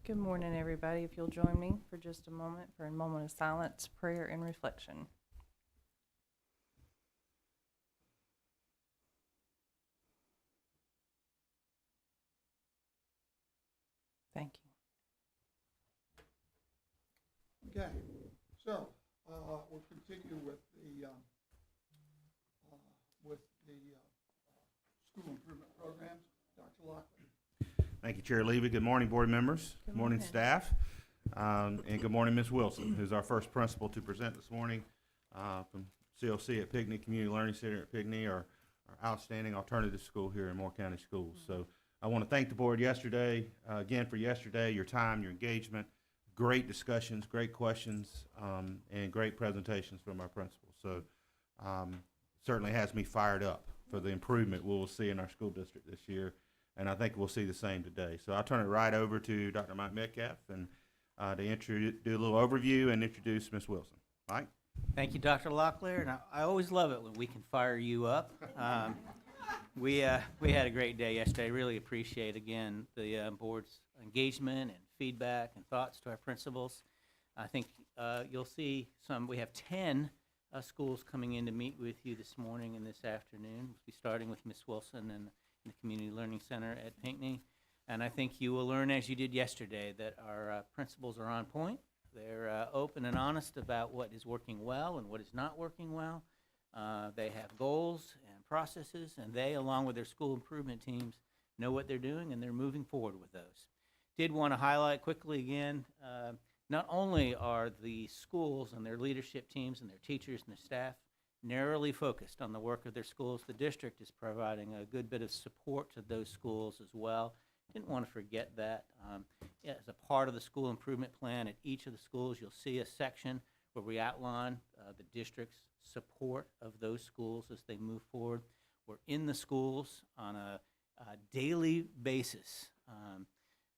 Good morning, everybody. If you'll join me for just a moment for a moment of silence, prayer, and reflection. Thank you. Okay, so we'll continue with the school improvement programs. Dr. Lockley. Thank you, Chair Levy. Good morning, board members. Good Morning, morning. staff. And good morning, Ms. Wilson, who's our first principal to present this morning from CLC at Pinkney Community Learning Center at Pinkney, our outstanding alternative school here in Moore County Schools. So I want to thank the board yesterday, again for yesterday, your time, your engagement, great discussions, great questions, and great presentations from our principals. So certainly has me fired up for the improvement we'll see in our school district this year, and I think we'll see the same today. So I'll turn it right over to Dr. Mike Metcalf and to do a little overview and introduce Ms. Wilson. Mike? Thank you, Dr. Locklear, and I always love it when we can fire you up. We had a great day yesterday. Really appreciate, again, the board's engagement and feedback and thoughts to our principals. I think you'll see we have 10 schools coming in to meet with you this morning and this afternoon. We'll be starting with Ms. Wilson in the Community Learning Center at Pinkney. And I think you will learn, as you did yesterday, that our principals are on point. They're open and honest about what is working well and what is not working well. They have goals and processes, and they, along with their school improvement teams, know what they're doing, and they're moving forward with those. Did want to highlight quickly again, not only are the schools and their leadership teams and their teachers and their staff narrowly focused on the work of their schools, the district is providing a good bit of support to those schools as well. Didn't want to forget that. As a part of the school improvement plan at each of the schools, you'll see a section where we outline the district's support of those schools as they move forward. We're in the schools on a daily basis.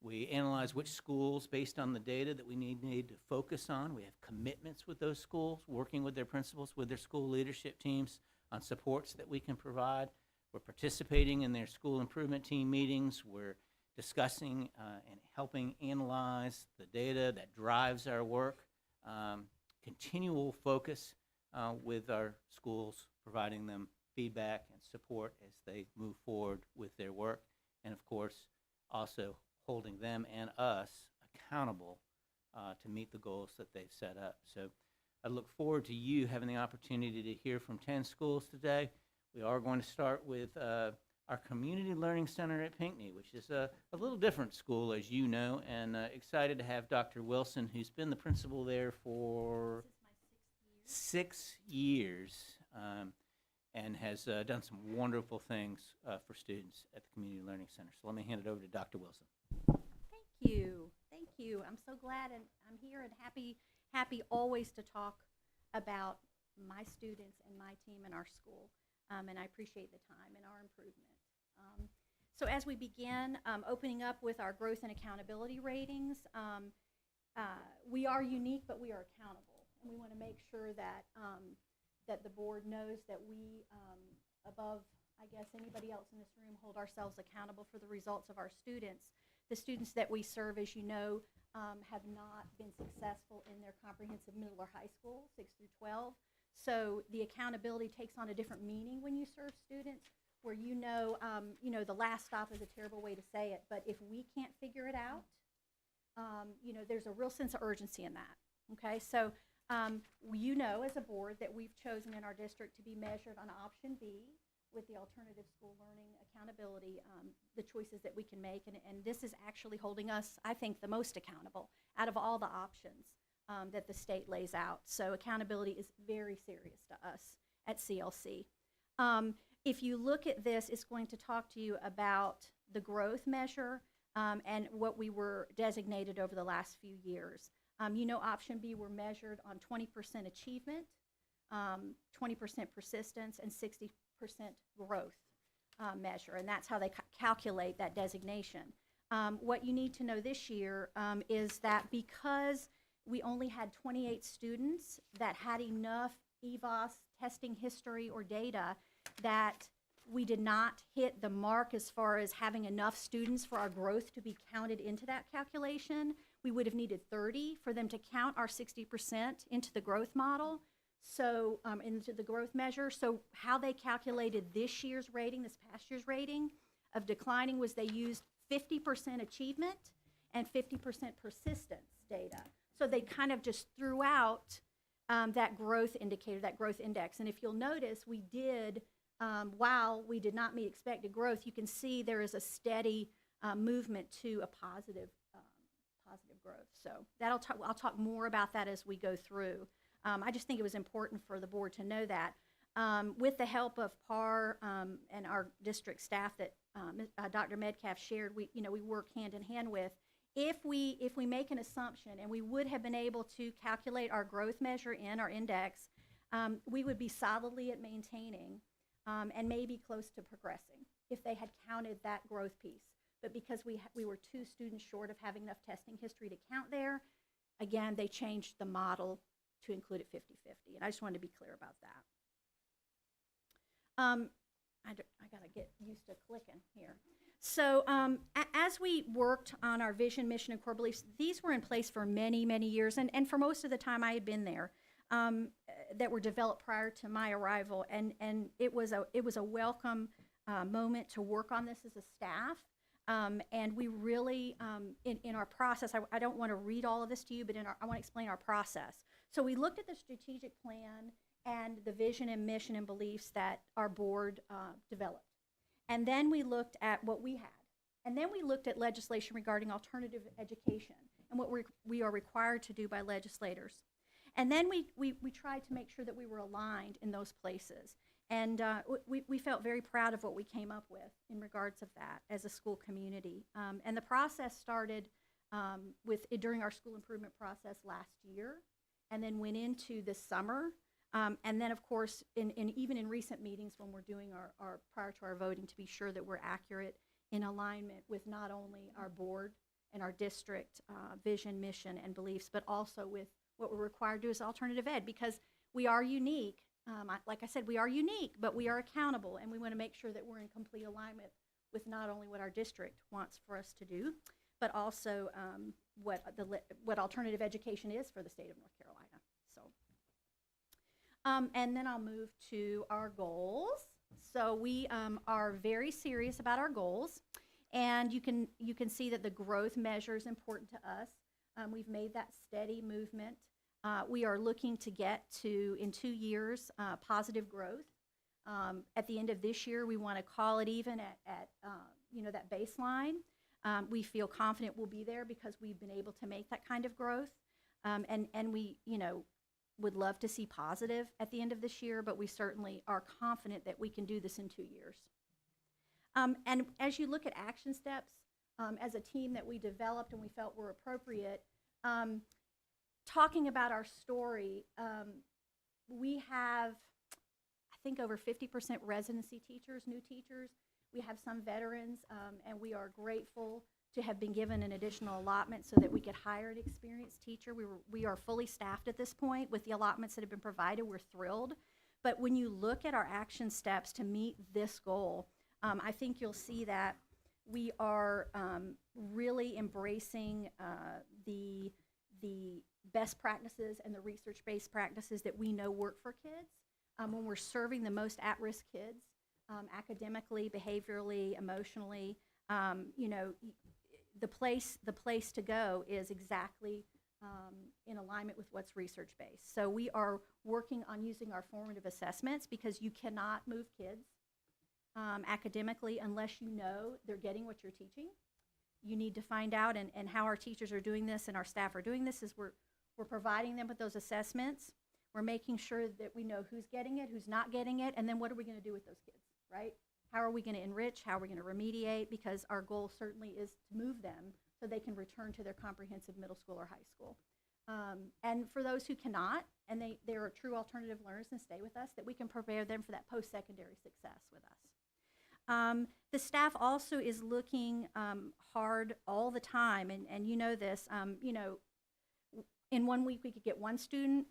We analyze which schools, based on the data that we need to focus on. We have commitments with those schools, working with their principals, with their school leadership teams on supports that we can provide. We're participating in their school improvement team meetings. We're discussing and helping analyze the data that drives our work. Continual focus with our schools, providing them feedback and support as they move forward with their work. And of course, also holding them and us accountable to meet the goals that they've set up. So I look forward to you having the opportunity to hear from 10 schools today. We are going to start with our Community Learning Center at Pinkney, which is a little different school, as you know, and excited to have Dr. Wilson, who's been the principal there for 6 years, and has done some wonderful things for students at the Community Learning Center. So let me hand it over to Dr. Wilson. Thank you. Thank you. I'm so glad, and I'm here and happy always to talk about my students and my team and our school. And I appreciate the time and our improvement. So as we begin opening up with our growth and accountability ratings, we are unique, but we are accountable. And we want to make sure that, that the board knows that we, above, I guess, anybody else in this room, hold ourselves accountable for the results of our students. The students that we serve, as you know, have not been successful in their comprehensive middle or high school, 6 through 12. So the accountability takes on a different meaning when you serve students, where you know, the last stop is a terrible way to say it, but if we can't figure it out, there's a real sense of urgency in that, okay? So you know as a board that we've chosen in our district to be measured on option B with the alternative school learning accountability, the choices that we can make, and this is actually holding us, I think, the most accountable out of all the options that the state lays out. So accountability is very serious to us at CLC. If you look at this, it's going to talk to you about the growth measure and what we were designated over the last few years. Option B, we're measured on 20% achievement, 20% persistence, and 60% growth measure, and that's how they calculate that designation. What you need to know this year is that because we only had 28 students that had enough EVOS testing history or data that we did not hit the mark as far as having enough students for our growth to be counted into that calculation. We would have needed 30 for them to count our 60% into the growth model, so into the growth measure. So how they calculated this year's rating, this past year's rating of declining, was they used 50% achievement and 50% persistence data. So they kind of just threw out that growth indicator, that growth index. And if you'll notice, we did, while we did not meet expected growth, you can see there is a steady movement to a positive growth. So I'll talk more about that as we go through. I just think it was important for the board to know that. With the help of PAR and our district staff that Dr. Metcalf shared, we work hand in hand with. If we make an assumption, and we would have been able to calculate our growth measure in our index, we would be solidly at maintaining and maybe close to progressing if they had counted that growth piece. But because we were 2 students short of having enough testing history to count there, again, they changed the model to include it 50-50. And I just wanted to be clear about that. I got to get used to clicking here. So as we worked on our vision, mission, and core beliefs, these were in place for many, many years, and for most of the time I had been there, that were developed prior to my arrival. And it was a welcome moment to work on this as a staff. And we really, in our process, I don't want to read all of this to you, but I want to explain our process. So we looked at the strategic plan and the vision and mission and beliefs that our board developed. And then we looked at what we had. And then we looked at legislation regarding alternative education and what we are required to do by legislators. And then we tried to make sure that we were aligned in those places. And we felt very proud of what we came up with in regards of that as a school community. And the process started during our school improvement process last year, and then went into this summer. And then, of course, even in recent meetings when we're doing our prior to our voting, to be sure that we're accurate in alignment with not only our board and our district vision, mission, and beliefs, but also with what we're required to do as alternative ed, because we are unique. Like I said, we are unique, but we are accountable, and we want to make sure that we're in complete alignment with not only what our district wants for us to do, but also what alternative education is for the state of North Carolina. So, and then I'll move to our goals. So we are very serious about our goals, and you can see that the growth measure is important to us. We've made that steady movement. We are looking to get to, in 2 years, positive growth. At the end of this year, we want to call it even at that baseline. We feel confident we'll be there because we've been able to make that kind of growth. And we, would love to see positive at the end of this year, but we certainly are confident that we can do this in 2 years. And as you look at action steps, as a team that we developed and we felt were appropriate, talking about our story, we have, I think, over 50% residency teachers, new teachers. We have some veterans, and we are grateful to have been given an additional allotment so that we could hire an experienced teacher. We are fully staffed at this point with the allotments that have been provided. We're thrilled. But when you look at our action steps to meet this goal, I think you'll see that we are really embracing the best practices and the research-based practices that we know work for kids when we're serving the most at-risk kids, academically, behaviorally, emotionally. The place to go is exactly in alignment with what's research-based. So we are working on using our formative assessments, because you cannot move kids academically unless you know they're getting what you're teaching. You need to find out, and how our teachers are doing this and our staff are doing this is we're providing them with those assessments. We're making sure that we know who's getting it, who's not getting it, and then what are we going to do with those kids, right? How are we going to enrich? How are we going to remediate? Because our goal certainly is to move them so they can return to their comprehensive middle school or high school. And for those who cannot, and they are true alternative learners and stay with us, that we can prepare them for that post-secondary success with us. The staff also is looking hard all the time, and you know this, in 1 week we could get 1 student.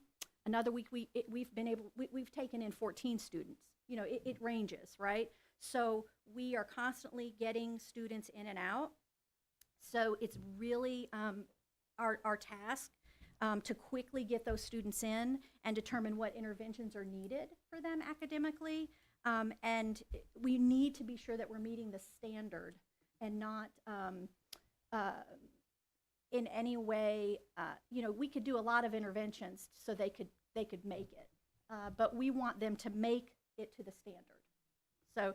Another week we've taken in 14 students you know, it ranges, right? So we are constantly getting students in and out. So it's really our task to quickly get those students in and determine what interventions are needed for them academically. And we need to be sure that we're meeting the standard and not in any way, you know, we could do a lot of interventions so they could make it, but we want them to make it to the standard. So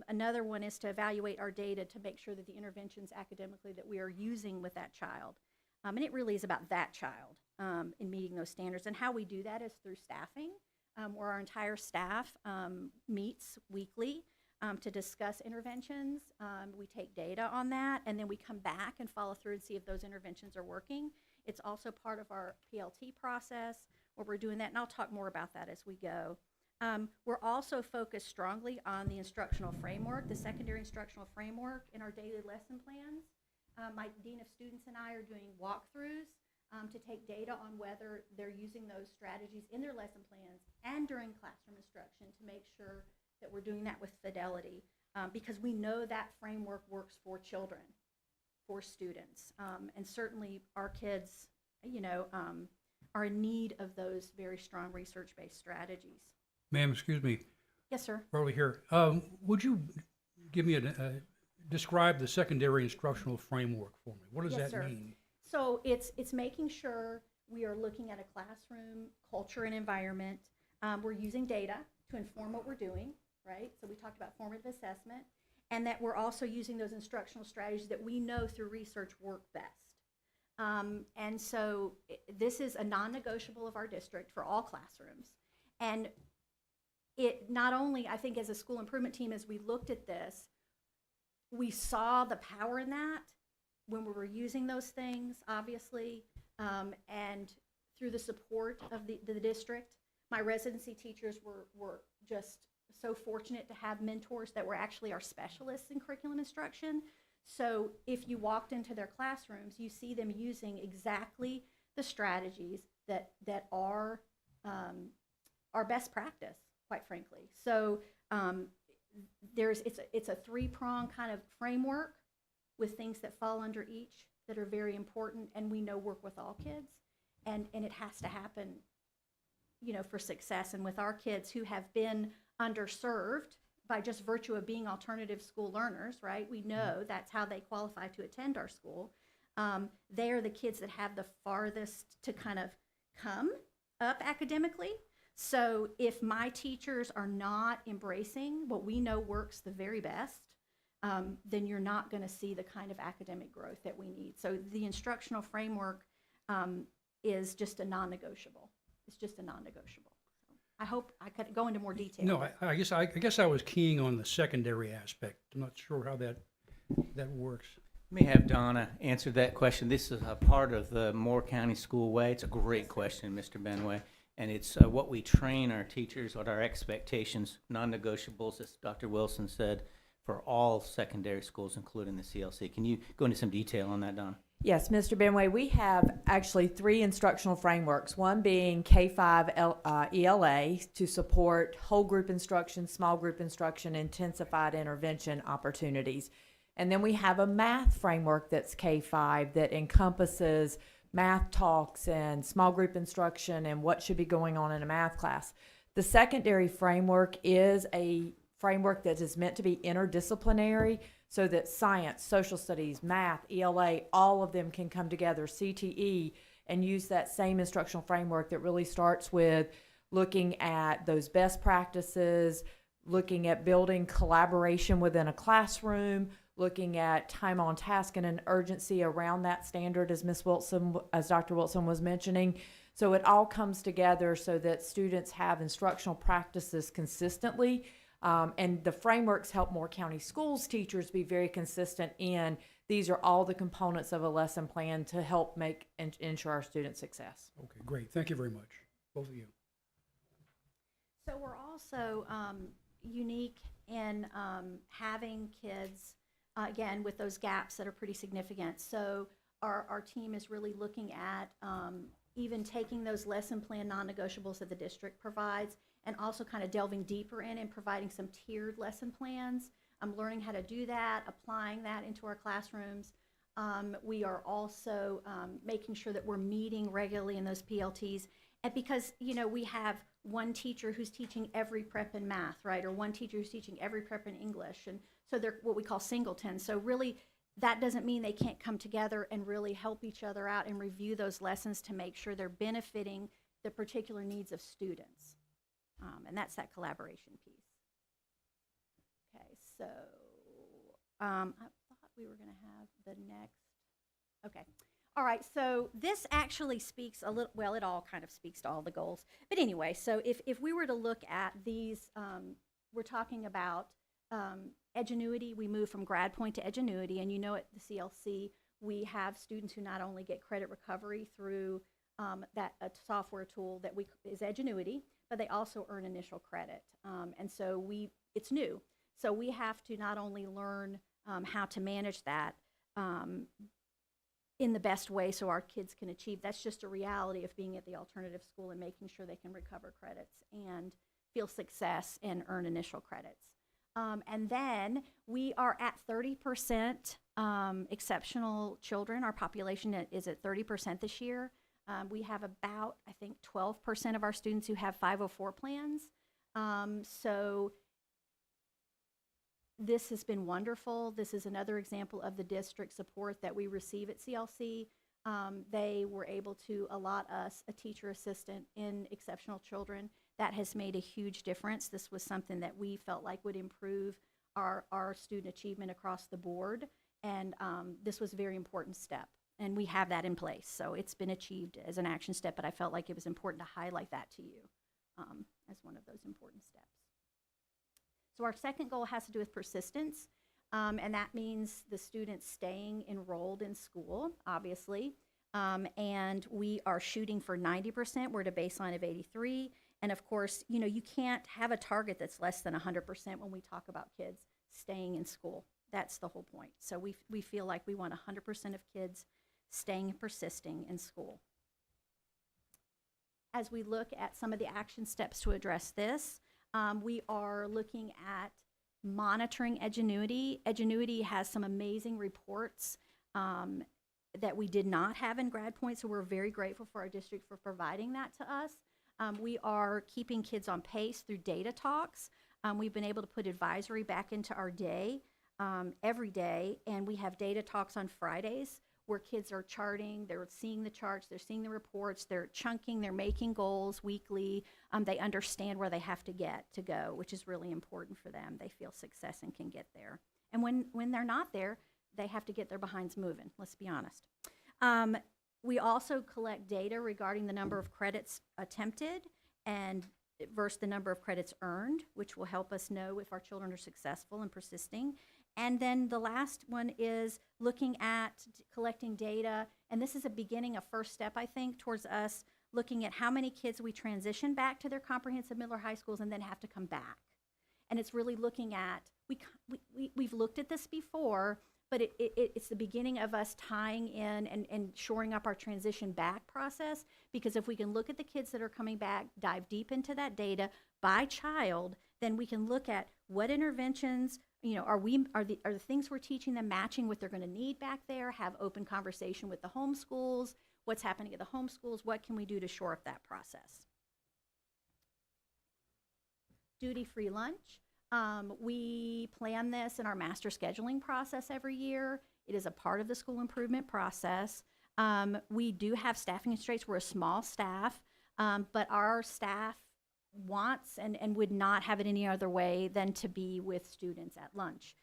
another one is to evaluate our data to make sure that the interventions academically that we are using with that child, and it really is about that child in meeting those standards. And how we do that is through staffing, where our entire staff meets weekly to discuss interventions. We take data on that, and then we come back and follow through and see if those interventions are working. It's also part of our PLT process where we're doing that, and I'll talk more about that as we go. We're also focused strongly on the instructional framework, the secondary instructional framework in our daily lesson plans. My Dean of Students and I are doing walkthroughs to take data on whether they're using those strategies in their lesson plans and during classroom instruction to make sure that we're doing that with fidelity, because we know that framework works for children, for students, and certainly our kids, you know, are in need of those very strong research-based strategies. Ma'am, excuse me, Yes, sir. early here. Would you give me describe the secondary instructional framework for me? What does Yes, that sir. mean? So it's making sure we are looking at a classroom culture and environment. We're using data to inform what we're doing, right? So we talked about formative assessment, and that we're also using those instructional strategies that we know through research work best. And so this is a non-negotiable of our district for all classrooms. And it not only, I think as a school improvement team, as we looked at this, we saw the power in that when we were using those things, obviously, and through the support of the district. My residency teachers were just so fortunate to have mentors that were actually our specialists in curriculum instruction. So if you walked into their classrooms, you see them using exactly the strategies that are best practice, quite frankly. So it's a three-prong kind of framework with things that fall under each that are very important, and we know work with all kids, and it has to happen, you know, for success. And with our kids who have been underserved by just virtue of being alternative school learners, right? We know that's how they qualify to attend our school. They are the kids that have the farthest to kind of come up academically. So if my teachers are not embracing what we know works the very best, then you're not going to see the kind of academic growth that we need. So the instructional framework is just a non-negotiable. It's just a non-negotiable. So I hope I could go into more detail. No, I guess I was keying on the secondary aspect. I'm not sure how that works. Let me have Donna answer that question. This is a part of the Moore County School Way. It's a great question, Mr. Benway. And it's what we train our teachers, what our expectations, non-negotiables, as Dr. Wilson said, for all secondary schools, including the CLC. Can you go into some detail on that, Donna? Yes, Mr. Benway, we have actually 3 instructional frameworks, one being K-5 ELA to support whole group instruction, small group instruction, intensified intervention opportunities. And then we have a math framework that's K-5 that encompasses math talks and small group instruction and what should be going on in a math class. The secondary framework is a framework that is meant to be interdisciplinary so that science, social studies, math, ELA, all of them can come together, CTE, and use that same instructional framework that really starts with looking at those best practices, looking at building collaboration within a classroom, looking at time on task and an urgency around that standard, as Dr. Wilson was mentioning. So it all comes together so that students have instructional practices consistently. And the frameworks help Moore County Schools teachers be very consistent in these are all the components of a lesson plan to help make and ensure our students' success. Okay, great. Thank you very much, both of you. So we're also unique in having kids, again, with those gaps that are pretty significant. So our team is really looking at even taking those lesson plan non-negotiables that the district provides and also kind of delving deeper in and providing some tiered lesson plans. Learning how to do that, applying that into our classrooms. We are also making sure that we're meeting regularly in those PLTs. And because, we have one teacher who's teaching every prep in math, right? Or one teacher who's teaching every prep in English. And so they're what we call singletons. So really, that doesn't mean they can't come together and really help each other out and review those lessons to make sure they're benefiting the particular needs of students. And that's that collaboration piece. Okay, so I thought we were going to have the next. Okay. All right, so this actually speaks a little, well, it all kind of speaks to all the goals. But anyway, so if we were to look at these, we're talking about Edgenuity. We move from grad point to Edgenuity, and at the CLC, we have students who not only get credit recovery through a software tool that is Edgenuity, but they also earn initial credit. And so it's new. So we have to not only learn how to manage that in the best way so our kids can achieve. That's just a reality of being at the alternative school and making sure they can recover credits and feel success and earn initial credits. And then we are at 30% exceptional children. Our population is at 30% this year. We have about, I think, 12% of our students who have 504 plans. So this has been wonderful. This is another example of the district support that we receive at CLC. They were able to allot us a teacher assistant in exceptional children. That has made a huge difference. This was something that we felt like would improve our student achievement across the board. And this was a very important step. And we have that in place. So it's been achieved as an action step, but I felt like it was important to highlight that to you as one of those important steps. So our second goal has to do with persistence, and that means the students staying enrolled in school, obviously. And we are shooting for 90%. We're at a baseline of 83. And of course, you can't have a target that's less than 100% when we talk about kids staying in school. That's the whole point. So we feel like we want 100% of kids staying and persisting in school. As we look at some of the action steps to address this, we are looking at monitoring Edgenuity. Edgenuity has some amazing reports that we did not have in grad point, so we're very grateful for our district for providing that to us. We are keeping kids on pace through data talks. We've been able to put advisory back into our day every day, and we have data talks on Fridays where kids are charting, they're seeing the charts, they're seeing the reports, they're chunking, they're making goals weekly. They understand where they have to go, which is really important for them. They feel success and can get there. And when they're not there, they have to get their behinds moving, let's be honest. We also collect data regarding the number of credits attempted and versus the number of credits earned, which will help us know if our children are successful and persisting. And then the last one is looking at collecting data, and this is a first step, I think, towards us looking at how many kids we transition back to their comprehensive middle or high schools and then have to come back. And it's really looking at, we've looked at this before, but it's the beginning of us tying in and shoring up our transition back process, because if we can look at the kids that are coming back, dive deep into that data by child, then we can look at what interventions, are the things we're teaching them matching what they're going to need back there, have open conversation with the homeschools, what's happening at the homeschools, what can we do to shore up that process. Duty-free lunch. We plan this in our master scheduling process every year. It is a part of the school improvement process. We do have staffing constraints. We're a small staff, but our staff wants and would not have it any other way than to be with students at lunch.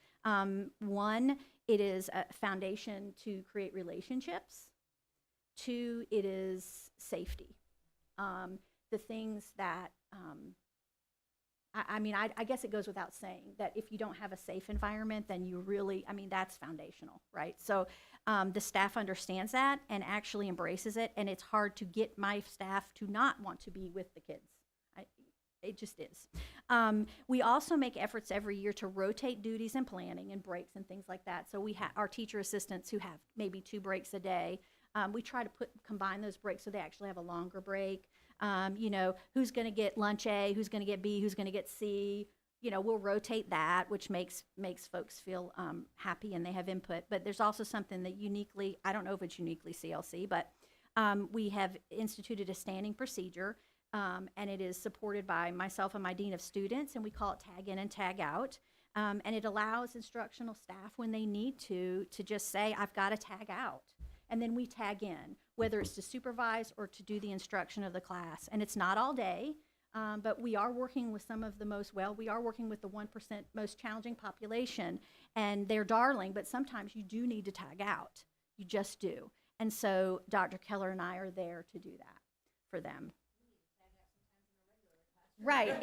One, it is a foundation to create relationships. Two, it is safety. The things that, I guess it goes without saying that if you don't have a safe environment, then you really, that's foundational, right? So the staff understands that and actually embraces it, and it's hard to get my staff to not want to be with the kids. It just is. We also make efforts every year to rotate duties and planning and breaks and things like that. So we have our teacher assistants who have maybe 2 breaks a day. We try to combine those breaks so they actually have a longer break. You know, who's going to get lunch A, who's going to get B, who's going to get C. You know, we'll rotate that, which makes folks feel happy and they have input. But there's also something that uniquely, I don't know if it's uniquely CLC, but we have instituted a standing procedure, and it is supported by myself and my dean of students, and we call it tag in and tag out. And it allows instructional staff, when they need to just say, I've got to tag out. And then we tag in, whether it's to supervise or to do the instruction of the class. And it's not all day. But we are working with some of the we are working with the 1% most challenging population, and they're darling, but sometimes you do need to tag out. You just do. And so Dr. Keller and I are there to do that for them. Right,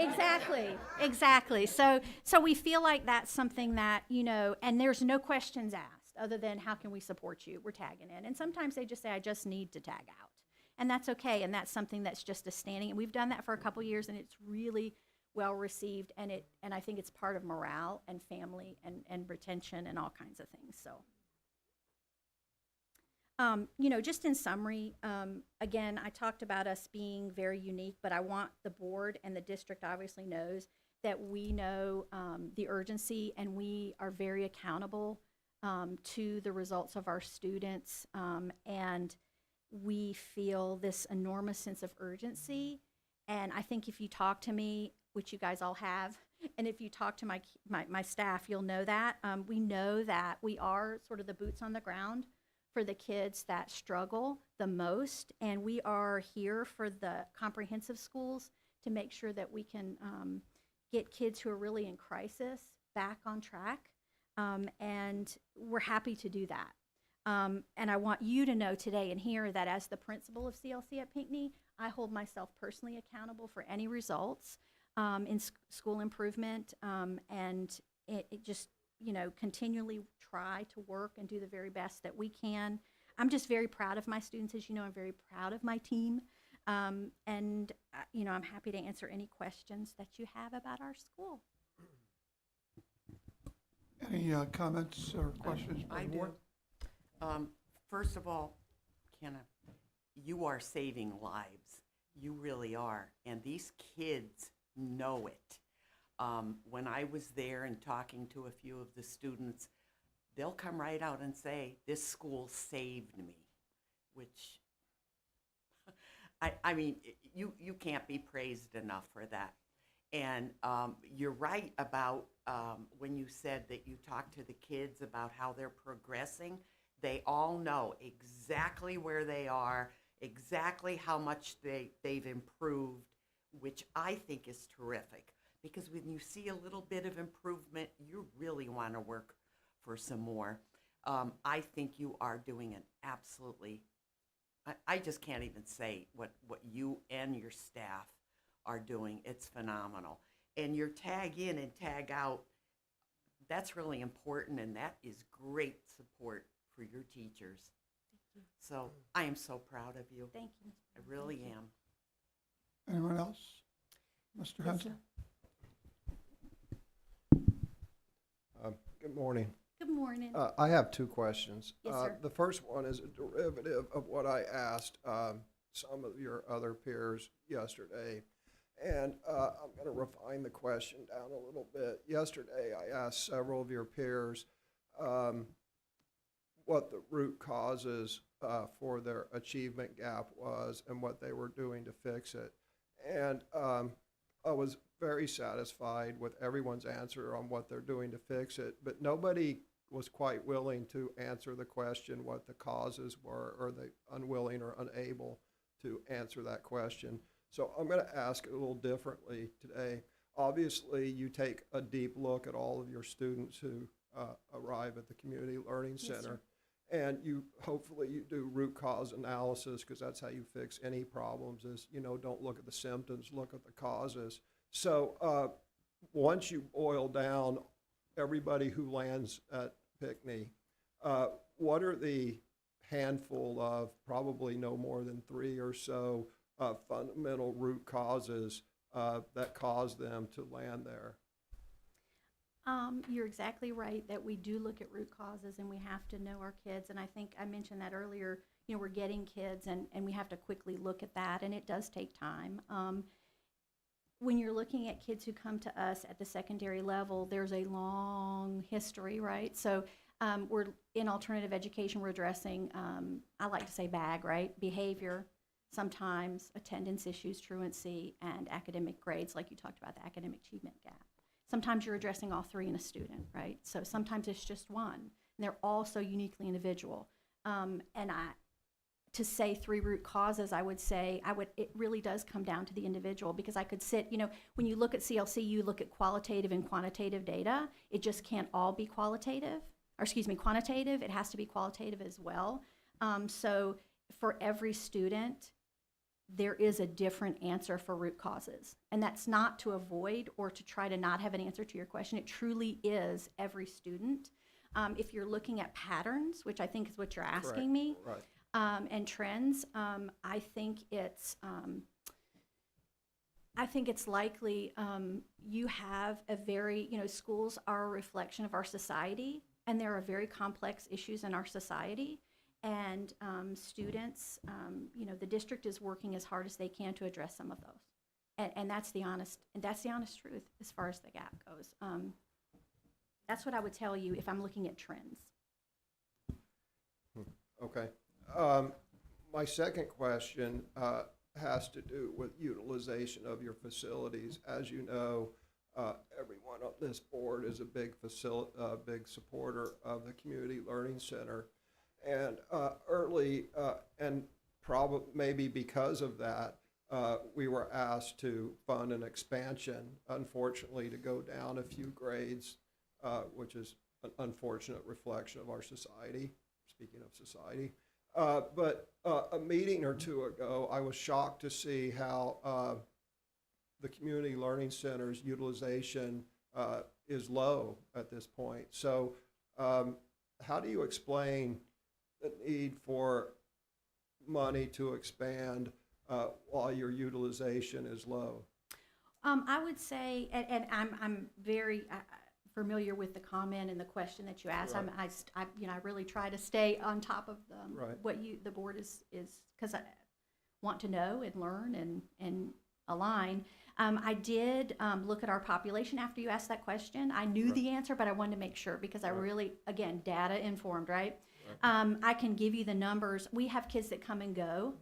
exactly. So we feel like that's something that, you know, and there's no questions asked other than how can we support you? We're tagging in. And sometimes they just say, I just need to tag out. And that's okay, and that's something that's just a standing, and we've done that for a couple years, and it's really well received, and I think it's part of morale and family and retention and all kinds of things. So, you know, just in summary, again, I talked about us being very unique, but I want the board and the district obviously knows that we know the urgency, and we are very accountable to the results of our students, and we feel this enormous sense of urgency. And I think if you talk to me, which you guys all have, and if you talk to my staff, you'll know that. We know that we are sort of the boots on the ground for the kids that struggle the most. And we are here for the comprehensive schools to make sure that we can get kids who are really in crisis back on track. And we're happy to do that. And I want you to know today and here that as the principal of CLC at Pinkney, I hold myself personally accountable for any results in school improvement, and it just, you know, continually try to work and do the very best that we can. I'm just very proud of my students. As you know, I'm very proud of my team. And, you know, I'm happy to answer any questions that you have about our school. Any comments or questions by I the do. board? First of all, Kenna, you are saving lives. You really are. And these kids know it. When I was there and talking to a few of the students, they'll come right out and say, this school saved me, which, I mean, you can't be praised enough for that. And you're right about when you said that you talk to the kids about how they're progressing. They all know exactly where they are, exactly how much they've improved, which I think is terrific. Because when you see a little bit of improvement, you really want to work for some more. I think you are doing an absolutely, I just can't even say what you and your staff are doing. It's phenomenal. And your tag in and tag out, that's really important, and that is great support for your teachers. Thank you. So I am so proud of you. Thank you. I really Thank you. am. Anyone else? Mr. Hensel? Good morning. Good morning. I have two questions. Yes, sir. The first one is a derivative of what I asked some of your other peers yesterday. And I'm going to refine the question down a little bit. Yesterday, I asked several of your peers what the root causes for their achievement gap was and what they were doing to fix it. And I was very satisfied with everyone's answer on what they're doing to fix it, but nobody was quite willing to answer the question what the causes were, or they unwilling or unable to answer that question. So I'm going to ask it a little differently today. Obviously, you take a deep look at all of your students who arrive at the Community Learning Yes, Center, sir. and hopefully you do root cause analysis, because that's how you fix any problems is, don't look at the symptoms, look at the causes. So once you boil down everybody who lands at Pinkney, what are the handful of, probably no more than 3 or so, fundamental root causes that cause them to land there? You're exactly right that we do look at root causes, and we have to know our kids. And I think I mentioned that earlier. we're getting kids, and we have to quickly look at that, and it does take time. When you're looking at kids who come to us at the secondary level, there's a long history, right? So we're in alternative education, we're addressing, I like to say BAG, right? Behavior, sometimes attendance issues, truancy, and academic grades, like you talked about, the academic achievement gap. Sometimes you're addressing all three in a student, right? So sometimes it's just one, and they're all so uniquely individual. To say 3 root causes, I would say, it really does come down to the individual, because I could sit, when you look at CLC, you look at qualitative and quantitative data. It just can't all be quantitative, it has to be qualitative as well. So for every student, there is a different answer for root causes. And that's not to avoid or to try to not have an answer to your question. It truly is every student. If you're looking at patterns, which I think is what you're asking me, Right. and trends, I think it's likely you have a very, schools are a reflection of our society, and there are very complex issues in our society. And students, the district is working as hard as they can to address some of those, and that's the honest truth as far as the gap goes. That's what I would tell you if I'm looking at trends. Okay. My second question has to do with utilization of your facilities. As you know, everyone on this board is a big supporter of the Community Learning Center. And and probably maybe because of that, we were asked to fund an expansion, unfortunately, to go down a few grades, which is an unfortunate reflection of our society, speaking of society. But a meeting or two ago, I was shocked to see how the Community Learning Center's utilization is low at this point. So how do you explain the need for money to expand while your utilization is low? I would say, and I'm very familiar with the comment and the question that you asked. Right. I really try to stay on top of Right. what the board is because I want to know and learn and align. I did look at our population after you asked that question. I knew the answer, but I wanted to make sure because I really, again, data informed, right? I can give you the numbers. We have kids that come and go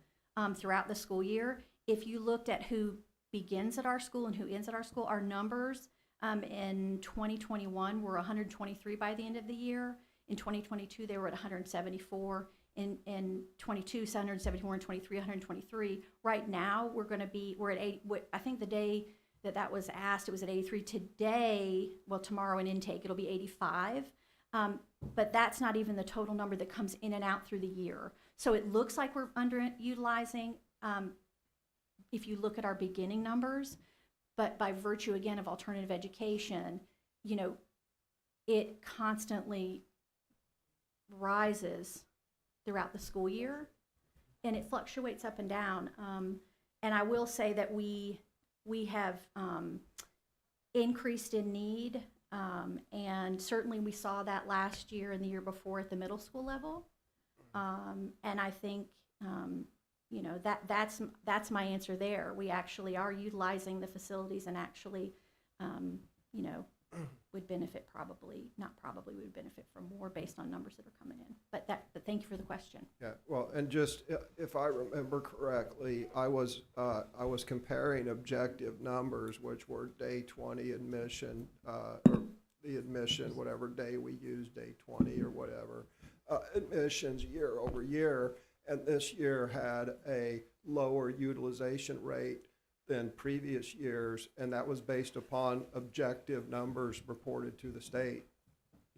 throughout the school year. If you looked at who begins at our school and who ends at our school, our numbers in 2021 were 123 by the end of the year. In 2022, they were at 174. In 22, 174, and 23, 123. Right now, we're at 80. I think the day that was asked, it was at 83. Today, well, tomorrow in intake, it'll be 85. But that's not even the total number that comes in and out through the year. So it looks like we're underutilizing if you look at our beginning numbers, but by virtue, again, of alternative education, it constantly rises throughout the school year, and it fluctuates up and down. And I will say that we have increased in need, and certainly we saw that last year and the year before at the middle school level. And I think that's my answer there. We actually are utilizing the facilities and actually, would benefit we would benefit from more based on numbers that are coming in. But thank you for the question. Yeah, well, and just if I remember correctly, I was comparing objective numbers, which were day 20 admission, or the admission, whatever day we use, day 20 or whatever, admissions year over year, and this year had a lower utilization rate than previous years, and that was based upon objective numbers reported to the state.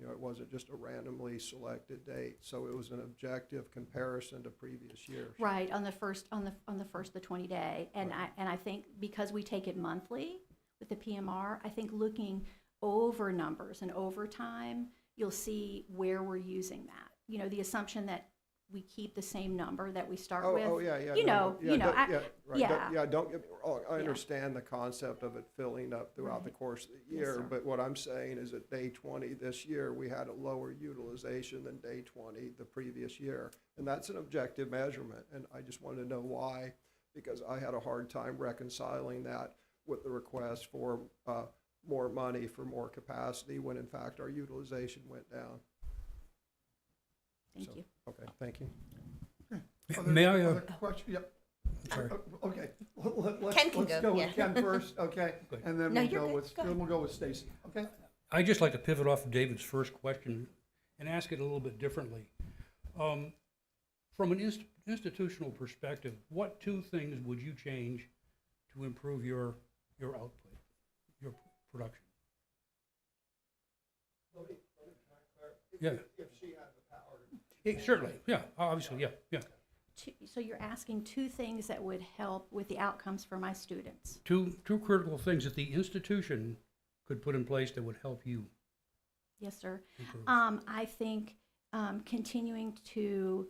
It wasn't just a randomly selected date, so it was an objective comparison to previous years. Right, on the first, the 20-day, and Right. I think because we take it monthly with the PMR, I think looking over numbers and over time, you'll see where we're using that. The assumption that we keep the same number that we start Oh, with. oh, yeah, yeah. You no, know, yeah, you know, don't- I- yeah, right. yeah. Yeah, don't get me wrong. I Yeah. understand the concept of it filling up throughout the Right. course of the Yes, year, sir. but what I'm saying is at day 20 this year, we had a lower utilization than day 20 the previous year. And that's an objective measurement, and I just wanted to know why, because I had a hard time reconciling that with the request for more money for more capacity, when in fact our utilization went down. Thank So, you. Okay, thank you. May I, Other question? Yep. sorry. Okay. Ken can Let's go, go yeah. with Ken first, okay? Okay. And then No, we'll you're go good. with, Go then ahead. we'll go with Stacy, okay? I'd just like to pivot off of David's first question and ask it a little bit differently. From an institutional perspective, what two things would you change to improve your output, your production? Yeah. If she had the power. Certainly, yeah, obviously, yeah. So you're asking two things that would help with the outcomes for my students. Two critical things that the institution could put in place that would help you Yes, sir. improve. I think continuing to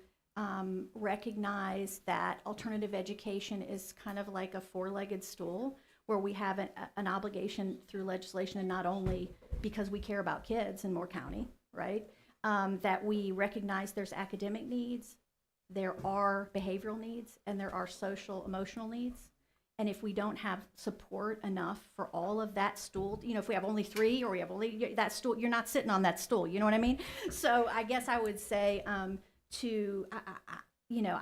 recognize that alternative education is kind of like a four-legged stool, where we have an obligation through legislation, and not only because we care about kids in Moore County, right? That we recognize there's academic needs, there are behavioral needs, and there are social, emotional needs. And if we don't have support enough for all of that stool, you know, if we have only three, or we have only that stool, you're not sitting on that stool, you know what I mean? So I guess I would say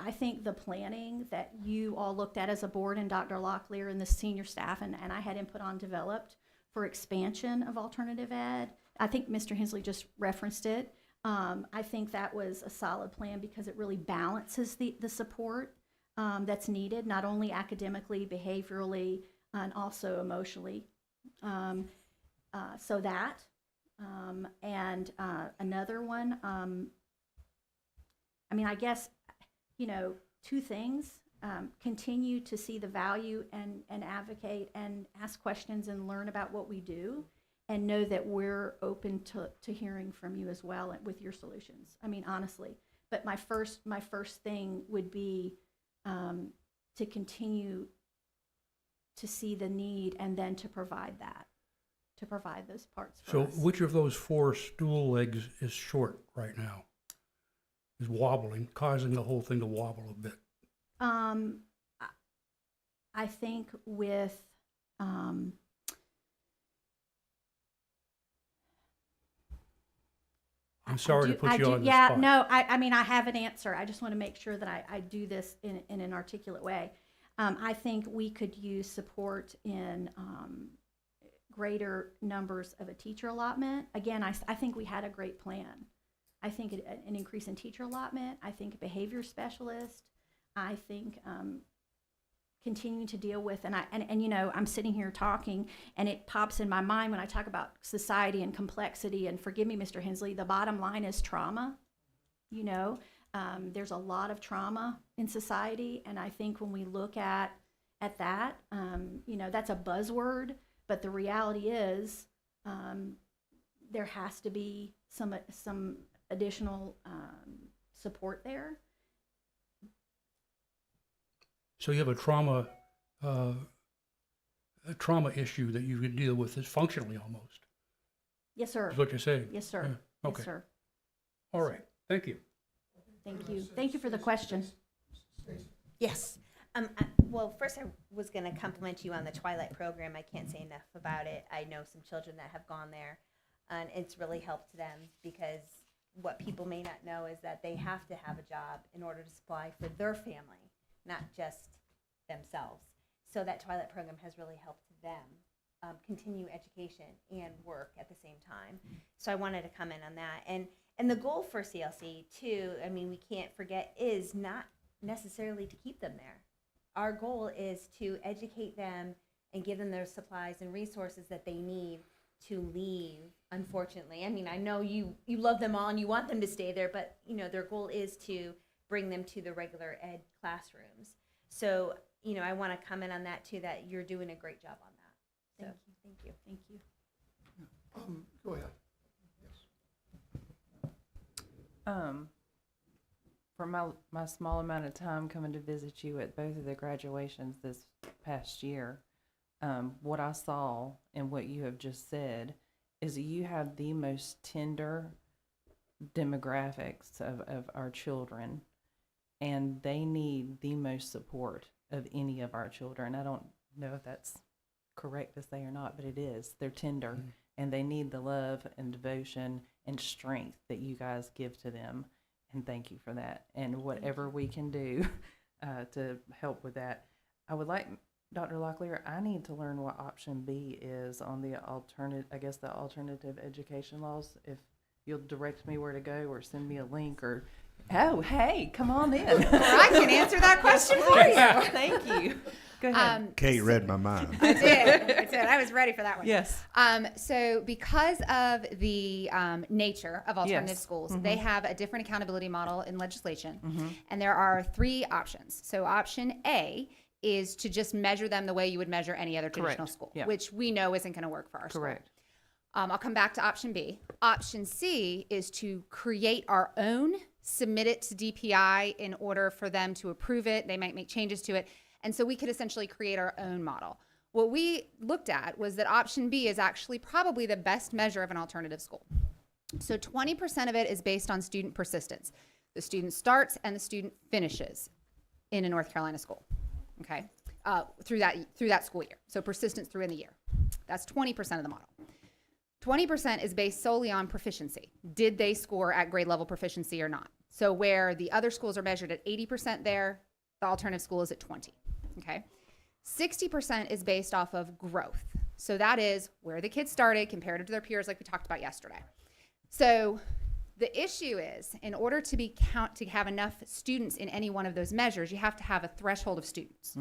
I think the planning that you all looked at as a board, and Dr. Locklear and the senior staff, and I had input on, developed for expansion of alternative ed. I think Mr. Hensley just referenced it. I think that was a solid plan because it really balances the support that's needed, not only academically, behaviorally, and also emotionally. So that, and another one, I guess, two things. Continue to see the value and advocate and ask questions and learn about what we do, and know that we're open to hearing from you as well with your solutions. Honestly. But my first thing would be to continue to see the need, and then to provide those parts for So us. which of those four stool legs is short right now? Is wobbling, causing the whole thing to wobble a bit? I think with I'm sorry to put you on the yeah, spot. no, I have an answer. I just want to make sure that I do this in an articulate way. I think we could use support in greater numbers of a teacher allotment. Again, I think we had a great plan. I think an increase in teacher allotment. I think a behavior specialist. I think continuing to deal with, and I'm sitting here talking, and it pops in my mind when I talk about society and complexity, and forgive me, Mr. Hensley, the bottom line is trauma. There's a lot of trauma in society, and I think when we look at that, that's a buzzword, but the reality is there has to be some additional support there. So you have a trauma issue that you can deal with is functionally almost, Yes, sir. is what you're saying? Yes, sir. Yeah, okay. Yes, sir. All right, thank you. Thank you. Thank you for the question. Yes. Well, first I was going to compliment you on the Twilight program. I can't say enough about it. I know some children that have gone there, and it's really helped them, because what people may not know is that they have to have a job in order to supply for their family, not just themselves. So that Twilight program has really helped them continue education and work at the same time. So I wanted to comment on that. And the goal for CLC too, we can't forget, is not necessarily to keep them there. Our goal is to educate them and give them their supplies and resources that they need to leave, unfortunately. I know you love them all and you want them to stay there, but their goal is to bring them to the regular ed classrooms. So, I want to comment on that too, that you're doing a great job on that. So, thank you. Thank you. Go ahead. Yes. For from my small amount of time coming to visit you at both of the graduations this past year, what I saw and what you have just said is that you have the most tender demographics of our children, and they need the most support of any of our children. I don't know if that's correct to say or not, but it is. They're tender, and they need the love and devotion and strength that you guys give to them. And thank you for that. And whatever we can do to help with that. I would like, Dr. Locklear, I need to learn what option B is on the alternative education laws. If you'll direct me where to go or send me a link or, oh, hey, come on in. I can answer that question for you. Thank you. Go ahead. Kate read my mind. I did. I was ready for that one. Yes. So because of the nature of alternative Yes. schools, they have a different accountability model in legislation. And there are 3 options. So option A is to just measure them the way you would measure any other traditional Correct. school, Yeah. which we know isn't going to work for our school. Correct. I'll come back to option B. Option C is to create our own, submit it to DPI in order for them to approve it. They might make changes to it. And so we could essentially create our own model. What we looked at was that option B is actually probably the best measure of an alternative school. So 20% of it is based on student persistence. The student starts and the student finishes in a North Carolina school, okay, through that school year. So persistence through in the year. That's 20% of the model. 20% is based solely on proficiency. Did they score at grade level proficiency or not? So where the other schools are measured at 80% there, the alternative school is at 20, okay? 60% is based off of growth. So that is where the kids started compared to their peers like we talked about yesterday. So the issue is, in order to have enough students in any one of those measures, you have to have a threshold of students.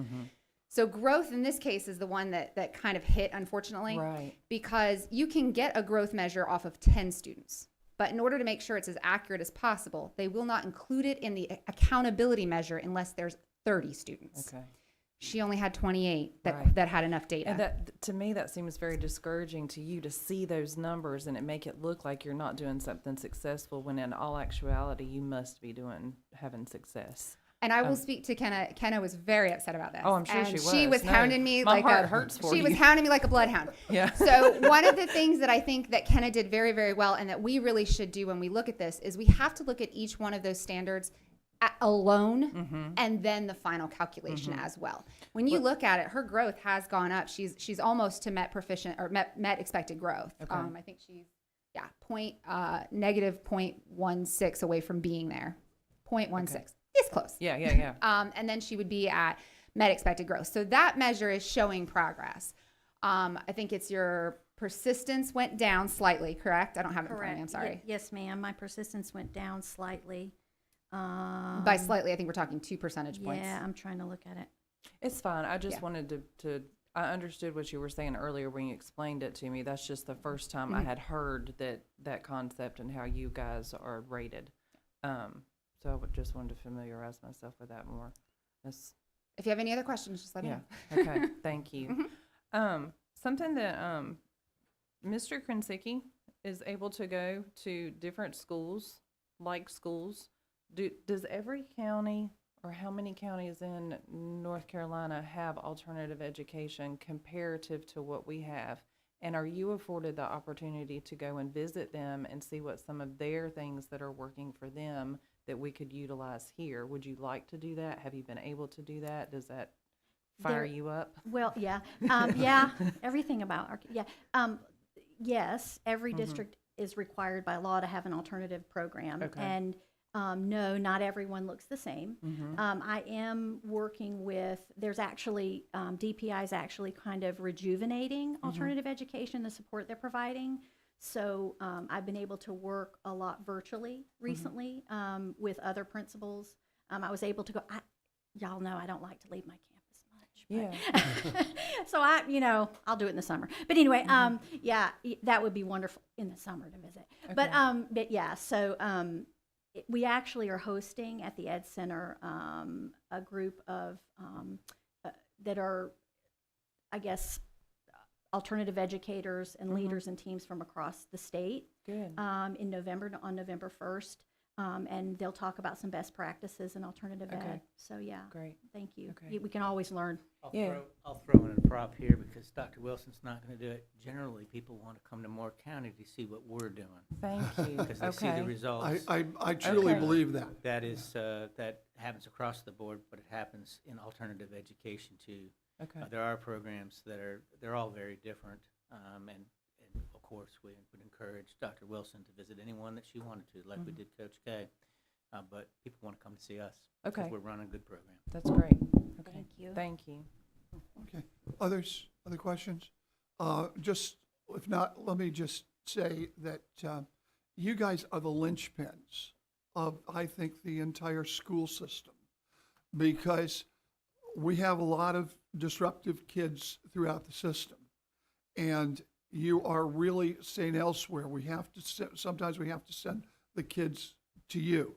So growth in this case is the one that kind of hit, unfortunately, Right. because you can get a growth measure off of 10 students. But in order to make sure it's as accurate as possible, they will not include it in the accountability measure unless there's 30 students. Okay. She only had 28 Right. that had enough data. And that, to me, that seems very discouraging to you to see those numbers and it make it look like you're not doing something successful when in all actuality you must be having success. And I will speak to Kenna. Kenna was very upset about this. Oh, I'm sure and she was. No, hounding me my like heart hurts for she was you. hounding me like a bloodhound. Yeah. So one of the things that I think that Kenna did very, very well, and that we really should do when we look at this, is we have to look at each one of those standards alone, and then the final calculation as well. When you look at it, her growth has gone up. She's almost to met proficient or met expected growth. Okay. I think she's negative 0.16 away from being there. 0.16. Okay. It's close. Yeah. And then she would be at met expected growth. So that measure is showing progress. I think it's your persistence went down slightly, correct? I don't have it in front of me. I'm sorry. Yes, ma'am. My persistence went down slightly. By slightly, I think we're talking 2 percentage points. Yeah, I'm trying to look at it. It's fine. I just Yeah. wanted to I understood what you were saying earlier when you explained it to me. That's just the first time I had heard that concept and how you guys are rated. So I just wanted to familiarize myself with that more. That's, If you have any other questions, just let me yeah. know. Okay. Thank you. Something that Mr. Krinsicki is able to go to different schools, like schools. Does every county or how many counties in North Carolina have alternative education comparative to what we have? And are you afforded the opportunity to go and visit them and see what some of their things that are working for them that we could utilize here? Would you like to do that? Have you been able to do that? Does that fire you up? Well, yeah, everything about yes, every district is required by law to have an alternative program, Okay. and no, not everyone looks the same. I am working with. There's actually DPI is actually kind of rejuvenating alternative education, the support they're providing. So I've been able to work a lot virtually recently with other principals. I was able to go. Y'all know I don't like to leave my campus much. Yeah. So I'll do it in the summer. But anyway, that would be wonderful in the summer to visit. Okay. But yeah, so we actually are hosting at the Ed Center a group of that are, I guess, alternative educators and leaders and teams from across the state. Good. In November, on November 1st. And they'll talk about some best practices in alternative Okay. ed. So, yeah, Great. thank you. Okay. We can always learn. Yeah. I'll throw in a prop here because Dr. Wilson's not going to do it. Generally, people want to come to Moore County to see what we're doing Thank you. because they see the Okay. results. I truly Okay. believe that. That is, that happens across the board, but it happens in alternative education too. Okay. There are programs they're all very different. And of course, we would encourage Dr. Wilson to visit anyone that she wanted to, like we did Coach K. But people want to come to see us. Okay. Because we're running a good program. That's great. Okay. Thank you. Thank you. Okay. Other questions? Just, if not, let me just say that you guys are the linchpins of, I think, the entire school system. Because we have a lot of disruptive kids throughout the system. And you are really saying elsewhere, sometimes we have to send the kids to you.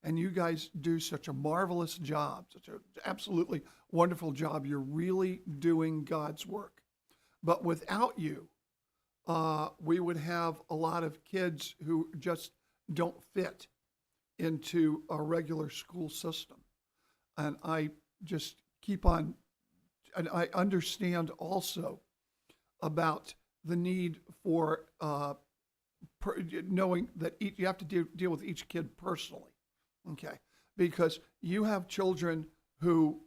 And you guys do such a marvelous job, such an absolutely wonderful job. You're really doing God's work. But without you, we would have a lot of kids who just don't fit into a regular school system. And I just keep on, and I understand also about the need for knowing that you have to deal with each kid personally, okay? Because you have children who,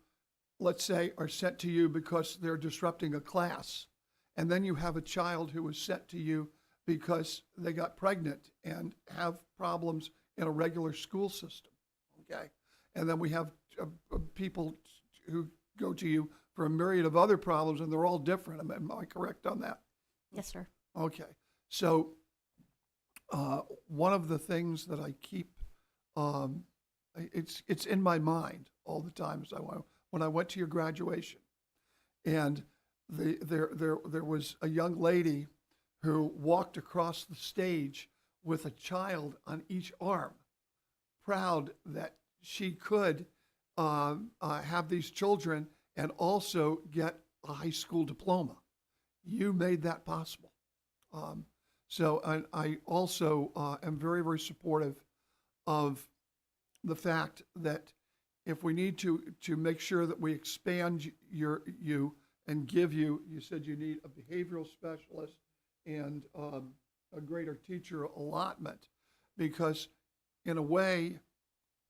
let's say, are sent to you because they're disrupting a class, and then you have a child who is sent to you because they got pregnant and have problems in a regular school system, okay? And then we have people who go to you for a myriad of other problems, and they're all different. Am I correct on that? Yes, sir. Okay. So one of the things that I keep, it's in my mind all the time is when I went to your graduation, and there was a young lady who walked across the stage with a child on each arm, proud that she could have these children and also get a high school diploma. You made that possible. So I also am very, very supportive of the fact that if we need to make sure that we expand you and give you said you need a behavioral specialist and a greater teacher allotment, because in a way,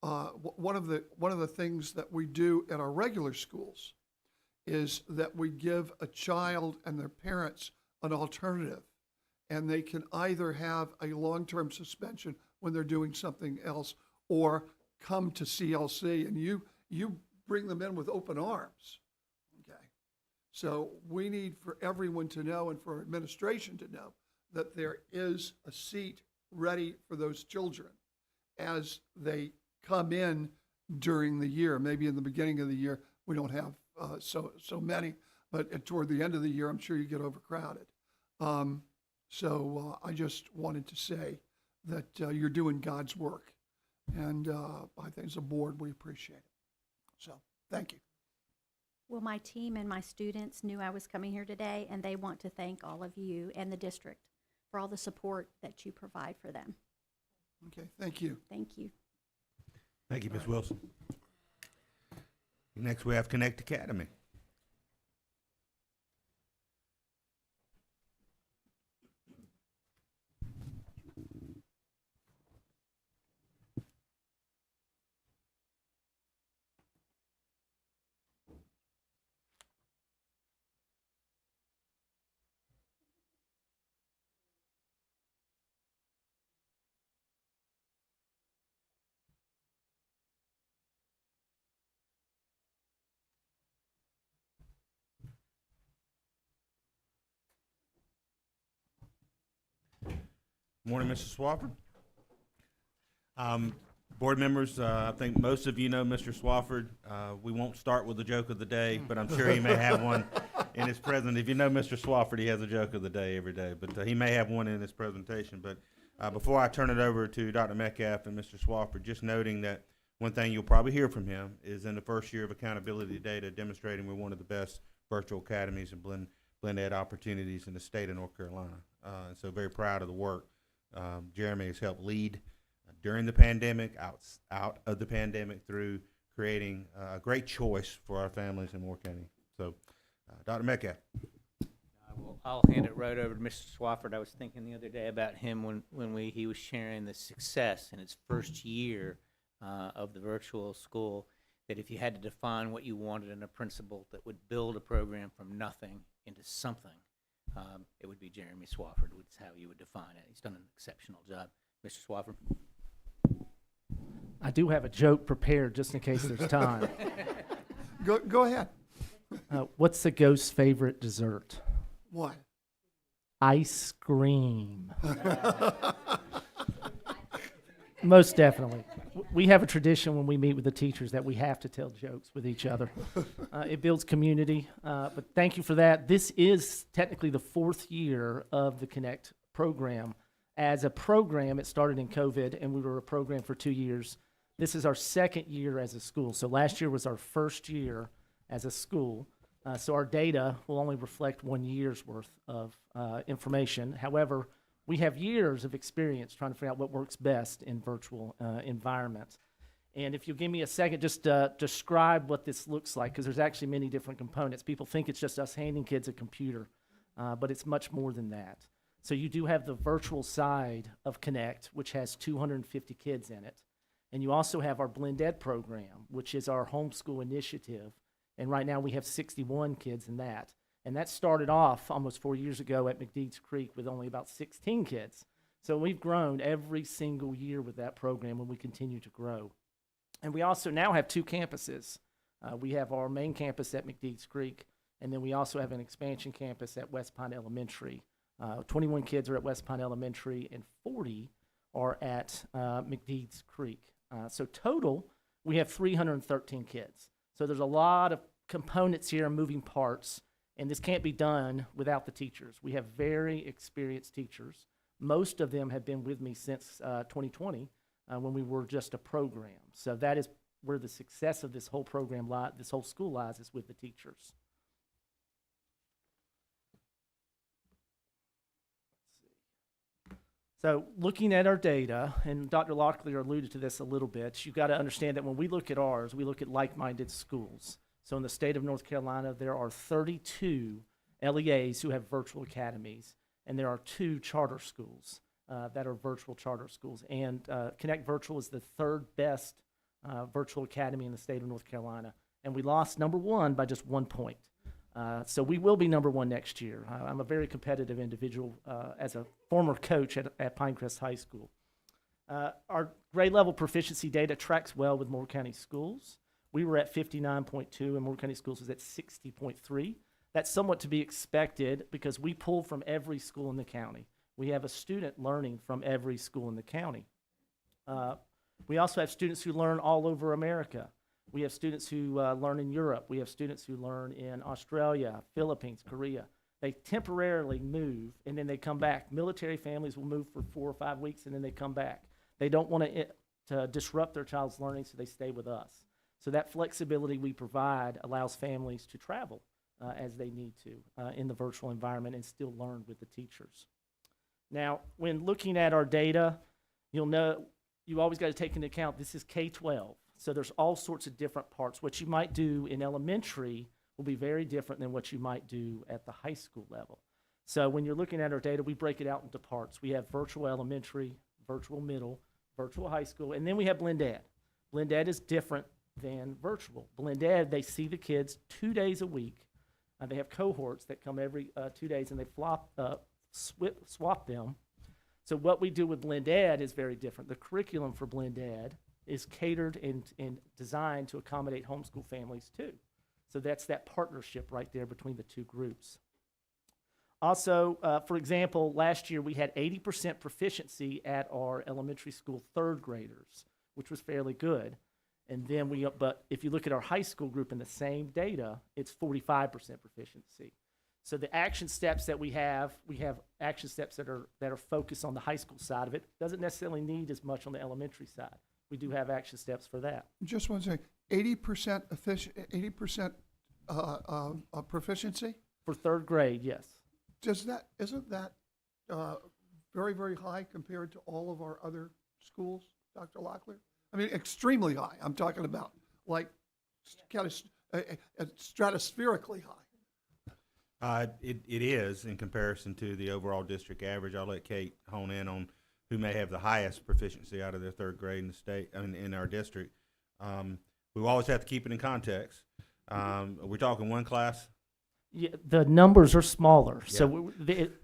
one of the things that we do at our regular schools is that we give a child and their parents an alternative, and they can either have a long-term suspension when they're doing something else or come to CLC, and you bring them in with open arms, okay? So we need for everyone to know and for administration to know that there is a seat ready for those children as they come in during the year. Maybe in the beginning of the year, we don't have so many, but toward the end of the year, I'm sure you get overcrowded. So I just wanted to say that you're doing God's work, and I think as a board, we appreciate it. So thank you. Well, my team and my students knew I was coming here today, and they want to thank all of you and the district for all the support that you provide for them. Okay, thank you. Thank you. Thank you, Ms. Wilson. Next, we have Connect Academy. Morning, Mr. Swafford. Board members, I think most of you know Mr. Swafford. We won't start with the joke of the day, but I'm sure he may have one in his present. If you know Mr. Swafford, he has a joke of the day every day, but he may have one in his presentation. But before I turn it over to Dr. Metcalf and Mr. Swafford, just noting that one thing you'll probably hear from him is in the first year of accountability data, demonstrating we're one of the best virtual academies and blend ed opportunities in the state of North Carolina. And so very proud of the work Jeremy has helped lead during the pandemic, out of the pandemic, through creating a great choice for our families in Moore County. So, Dr. Metcalf. I'll hand it right over to Mr. Swafford. I was thinking the other day about him when he was sharing the success in his first year of the virtual school, that if you had to define what you wanted in a principal that would build a program from nothing into something, it would be Jeremy Swafford, which is how you would define it. He's done an exceptional job. Mr. Swafford? I do have a joke prepared just in case there's time. Go ahead. What's the ghost's favorite dessert? What? Ice cream. Most definitely. We have a tradition when we meet with the teachers that we have to tell jokes with each other. It builds community, but thank you for that. This is technically the 4th year of the Connect program. As a program, it started in COVID, and we were a program for 2 years. This is our 2nd year as a school. So last year was our 1st year as a school. So our data will only reflect 1 year's worth of information. However, we have years of experience trying to figure out what works best in virtual environments. And if you give me a second, just describe what this looks like, because there's actually many different components. People think it's just us handing kids a computer, but it's much more than that. So you do have the virtual side of Connect, which has 250 kids in it. And you also have our Blend Ed program, which is our homeschool initiative. And right now we have 61 kids in that. And that started off almost 4 years ago at McDeeds Creek with only about 16 kids. So we've grown every single year with that program, and we continue to grow. And we also now have 2 campuses. We have our main campus at McDeeds Creek, and then we also have an expansion campus at West Pine Elementary. 21 kids are at West Pine Elementary, and 40 are at McDeeds Creek. So total, we have 313 kids. So there's a lot of components here, moving parts, and this can't be done without the teachers. We have very experienced teachers. Most of them have been with me since 2020 when we were just a program. So that is where the success of this whole program, this whole school lies, is with the teachers. So looking at our data, and Dr. Locklear alluded to this a little bit, you've got to understand that when we look at ours, we look at like-minded schools. So in the state of North Carolina, there are 32 LEAs who have virtual academies, and there are 2 charter schools that are virtual charter schools. And Connect Virtual is the 3rd best virtual academy in the state of North Carolina. And we lost number 1 by just 1 point. So we will be number 1 next year. I'm a very competitive individual as a former coach at Pinecrest High School. Our grade level proficiency data tracks well with Moore County schools. We were at 59.2 and Moore County Schools was at 60.3. That's somewhat to be expected because we pull from every school in the county. We have a student learning from every school in the county. We also have students who learn all over America. We have students who learn in Europe. We have students who learn in Australia, Philippines, Korea. They temporarily move, and then they come back. Military families will move for 4 or 5 weeks, and then they come back. They don't want to disrupt their child's learning, so they stay with us. So that flexibility we provide allows families to travel as they need to in the virtual environment and still learn with the teachers. Now, when looking at our data, you'll know you always got to take into account this is K-12. So there's all sorts of different parts. What you might do in elementary will be very different than what you might do at the high school level. So when you're looking at our data, we break it out into parts. We have virtual elementary, virtual middle, virtual high school, and then we have Blend Ed. Blend Ed is different than virtual. Blend Ed, they see the kids 2 days a week. They have cohorts that come every 2 days, and they swap them. So what we do with Blend Ed is very different. The curriculum for Blend Ed is catered and designed to accommodate homeschool families too. So that's that partnership right there between the 2 groups. Also, for example, last year we had 80% proficiency at our elementary school 3rd graders, which was fairly good. And then but if you look at our high school group in the same data, it's 45% proficiency. So the action steps that we have action steps that are focused on the high school side of it. Doesn't necessarily need as much on the elementary side. We do have action steps for that. Just one second. 80% 80% proficiency? For 3rd grade, yes. Isn't that very, very high compared to all of our other schools? Dr. Locklear? I mean, extremely high. I'm talking about like kind of stratospherically high. It is in comparison to the overall district average. I'll let Kate hone in on who may have the highest proficiency out of their third grade in the state, I mean, in our district. We always have to keep it in context. Are we talking one class? Yeah, the numbers are smaller. Yeah. So,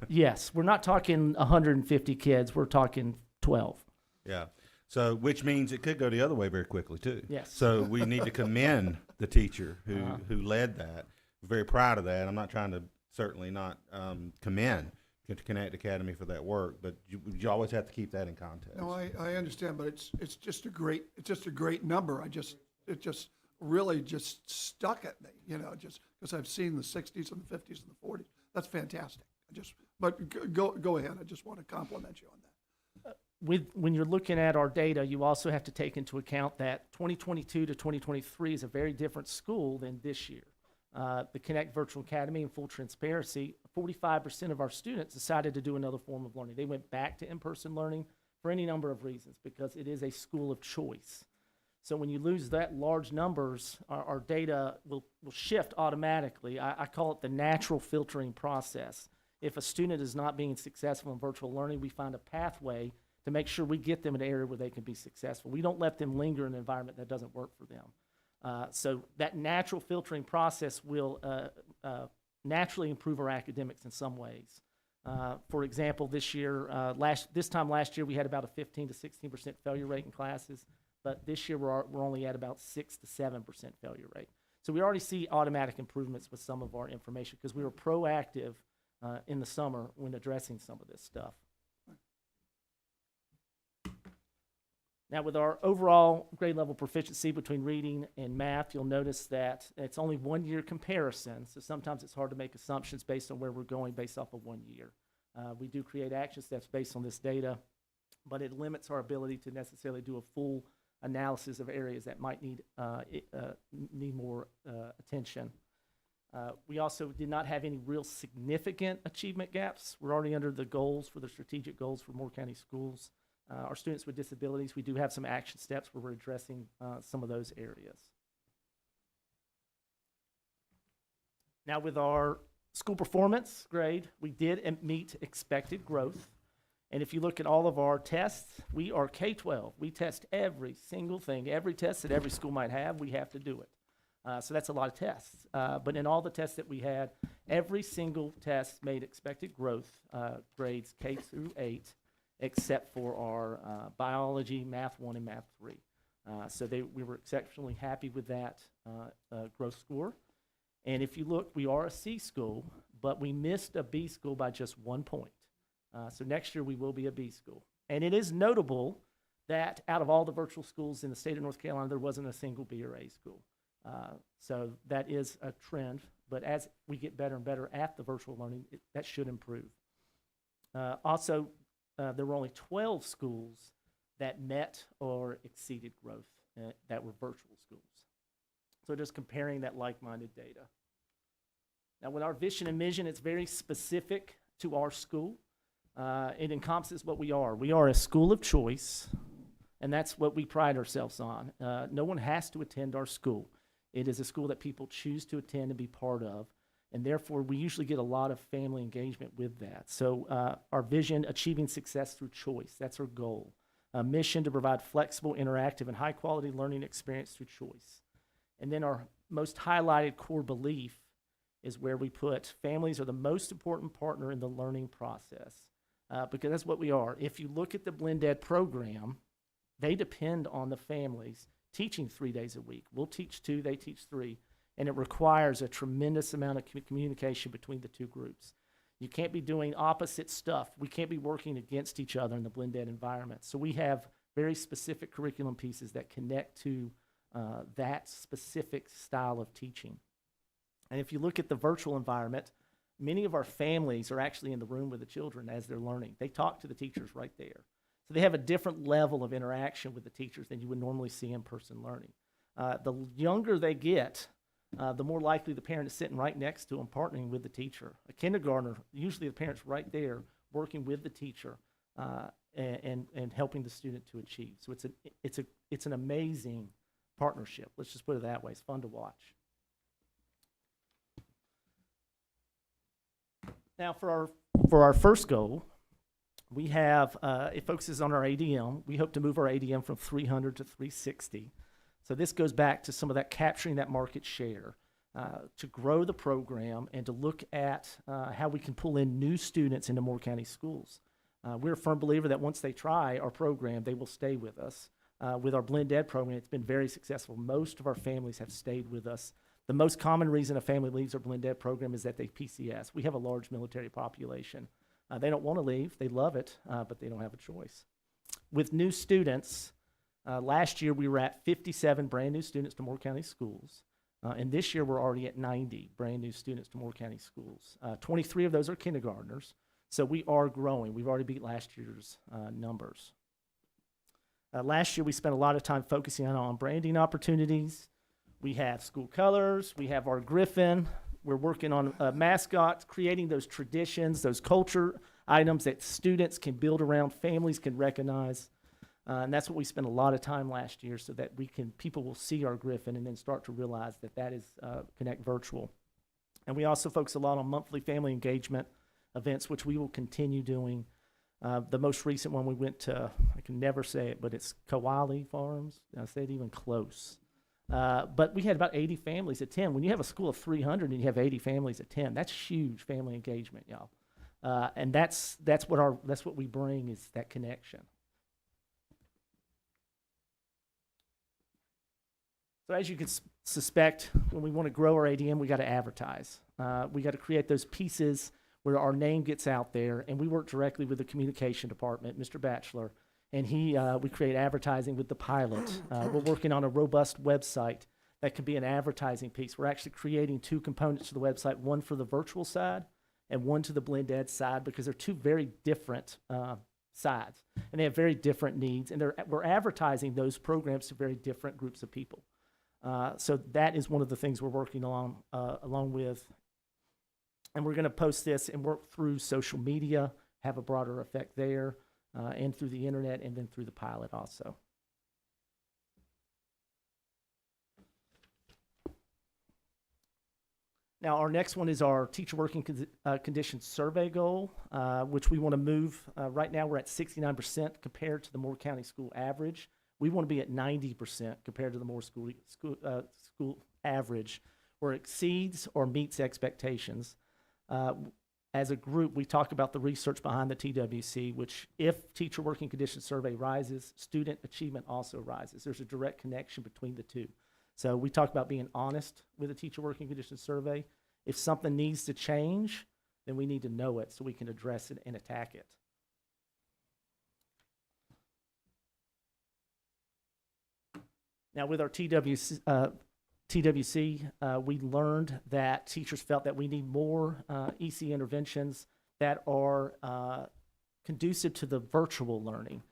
yes, we're not talking 150 kids. We're talking 12. Yeah. So, which means it could go the other way very quickly too. Yes. So we need to commend the teacher who led that. We're very proud of that. I'm not trying to certainly not commend Connect Academy for that work, but you always have to keep that in context. No, I understand, but it's just a great number. It just really just stuck at me, just because I've seen the 60s and the 50s and the 40s. That's fantastic. But go ahead. I just want to compliment you on that. When you're looking at our data, you also have to take into account that 2022 to 2023 is a very different school than this year. The Connect Virtual Academy, in full transparency, 45% of our students decided to do another form of learning. They went back to in-person learning for any number of reasons because it is a school of choice. So when you lose that large numbers, our data will shift automatically. I call it the natural filtering process. If a student is not being successful in virtual learning, we find a pathway to make sure we get them in an area where they can be successful. We don't let them linger in an environment that doesn't work for them. So that natural filtering process will naturally improve our academics in some ways. For example, this time last year, we had about a 15 to 16% failure rate in classes. But this year, we're only at about 6 to 7% failure rate. So we already see automatic improvements with some of our information because we were proactive in the summer when addressing some of this stuff. Now, with our overall grade level proficiency between reading and math, you'll notice that it's only 1 year comparison. So sometimes it's hard to make assumptions based on where we're going based off of 1 year. We do create action steps based on this data, but it limits our ability to necessarily do a full analysis of areas that might need more attention. We also did not have any real significant achievement gaps. We're already under the goals for the strategic goals for Moore County schools. Our students with disabilities, we do have some action steps where we're addressing some of those areas. Now with our school performance grade, we did meet expected growth. And if you look at all of our tests, we are K-12. We test every single thing. Every test that every school might have, we have to do it. So that's a lot of tests. But in all the tests that we had, every single test made expected growth grades K through 8, except for our biology, math 1, and math 3. So we were exceptionally happy with that growth score. And if you look, we are a C school, but we missed a B school by just 1 point. So next year we will be a B school. And it is notable that out of all the virtual schools in the state of North Carolina, there wasn't a single B or A school. So that is a trend, but as we get better and better at the virtual learning, that should improve. Also, there were only 12 schools that met or exceeded growth that were virtual schools. So just comparing that like-minded data. Now with our vision and mission, it's very specific to our school. It encompasses what we are. We are a school of choice, and that's what we pride ourselves on. No one has to attend our school. It is a school that people choose to attend and be part of, and therefore we usually get a lot of family engagement with that. So our vision, achieving success through choice, that's our goal. Mission, to provide flexible, interactive, and high-quality learning experience through choice. And then our most highlighted core belief is where we put families are the most important partner in the learning process. Because that's what we are. If you look at the Blend Ed program, they depend on the families teaching 3 days a week. We'll teach 2, they teach 3, and it requires a tremendous amount of communication between the two groups. You can't be doing opposite stuff. We can't be working against each other in the Blend Ed environment. So we have very specific curriculum pieces that connect to that specific style of teaching. And if you look at the virtual environment, many of our families are actually in the room with the children as they're learning. They talk to the teachers right there. So they have a different level of interaction with the teachers than you would normally see in person learning. The younger they get, the more likely the parent is sitting right next to them, partnering with the teacher. A kindergartner, usually the parent's right there working with the teacher. and helping the student to achieve. So it's an amazing partnership. Let's just put it that way. It's fun to watch. Now for our first goal, we have, it focuses on our ADM. We hope to move our ADM from 300 to 360. So this goes back to some of that capturing that market share, to grow the program and to look at how we can pull in new students into Moore County schools. We're a firm believer that once they try our program, they will stay with us. With our blend ed program, it's been very successful. Most of our families have stayed with us. The most common reason a family leaves our blend ed program is that they PCS. We have a large military population. They don't want to leave. They love it, but they don't have a choice. With new students, last year we were at 57 brand new students to Moore County schools. And this year we're already at 90 brand new students to Moore County schools. 23 of those are kindergartners. So we are growing. We've already beat last year's numbers. Last year we spent a lot of time focusing on branding opportunities. We have school colors. We have our Griffin. We're working on mascots, creating those traditions, those culture items that students can build around, families can recognize. And that's what we spent a lot of time last year so that people will see our Griffin and then start to realize that is Connect Virtual. And we also focus a lot on monthly family engagement events, which we will continue doing. The most recent one we went to, I can never say it, but it's Kawali Farms. Did I say it even close? But we had about 80 families attend. When you have a school of 300 and you have 80 families attend, that's huge family engagement, y'all. And that's what we bring is that connection. So as you can suspect, when we want to grow our ADM, we got to advertise. We got to create those pieces where our name gets out there, and we work directly with the communication department, Mr. Batchelor, and we create advertising with the pilot. We're working on a robust website that can be an advertising piece. We're actually creating two components to the website, one for the virtual side and one to the blend ed side, because they're two very different sides, and they have very different needs, and we're advertising those programs to very different groups of people. So that is one of the things we're working on along with. And we're going to post this and work through social media, have a broader effect there, and through the internet, and then through the pilot also. Now, our next one is our teacher working conditions survey goal, which we want to move. Right now, we're at 69% compared to the Moore County school average. We want to be at 90% compared to the Moore school average, where it exceeds or meets expectations. As a group, we talk about the research behind the TWC, which if teacher working conditions survey rises, student achievement also rises. There's a direct connection between the two. So we talk about being honest with a teacher working conditions survey. If something needs to change, then we need to know it so we can address it and attack it. Now with our TWC, we learned that teachers felt that we need more EC interventions that are conducive to the virtual learning.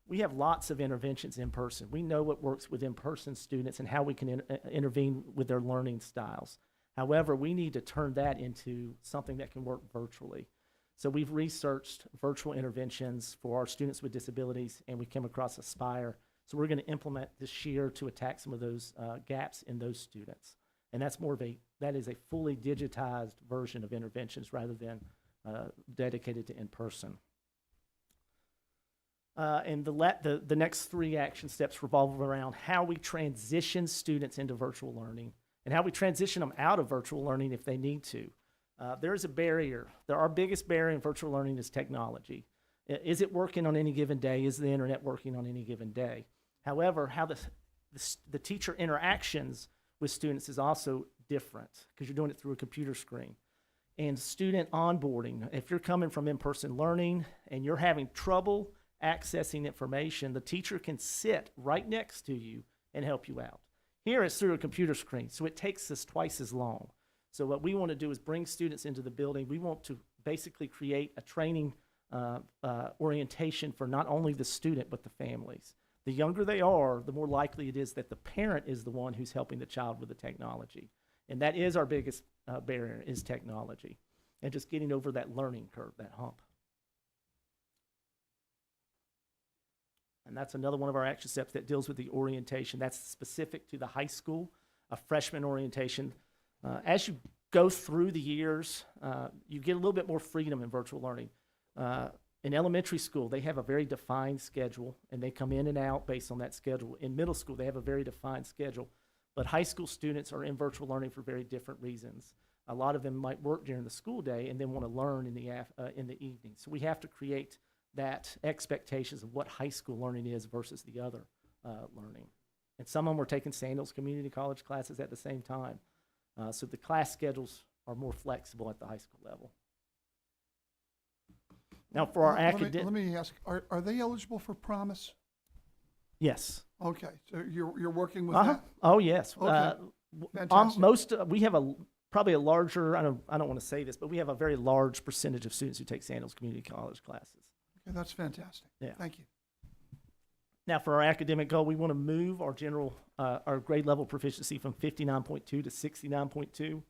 We have lots of interventions in person. We know what works with in-person students and how we can intervene with their learning styles. However, we need to turn that into something that can work virtually. So we've researched virtual interventions for our students with disabilities, and we came across Aspire. So we're going to implement this year to attack some of those gaps in those students. And that's that is a fully digitized version of interventions rather than dedicated to in-person. And the next three action steps revolve around how we transition students into virtual learning and how we transition them out of virtual learning if they need to. There is a barrier. Our biggest barrier in virtual learning is technology. Is it working on any given day? Is the internet working on any given day? However, how the teacher interactions with students is also different because you're doing it through a computer screen. And student onboarding, if you're coming from in-person learning and you're having trouble accessing information, the teacher can sit right next to you and help you out. Here it's through a computer screen, so it takes us twice as long. So what we want to do is bring students into the building. We want to basically create a training orientation for not only the student but the families. The younger they are, the more likely it is that the parent is the one who's helping the child with the technology. And that is our biggest barrier, is technology. And just getting over that learning curve, that hump. that's another one of our action steps that deals with the orientation. That's specific to the high school, a freshman orientation. As you go through the years, you get a little bit more freedom in virtual learning. In elementary school, they have a very defined schedule, and they come in and out based on that schedule. In middle school, they have a very defined schedule. But high school students are in virtual learning for very different reasons. A lot of them might work during the school day and then want to learn in the evening. So we have to create that expectations of what high school learning is versus the other learning. And some of them are taking Sandals Community College classes at the same time. So the class schedules are more flexible at the high school level. Now for our Let me ask, are they eligible for Promise? Yes. Okay, so you're working with Uh-huh. that? Oh, yes. Okay. Fantastic. We have probably a larger, I don't want to say this, but we have a very large percentage of students who take Sandals Community College classes. Okay, that's fantastic. Yeah. Thank you. Now, for our academic goal, we want to move our our grade level proficiency from 59.2 to 69.2.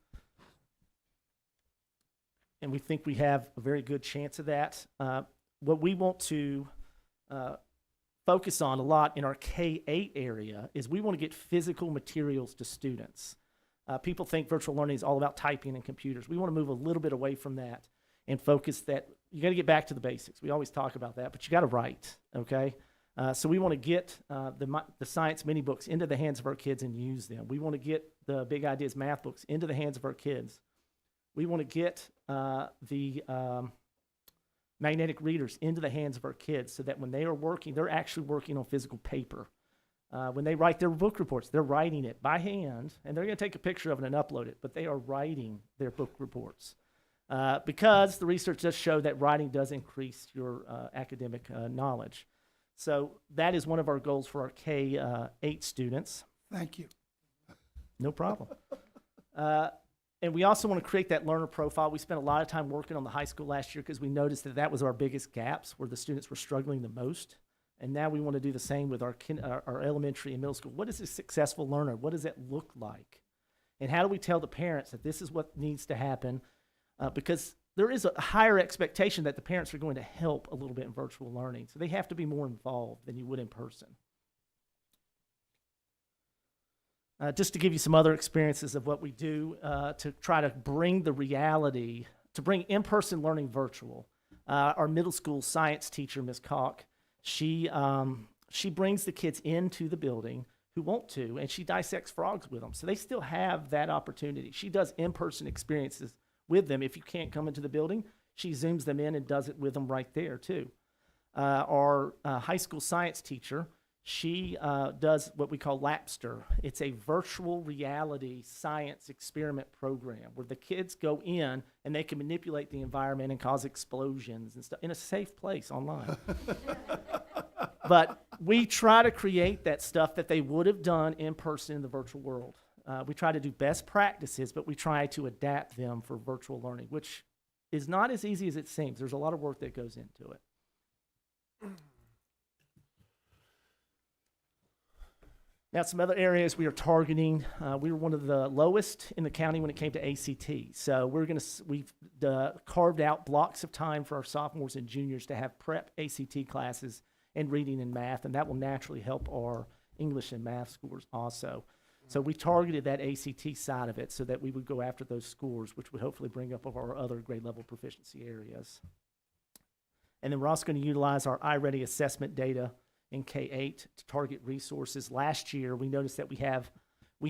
And we think we have a very good chance of that. What we want to focus on a lot in our K-8 area is we want to get physical materials to students. People think virtual learning is all about typing and computers. We want to move a little bit away from that and focus that you got to get back to the basics. We always talk about that, but you got to write, okay? So we want to get the science mini books into the hands of our kids and use them. We want to get the Big Ideas math books into the hands of our kids. We want to get the magnetic readers into the hands of our kids so that when they are working, they're actually working on physical paper. When they write their book reports, they're writing it by hand, and they're going to take a picture of it and upload it, but they are writing their book reports. Because the research does show that writing does increase your academic knowledge. So that is one of our goals for our K-8 students. Thank you. No problem. And we also want to create that learner profile. We spent a lot of time working on the high school last year because we noticed that that was our biggest gaps, where the students were struggling the most. And now we want to do the same with our elementary and middle school. What is a successful learner? What does it look like? And how do we tell the parents that this is what needs to happen? Because there is a higher expectation that the parents are going to help a little bit in virtual learning. So they have to be more involved than you would in person. Just to give you some other experiences of what we do to try to bring the reality, to bring in-person learning virtual. Our middle school science teacher, Ms. Koch, she brings the kids into the building who want to, and she dissects frogs with them. So they still have that opportunity. She does in-person experiences with them. If you can't come into the building, she zooms them in and does it with them right there too. Our high school science teacher, she does what we call Lapster. It's a virtual reality science experiment program where the kids go in and they can manipulate the environment and cause explosions and stuff in a safe place online. But we try to create that stuff that they would have done in person in the virtual world. We try to do best practices, but we try to adapt them for virtual learning, which is not as easy as it seems. There's a lot of work that goes into it. Now, some other areas we are targeting. We were one of the lowest in the county when it came to ACT. So we've carved out blocks of time for our sophomores and juniors to have prep ACT classes and reading and math, and that will naturally help our English and math scores also. So we targeted that ACT side of it so that we would go after those scores, which would hopefully bring up our other grade level proficiency areas. And then we're also going to utilize our iReady assessment data in K-8 to target resources. Last year, we noticed that we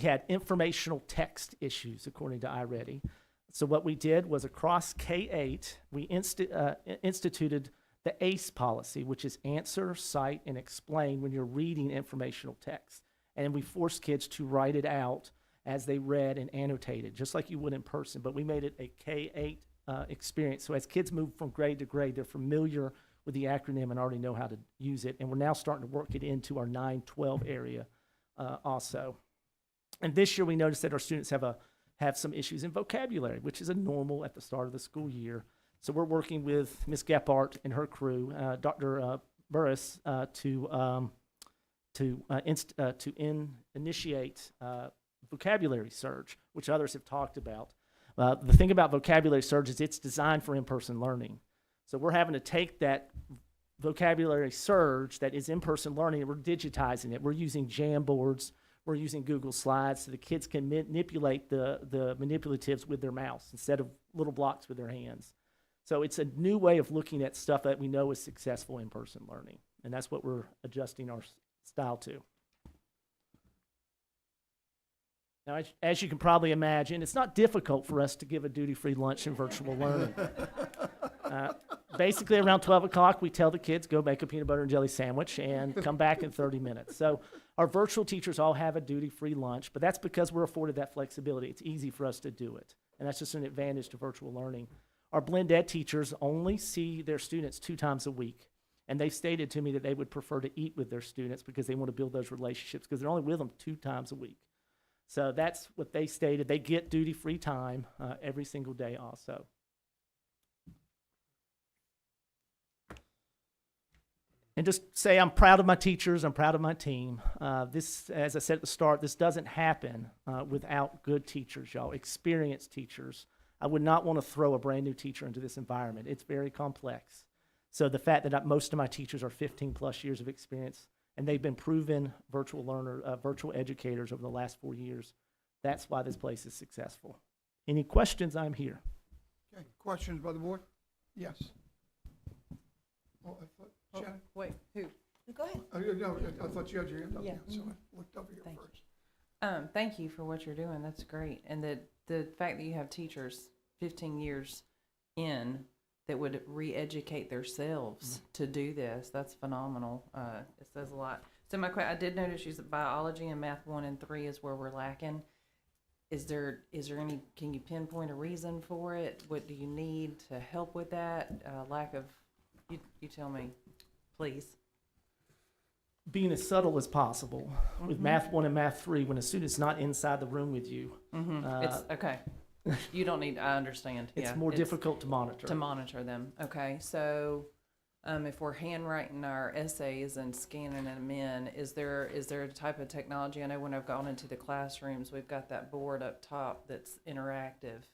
had informational text issues according to iReady. So what we did was across K-8, we instituted the ACE policy, which is answer, cite, and explain when you're reading informational text. And we forced kids to write it out as they read and annotated, just like you would in person. But we made it a K-8 experience. So as kids move from grade to grade, they're familiar with the acronym and already know how to use it. And we're now starting to work it into our 9-12 area also. And this year we noticed that our students have some issues in vocabulary, which is a normal at the start of the school year. So we're working with Ms. Gephardt and her crew, Dr. Burris, to initiate vocabulary surge, which others have talked about. The thing about vocabulary surge is it's designed for in-person learning. So we're having to take that vocabulary surge that is in-person learning, we're digitizing it. We're using Jamboards. We're using Google Slides so the kids can manipulate the manipulatives with their mouse instead of little blocks with their hands. So it's a new way of looking at stuff that we know is successful in-person learning, and that's what we're adjusting our style to. Now, as you can probably imagine, it's not difficult for us to give a duty-free lunch in virtual learning. Basically, around 12 o'clock, we tell the kids, go make a peanut butter and jelly sandwich and come back in 30 minutes. So our virtual teachers all have a duty-free lunch, but that's because we're afforded that flexibility. It's easy for us to do it, and that's just an advantage to virtual learning. Our blend ed teachers only see their students 2 times a week, and they've stated to me that they would prefer to eat with their students because they want to build those relationships because they're only with them 2 times a week. So that's what they stated. They get duty-free time every single day also. And just say I'm proud of my teachers, I'm proud of my team. This, as I said at the start, this doesn't happen without good teachers, y'all, experienced teachers. I would not want to throw a brand new teacher into this environment. It's very complex. So the fact that most of my teachers are 15 plus years of experience, and they've been proven virtual educators over the last 4 years, that's why this place is successful. Any questions? I'm here. Okay, questions by the board? Yes. Oh, I thought, Shannon? Wait, who? Go ahead. No, I thought you had your hand up, Yeah. so I looked over here Thank you. first. Thank you for what you're doing. That's great. And the fact that you have teachers 15 years in that would re-educate themselves to do this, that's phenomenal. It says a lot. So I did notice you said biology and math 1 and 3 is where we're lacking. Is there any, can you pinpoint a reason for it? What do you need to help with that? Lack of, you tell me, please. Being as subtle as possible with math 1 and math 3 when a student's not inside the room with you. It's okay. You don't need, I understand. It's Yeah, more difficult to monitor. to monitor them. Okay, so if we're handwriting our essays and scanning them in, is there a type of technology? I know when I've gone into the classrooms, we've got that board up top that's interactive.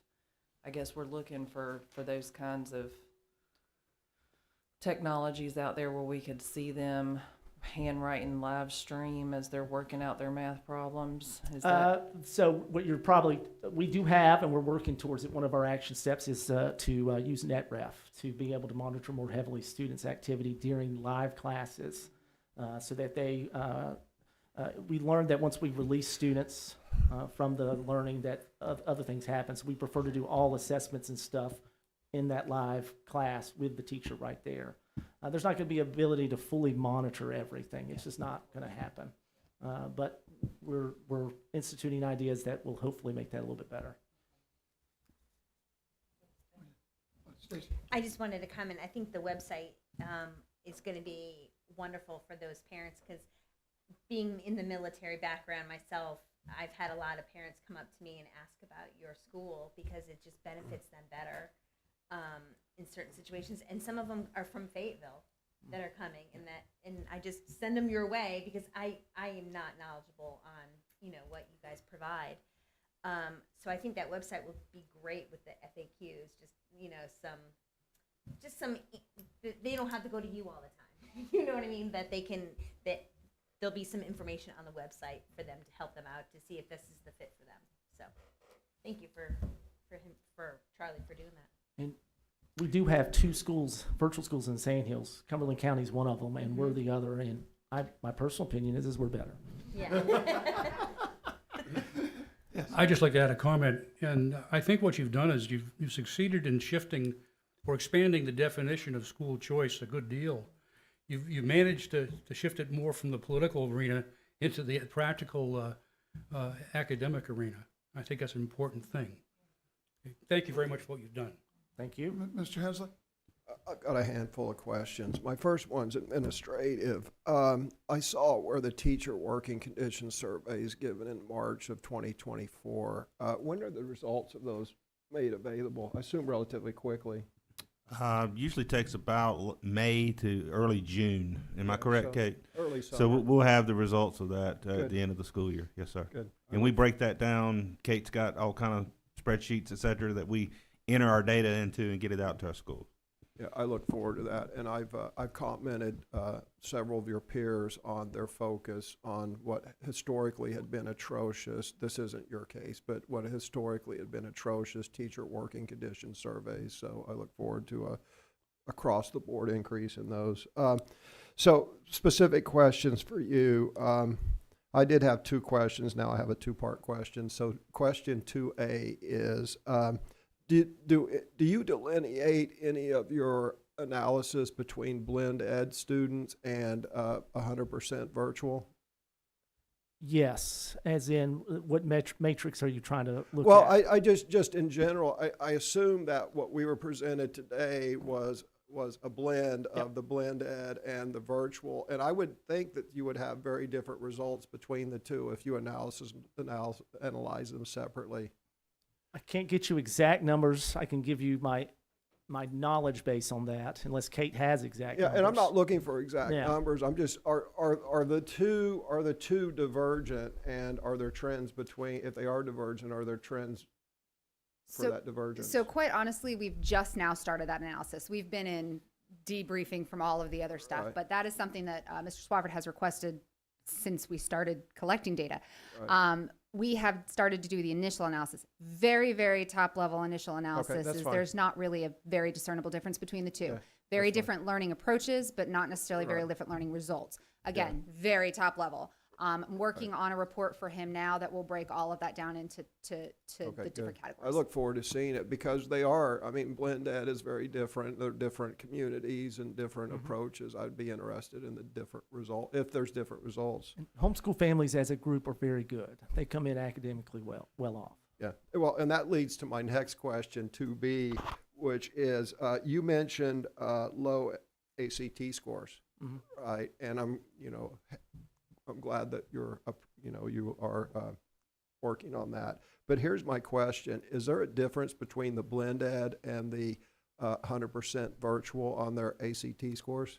I guess we're looking for those kinds of technologies out there where we could see them handwriting live stream as they're working out their math problems. Is that So what we do have, and we're working towards it, one of our action steps is to use NetRef to be able to monitor more heavily students' activity during live classes so that we learned that once we release students from the learning that other things happen. So we prefer to do all assessments and stuff in that live class with the teacher right there. There's not going to be ability to fully monitor everything. It's just not going to happen. But we're instituting ideas that will hopefully make that a little bit better. Stacy? I just wanted to comment. I think the website is going to be wonderful for those parents because being in the military background myself, I've had a lot of parents come up to me and ask about your school because it just benefits them better in certain situations. And some of them are from Fayetteville that are coming, and I just send them your way because I am not knowledgeable on what you guys provide. So I think that website will be great with the FAQs. They don't have to go to you all the time. You know what I mean? That there'll be some information on the website for them to help them out to see if this is the fit for them. So thank you for Charlie for doing that. And we do have 2 schools, virtual schools in Sand Hills. Cumberland County is one of them, and we're the other. And my personal opinion is we're better. Yeah. I'd just like to add a comment, and I think what you've done is you've succeeded in shifting or expanding the definition of school choice a good deal. You've managed to shift it more from the political arena into the practical academic arena. I think that's an important thing. Thank you very much for what you've done. Thank you. Mr. Hensley? I've got a handful of questions. My first one's administrative. I saw where the teacher working conditions survey is given in March of 2024. When are the results of those made available? I assume relatively quickly. Usually takes about May to early June. Am I correct, Kate? Early summer. So we'll have the results of that at Good. the end of the school year. Yes, sir. Good. And we break that down. Kate's got all kind of spreadsheets, et cetera, that we enter our data into and get it out to our schools. Yeah, I look forward to that, and I've complimented several of your peers on their focus on what historically had been atrocious. This isn't your case, but what historically had been atrocious teacher working condition surveys. So I look forward to a across the board increase in those. So specific questions for you. I did have two questions. Now I have a two-part question. So question 2A is. Do you delineate any of your analysis between blend ed students and 100% virtual? Yes, as in what matrix are you trying to look Well, at? I just in general, I assume that what we were presented today was a blend of the blend ed and the virtual, and I would think that you would have very different results between the two if you analyze them separately. I can't get you exact numbers. I can give you my knowledge base on that, unless Kate has exact numbers. And I'm not looking for exact Yeah. numbers. I'm just are the two divergent, and are there trends between, if they are divergent, are there trends for that divergence? So quite honestly, we've just now started that analysis. We've been in debriefing from all of the other stuff, Right. but that is something that Mr. Swafford has requested since we started collecting data. Right. We have started to do the initial analysis. Very, very top level initial analysis that's is fine. there's not really a very discernible difference between the two. Yeah, Very that's fine. different learning approaches, but not necessarily very Right. different learning results. Again, very top level. I'm working on a report for him now that will break all of that down into the different good. categories. I look forward to seeing it because they are, I mean, blend ed is very different. They're different communities and different approaches. I'd be interested in the different result, if there's different results. And homeschool families as a group are very good. They come in academically well off. Yeah, well, and that leads to my next question, 2B, which is, you mentioned low ACT scores, right? And I'm glad that you are working on that. But here's my question. Is there a difference between the blend ed and the 100% virtual on their ACT scores?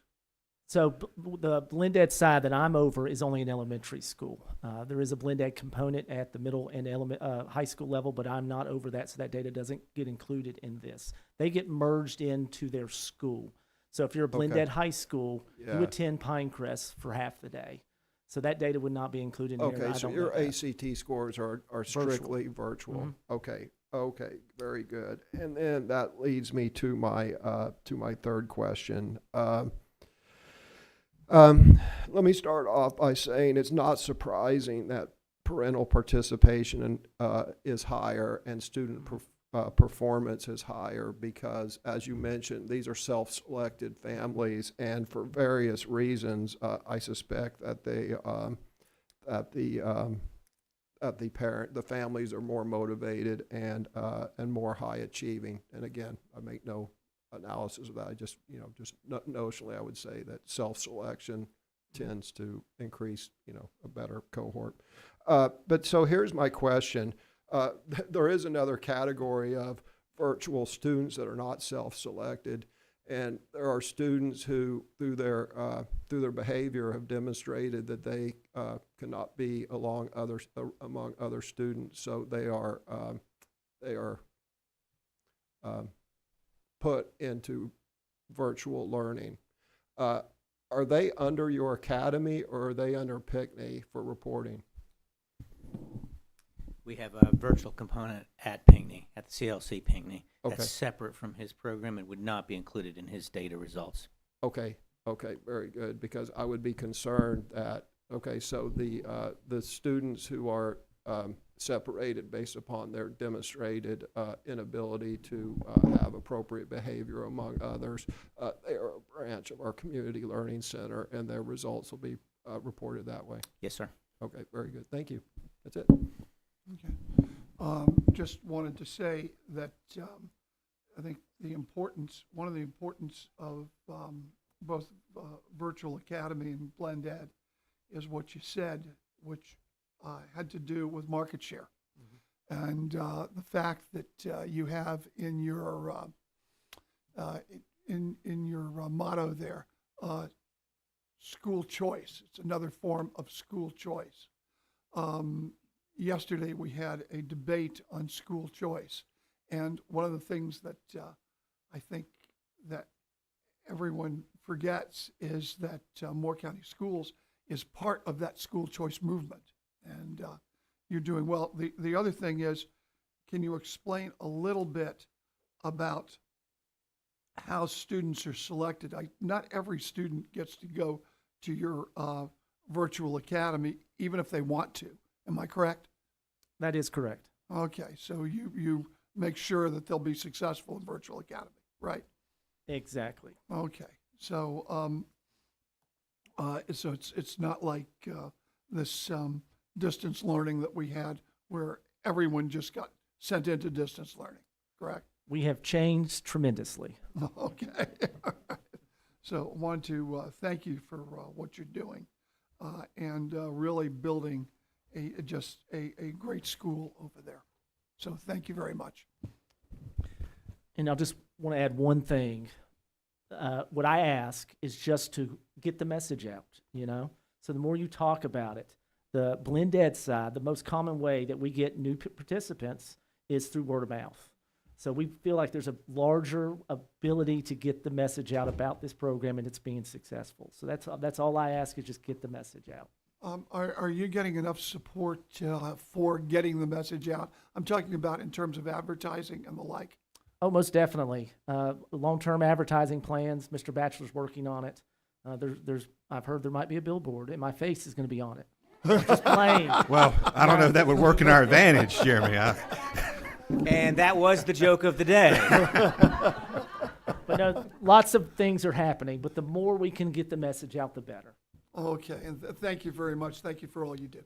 So the blend ed side that I'm over is only in elementary school. There is a blend ed component at the middle and high school level, but I'm not over that, so that data doesn't get included in this. They get merged into their school. So if you're a blend ed high school, you attend Pinecrest for half the day. So that data would not be included in here. Okay, so your ACT scores are strictly virtual. Okay, very good. And then that leads me to my third question. Let me start off by saying it's not surprising that parental participation is higher and student performance is higher because, as you mentioned, these are self-selected families, and for various reasons, I suspect that the families are more motivated and more high achieving. And again, I make no analysis of that. I just notionally, I would say that self-selection tends to increase a better cohort. But so here's my question. There is another category of virtual students that are not self-selected, and there are students who, through their behavior, have demonstrated that they cannot be among other students. So they are put into virtual learning. Are they under your academy or are they under Pinkney for reporting? We have a virtual component at Pinkney, at the CLC Pinkney. Okay. That's separate from his program and would not be included in his data results. Okay, very good, because I would be concerned that, so the students who are separated based upon their demonstrated inability to have appropriate behavior among others, they are a branch of our community learning center, and their results will be reported that way. Yes, sir. Okay, very good. Thank you. That's it. Okay. Just wanted to say that I think one of the importance of both Virtual Academy and Blend Ed is what you said, which had to do with market share. And the fact that you have in your motto there, school choice. It's another form of school choice. Yesterday we had a debate on school choice, and one of the things that I think that everyone forgets is that Moore County Schools is part of that school choice movement, and you're doing well. The other thing is, can you explain a little bit about how students are selected? Not every student gets to go to your virtual academy, even if they want to. Am I correct? That is correct. Okay, so you make sure that they'll be successful in virtual academy, right? Exactly. Okay, so so it's not like this distance learning that we had where everyone just got sent into distance learning, correct? We have changed tremendously. Okay. All right. So I want to thank you for what you're doing and really building just a great school over there. So thank you very much. And I just want to add one thing. What I ask is just to get the message out, you know? So the more you talk about it, the blend ed side, the most common way that we get new participants is through word of mouth. So we feel like there's a larger ability to get the message out about this program, and it's being successful. So that's all I ask is just get the message out. Are you getting enough support for getting the message out? I'm talking about in terms of advertising and the like. Oh, most definitely. Long-term advertising plans. Mr. Batchelor's working on it. I've heard there might be a billboard, and my face is going to be on it. Just plain. Well, I don't know if that would work in our advantage, Jeremy. And that was the joke of the day. But no, lots of things are happening. But the more we can get the message out, the better. Okay, and thank you very much. Thank you for all you do.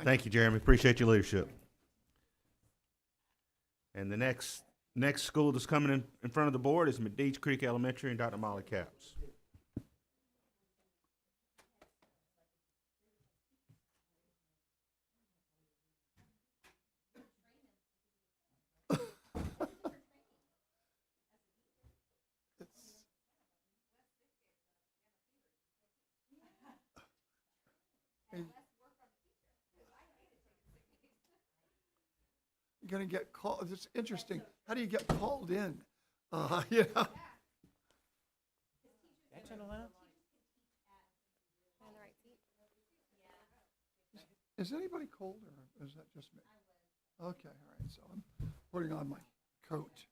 Thank you, Jeremy. Appreciate your leadership. And the next school that's coming in front of the board is McDeeds Creek Elementary and Dr. Molly Capps. You're going to get called. It's interesting. How do you get called in? You know. Is anybody cold, or is that just me? Okay, all right. So I'm putting on my coat.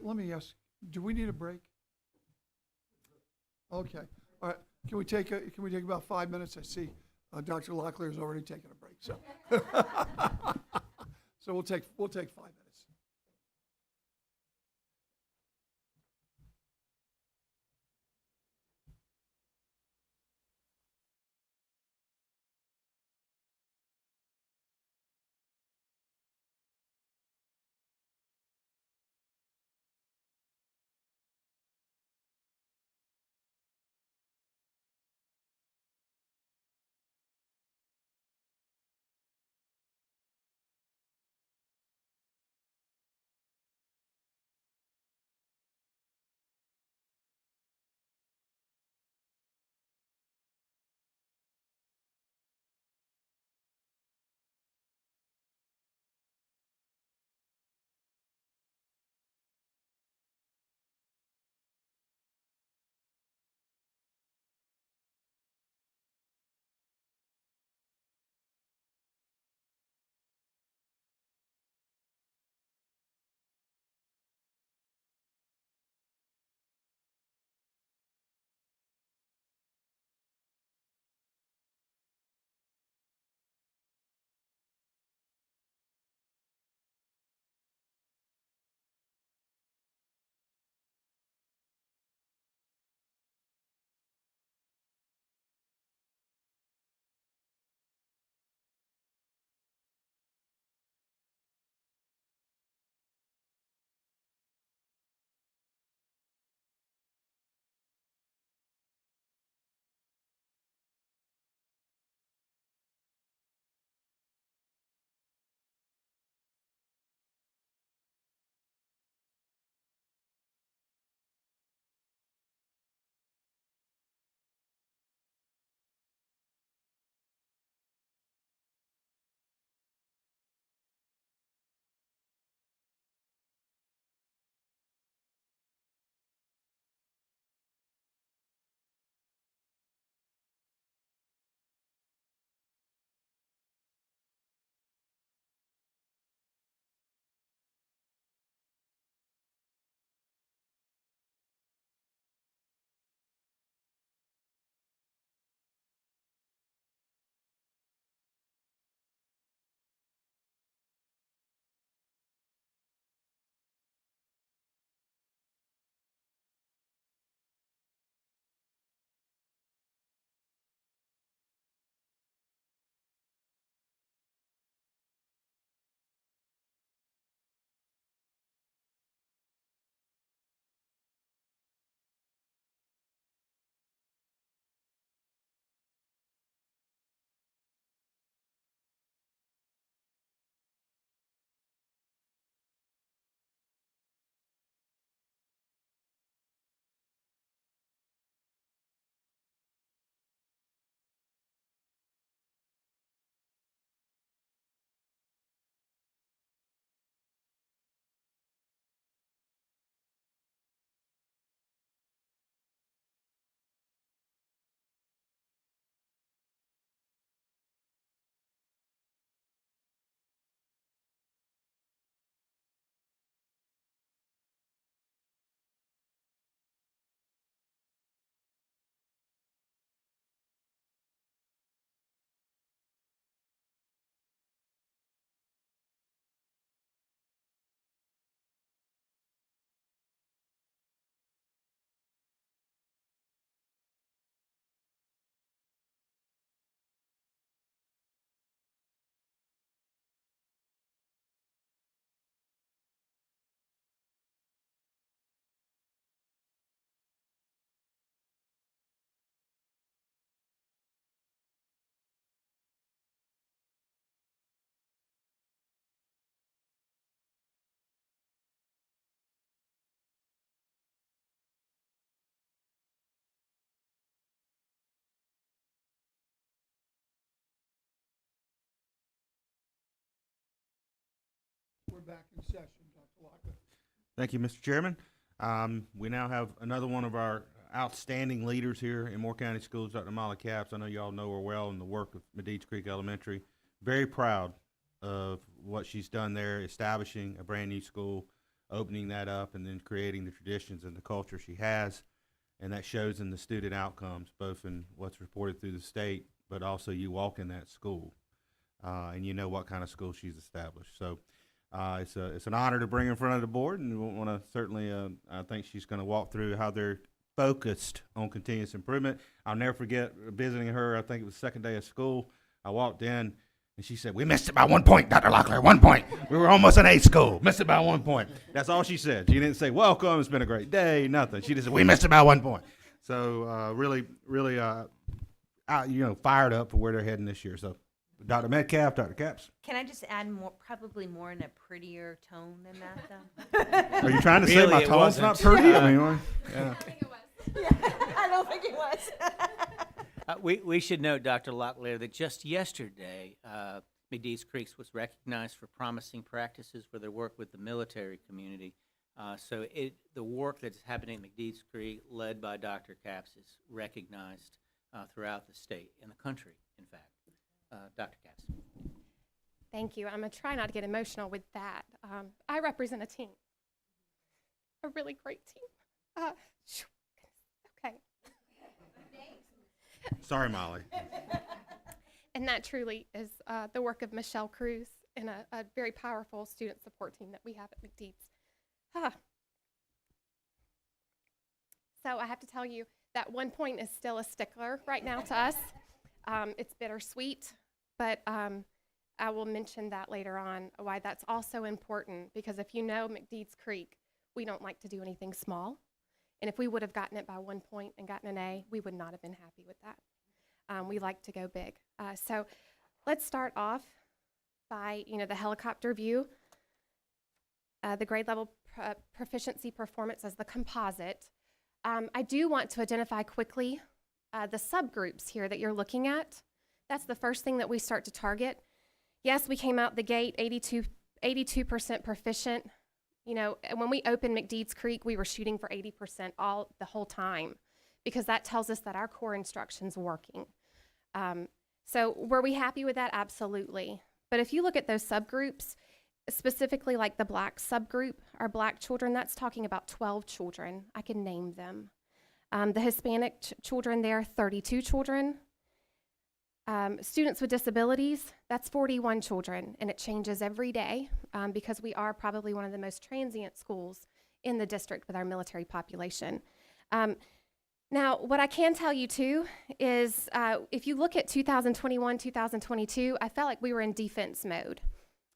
Let me ask. Do we need a break? Okay. All right. Can we take about 5 minutes? I see Dr. Locklear has already taken a break. So so we'll take 5 minutes. back in session, Dr. Lockwood. Thank you, Mr. Chairman. We now have another one of our outstanding leaders here in Moore County Schools, Dr. Molly Capps. I know you all know her well in the work of McDeeds Creek Elementary. Very proud of what she's done there, establishing a brand new school, opening that up, and then creating the traditions and the culture she has. And that shows in the student outcomes, both in what's reported through the state, but also you walk in that school, and you know what kind of school she's established. So it's an honor to bring her in front of the board, and we want to certainly, I think she's going to walk through how they're focused on continuous improvement. I'll never forget visiting her. I think it was the second day of school. I walked in, and she said, "We missed it by 1 point, Dr. Locklear, 1 point. We were almost an A school. Missed it by 1 point." That's all she said. She didn't say, "Welcome, it's been a great day," nothing. She just said, "We missed it by 1 point." So really, fired up for where they're heading this year. So Dr. Metcalf, Dr. Capps. Can I just add more, probably more in a prettier tone than that, though? Are you trying to say Really, my it tone's not wasn't. pretty? I mean, yeah. I don't think it was. We should note, Dr. Locklear, that just yesterday, McDeeds Creek was recognized for promising practices for their work with the military community. So the work that's happening at McDeeds Creek, led by Dr. Capps, is recognized throughout the state and the country, in fact. Dr. Capps. Thank you. I'm going to try not to get emotional with that. I represent a team, a really great team. Okay. Sorry, Molly. And that truly is the work of Michelle Cruz and a very powerful student support team that we have at McDeeds. So I have to tell you that 1 point is still a stickler right now to us. It's bittersweet, but I will mention that later on, why that's also important, because if you know McDeeds Creek, we don't like to do anything small. And if we would have gotten it by 1 point and gotten an A, we would not have been happy with that. We like to go big. So let's start off by, the helicopter view, the grade level proficiency performance as the composite. I do want to identify quickly the subgroups here that you're looking at. That's the first thing that we start to target. Yes, we came out the gate 82% proficient. And when we opened McDeeds Creek, we were shooting for 80% the whole time, because that tells us that our core instruction's working. So were we happy with that? Absolutely. But if you look at those subgroups, specifically like the black subgroup, our black children, that's talking about 12 children. I can name them. The Hispanic children there, 32 children. Students with disabilities, that's 41 children, and it changes every day because we are probably one of the most transient schools in the district with our military population. Now, what I can tell you too is if you look at 2021, 2022, I felt like we were in defense mode.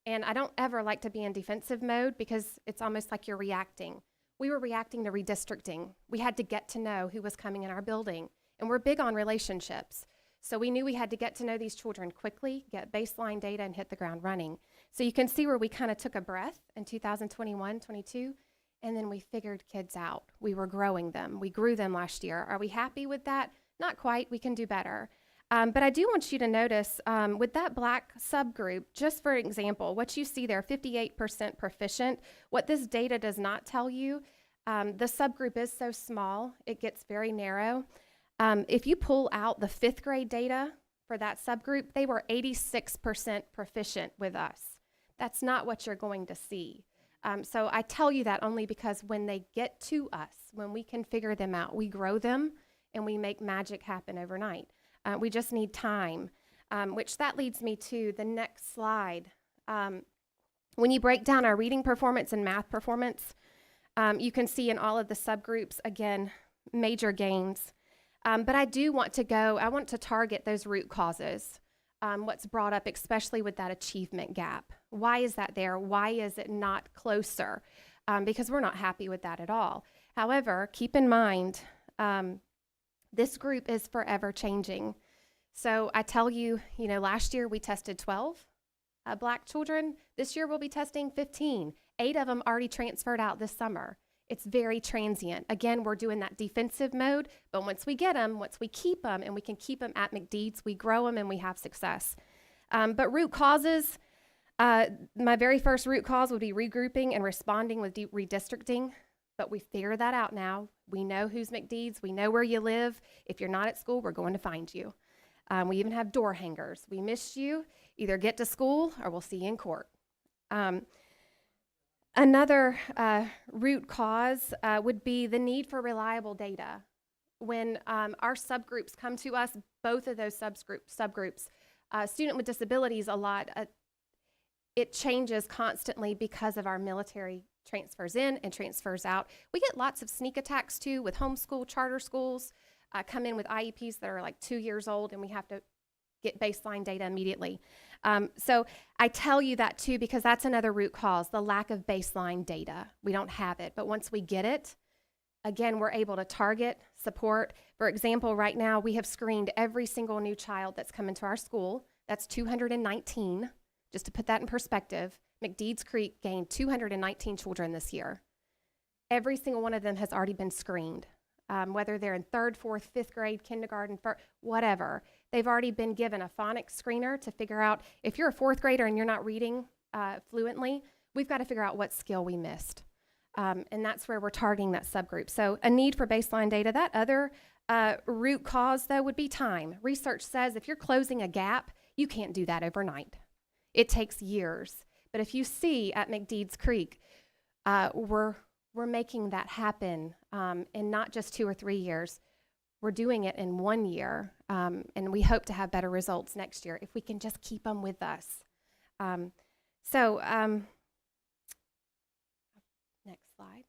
And I don't ever like to be in defensive mode because it's almost like you're reacting. We were reacting to redistricting. We had to get to know who was coming in our building, and we're big on relationships. So we knew we had to get to know these children quickly, get baseline data, and hit the ground running. So you can see where we kind of took a breath in 2021, 22, and then we figured kids out. We were growing them. We grew them last year. Are we happy with that? Not quite. We can do better. But I do want you to notice with that black subgroup, just for example, what you see there, 58% proficient, what this data does not tell you, the subgroup is so small, it gets very narrow. If you pull out the 5th grade data for that subgroup, they were 86% proficient with us. That's not what you're going to see. So I tell you that only because when they get to us, when we can figure them out, we grow them and we make magic happen overnight. We just need time, which that leads me to the next slide. When you break down our reading performance and math performance, you can see in all of the subgroups, again, major gains. But I do want to target those root causes, what's brought up, especially with that achievement gap. Why is that there? Why is it not closer? Because we're not happy with that at all. However, keep in mind, this group is forever changing. So I tell you, last year we tested 12 black children. This year we'll be testing 15. 8 of them already transferred out this summer. It's very transient. Again, we're doing that defensive mode, but once we get them, once we keep them, and we can keep them at McDeeds, we grow them and we have success. But root causes, My very first root cause would be regrouping and responding with redistricting, but we figured that out now. We know who's McDeeds. We know where you live. If you're not at school, we're going to find you. We even have door hangers. We missed you. Either get to school or we'll see you in court. Another root cause would be the need for reliable data. When our subgroups come to us, both of those subgroups, student with disabilities a lot, it changes constantly because of our military transfers in and transfers out. We get lots of sneak attacks too with homeschool charter schools, come in with IEPs that are like 2 years old, and we have to get baseline data immediately. So I tell you that too because that's another root cause, the lack of baseline data. We don't have it, but once we get it, again, we're able to target, support. For example, right now we have screened every single new child that's come into our school. That's 219. Just to put that in perspective, McDeeds Creek gained 219 children this year. Every single one of them has already been screened, whether they're in 3rd, 4th, 5th grade, kindergarten, whatever. They've already been given a phonics screener to figure out if you're a 4th grader and you're not reading fluently, we've got to figure out what skill we missed. And that's where we're targeting that subgroup. So a need for baseline data. That other root cause, though, would be time. Research says if you're closing a gap, you can't do that overnight. It takes years. But if you see at McDeeds Creek, we're making that happen in not just 2 or 3 years. We're doing it in 1 year, and we hope to have better results next year if we can just keep them with us. Next slide.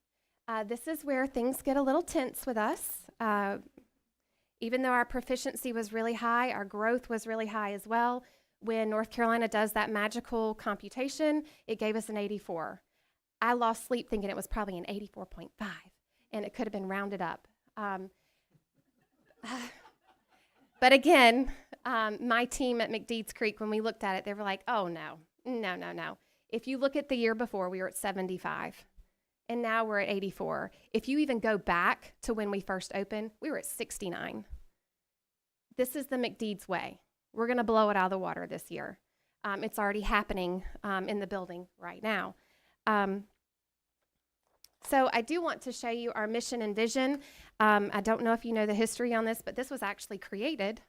This is where things get a little tense with us. Even though our proficiency was really high, our growth was really high as well. When North Carolina does that magical computation, it gave us an 84. I lost sleep thinking it was probably an 84.5, and it could have been rounded up. But again, my team at McDeeds Creek, when we looked at it, they were like, oh, no. If you look at the year before, we were at 75, and now we're at 84. If you even go back to when we first opened, we were at 69. This is the McDeeds way. We're going to blow it out of the water this year. It's already happening in the building right now. So I do want to show you our mission and vision. I don't know if you know the history on this, but this was actually created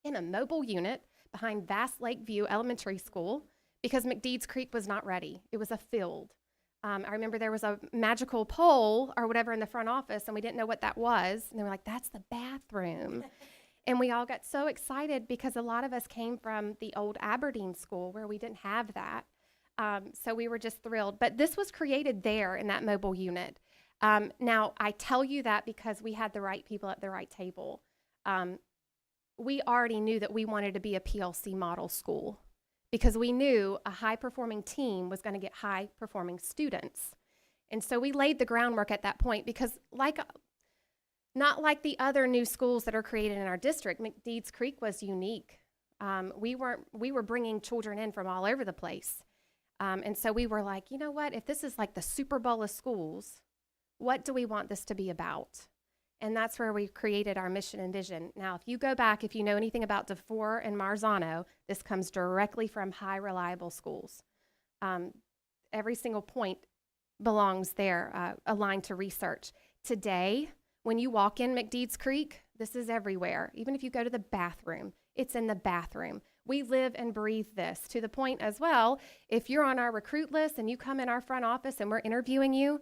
in a mobile unit behind Vast Lakeview Elementary School because McDeeds Creek was not ready. It was a field. I remember there was a magical pole or whatever in the front office, and we didn't know what that was. And they were like, that's the bathroom. And we all got so excited because a lot of us came from the old Aberdeen school where we didn't have that. So we were just thrilled. But this was created there in that mobile unit. Now, I tell you that because we had the right people at the right table. We already knew that we wanted to be a PLC model school because we knew a high-performing team was going to get high-performing students. And so we laid the groundwork at that point because not like the other new schools that are created in our district, McDeeds Creek was unique. We were bringing children in from all over the place. And so we were like, you know what, if this is like the Super Bowl of schools, what do we want this to be about? And that's where we created our mission and vision. Now, if you go back, if you know anything about DeFore and Marzano, this comes directly from high reliable schools. Every single point belongs there, aligned to research. Today, when you walk in McDeeds Creek, this is everywhere. Even if you go to the bathroom, it's in the bathroom. We live and breathe this to the point as well. If you're on our recruit list and you come in our front office and we're interviewing you,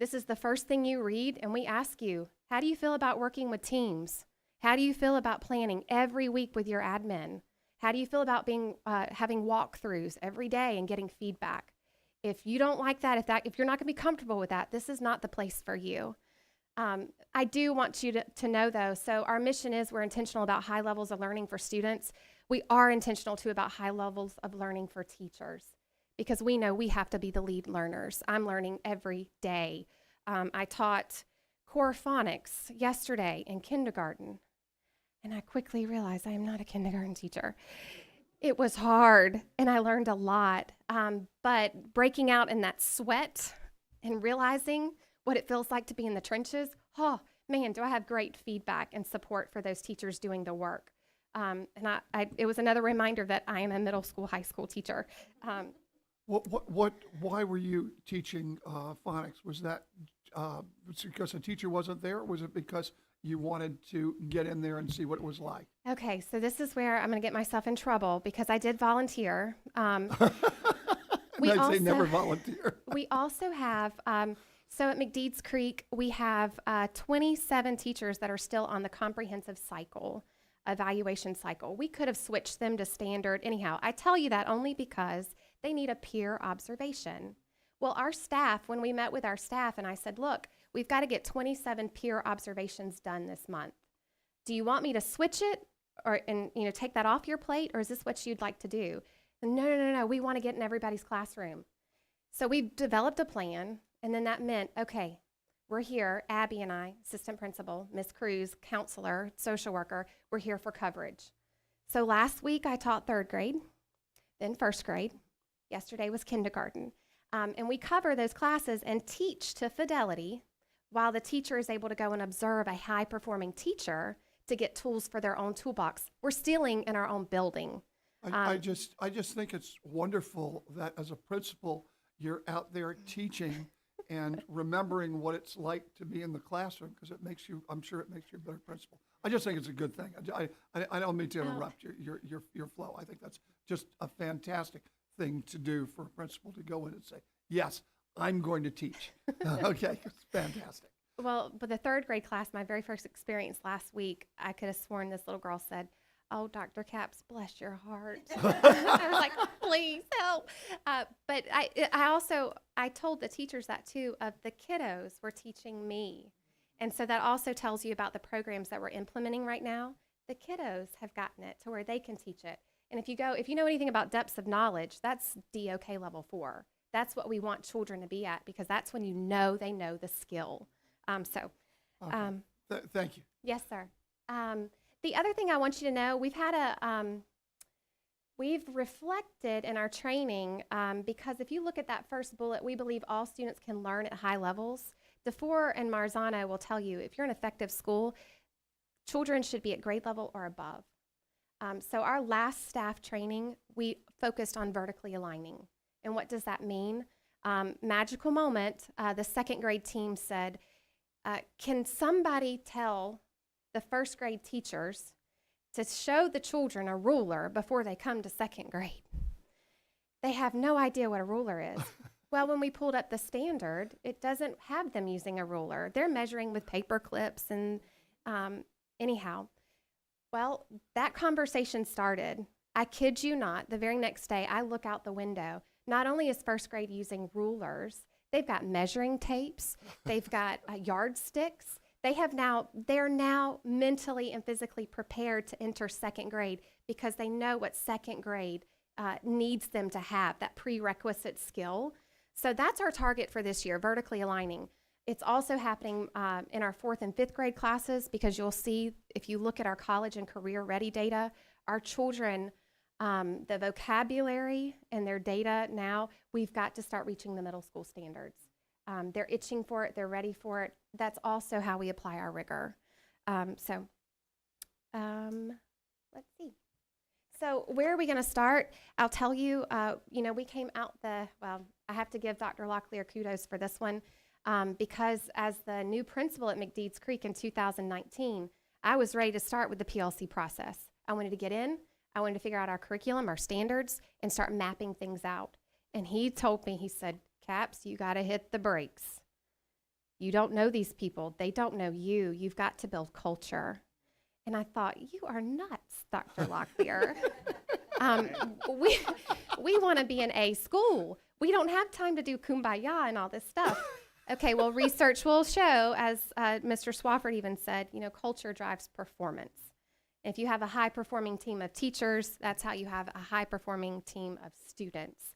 this is the first thing you read, and we ask you, how do you feel about working with teams? How do you feel about planning every week with your admin? How do you feel about having walkthroughs every day and getting feedback? If you don't like that, if you're not going to be comfortable with that, this is not the place for you. I do want you to know, though, so our mission is we're intentional about high levels of learning for students. We are intentional, too, about high levels of learning for teachers because we know we have to be the lead learners. I'm learning every day. I taught core phonics yesterday in kindergarten, and I quickly realized I am not a kindergarten teacher. It was hard, and I learned a lot, but breaking out in that sweat and realizing what it feels like to be in the trenches, oh, man, do I have great feedback and support for those teachers doing the work. It was another reminder that I am a middle school, high school teacher. Why were you teaching phonics? Was that because the teacher wasn't there? Or was it because you wanted to get in there and see what it was like? Okay, so this is where I'm going to get myself in trouble because I did volunteer. I'd say never volunteer. We also have, so at McDeeds Creek, we have 27 teachers that are still on the comprehensive cycle, evaluation cycle. We could have switched them to standard. Anyhow, I tell you that only because they need a peer observation. Well, our staff, when we met with our staff and I said, look, we've got to get 27 peer observations done this month. Do you want me to switch it and take that off your plate, or is this what you'd like to do? No, we want to get in everybody's classroom. So we developed a plan, and then that meant, okay, we're here, Abby and I, assistant principal, Miss Cruz, counselor, social worker, we're here for coverage. So last week I taught 3rd grade, then 1st grade. Yesterday was kindergarten. And we cover those classes and teach to fidelity while the teacher is able to go and observe a high-performing teacher to get tools for their own toolbox. We're stealing in our own building. I just think it's wonderful that as a principal, you're out there teaching and remembering what it's like to be in the classroom, because it makes you, I'm sure it makes you a better principal. I just think it's a good thing. I don't mean to interrupt your flow. I think that's just a fantastic thing to do for a principal to go in and say, yes, I'm going to teach. Okay, it's fantastic. Well, but the 3rd grade class, my very first experience last week, I could have sworn this little girl said, "Oh, Dr. Capps, bless your heart." I was like, please help. But I told the teachers that too, of the kiddos were teaching me. And so that also tells you about the programs that we're implementing right now. The kiddos have gotten it to where they can teach it. And if you know anything about depths of knowledge, that's DOK level 4. That's what we want children to be at, because that's when they know the skill. Thank you. Yes, sir. The other thing I want you to know, we've reflected in our training, because if you look at that first bullet, we believe all students can learn at high levels. DeFore and Marzano will tell you, if you're an effective school, children should be at grade level or above. So our last staff training, we focused on vertically aligning. And what does that mean? Magical moment, the 2nd grade team said, can somebody tell the 1st grade teachers to show the children a ruler before they come to 2nd grade? They have no idea what a ruler is. Well, when we pulled up the standard, it doesn't have them using a ruler. They're measuring with paper clips and anyhow. Well, that conversation started. I kid you not, the very next day, I look out the window. Not only is 1st grade using rulers, they've got measuring tapes, they've got yardsticks. They're now mentally and physically prepared to enter 2nd grade because they know what 2nd grade needs them to have, that prerequisite skill. So that's our target for this year, vertically aligning. It's also happening in our 4th and 5th grade classes, because you'll see, if you look at our college and career ready data, our children, the vocabulary and their data now, we've got to start reaching the middle school standards. They're itching for it, they're ready for it. That's also how we apply our rigor. Let's see. So where are we gonna start? I'll tell you, we came out I have to give Dr. Locklear kudos for this one. Because as the new principal at McDeeds Creek in 2019, I was ready to start with the PLC process. I wanted to get in, I wanted to figure out our curriculum, our standards, and start mapping things out. And he told me, he said, "Capps, you gotta hit the brakes. You don't know these people, they don't know you. You've got to build culture." And I thought, you are nuts, Dr. Locklear. We wanna be an A school. We don't have time to do kumbaya and all this stuff. Okay, well, research will show, as Mr. Swafford even said, culture drives performance. If you have a high-performing team of teachers, that's how you have a high-performing team of students.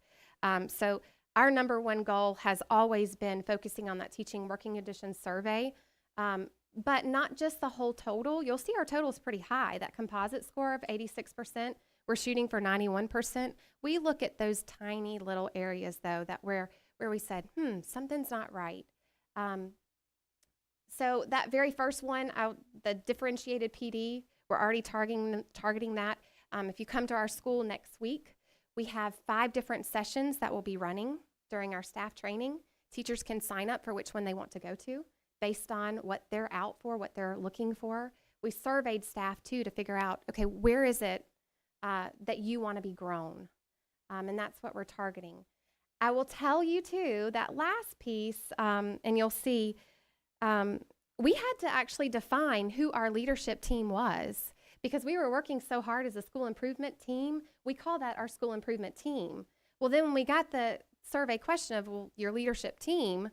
So our number one goal has always been focusing on that teaching working conditions survey, but not just the whole total. You'll see our total is pretty high. That composite score of 86%, we're shooting for 91%. We look at those tiny little areas, though, that where we said, something's not right. So that very first one, the differentiated PD, We're already targeting that. If you come to our school next week, we have 5 different sessions that will be running during our staff training. Teachers can sign up for which one they want to go to based on what they're out for, what they're looking for. We surveyed staff too to figure out, okay, where is it that you want to be grown? And that's what we're targeting. I will tell you too, that last piece, and you'll see, we had to actually define who our leadership team was because we were working so hard as a school improvement team. We call that our school improvement team. Well, then when we got the survey question of, well, your leadership team,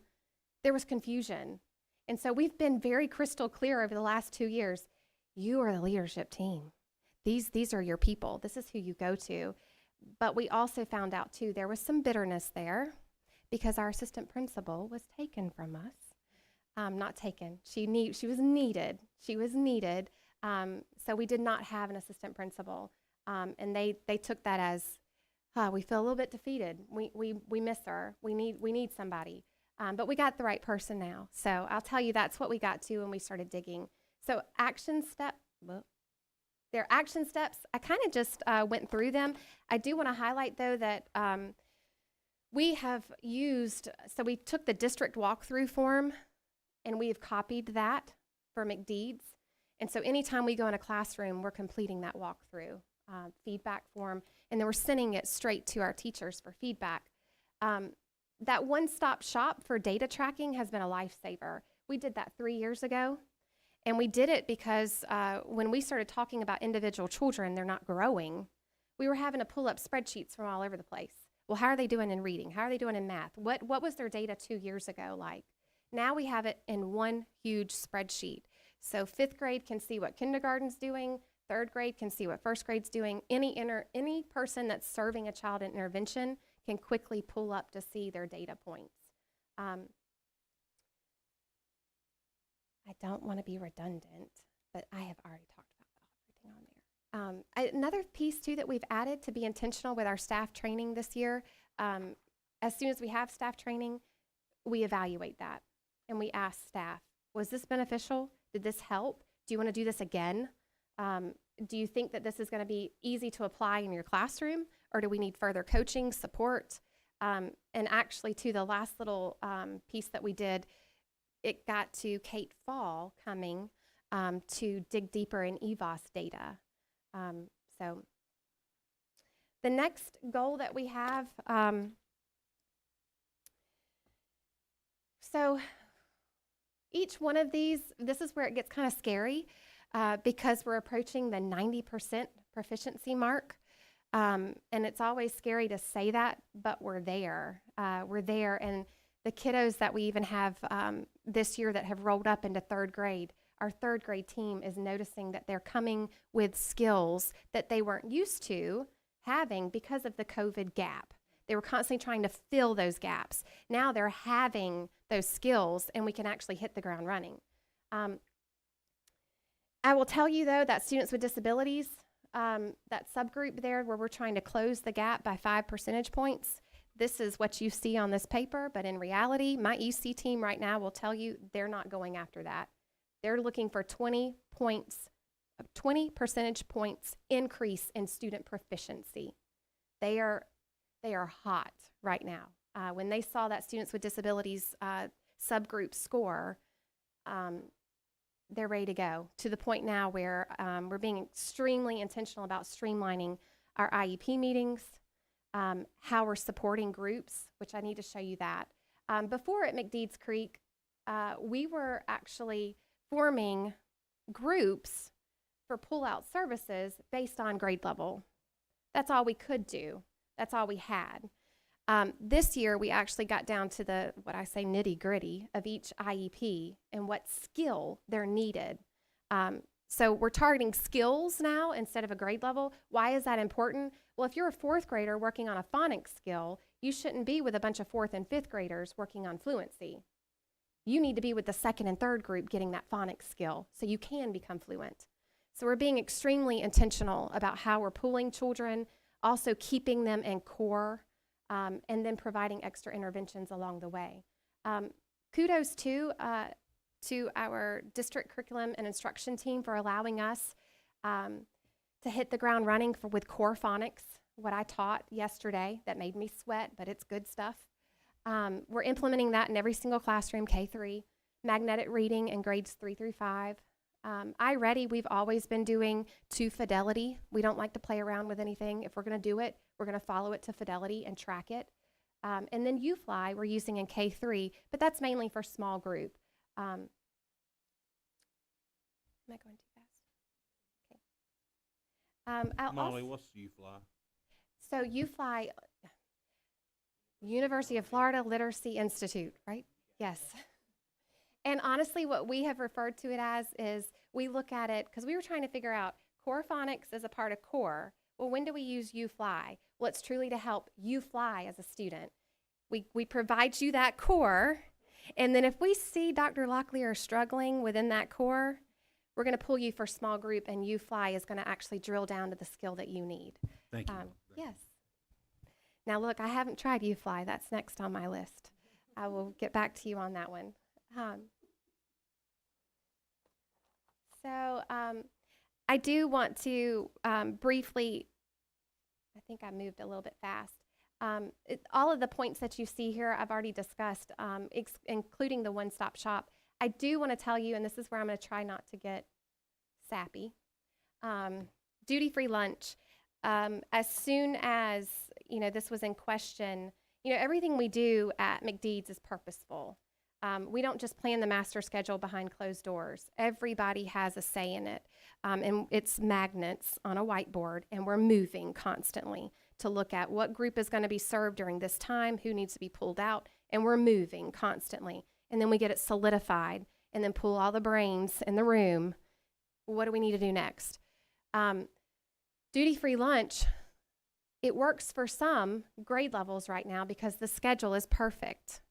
there was confusion. And so we've been very crystal clear over the last 2 years. You are the leadership team. These are your people. This is who you go to. But we also found out too, there was some bitterness there because our assistant principal was taken from us. Not taken. She was needed. She was needed. So we did not have an assistant principal. And they took that as, we feel a little bit defeated. We miss her. We need somebody. But we got the right person now. So I'll tell you, that's what we got to when we started digging. So their action steps, I kind of just went through them. I do want to highlight, though, that we have used, so we took the district walkthrough form, and we have copied that for McDeeds. And so anytime we go in a classroom, we're completing that walkthrough feedback form, and then we're sending it straight to our teachers for feedback. That one-stop shop for data tracking has been a lifesaver. We did that 3 years ago. And we did it because when we started talking about individual children, they're not growing, we were having to pull up spreadsheets from all over the place. Well, how are they doing in reading? How are they doing in math? What was their data 2 years ago like? Now we have it in one huge spreadsheet. So 5th grade can see what kindergarten's doing, 3rd grade can see what 1st grade's doing. Any person that's serving a child in intervention can quickly pull up to see their data points. I don't want to be redundant, but I have already talked about everything on there. Another piece, too, that we've added to be intentional with our staff training this year, as soon as we have staff training, we evaluate that. And we ask staff, was this beneficial? Did this help? Do you want to do this again? Do you think that this is going to be easy to apply in your classroom? Or do we need further coaching, support? And actually, too, the last little piece that we did, it got to Kate Fall coming to dig deeper in EVOS data. So the next goal that we have, so each one of these, this is where it gets kind of scary because we're approaching the 90% proficiency mark. And it's always scary to say that, but we're there. We're there. And the kiddos that we even have this year that have rolled up into 3rd grade, our 3rd grade team is noticing that they're coming with skills that they weren't used to having because of the COVID gap. They were constantly trying to fill those gaps. Now they're having those skills, and we can actually hit the ground running. I will tell you, though, that students with disabilities, that subgroup there where we're trying to close the gap by 5 percentage points, this is what you see on this paper, but in reality, my EC team right now will tell you they're not going after that. They're looking for 20 percentage points increase in student proficiency. They are hot right now. When they saw that students with disabilities subgroup score, they're ready to go to the point now where we're being extremely intentional about streamlining our IEP meetings, how we're supporting groups, which I need to show you that. Before at McDeeds Creek, we were actually forming groups for pull-out services based on grade level. That's all we could do. That's all we had. This year, we actually got down to the, what I say, nitty-gritty of each IEP and what skill they're needed. So we're targeting skills now instead of a grade level. Why is that important? Well, if you're a 4th grader working on a phonics skill, you shouldn't be with a bunch of 4th and 5th graders working on fluency. You need to be with the 2nd and 3rd group getting that phonics skill so you can become fluent. So we're being extremely intentional about how we're pulling children, also keeping them in core, and then providing extra interventions along the way. Kudos to our district curriculum and instruction team for allowing us to hit the ground running with core phonics, what I taught yesterday that made me sweat, but it's good stuff. We're implementing that in every single classroom, K-3, magnetic reading in grades 3 through 5. iReady, we've always been doing to fidelity. We don't like to play around with anything. If we're going to do it, we're going to follow it to fidelity and track it. And then UFly, we're using in K-3, but that's mainly for small group. Am I going too fast? Okay. Molly, what's UFly? So UFly, University of Florida Literacy Institute, right? Yes. And honestly, what we have referred to it as is we look at it, because we were trying to figure out core phonics as a part of core. Well, when do we use UFly? Well, it's truly to help you fly as a student. We provide you that core, and then if we see Dr. Locklear struggling within that core, we're going to pull you for small group, and UFly is going to actually drill down to the skill that you need. Thank you. Yes. Now, look, I haven't tried UFly. That's next on my list. I will get back to you on that one. I do want to briefly, I think I moved a little bit fast. All of the points that you see here, I've already discussed, including the one-stop shop. I do want to tell you, and this is where I'm going to try not to get sappy, duty-free lunch. As soon as, this was in question, everything we do at McDeeds is purposeful. We don't just plan the master schedule behind closed doors. Everybody has a say in it. And it's magnets on a whiteboard, and we're moving constantly to look at what group is going to be served during this time, who needs to be pulled out, and we're moving constantly. And then we get it solidified, and then pull all the brains in the room. What do we need to do next? Duty-free lunch, it works for some grade levels right now because the schedule is perfect.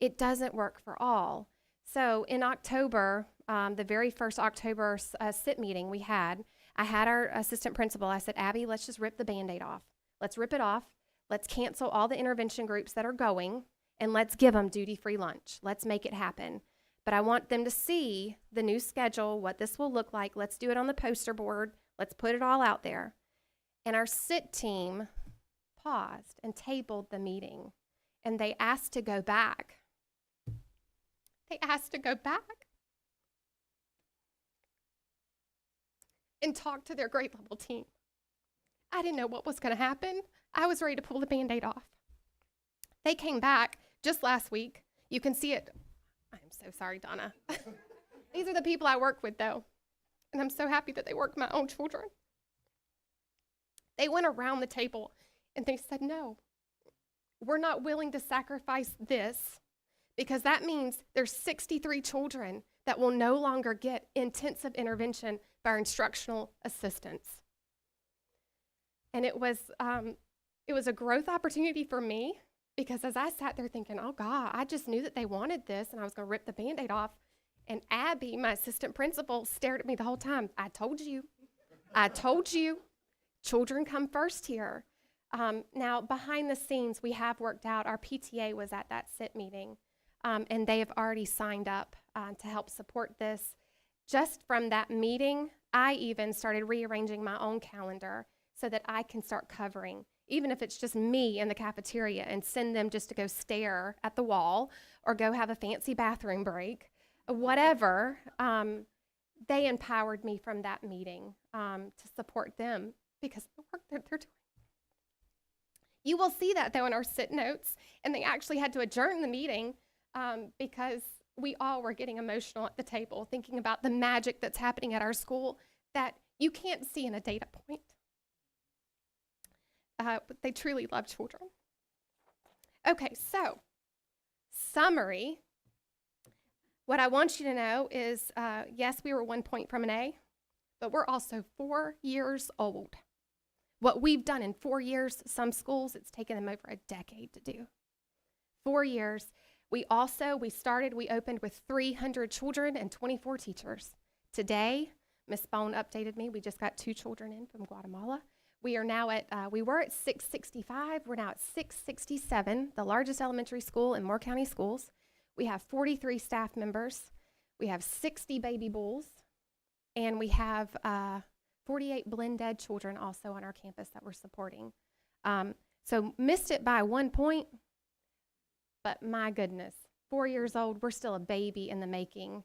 It doesn't work for all. So in October, the very first October SIT meeting we had, I had our assistant principal. I said, Abby, let's just rip the Band-Aid off. Let's rip it off. Let's cancel all the intervention groups that are going, and let's give them duty-free lunch. Let's make it happen. But I want them to see the new schedule, what this will look like. Let's do it on the poster board. Let's put it all out there. And our SIT team paused and tabled the meeting, and they asked to go back. They asked to go back and talk to their grade level team. I didn't know what was going to happen. I was ready to pull the Band-Aid off. They came back just last week. You can see it. I'm so sorry, Donna. These are the people I work with, though, and I'm so happy that they work my own children. They went around the table, and they said, no, we're not willing to sacrifice this, because that means there's 63 children that will no longer get intensive intervention by our instructional assistants. And it was a growth opportunity for me, because as I sat there thinking, oh God, I just knew that they wanted this, and I was going to rip the Band-Aid off. And Abby, my assistant principal, stared at me the whole time. I told you. Children come first here. Now, behind the scenes, we have worked out, our PTA was at that SIT meeting, and they have already signed up to help support this. Just from that meeting, I even started rearranging my own calendar so that I can start covering, even if it's just me in the cafeteria, and send them just to go stare at the wall or go have a fancy bathroom break, whatever. They empowered me from that meeting to support them because of the work that they're doing. You will see that, though, in our SIT notes, and they actually had to adjourn the meeting because we all were getting emotional at the table, thinking about the magic that's happening at our school that you can't see in a data point. But they truly love children. Okay, so summary. What I want you to know is, yes, we were 1 point from an A, but we're also 4 years old. What we've done in 4 years, some schools, it's taken them over a decade to do. 4 years. We opened with 300 children and 24 teachers. Today, Ms. Bone updated me, we just got 2 children in from Guatemala. We are now at, we were at 665, we're now at 667, the largest elementary school in Moore County Schools. We have 43 staff members, we have 60 baby bulls, and we have 48 blend ed children also on our campus that we're supporting. So missed it by 1 point, but my goodness, 4 years old, we're still a baby in the making.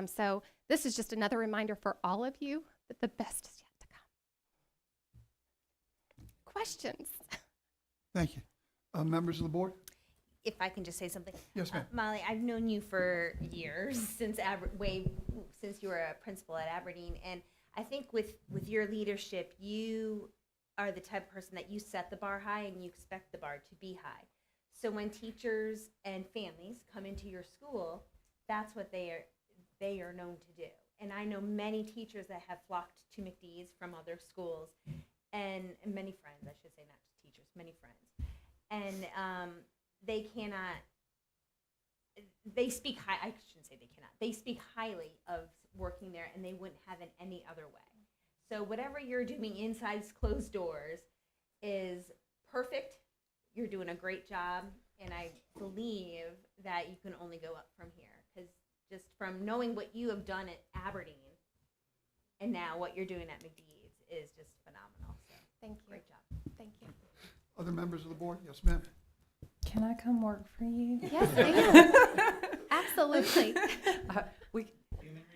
So this is just another reminder for all of you that the best is yet to come. Questions? Thank you. Members of the board? If I can just say something. Yes, ma'am. Molly, I've known you for years, since since you were a principal at Aberdeen, and I think with your leadership, you are the type of person that you set the bar high and you expect the bar to be high. So when teachers and families come into your school, that's what they are known to do. And I know many teachers that have flocked to McDeeds from other schools, and many friends, I should say, not teachers, many friends. And they speak high, I shouldn't say they cannot, they speak highly of working there, and they wouldn't have it any other way. So whatever you're doing inside closed doors is perfect. You're doing a great job, and I believe that you can only go up from here, because just from knowing what you have done at Aberdeen and now what you're doing at McDeeds is just phenomenal. So Thank you. great job. Thank you. Other members of the board? Yes, ma'am. Can I come work for you? Yes, ma'am. Absolutely.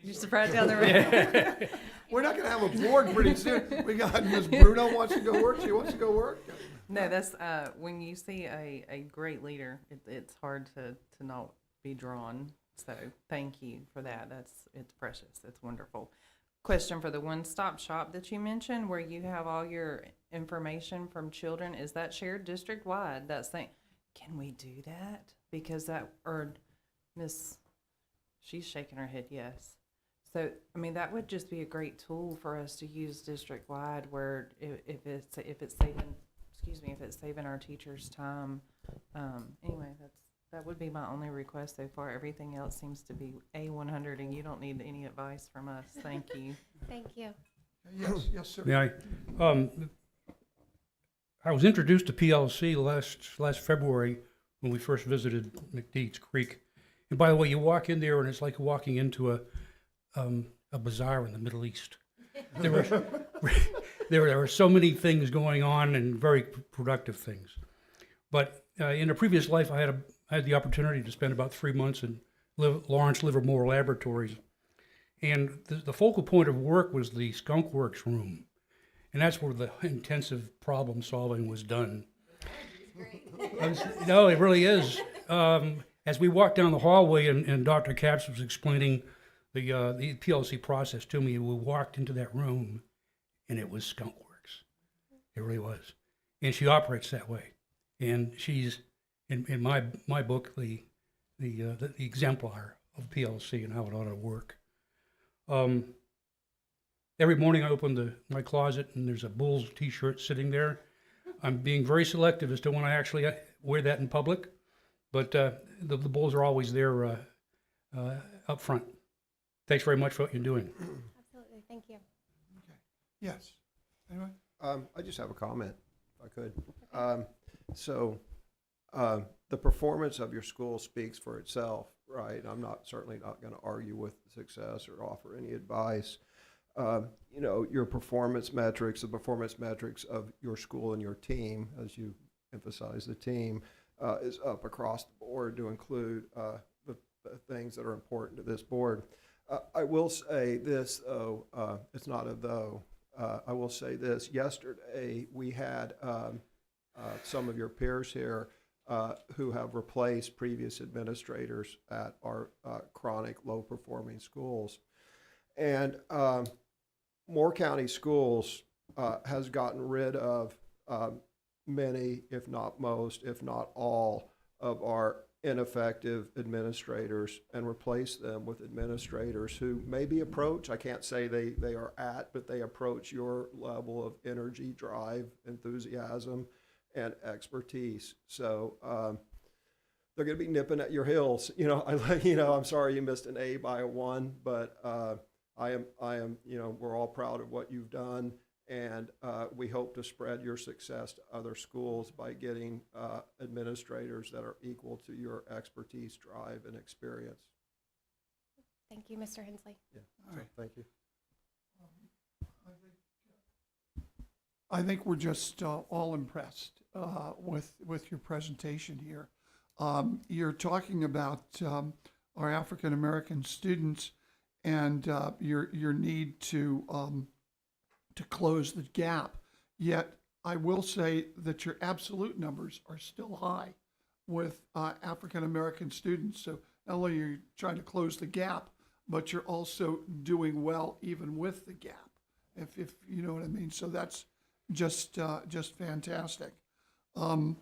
You're surprised down the road. We're not going to have a board pretty soon. We got Ms. Bruno wants to go work. She wants to go work. No, that's when you see a great leader, it's hard to not be drawn. So thank you for that. It's precious. It's wonderful. Question for the one-stop shop that you mentioned, where you have all your information from children, is that shared district-wide? That's thing. Can we do that? Because she's shaking her head yes. So, I mean, that would just be a great tool for us to use district-wide, where if it's saving our teachers time. Anyway, that would be my only request so far. Everything else seems to be A100, and you don't need any advice from us. Thank you. Thank you. Yes, sir. May I? I was introduced to PLC last February when we first visited McDeeds Creek. And by the way, you walk in there and it's like walking into a bazaar in the Middle East. There were so many things going on, and very productive things. But in a previous life, I had the opportunity to spend about 3 months in Lawrence Livermore Laboratories. And the focal point of work was the Skunk Works room. And that's where the intensive problem solving was done. No, it really is. As we walked down the hallway and Dr. Capps was explaining the PLC process to me, we walked into that room and it was Skunk Works. It really was. And she operates that way. And she's, in my book, the exemplar of PLC and how it ought to work. Every morning I open my closet and there's a Bulls t-shirt sitting there. I'm being very selective as to when I actually wear that in public, but the Bulls are always there up front. Thanks very much for what you're doing. Absolutely. Thank you. Okay. Yes. Anyone? I just have a comment, if I could. The performance of your school speaks for itself, right? I'm certainly not going to argue with success or offer any advice. Your performance metrics, the performance metrics of your school and your team, as you emphasize the team, is up across the board to include the things that are important to this board. I will say this, though, it's not a though. I will say this. Yesterday, we had some of your peers here who have replaced previous administrators at our chronic low-performing schools. And Moore County Schools has gotten rid of many, if not most, if not all, of our ineffective administrators and replace them with administrators who maybe approach, I can't say they are at, but they approach your level of energy, drive, enthusiasm, and expertise. So they're going to be nipping at your heels. I'm sorry you missed an A by a 1, but I am, we're all proud of what you've done, and we hope to spread your success to other schools by getting administrators that are equal to your expertise, drive, and experience. Thank you, Mr. Hensley. Yeah, so thank you. I think I think we're just all impressed with your presentation here. You're talking about our African American students and your need to close the gap. Yet I will say that your absolute numbers are still high with African American students. So not only are you trying to close the gap, but you're also doing well even with the gap, if you know what I mean. So that's just fantastic. I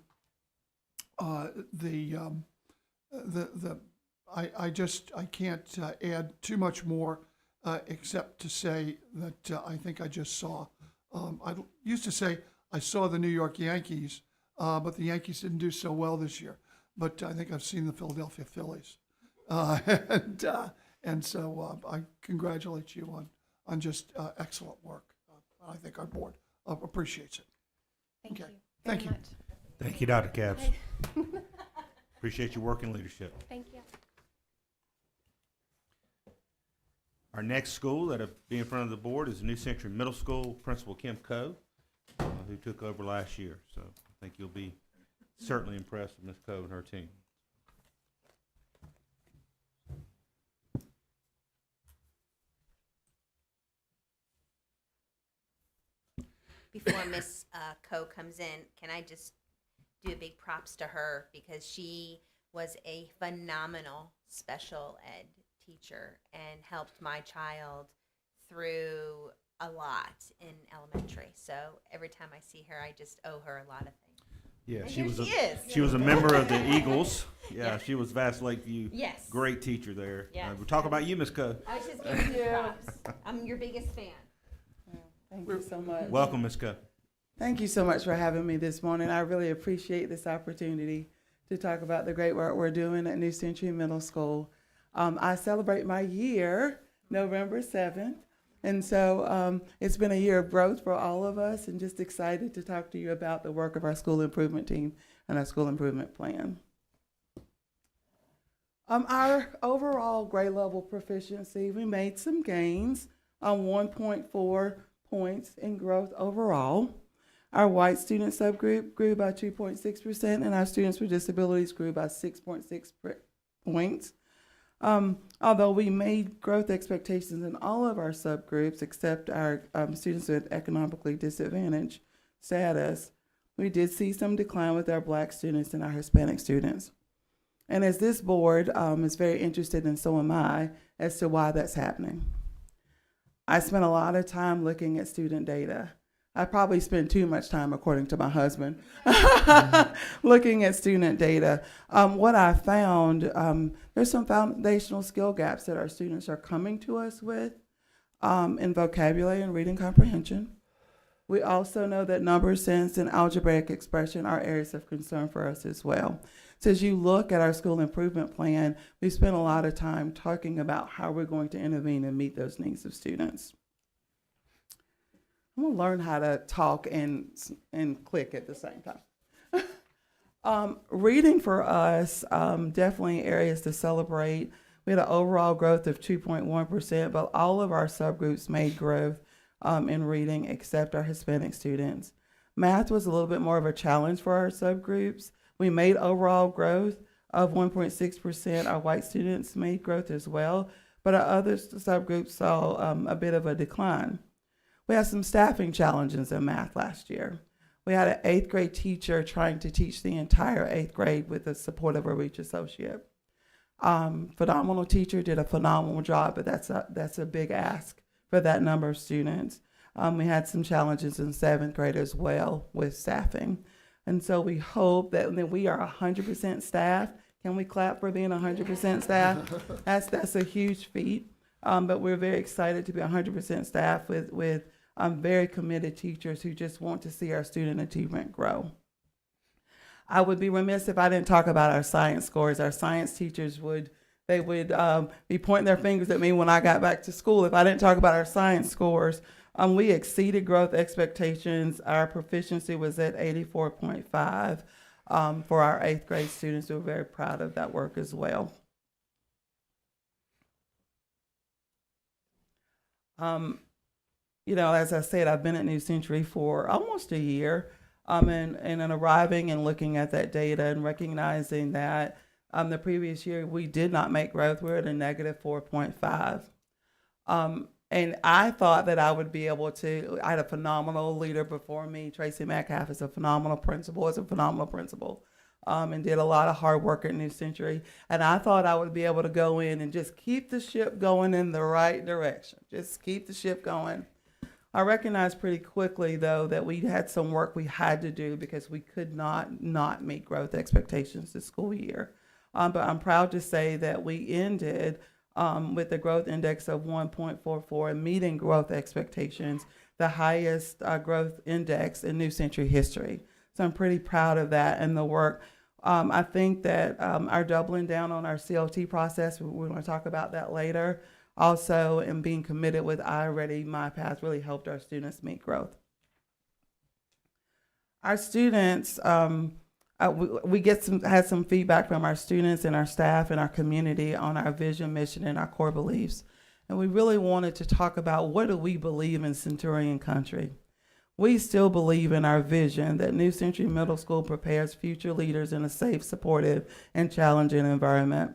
can't add too much more except to say that I think I just saw. I used to say I saw the New York Yankees, but the Yankees didn't do so well this year. But I think I've seen the Philadelphia Phillies, and so I congratulate you on just excellent work. I think our board appreciates it. Thank Okay. you. Thank very you. much. Thank you, Dr. Capps. Appreciate your work and leadership. Thank you. Our next school that'll be in front of the board is New Century Middle School Principal Kim Coe, who took over last year. So I think you'll be certainly impressed with Ms. Coe and her team. Before Miss Coe comes in, can I just do a big props to her because she was a phenomenal special ed teacher and helped my child through a lot in elementary. So every time I see her, I just owe her a lot of things. Yeah, And she here was she is. she was a member of the Eagles. Yeah, Yeah. she was Vast Lakeview. Yes. Great teacher there. Yes. We'll talk about you, Ms. Coe. I was just giving you props. I'm your biggest fan. Thank you so much. Welcome, Ms. Coe. Thank you so much for having me this morning. I really appreciate this opportunity to talk about the great work we're doing at New Century Middle School. I celebrate my year November 7th, and so it's been a year of growth for all of us, and just excited to talk to you about the work of our school improvement team and our school improvement plan. Our overall grade level proficiency, we made some gains on 1.4 points in growth overall. Our white student subgroup grew by 2.6%, and our students with disabilities grew by 6.6 points. Although we made growth expectations in all of our subgroups except our students with economically disadvantaged status, we did see some decline with our Black students and our Hispanic students. And as this board is very interested, and so am I, as to why that's happening. I spent a lot of time looking at student data. I probably spend too much time, according to my husband, looking at student data. What I found, there's some foundational skill gaps that our students are coming to us with in vocabulary and reading comprehension. We also know that number sense and algebraic expression are areas of concern for us as well. So as you look at our school improvement plan, we spent a lot of time talking about how we're going to intervene and meet those needs of students. I'm gonna learn how to talk and click at the same time. Reading for us, definitely areas to celebrate. We had an overall growth of 2.1%, but all of our subgroups made growth in reading except our Hispanic students. Math was a little bit more of a challenge for our subgroups. We made overall growth of 1.6%. Our white students made growth as well, but our other subgroups saw a bit of a decline. We had some staffing challenges in math last year. We had an 8th grade teacher trying to teach the entire 8th grade with the support of a Reach associate. Phenomenal teacher, did a phenomenal job, but that's a big ask for that number of students. We had some challenges in 7th grade as well with staffing. And so we hope that we are 100% staffed. Can we clap for being 100% staffed? That's a huge feat. But we're very excited to be 100% staffed with very committed teachers who just want to see our student achievement grow. I would be remiss if I didn't talk about our science scores. Our science teachers would be pointing their fingers at me when I got back to school if I didn't talk about our science scores. We exceeded growth expectations. Our proficiency was at 84.5 for our 8th grade students. We're very proud of that work as well. you know, as I said, I've been at New Century for almost a year, and in arriving and looking at that data and recognizing that the previous year we did not make growth. We're at a negative 4.5. And I thought that I would be able to. I had a phenomenal leader before me. Tracy Metcalf is a phenomenal principal. And did a lot of hard work at New Century. And I thought I would be able to go in and just keep the ship going in the right direction. Just keep the ship going. I recognized pretty quickly, though, that we had some work we had to do because we could not meet growth expectations this school year. But I'm proud to say that we ended with a growth index of 1.44, meeting growth expectations, the highest growth index in New Century history. So I'm pretty proud of that and the work. I think that our doubling down on our CLT process, we're going to talk about that later, also, and being committed with iReady, My Path really helped our students meet growth. Our students, we had some feedback from our students and our staff and our community on our vision, mission, and our core beliefs. And we really wanted to talk about what do we believe in Centurion Country. We still believe in our vision that New Century Middle School prepares future leaders in a safe, supportive, and challenging environment.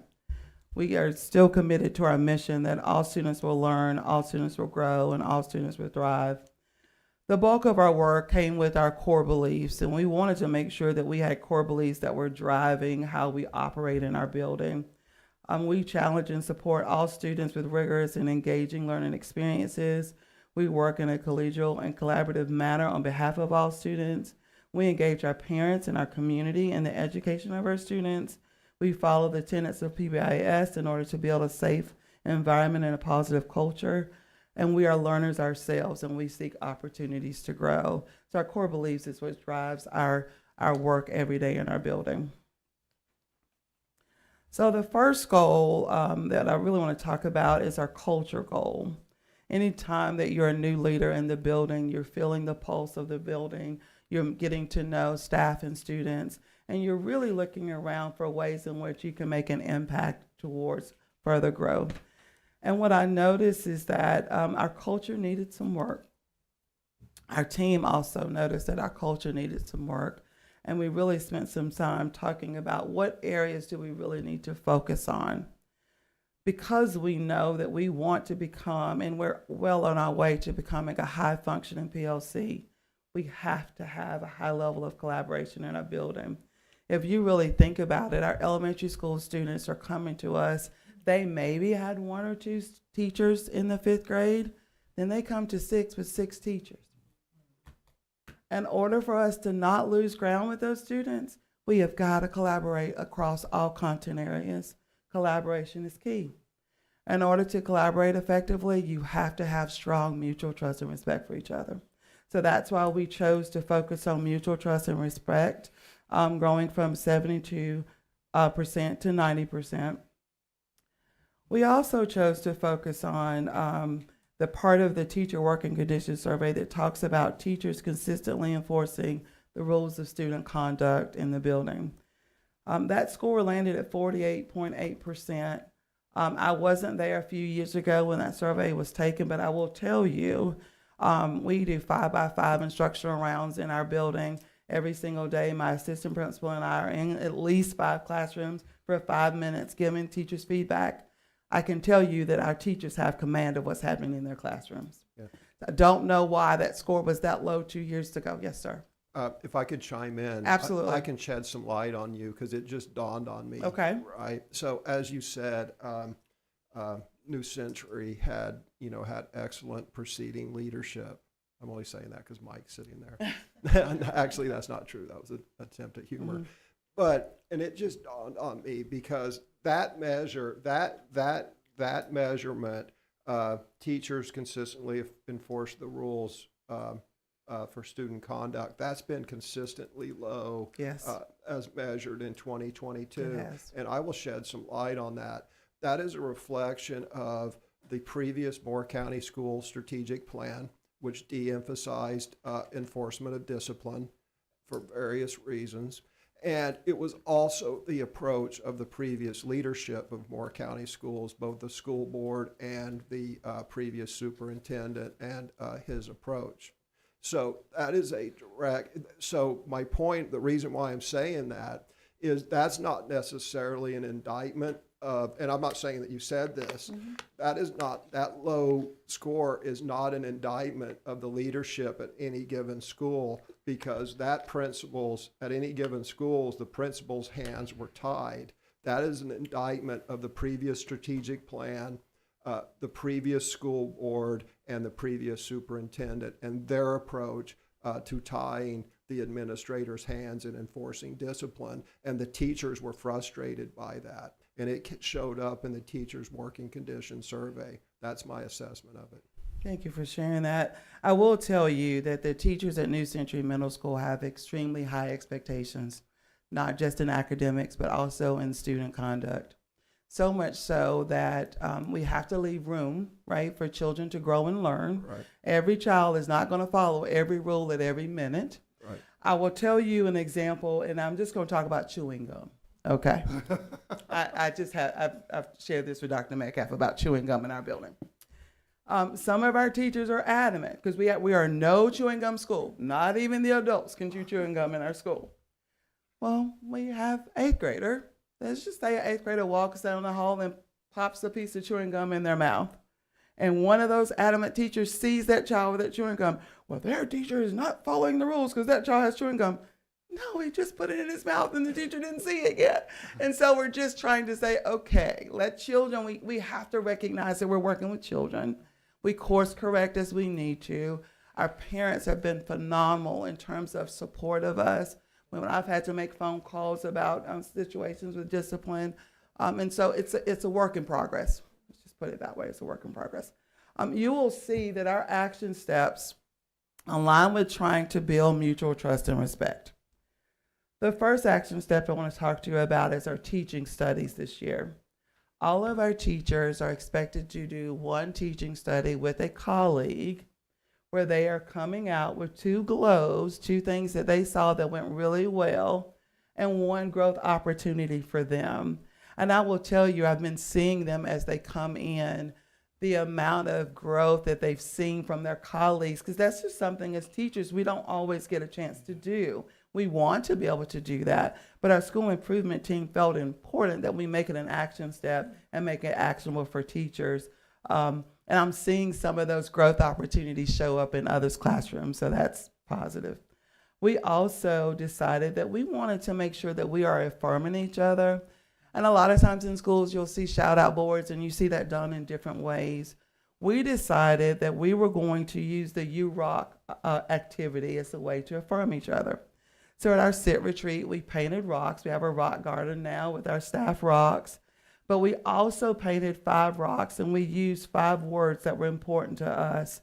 We are still committed to our mission that all students will learn, all students will grow, and all students will thrive. The bulk of our work came with our core beliefs, and we wanted to make sure that we had core beliefs that were driving how we operate in our building. We challenge and support all students with rigorous and engaging learning experiences. We work in a collegial and collaborative manner on behalf of all students. We engage our parents and our community in the education of our students. We follow the tenets of PBIS in order to build a safe environment and a positive culture. And we are learners ourselves, and we seek opportunities to grow. So our core beliefs is what drives our work every day in our building. So the first goal that I really want to talk about is our culture goal. Anytime that you're a new leader in the building, you're feeling the pulse of the building, you're getting to know staff and students, and you're really looking around for ways in which you can make an impact towards further growth. And what I noticed is that our culture needed some work. Our team also noticed that our culture needed some work, and we really spent some time talking about what areas do we really need to focus on. Because we know that we want to become, and we're well on our way to becoming a high-functioning PLC, we have to have a high level of collaboration in our building. If you really think about it, our elementary school students are coming to us. They maybe had 1 or 2 teachers in the 5th grade. Then they come to 6 with 6 teachers. In order for us to not lose ground with those students, we have got to collaborate across all content areas. Collaboration is key. In order to collaborate effectively, you have to have strong mutual trust and respect for each other. So that's why we chose to focus on mutual trust and respect, growing from 72% to 90%. We also chose to focus on the part of the teacher working conditions survey that talks about teachers consistently enforcing the rules of student conduct in the building. That score landed at 48.8%. I wasn't there a few years ago when that survey was taken, but I will tell you, we do 5x5 instructional rounds in our building every single day. My assistant principal and I are in at least 5 classrooms for 5 minutes giving teachers feedback. I can tell you that our teachers have command of what's happening in their classrooms. Yeah. I don't know why that score was that low 2 years ago. Yes, sir. If I could chime in. Absolutely. I can shed some light on you because it just dawned on me. Okay. Right. So as you said, New Century had excellent preceding leadership. I'm only saying that because Mike's sitting there. Actually, that's not true. That was an attempt at humor. Mm-hmm. And it just dawned on me because that measurement, teachers consistently enforce the rules for student conduct. That's been consistently low, yes, as measured in 2022. Yes. And I will shed some light on that. That is a reflection of the previous Moore County School Strategic Plan, which de-emphasized enforcement of discipline for various reasons. And it was also the approach of the previous leadership of Moore County Schools, both the school board and the previous superintendent, and his approach. So that is a direct, so my point, the reason why I'm saying that is that's not necessarily an indictment of, and I'm not saying that you said this, that is not, that low score is not an indictment of the leadership at any given school, because that principals at any given schools, the principals' hands were tied. That is an indictment of the previous strategic plan, the previous school board, and the previous superintendent, and their approach to tying the administrators' hands in enforcing discipline. And the teachers were frustrated by that. And it showed up in the teachers' working condition survey. That's my assessment of it. Thank you for sharing that. I will tell you that the teachers at New Century Middle School have extremely high expectations, not just in academics, but also in student conduct. So much so that we have to leave room, right, for children to grow and learn. Right. Every child is not going to follow every rule at every minute. Right. I will tell you an example, and I'm just going to talk about chewing gum. Okay. I've shared this with Dr. Metcalf about chewing gum in our building. Some of our teachers are adamant, because we are a no chewing gum school. Not even the adults can chew chewing gum in our school. Well, we have 8th grader. Let's just say an 8th grader walks down the hall and pops a piece of chewing gum in their mouth. And one of those adamant teachers sees that child with that chewing gum. Well, their teacher is not following the rules because that child has chewing gum. No, he just put it in his mouth and the teacher didn't see it yet. And so we're just trying to say, okay, let children, we have to recognize that we're working with children. We course correct as we need to. Our parents have been phenomenal in terms of support of us when I've had to make phone calls about situations with discipline. And so it's a work in progress. Let's just put it that way. It's a work in progress. You will see that our action steps align with trying to build mutual trust and respect. The first action step I want to talk to you about is our teaching studies this year. All of our teachers are expected to do one teaching study with a colleague where they are coming out with 2 glows, 2 things that they saw that went really well, and 1 growth opportunity for them. And I will tell you, I've been seeing them as they come in, the amount of growth that they've seen from their colleagues, because that's just something as teachers we don't always get a chance to do. We want to be able to do that, but our school improvement team felt important that we make it an action step and make it actionable for teachers. And I'm seeing some of those growth opportunities show up in others' classrooms, so that's positive. We also decided that we wanted to make sure that we are affirming each other. And a lot of times in schools, you'll see shout out boards and you see that done in different ways. We decided that we were going to use the You Rock activity as a way to affirm each other. So at our sit retreat, we painted rocks. We have a rock garden now with our staff rocks. But we also painted 5 rocks, and we used 5 words that were important to us.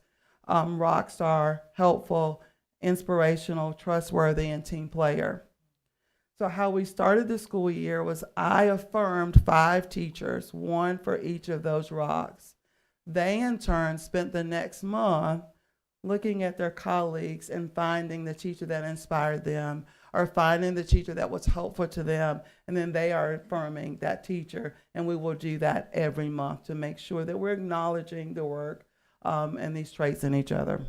Rock star, helpful, inspirational, trustworthy, and team player. So how we started the school year was I affirmed 5 teachers, 1 for each of those rocks. They, in turn, spent the next month looking at their colleagues and finding the teacher that inspired them or finding the teacher that was helpful to them, and then they are affirming that teacher, and we will do that every month to make sure that we're acknowledging the work and these traits in each other.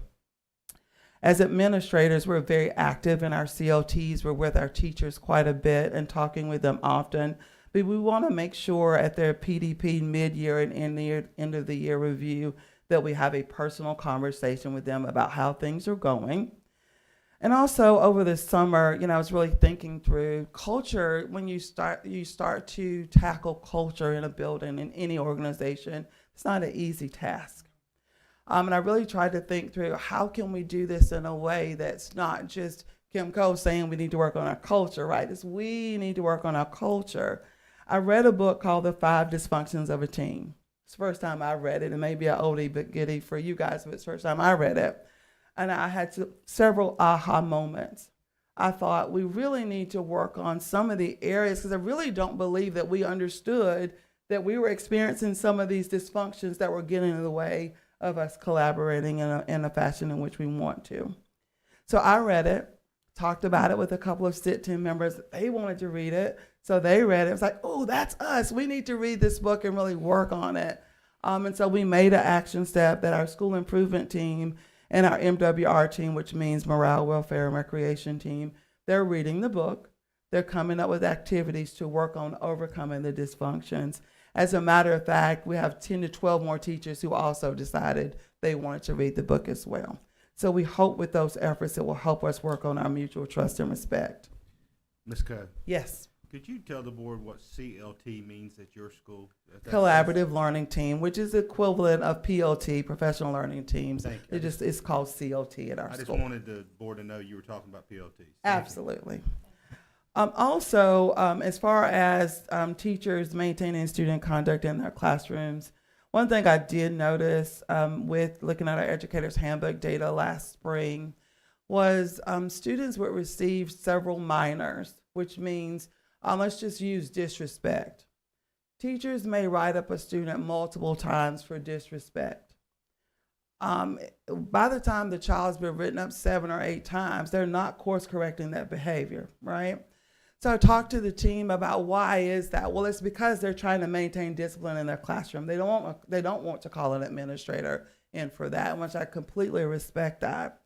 As administrators, we're very active in our CLTs. We're with our teachers quite a bit and talking with them often, but we want to make sure at their PDP mid-year and end of the year review that we have a personal conversation with them about how things are going. And also over the summer, I was really thinking through culture. When you start to tackle culture in a building, in any organization, it's not an easy task. And I really tried to think through how can we do this in a way that's not just Kim Cole saying we need to work on our culture, right? It's we need to work on our culture. I read a book called The 5 Dysfunctions of a Team. It's the first time I read it. It may be an oldie but goodie for you guys, but it's the first time I read it. And I had several aha moments. I thought we really need to work on some of the areas because I really don't believe that we understood that we were experiencing some of these dysfunctions that were getting in the way of us collaborating in a fashion in which we want to. So I read it, talked about it with a couple of SIT team members. They wanted to read it, so they read it. It was like, oh, that's us. We need to read this book and really work on it. And so we made an action step that our school improvement team and our MWR team, which means Morale, Welfare, and Recreation team, they're reading the book. They're coming up with activities to work on overcoming the dysfunctions. As a matter of fact, we have 10 to 12 more teachers who also decided they wanted to read the book as well. So we hope with those efforts it will help us work on our mutual trust and respect. Ms. Coe, Yes. could you tell the board what CLT means at your school? Collaborative Learning Team, which is the equivalent of PLT, Professional Learning Teams. Thank you. It's called CLT at our I just school. wanted the board to know you were talking about PLTs. Absolutely. Also, as far as teachers maintaining student conduct in their classrooms, one thing I did notice with looking at our educators' handbook data last spring was students would receive several minors, which means let's just use disrespect. Teachers may write up a student multiple times for disrespect. By the time the child's been written up 7 or 8 times, they're not course correcting that behavior, right? So I talked to the team about why is that? Well, it's because they're trying to maintain discipline in their classroom. They don't want to call an administrator in for that, which I completely respect that.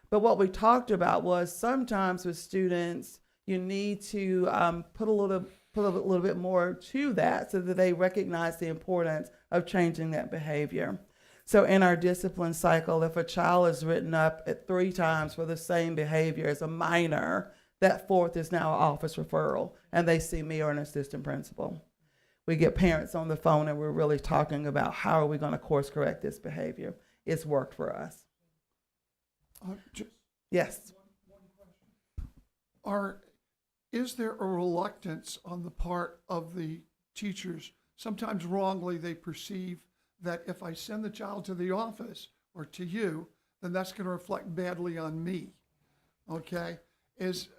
But what we talked about was sometimes with students, you need to put a little bit more to that so that they recognize the importance of changing that behavior. So in our discipline cycle, if a child is written up at 3 times for the same behavior as a minor, that 4th is now an office referral, and they see me or an assistant principal. We get parents on the phone, and we're really talking about how are we going to course correct this behavior. It's worked for us. Yes. Is there a reluctance on the part of the teachers? Sometimes wrongly they perceive that if I send the child to the office or to you, then that's going to reflect badly on me. Okay? Is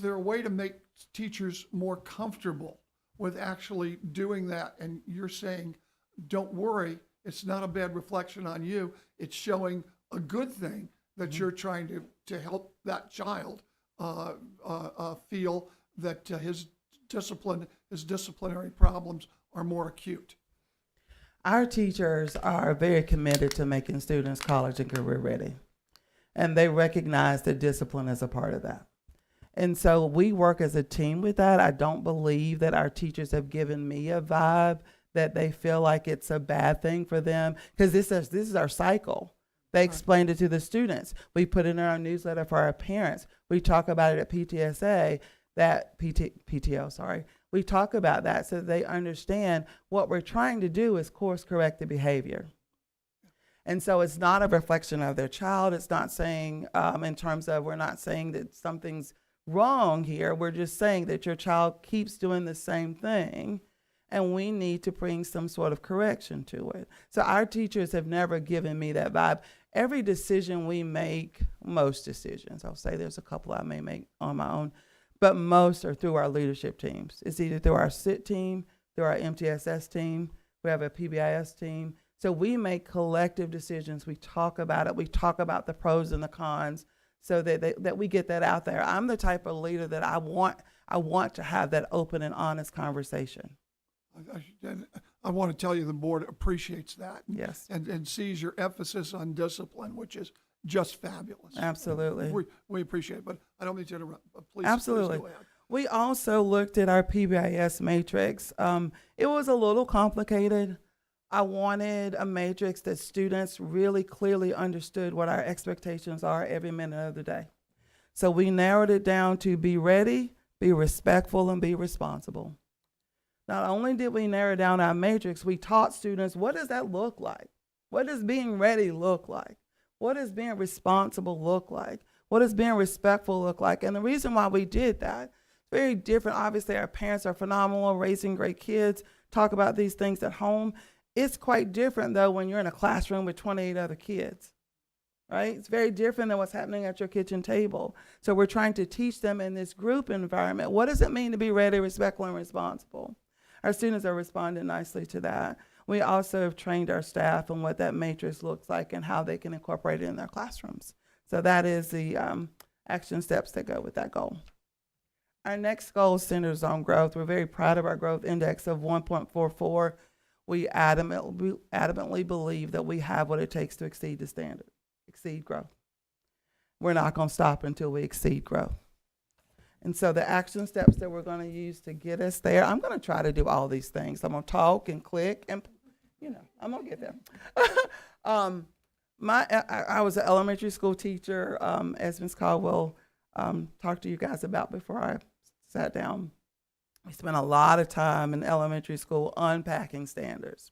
there a way to make teachers more comfortable with actually doing that? And you're saying, don't worry, it's not a bad reflection on you. It's showing a good thing that you're trying to help that child feel that his disciplinary problems are more acute. Our teachers are very committed to making students college and career ready, and they recognize that discipline is a part of that. And so we work as a team with that. I don't believe that our teachers have given me a vibe that they feel like it's a bad thing for them, because this is our cycle. They explained it to the students. We put it in our newsletter for our parents. We talk about it at PTSA, PTO. We talk about that so that they understand what we're trying to do is course correct the behavior. And so it's not a reflection of their child. It's not saying, in terms of, we're not saying that something's wrong here. We're just saying that your child keeps doing the same thing, and we need to bring some sort of correction to it. So our teachers have never given me that vibe. Every decision we make, most decisions, I'll say there's a couple I may make on my own, but most are through our leadership teams. It's either through our SIT team, through our MTSS team, we have a PBIS team. So we make collective decisions. We talk about it. We talk about the pros and the cons so that we get that out there. I'm the type of leader that I want to have that open and honest conversation. I want to tell you the board appreciates that. Yes. And sees your emphasis on discipline, which is just fabulous. Absolutely. We appreciate it, but I don't mean to interrupt. Please, Absolutely. Please go ahead. We also looked at our PBIS matrix. It was a little complicated. I wanted a matrix that students really clearly understood what our expectations are every minute of the day. So we narrowed it down to be ready, be respectful, and be responsible. Not only did we narrow down our matrix, we taught students, what does that look like? What does being ready look like? What does being responsible look like? What does being respectful look like? And the reason why we did that, very different. Obviously, our parents are phenomenal, raising great kids, talk about these things at home. It's quite different, though, when you're in a classroom with 28 other kids, right? It's very different than what's happening at your kitchen table. So we're trying to teach them in this group environment, what does it mean to be ready, respectful, and responsible? Our students are responding nicely to that. We also have trained our staff on what that matrix looks like and how they can incorporate it in their classrooms. So that is the action steps that go with that goal. Our next goal centers on growth. We're very proud of our growth index of 1.44. We adamantly believe that we have what it takes to exceed the standard, exceed growth. We're not going to stop until we exceed growth. And so the action steps that we're going to use to get us there, I'm going to try to do all these things. I'm going to talk and click and, I'm going to get there. I was an elementary school teacher, as Ms. Caldwell talked to you guys about before I sat down. We spent a lot of time in elementary school unpacking standards.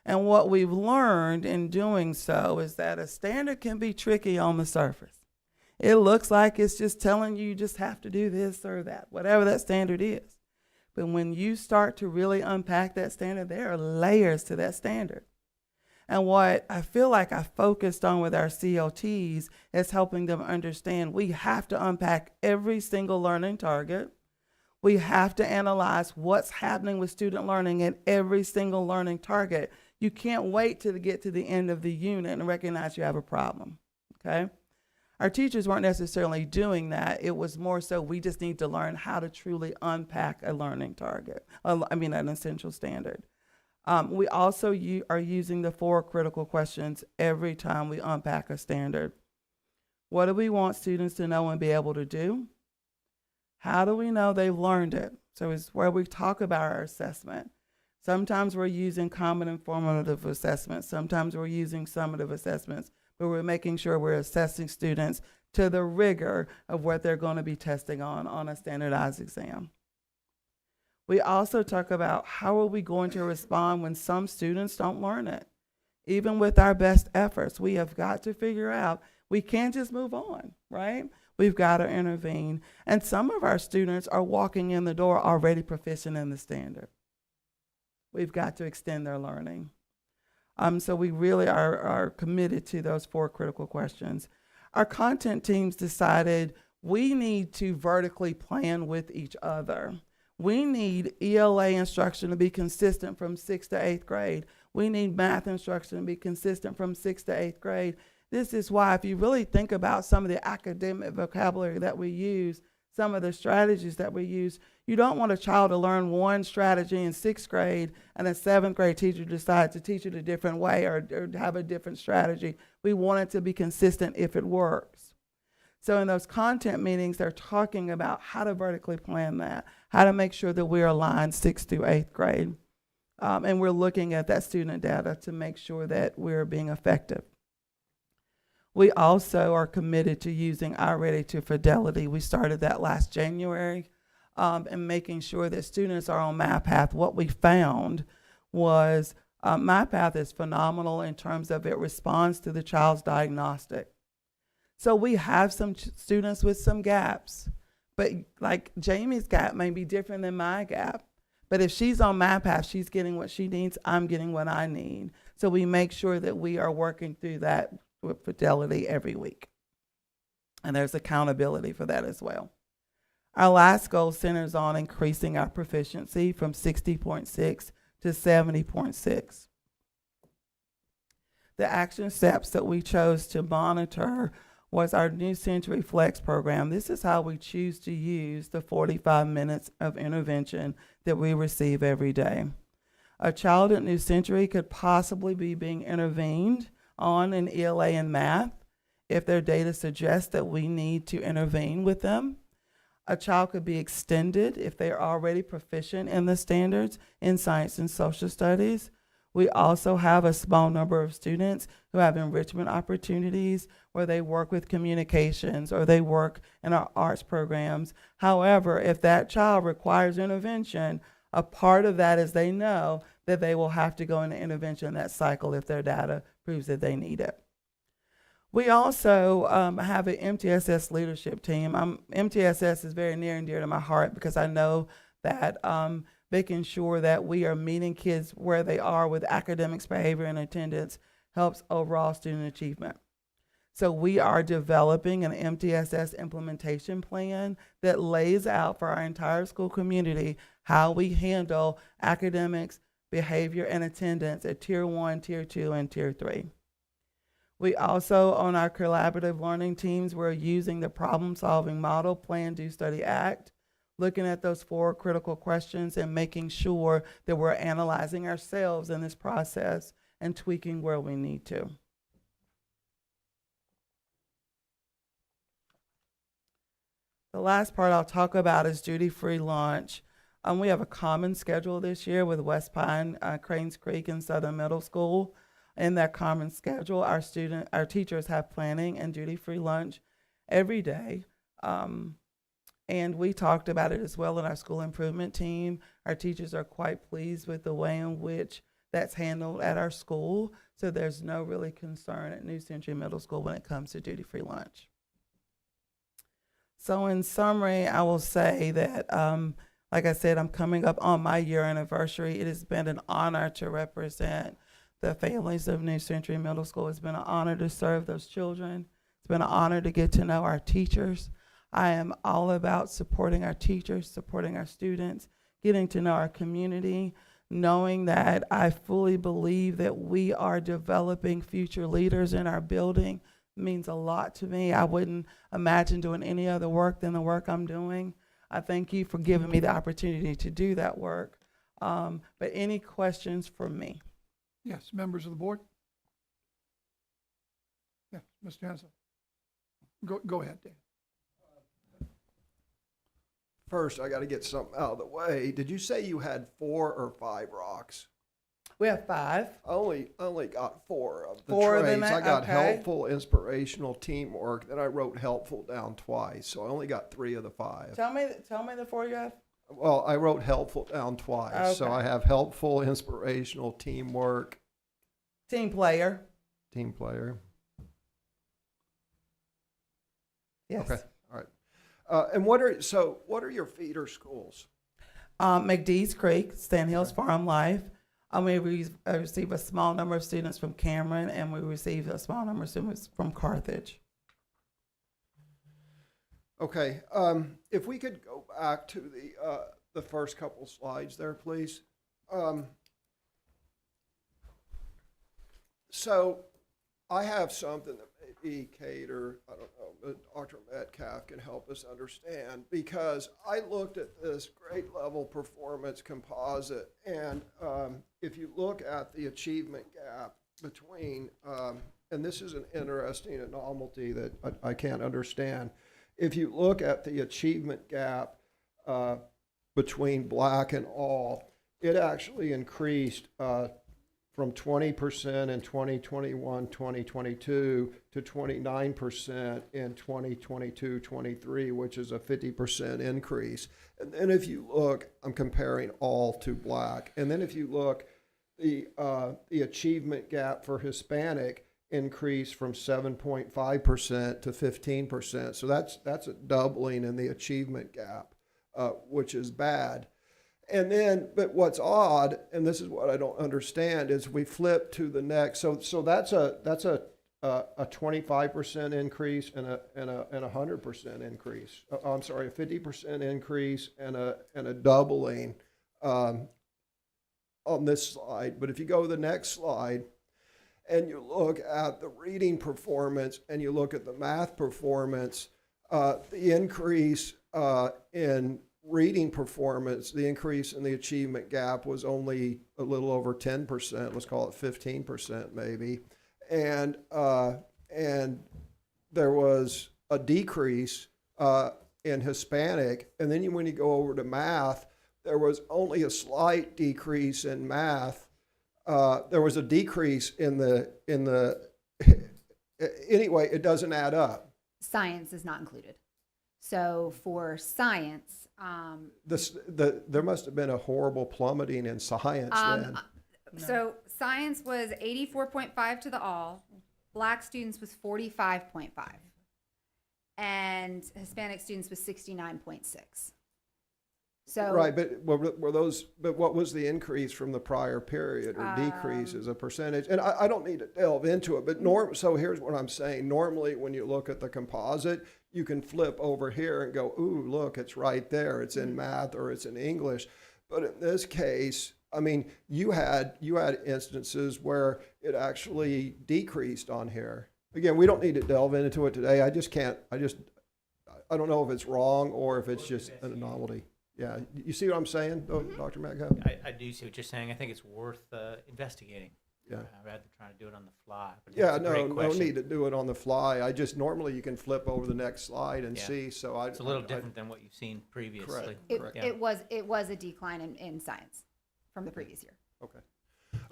And what we've learned in doing so is that a standard can be tricky on the surface. It looks like it's just telling you just have to do this or that, whatever that standard is. But when you start to really unpack that standard, there are layers to that standard. And what I feel like I focused on with our CLTs is helping them understand we have to unpack every single learning target. We have to analyze what's happening with student learning at every single learning target. You can't wait till to get to the end of the unit and recognize you have a problem, okay? Our teachers weren't necessarily doing that. It was more so we just need to learn how to truly unpack a learning target, an essential standard. We also are using the 4 critical questions every time we unpack a standard. What do we want students to know and be able to do? How do we know they've learned it? So it's where we talk about our assessment. Sometimes we're using common and formative assessments. Sometimes we're using summative assessments, but we're making sure we're assessing students to the rigor of what they're going to be testing on a standardized exam. We also talk about how are we going to respond when some students don't learn it. Even with our best efforts, we have got to figure out we can't just move on, right? We've got to intervene. And some of our students are walking in the door already proficient in the standard. We've got to extend their learning. So we really are committed to those 4 critical questions. Our content teams decided we need to vertically plan with each other. We need ELA instruction to be consistent from 6th to 8th grade. We need math instruction to be consistent from 6th to 8th grade. This is why if you really think about some of the academic vocabulary that we use, some of the strategies that we use, you don't want a child to learn one strategy in 6th grade and a 7th grade teacher decides to teach it a different way or have a different strategy. We want it to be consistent if it works. So in those content meetings, they're talking about how to vertically plan that, how to make sure that we're aligned 6th through 8th grade. And we're looking at that student data to make sure that we're being effective. We also are committed to using iReady to Fidelity. We started that last January and making sure that students are on MyPath. What we found was MyPath is phenomenal in terms of it responds to the child's diagnostic. So we have some students with some gaps, but like Jamie's gap may be different than my gap. But if she's on MyPath, she's getting what she needs, I'm getting what I need. So we make sure that we are working through that with fidelity every week. And there's accountability for that as well. Our last goal centers on increasing our proficiency from 60.6 to 70.6. The action steps that we chose to monitor was our New Century Flex program. This is how we choose to use the 45 minutes of intervention that we receive every day. A child at New Century could possibly be being intervened on in ELA and math if their data suggests that we need to intervene with them. A child could be extended if they're already proficient in the standards in science and social studies. We also have a small number of students who have enrichment opportunities where they work with communications or they work in our arts programs. However, if that child requires intervention, a part of that is they know that they will have to go into intervention that cycle if their data proves that they need it. We also have an MTSS leadership team. MTSS is very near and dear to my heart because I know that making sure that we are meeting kids where they are with academics, behavior, and attendance helps overall student achievement. So we are developing an MTSS implementation plan that lays out for our entire school community how we handle academics, behavior, and attendance at Tier 1, Tier 2, and Tier 3. We also, on our collaborative learning teams, we're using the problem-solving model, plan, do, study, act, looking at those 4 critical questions and making sure that we're analyzing ourselves in this process and tweaking where we need to. The last part I'll talk about is duty-free lunch. We have a common schedule this year with West Pine, Cranes Creek, and Southern Middle School. In that common schedule, our teachers have planning and duty-free lunch every day. And we talked about it as well in our school improvement team. Our teachers are quite pleased with the way in which that's handled at our school. So there's no really concern at New Century Middle School when it comes to duty-free lunch. So in summary, I will say that, like I said, I'm coming up on my year anniversary. It has been an honor to represent the families of New Century Middle School. It's been an honor to serve those children. It's been an honor to get to know our teachers. I am all about supporting our teachers, supporting our students, getting to know our community, knowing that I fully believe that we are developing future leaders in our building means a lot to me. I wouldn't imagine doing any other work than the work I'm doing. I thank you for giving me the opportunity to do that work. But any questions for me? Yes, members of the board? Yeah, Mr. Hanson. Go ahead, Dan. First, I got to get something out of the way. Did you say you had 4 or 5 rocks? We have 5. I only got 4 of the 4 of traits. them, I got okay. helpful, inspirational, teamwork. Then I wrote helpful down twice, so I only got 3 of the 5. Tell me the 4 you have. Well, I wrote helpful down twice, so Okay. I have helpful, inspirational, teamwork, Team player. team player. Yes. Okay, all right. And what are your feeder schools? McDeeds Creek, Sand Hills Farm Life. We receive a small number of students from Cameron, and we receive a small number of students from Carthage. Okay, if we could go back to the first couple slides there, please. So I have something that maybe Kate or, I don't know, but Dr. Metcalf can help us understand, because I looked at this grade level performance composite, and if you look at the achievement gap between, and this is an interesting anomaly that I can't understand. If you look at the achievement gap between black and all, it actually increased from 20% in 2021, 2022 to 29% in 2022, 23, which is a 50% increase. And then if you look, I'm comparing all to black. And then if you look, the achievement gap for Hispanic increased from 7.5% to 15%. So that's a doubling in the achievement gap, which is bad. And then, but what's odd, and this is what I don't understand, is we flip to the next. So that's a 25% increase and a 100% increase. I'm sorry, a 50% increase and a doubling on this slide. But if you go to the next slide and you look at the reading performance and you look at the math performance, the increase in reading performance, the increase in the achievement gap was only a little over 10%, let's call it 15% maybe. And there was a decrease in Hispanic. And then when you go over to math, there was only a slight decrease in math. There was a decrease in the anyway, it doesn't add up. Science is not included. So for science, there must have been a horrible plummeting in science then. So science was 84.5 to the all. Black students was 45.5. And Hispanic students was 69.6. So right, but were those? But what was the increase from the prior period, or decrease as a percentage? And I don't need to delve into it, but so here's what I'm saying. Normally, when you look at the composite, you can flip over here and go, "Ooh, look, it's right there. It's in math or it's in English." But in this case, I mean, you had instances where it actually decreased on here. Again, we don't need to delve into it today. I don't know if it's wrong or if it's just an anomaly. Yeah, you see what I'm saying, Dr. Metcalf? I do see what you're saying. I think it's worth investigating. Yeah. Rather than trying to do it on the fly. But Yeah, that's a great no question. need to do it on the fly. Normally you can flip over the next slide and Yeah. see, so It's a little different than what you've seen previously. Correct. It was a decline in science from the previous year.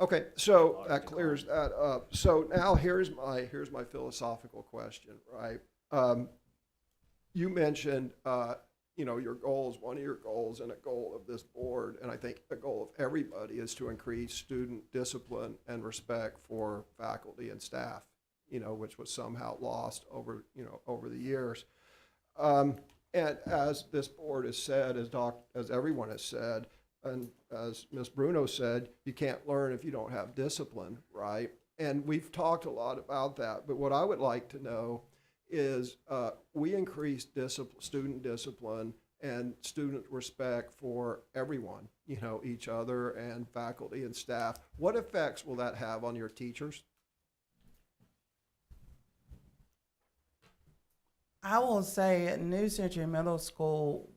Okay, so that clears that up. So now here's my philosophical question, right? You mentioned, your goals, one of your goals and a goal of this board, and I think the goal of everybody is to increase student discipline and respect for faculty and staff, which was somehow lost over the years. And as this board has said, as everyone has said, and as Ms. Bruno said, you can't learn if you don't have discipline, right? And we've talked a lot about that, but what I would like to know is we increased student discipline and student respect for everyone, each other and faculty and staff. What effects will that have on your teachers? I will say at New Century Middle School,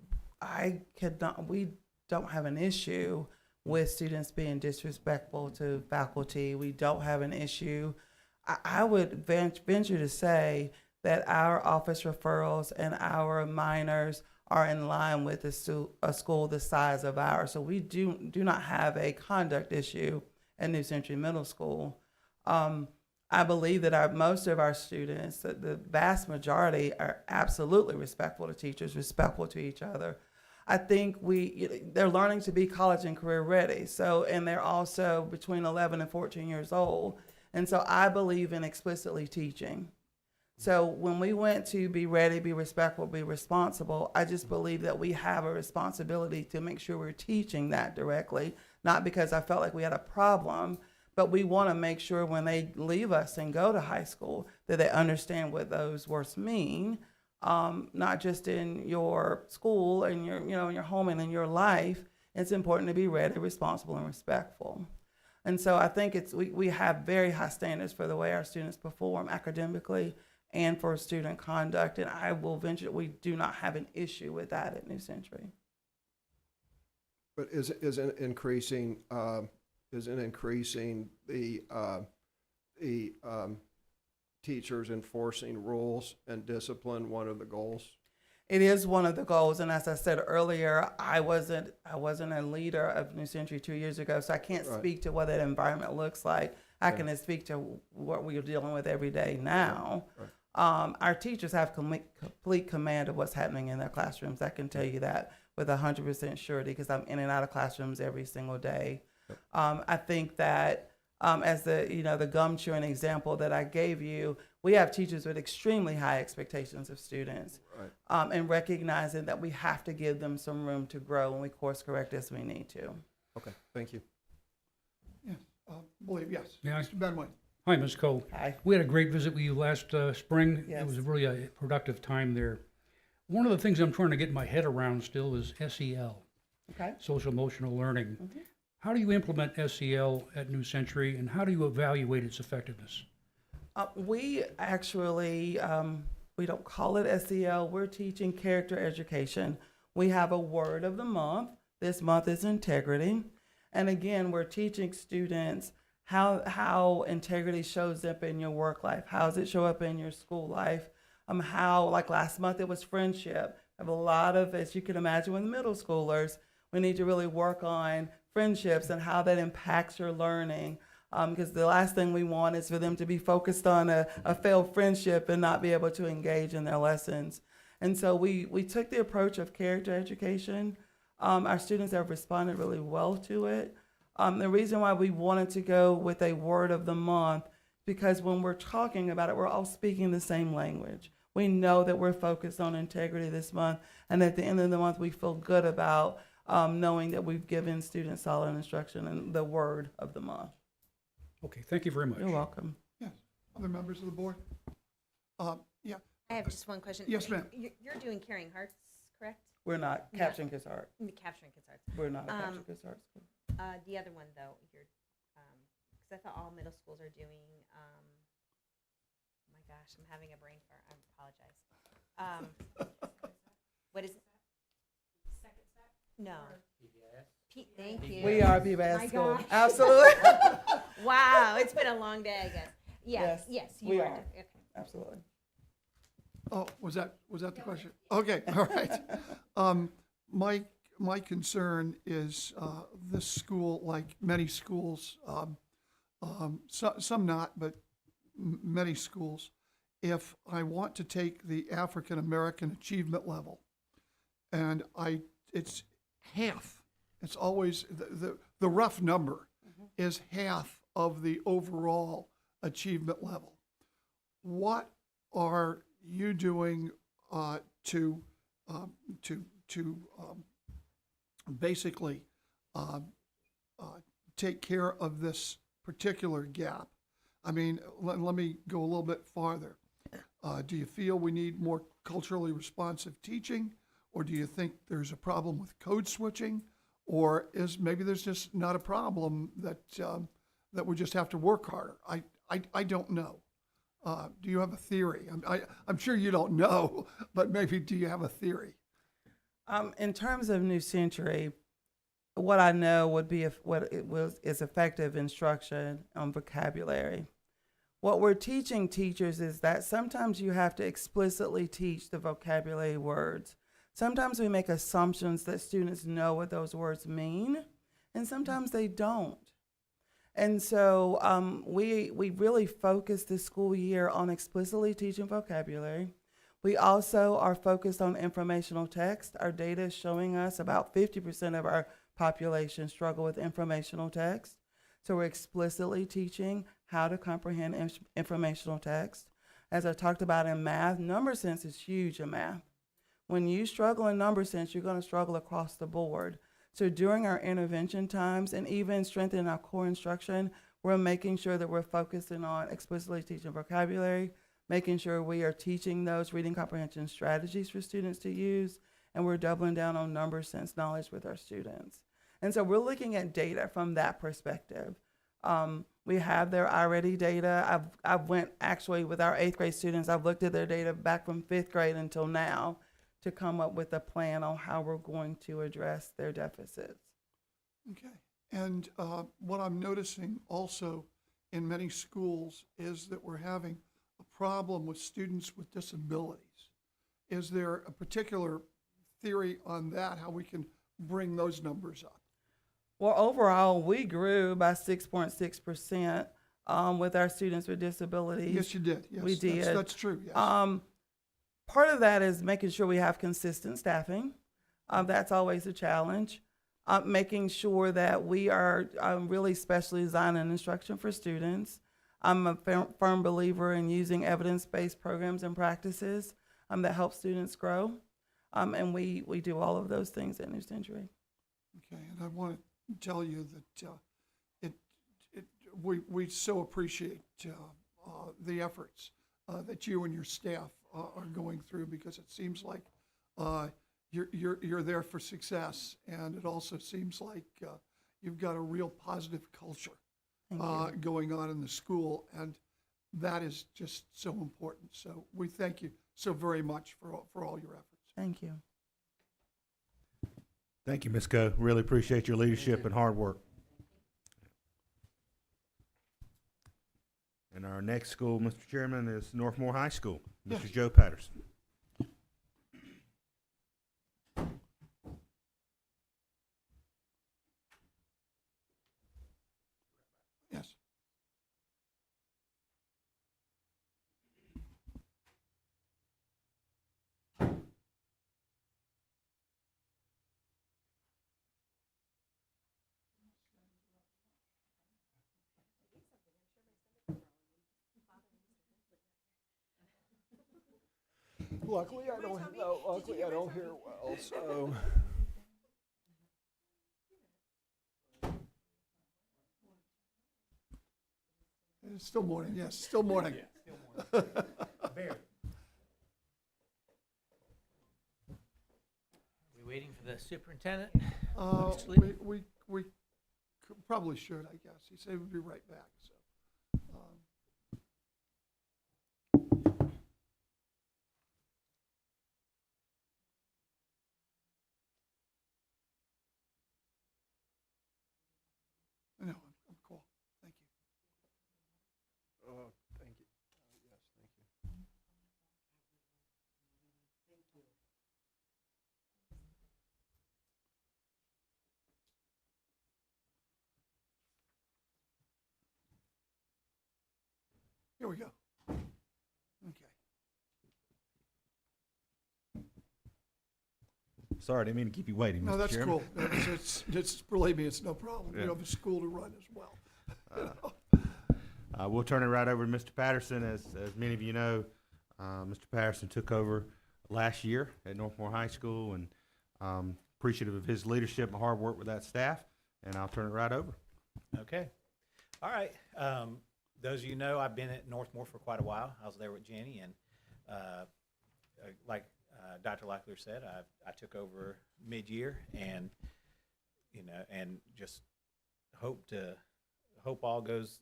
we don't have an issue with students being disrespectful to faculty. We don't have an issue. I would venture to say that our office referrals and our minors are in line with a school the size of ours. So we do not have a conduct issue at New Century Middle School. I believe that most of our students, the vast majority, are absolutely respectful to teachers, respectful to each other. I think they're learning to be college and career ready. So, and they're also between 11 and 14 years old. And so I believe in explicitly teaching. So when we went to be ready, be respectful, be responsible, I just believe that we have a responsibility to make sure we're teaching that directly, not because I felt like we had a problem, but we want to make sure when they leave us and go to high school that they understand what those words mean, not just in your school and in your home and in your life. It's important to be ready, responsible, and respectful. And so I think we have very high standards for the way our students perform academically and for student conduct, and I will venture we do not have an issue with that at New Century. But isn't increasing the teachers enforcing rules and discipline one of the goals? It is one of the goals, and as I said earlier, I wasn't a leader of New Century 2 years ago, so I can't speak to what that environment looks like. I can speak to what we are dealing with every day now. Right. Our teachers have complete command of what's happening in their classrooms. I can tell you that with 100% surety because I'm in and out of classrooms every single day. Yep. I think that as the gum chewing example that I gave you, we have teachers with extremely high expectations of students, Right. and recognizing that we have to give them some room to grow and we course correct as we need to. Okay, thank you. Yes, I believe, yes. Yeah, Mr. Benway. Hi, Ms. Cole. Hi. We had a great visit with you last spring. Yes. It was really a productive time there. One of the things I'm trying to get my head around still is SEL, Okay. social emotional learning. Mm-hmm. How do you implement SEL at New Century, and how do you evaluate its effectiveness? We actually, we don't call it SEL. We're teaching character education. We have a word of the month. This month is integrity. And again, we're teaching students how integrity shows up in your work life. How does it show up in your school life? How, like last month, it was friendship. I have a lot of, as you can imagine with middle schoolers, we need to really work on friendships and how that impacts your learning. Because the last thing we want is for them to be focused on a failed friendship and not be able to engage in their lessons. And so we took the approach of character education. Our students have responded really well to it. The reason why we wanted to go with a word of the month, because when we're talking about it, we're all speaking the same language. We know that we're focused on integrity this month, and at the end of the month, we feel good about knowing that we've given students solid instruction and the word of the month. Okay, thank you very much. You're welcome. Yes, other members of the board? Yeah, I have just one question. Yes, ma'am. You're doing Caring Hearts, correct? We're not capturing kids' heart. Capturing Kids' Hearts. We're not a capturing kids' heart school. The other one though, your, because I thought all middle schools are doing, oh my gosh, I'm having a brain fart, I apologize. What is it? No. Thank you. We are PBS My school. gosh. Absolutely. Wow, it's been a long day, I guess. Yes, Yes, yes, we you are. are. Okay. Absolutely. Oh, was that the question? Okay, all right. My concern is this school, like many schools, some not, but many schools, if I want to take the African American achievement level, and it's half. It's always the rough number is half of the overall achievement level. What are you doing to basically take care of this particular gap? I mean, let me go a little bit farther. Do you feel we need more culturally responsive teaching, or do you think there's a problem with code switching, or is maybe there's just not a problem that we just have to work harder? I don't know. Do you have a theory? I'm sure you don't know, but maybe do you have a theory? In terms of New Century, what I know would be is effective instruction on vocabulary. What we're teaching teachers is that sometimes you have to explicitly teach the vocabulary words. Sometimes we make assumptions that students know what those words mean, and sometimes they don't. And so we really focus this school year on explicitly teaching vocabulary. We also are focused on informational text. Our data is showing us about 50% of our population struggle with informational text. So we're explicitly teaching how to comprehend informational text. As I talked about in math, number sense is huge in math. When you struggle in number sense, you're going to struggle across the board. So during our intervention times and even strengthening our core instruction, we're making sure that we're focusing on explicitly teaching vocabulary, making sure we are teaching those reading comprehension strategies for students to use, and we're doubling down on number sense knowledge with our students. And so we're looking at data from that perspective. We have their already data. I've went actually with our 8th grade students, I've looked at their data back from 5th grade until now to come up with a plan on how we're going to address their deficits. Okay. And what I'm noticing also in many schools is that we're having a problem with students with disabilities. Is there a particular theory on that, how we can bring those numbers up? Well, overall, we grew by 6.6% with our students with disabilities. Yes, you did. Yes, we did. That's true. Yes. Part of that is making sure we have consistent staffing. That's always a challenge. Making sure that we are really specially designing instruction for students. I'm a firm believer in using evidence-based programs and practices that help students grow. And we do all of those things at New Century. Okay, and I want to tell you that we so appreciate the efforts that you and your staff are going through, because it seems like you're there for success, and it also seems like you've got a real positive culture going on in the school, and that is just so important. So we thank you so very much for all your efforts. Thank you. Thank you, Ms. Coe. Really appreciate your leadership and hard work. And our next school, Mr. Chairman, is Northmore High School. Mr. Yes. Joe Patterson. Yes. Luckily, I don't hear well, so. It's still morning. Yes, still morning. We waiting for the superintendent? Uh, Sleep. we probably should, I guess. He said he would be right back, so. No, I'm cool. Thank you. Thank you. Yes, thank you. Here we go. Okay. Sorry, I didn't mean to keep you waiting, No, Mr. that's Chairman. cool. It's, believe me, it's no problem. Yeah. You have a school to run as well. We'll turn it right over to Mr. Patterson. As many of you know, Mr. Patterson took over last year at Northmore High School, and appreciative of his leadership and hard work with that staff, and I'll turn it right over. Okay. All right. Those of you know, I've been at Northmore for quite a while. I was there with Jenny, and like Dr. Locklear said, I took over mid-year, and and just hope all goes.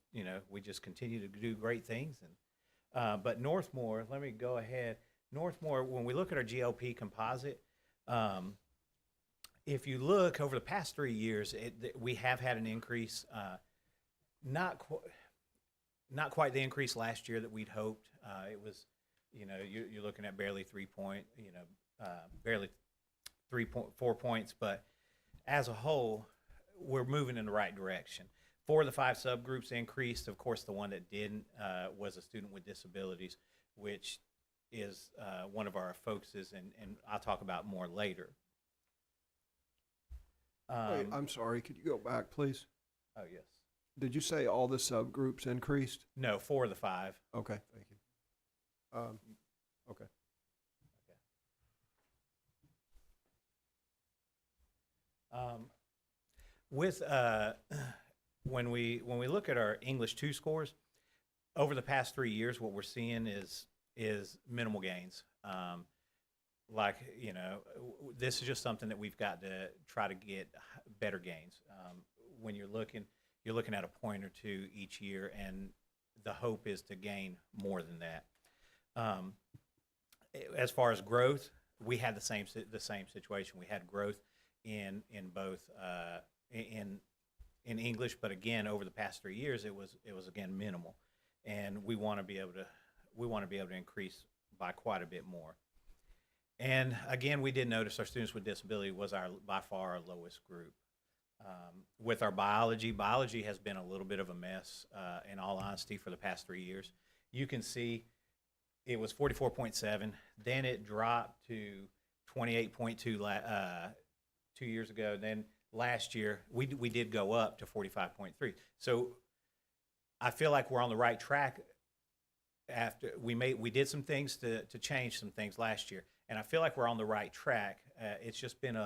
We just continue to do great things. And but Northmore, let me go ahead. Northmore, when we look at our GLP composite, if you look over the past 3 years, we have had an increase. Not quite the increase last year that we'd hoped. It was, you're looking at barely 4 points, but as a whole, we're moving in the right direction. 4 of the 5 subgroups increased. Of course, the one that didn't was a student with disabilities, which is one of our focuses, and I'll talk about more later. Wait, I'm sorry, could you go back, please? Oh, yes. Did you say all the subgroups increased? No, 4 of the 5. Okay, thank you. Okay. With when we look at our English 2 scores, over the past 3 years, what we're seeing is minimal gains. This is just something that we've got to try to get better gains. When you're looking at a point or 2 each year, and the hope is to gain more than that. As far as growth, we had the same situation. We had growth in both in English, but again, over the past 3 years, it was again minimal, and we want to be able to increase by quite a bit more. And again, we did notice our students with disability was by far our lowest group. With our biology has been a little bit of a mess, in all honesty, for the past 3 years. You can see it was 44.7, then it dropped to 28.2 2 years ago. Then last year, we did go up to 45.3. So I feel like we're on the right track. After we did some things to change some things last year, and I feel like we're on the right track. It's just been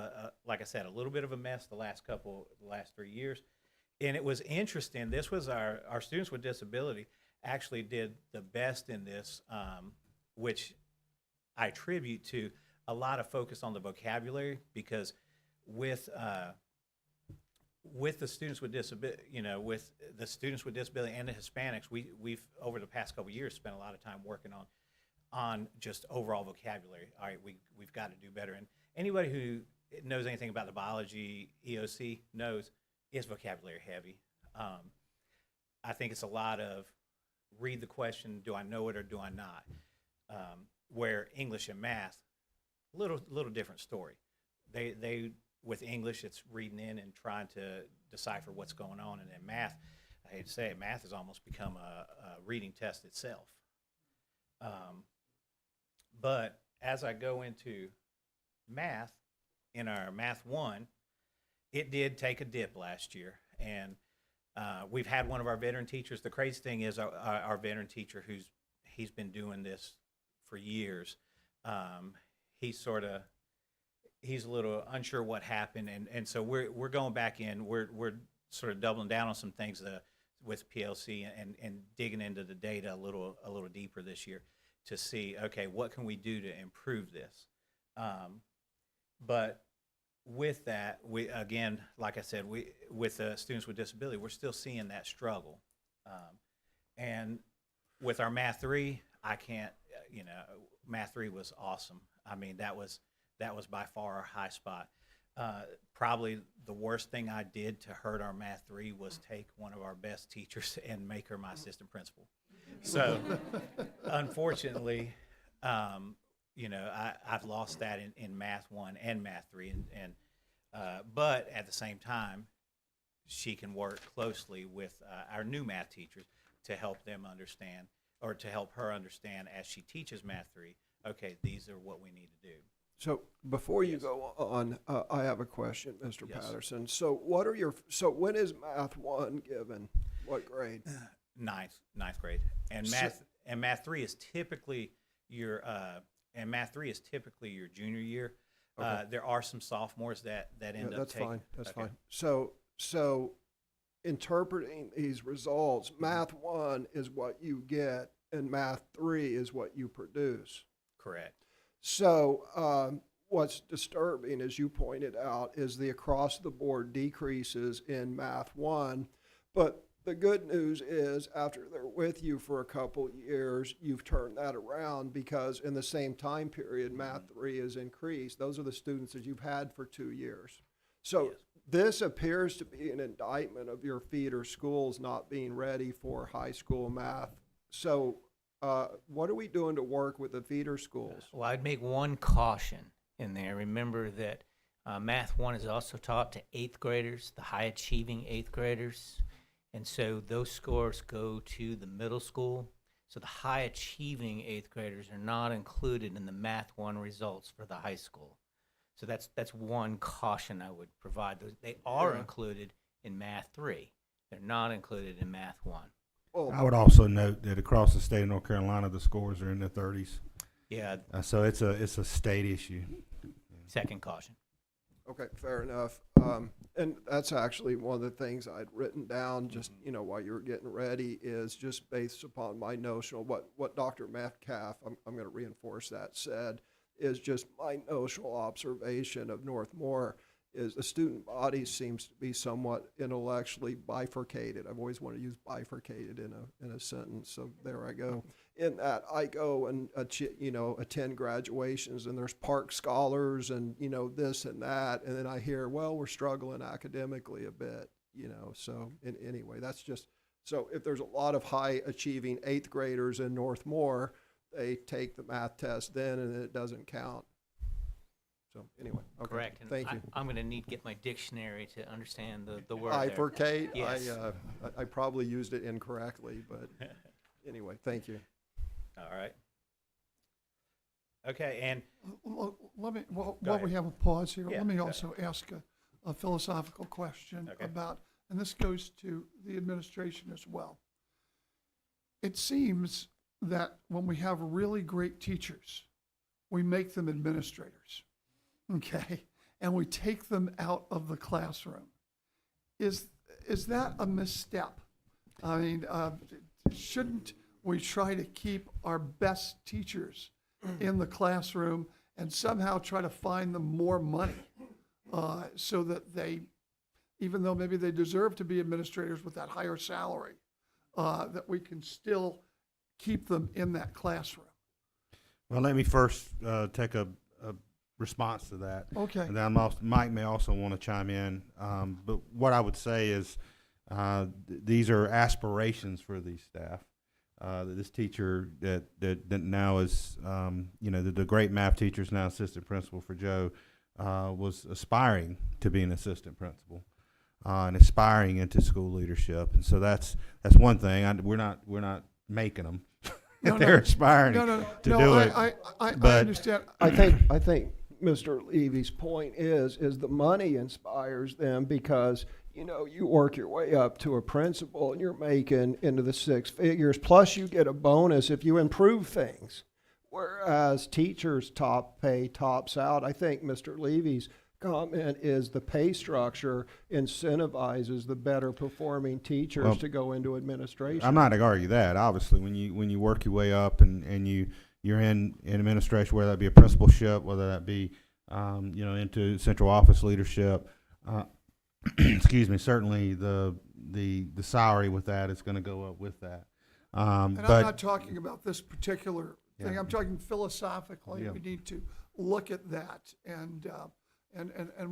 like I said, a little bit of a mess the last 3 years. And it was interesting. This was our students with disability actually did the best in this, which I attribute to a lot of focus on the vocabulary, because with the students with disability, with the students with disability and the Hispanics, we've over the past couple of years spent a lot of time working on just overall vocabulary. All right, we've got to do better. And anybody who knows anything about the biology EOC knows it's vocabulary heavy. I think it's a lot of read the question, do I know it or do I not? Where English and math, little different story. They with English, it's reading in and trying to decipher what's going on, and then math, I hate to say it, math has almost become a reading test itself. But as I go into math, in our Math 1, it did take a dip last year, and we've had one of our veteran teachers. The crazy thing is our veteran teacher, he's been doing this for years. He's a little unsure what happened, and so we're going back in. We're sort of doubling down on some things with PLC and digging into the data a little deeper this year to see, okay, what can we do to improve this? But with that, we, again, like I said, with students with disability, we're still seeing that struggle. And with our Math 3, I can't, Math 3 was awesome. I mean, that was by far our high spot. Probably the worst thing I did to hurt our Math 3 was take one of our best teachers and make her my assistant principal. So, unfortunately, I've lost that in Math 1 and Math 3, but at the same time, she can work closely with our new math teachers to help them understand, or to help her understand as she teaches Math 3, okay, these are what we need to do. So before you go on, I have a question, Mr. Yes. Patterson. So when is Math 1 given? What grade? Ninth grade. And Math 3 is typically your junior year. Okay. There are some sophomores that end up taking. That's okay. fine. So interpreting these results, Math 1 is what you get, and Math 3 is what you produce. Correct. So what's disturbing, as you pointed out, is the across-the-board decreases in Math 1. But the good news is, after they're with you for a couple years, you've turned that around, because in the same time period, Math 3 has increased. Those are the students that you've had for 2 years. So Yes. this appears to be an indictment of your feeder schools not being ready for high school math. So what are we doing to work with the feeder schools? Well, I'd make one caution in there. Remember that Math 1 is also taught to 8th graders, the high achieving 8th graders. And so those scores go to the middle school. So the high achieving 8th graders are not included in the Math 1 results for the high school. So that's one caution I would provide. They are included in Math 3. They're not included in Math 1. Well, I would also note that across the state of North Carolina, the scores are in the 30s. Yeah, So it's a state issue. second caution. okay, fair enough. And that's actually one of the things I'd written down just, while you were getting ready, is just based upon my notional, what Dr. Metcalf, I'm going to reinforce that, said, is just my notional observation of Northmore is the student body seems to be somewhat intellectually bifurcated. I've always wanted to use bifurcated in a sentence, so there I go. In that I go and attend graduations, and there's Park Scholars and this and that, and then I hear, well, we're struggling academically a bit, So anyway, that's just so. If there's a lot of high achieving 8th graders in Northmore, they take the math test then, and it doesn't count. So anyway, okay. Correct. And Thank you. I'm going to need to get my dictionary to understand the word Bifurcate. Yes. I probably used it incorrectly, but anyway, thank you. All right. Okay, and Let me, while Go we ahead. have a pause here, Yeah, let me go also ask a philosophical question Okay. about, and this goes to the administration as well. It seems that when we have really great teachers, we make them administrators, okay? And we take them out of the classroom. Is that a misstep? I mean, shouldn't we try to keep our best teachers in the classroom and somehow try to find them more money so that they, even though maybe they deserve to be administrators with that higher salary, that we can still keep them in that classroom? Well, let me first take a response to that. Okay. And then Mike may also want to chime in. But what I would say is these are aspirations for these staff. This teacher that now is, the great math teacher is now assistant principal for Joe, was aspiring to be an assistant principal and aspiring into school leadership. And so that's one thing. We're not making them. They're aspiring to do it. I But- understand. I think Mr. Levy's point is the money inspires them, because you work your way up to a principal and you're making into the 6 figures, plus you get a bonus if you improve things. Whereas teachers' pay tops out. I think Mr. Levy's comment is the pay structure incentivizes the better performing teachers Well, to go into administration. I'm not going to argue that. Obviously, when you work your way up and you're in administration, whether that be a principalship, whether that be into central office leadership. Excuse me. Certainly, the salary with that is going to go up with that. And but I'm not talking about this particular thing. Yeah. I'm talking philosophically. Yeah. We need to look at that and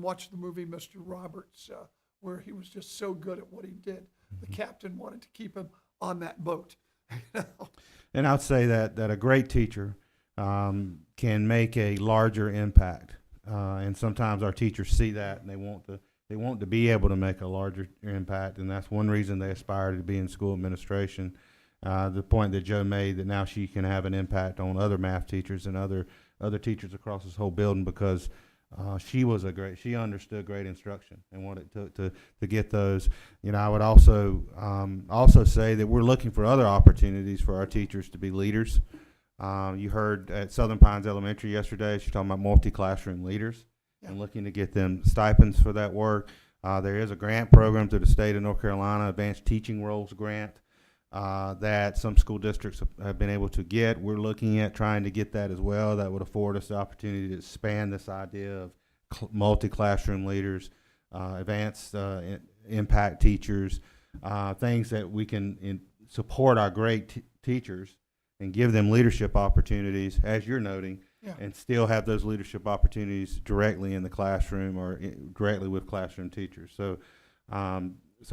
watch the movie Mr. Roberts, where he was just so good at what he did. The captain wanted to keep him on that boat. And I'd say that a great teacher can make a larger impact, and sometimes our teachers see that and they want to be able to make a larger impact, and that's one reason they aspire to be in school administration. The point that Joe made, that now she can have an impact on other math teachers and other teachers across this whole building, because she understood great instruction and what it took to get those. I would also say that we're looking for other opportunities for our teachers to be leaders. You heard at Southern Pines Elementary yesterday, she's talking about multi-classroom leaders and looking to get them stipends for that work. There is a grant program through the state of North Carolina, Advanced Teaching Roles Grant, that some school districts have been able to get. We're looking at trying to get that as well. That would afford us the opportunity to expand this idea of multi-classroom leaders, advanced impact teachers, things that we can support our great teachers and give them leadership opportunities, as you're noting, and still have those leadership opportunities directly in the classroom or directly with classroom teachers. So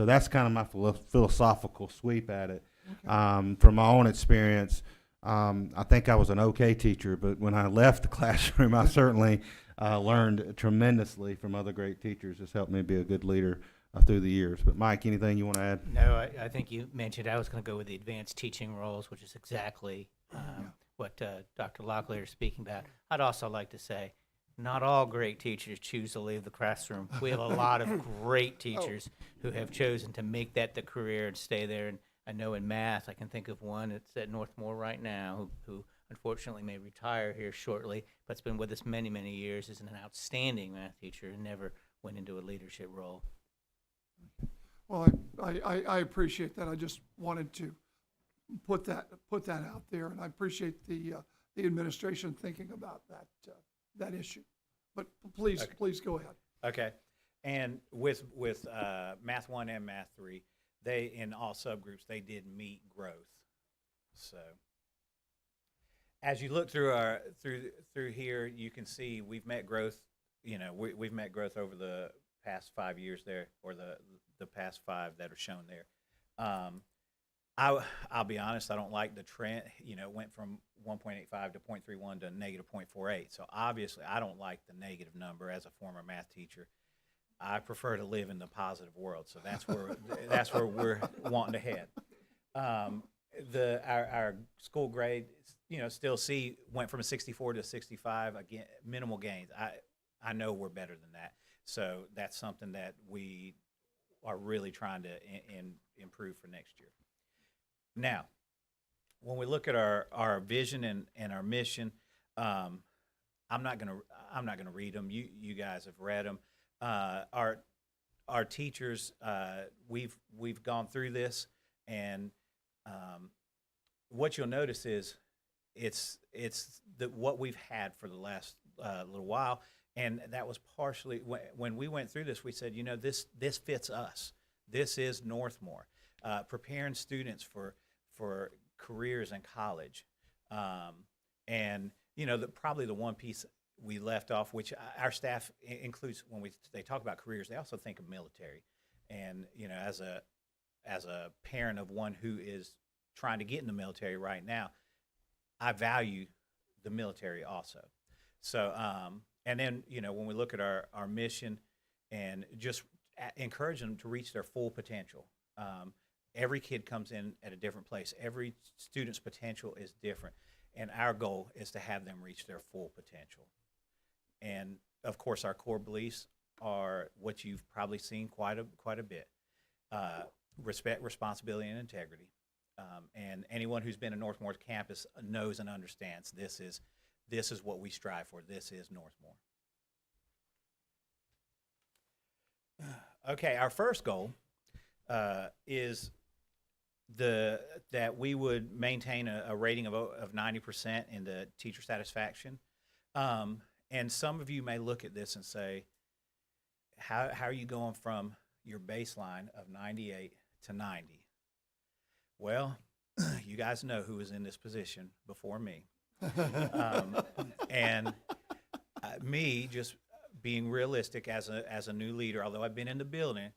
that's kind of my philosophical sweep at it. Okay. From my own experience, I think I was an okay teacher, but when I left the classroom, I certainly learned tremendously from other great teachers. It's helped me be a good leader through the years. But Mike, anything you want to add? No, I think you mentioned I was going to go with the advanced teaching roles, which is exactly what Dr. Locklear is speaking about. I'd also like to say, not all great teachers choose to leave the classroom. We have a lot of great teachers who have chosen to make that the career and stay there. And I know in math, I can think of one that's at Northmore right now who unfortunately may retire here shortly, but's been with us many, many years, is an outstanding math teacher and never went into a leadership role. Well, I appreciate that. I just wanted to put that out there, and I appreciate the administration thinking about that issue. But please go ahead. Okay. And with Math 1 and Math 3, they, in all subgroups, they did meet growth. So as you look through here, you can see we've met growth. We've met growth over the past 5 years there, or the past 5 that are shown there. I'll be honest, I don't like the trend. It went from 1.85 to 0.31 to negative 0.48. So obviously, I don't like the negative number as a former math teacher. I prefer to live in the positive world. So that's where we're wanting to head. Our school grade, still went from a 64 to 65. Again, minimal gains. I know we're better than that. So that's something that we are really trying to improve for next year. Now, when we look at our vision and our mission, I'm not gonna read them. You guys have read them. Our teachers, we've gone through this, and what you'll notice is it's what we've had for the last little while. And that was partially when we went through this. We said, this fits us. This is Northmore, preparing students for careers in college, and probably the one piece we left off, which our staff includes when they talk about careers, they also think of military. And as a parent of one who is trying to get in the military right now, I value the military also. So. And then, when we look at our mission and just encourage them to reach their full potential. Every kid comes in at a different place. Every student's potential is different. And our goal is to have them reach their full potential. And, of course, our core beliefs are what you've probably seen quite a bit. Respect, responsibility, and integrity. And anyone who's been to Northmore's campus knows and understands this is what we strive for. This is Northmore. Okay, our first goal is that we would maintain a rating of 90% in the teacher satisfaction. and some of you may look at this and say, how are you going from your baseline of 98 to 90? Well, you guys know who was in this position before me. And me just being realistic as a new leader, although I've been in the building,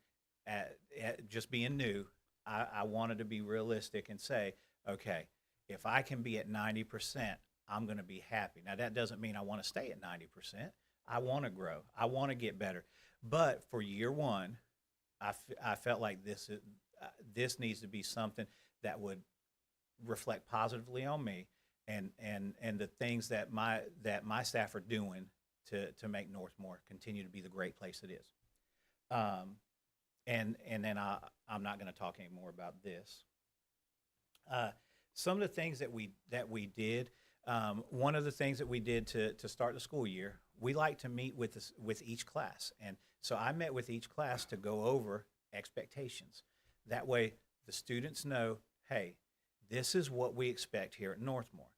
just being new, I wanted to be realistic and say, okay, if I can be at 90%, I'm going to be happy. Now, that doesn't mean I want to stay at 90%. I want to grow. I want to get better. But for year one, I felt like this needs to be something that would reflect positively on me and the things that my staff are doing to make Northmore continue to be the great place it is. And then I'm not going to talk anymore about this. Some of the things that we did, one of the things that we did to start the school year, we like to meet with each class. And so I met with each class to go over expectations. That way the students know, hey, this is what we expect here at Northmore.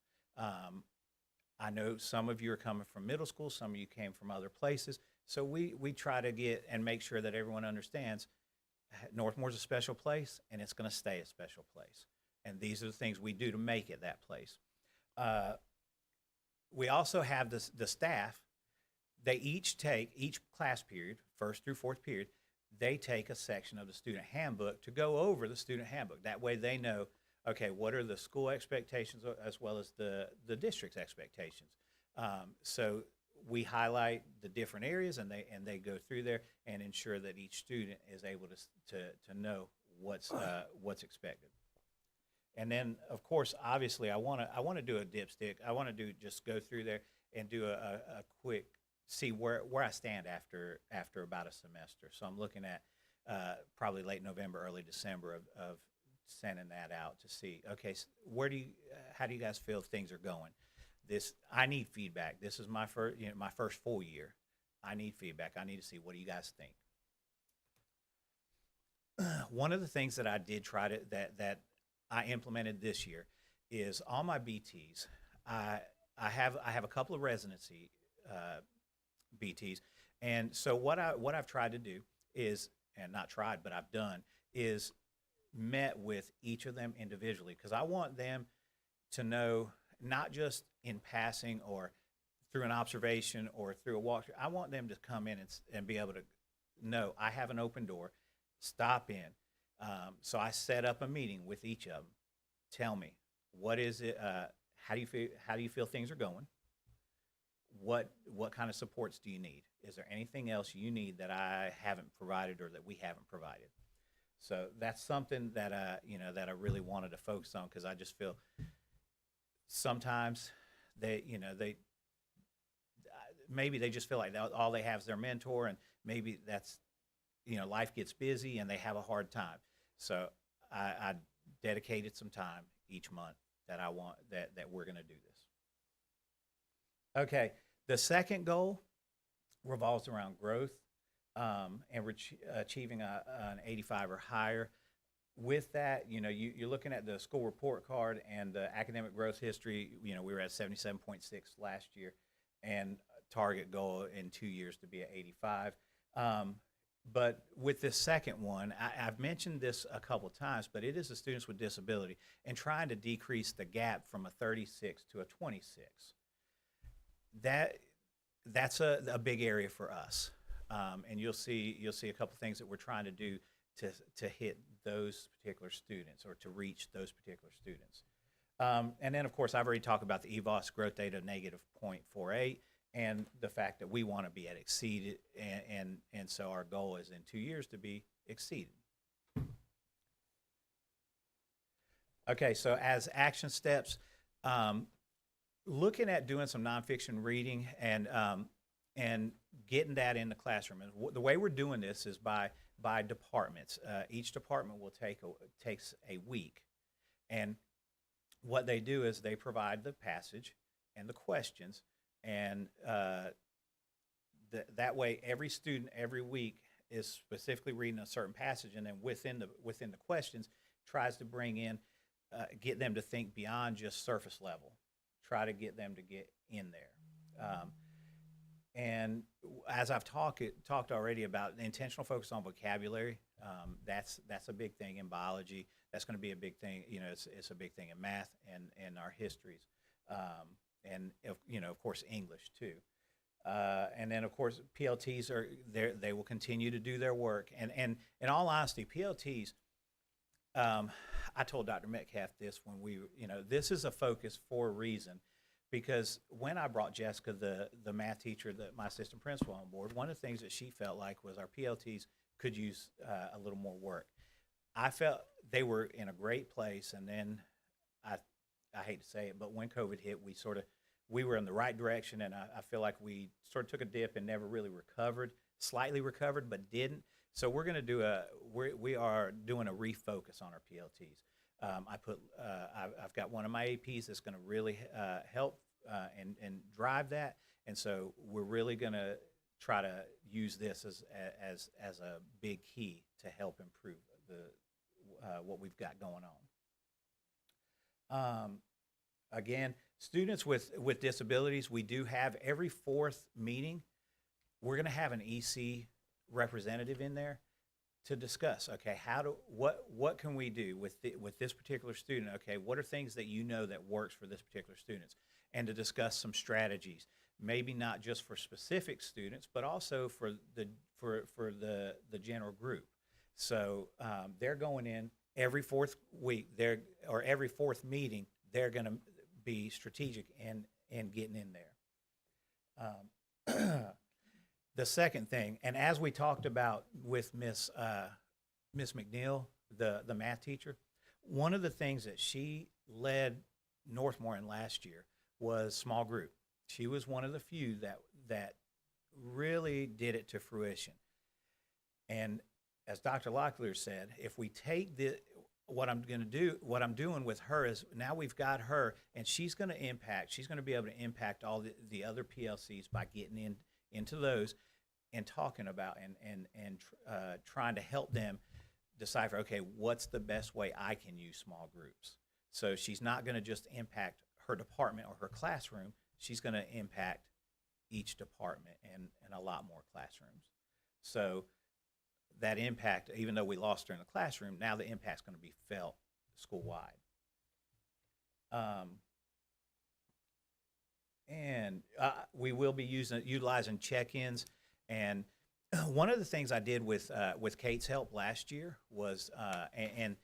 I know some of you are coming from middle school, some of you came from other places. So we try to get and make sure that everyone understands Northmore's a special place and it's going to stay a special place. And these are the things we do to make it that place. We also have the staff. They each class period, first through fourth period, they take a section of the student handbook to go over the student handbook. That way they know, okay, what are the school expectations as well as the district's expectations. So we highlight the different areas and they go through there and ensure that each student is able to know what's expected. And then, of course, obviously, I want to do a dipstick. I want to just go through there and do a quick see where I stand after about a semester. So I'm looking at probably late November, early December of sending that out to see. Okay, so how do you guys feel things are going? I need feedback. This is my first full year. I need feedback. I need to see, what do you guys think? One of the things that I did try that I implemented this year is on my BTs. I have a couple of residency BTs, and so what I've tried to do is, and not tried, but I've done, is met with each of them individually, because I want them to know, not just in passing or through an observation or through a walkthrough. I want them to come in and be able to know I have an open door, stop in. So I set up a meeting with each of them. Tell me, what is it? How do you feel things are going? What kind of supports do you need? Is there anything else you need that I haven't provided or that we haven't provided? So that's something that that I really wanted to focus on, because I just feel sometimes maybe they just feel like all they have is their mentor, and maybe that's life gets busy and they have a hard time. So I dedicated some time each month that I want that we're going to do this. Okay, the second goal revolves around growth and achieving an 85 or higher. With that, you're looking at the school report card and the academic growth history. We were at 77.6 last year, and target goal in 2 years to be at 85. But with this second one, I've mentioned this a couple times, but it is the students with disability and trying to decrease the gap from a 36 to a 26. That's a big area for us, and you'll see a couple things that we're trying to do to hit those particular students, or to reach those particular students. And then, of course, I've already talked about the EVOS growth data of -0.48. And the fact that we want to be at exceeded, and so our goal is in 2 years to be exceeded. Okay, so as action steps, looking at doing some nonfiction reading and getting that in the classroom. And the way we're doing this is by departments. Each department will takes a week, and what they do is they provide the passage and the questions. And that way, every student every week is specifically reading a certain passage, and then within the questions, tries to bring in, get them to think beyond just surface level. Try to get them to get in there. as I've talked already about the intentional focus on vocabulary, that's a big thing in biology. That's going to be a big thing. You know, it's a big thing in math and our histories, and of course English too. And then of course PLTs are there. They will continue to do their work. And in all honesty, PLTs. I told Dr. Metcalf this when this is a focus for a reason. Because when I brought Jessica, the math teacher, my assistant principal, on board, one of the things that she felt like was our PLTs could use a little more work. I felt they were in a great place, and then I hate to say it, but when COVID hit, we were in the right direction, and I feel like we sort of took a dip and never really recovered, slightly recovered, but didn't. So we're going to we are doing a refocus on our PLTs. I've got one of my APs that's going to really help and drive that, and so we're really going to try to use this as a big key to help improve what we've got going on. Again, students with disabilities, we do have every fourth meeting, we're going to have an EC representative in there to discuss, okay, what can we do with this particular student? Okay, what are things that that works for this particular student, and to discuss some strategies, maybe not just for specific students, but also for the general group. So they're going in every fourth week, every fourth meeting. They're going to be strategic and getting in there. The second thing, and as we talked about with Miss McNeil, the math teacher, one of the things that she led Northmore in last year was small group. She was one of the few that really did it to fruition. And as Dr. Locklear said, if we take what I'm doing with her is now we've got her, and she's going to be able to impact all the other PLCs by getting into those and talking about and trying to help them decipher, okay, what's the best way I can use small groups? So she's not going to just impact her department or her classroom. She's going to impact each department and a lot more classrooms. So that impact, even though we lost her in the classroom, now the impact's going to be felt school-wide. And we will be utilizing check-ins. And one of the things I did with Kate's help last year was, and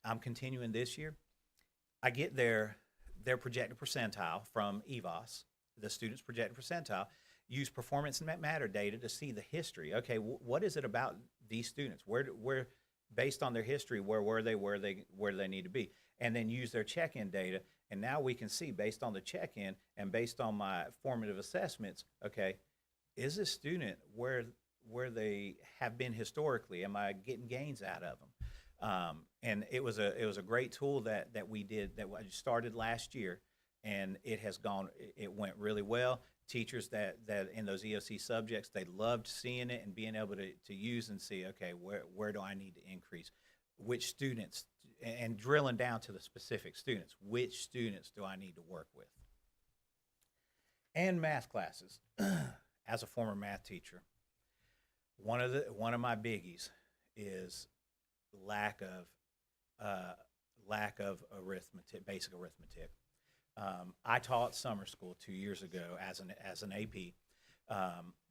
I'm continuing this year, I get their projected percentile from EVOS, the student's projected percentile, use performance and matter data to see the history. Okay, what is it about these students? Where based on their history, where were they, where they need to be? And then use their check-in data. And now we can see, based on the check-in and based on my formative assessments, okay, is this student where they have been historically? Am I getting gains out of them? And it was a great tool that we did, that I started last year, and it went really well. Teachers that in those EOC subjects, they loved seeing it and being able to use and see, okay, where do I need to increase? Which students, and drilling down to the specific students, which students do I need to work with? And math classes. As a former math teacher, one of my biggies is lack of arithmetic, basic arithmetic. I taught summer school 2 years ago as an AP.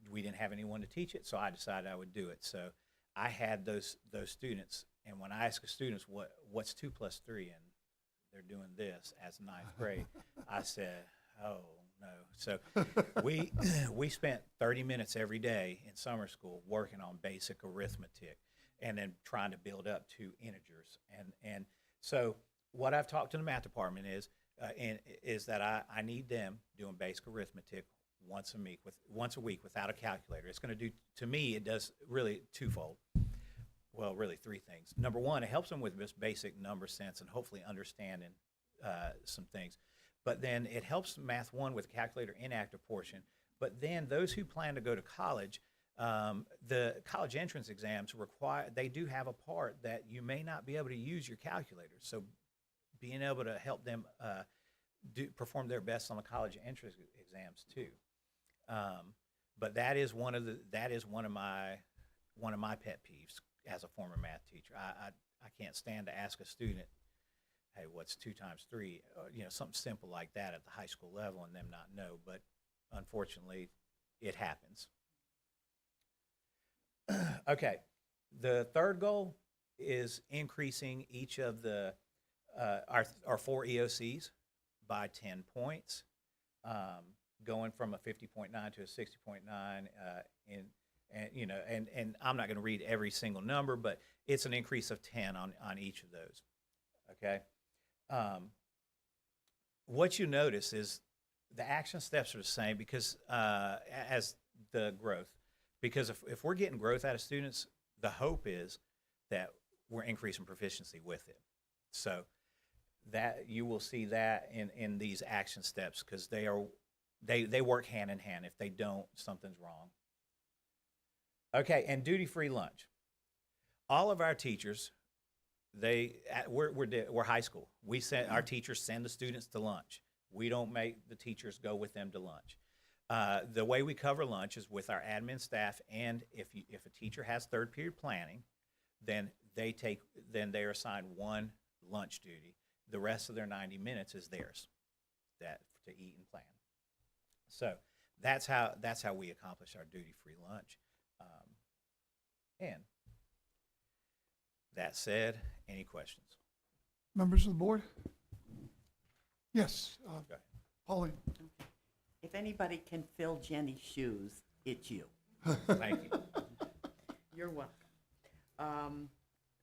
We didn't have anyone to teach it, so I decided I would do it. So I had those students, and when I ask the students what's 2 plus 3, and they're doing this as ninth grade, I said, oh no. So we spent 30 minutes every day in summer school working on basic arithmetic, and then trying to build up to integers. And so what I've talked to the math department is that I need them doing basic arithmetic once a week without a calculator. It's going to do, to me, it does really twofold. Well, really three things. Number one, it helps them with this basic number sense and hopefully understanding some things. But then it helps Math 1 with the calculator inactive portion. But then those who plan to go to college, the college entrance exams they do have a part that you may not be able to use your calculator. So being able to help them perform their best on the college entrance exams too. But that is one of my pet peeves as a former math teacher. I can't stand to ask a student, hey, what's 2 times 3? Something simple like that at the high school level and them not know. But unfortunately, it happens. Okay, the third goal is increasing each of the our 4 EOCs by 10 points, going from a 50.9 to a 60.9. And I'm not going to read every single number, but it's an increase of 10 on each of those. Okay. What you notice is the action steps are the same because as the growth. Because if we're getting growth out of students, the hope is that we're increasing proficiency with it. So that you will see that in these action steps because they work hand in hand. If they don't, something's wrong. Okay, and duty-free lunch. All of our teachers, we're high school. Our teachers send the students to lunch. We don't make the teachers go with them to lunch. The way we cover lunch is with our admin staff, and if a teacher has third period planning, then they are assigned one lunch duty. The rest of their 90 minutes is theirs, to eat and plan. So that's how we accomplish our duty-free lunch. And that said, any questions? Members of the board? Yes, Okay. Pauline. If anybody can fill Jenny's shoes, it's you. Thank you. You're welcome.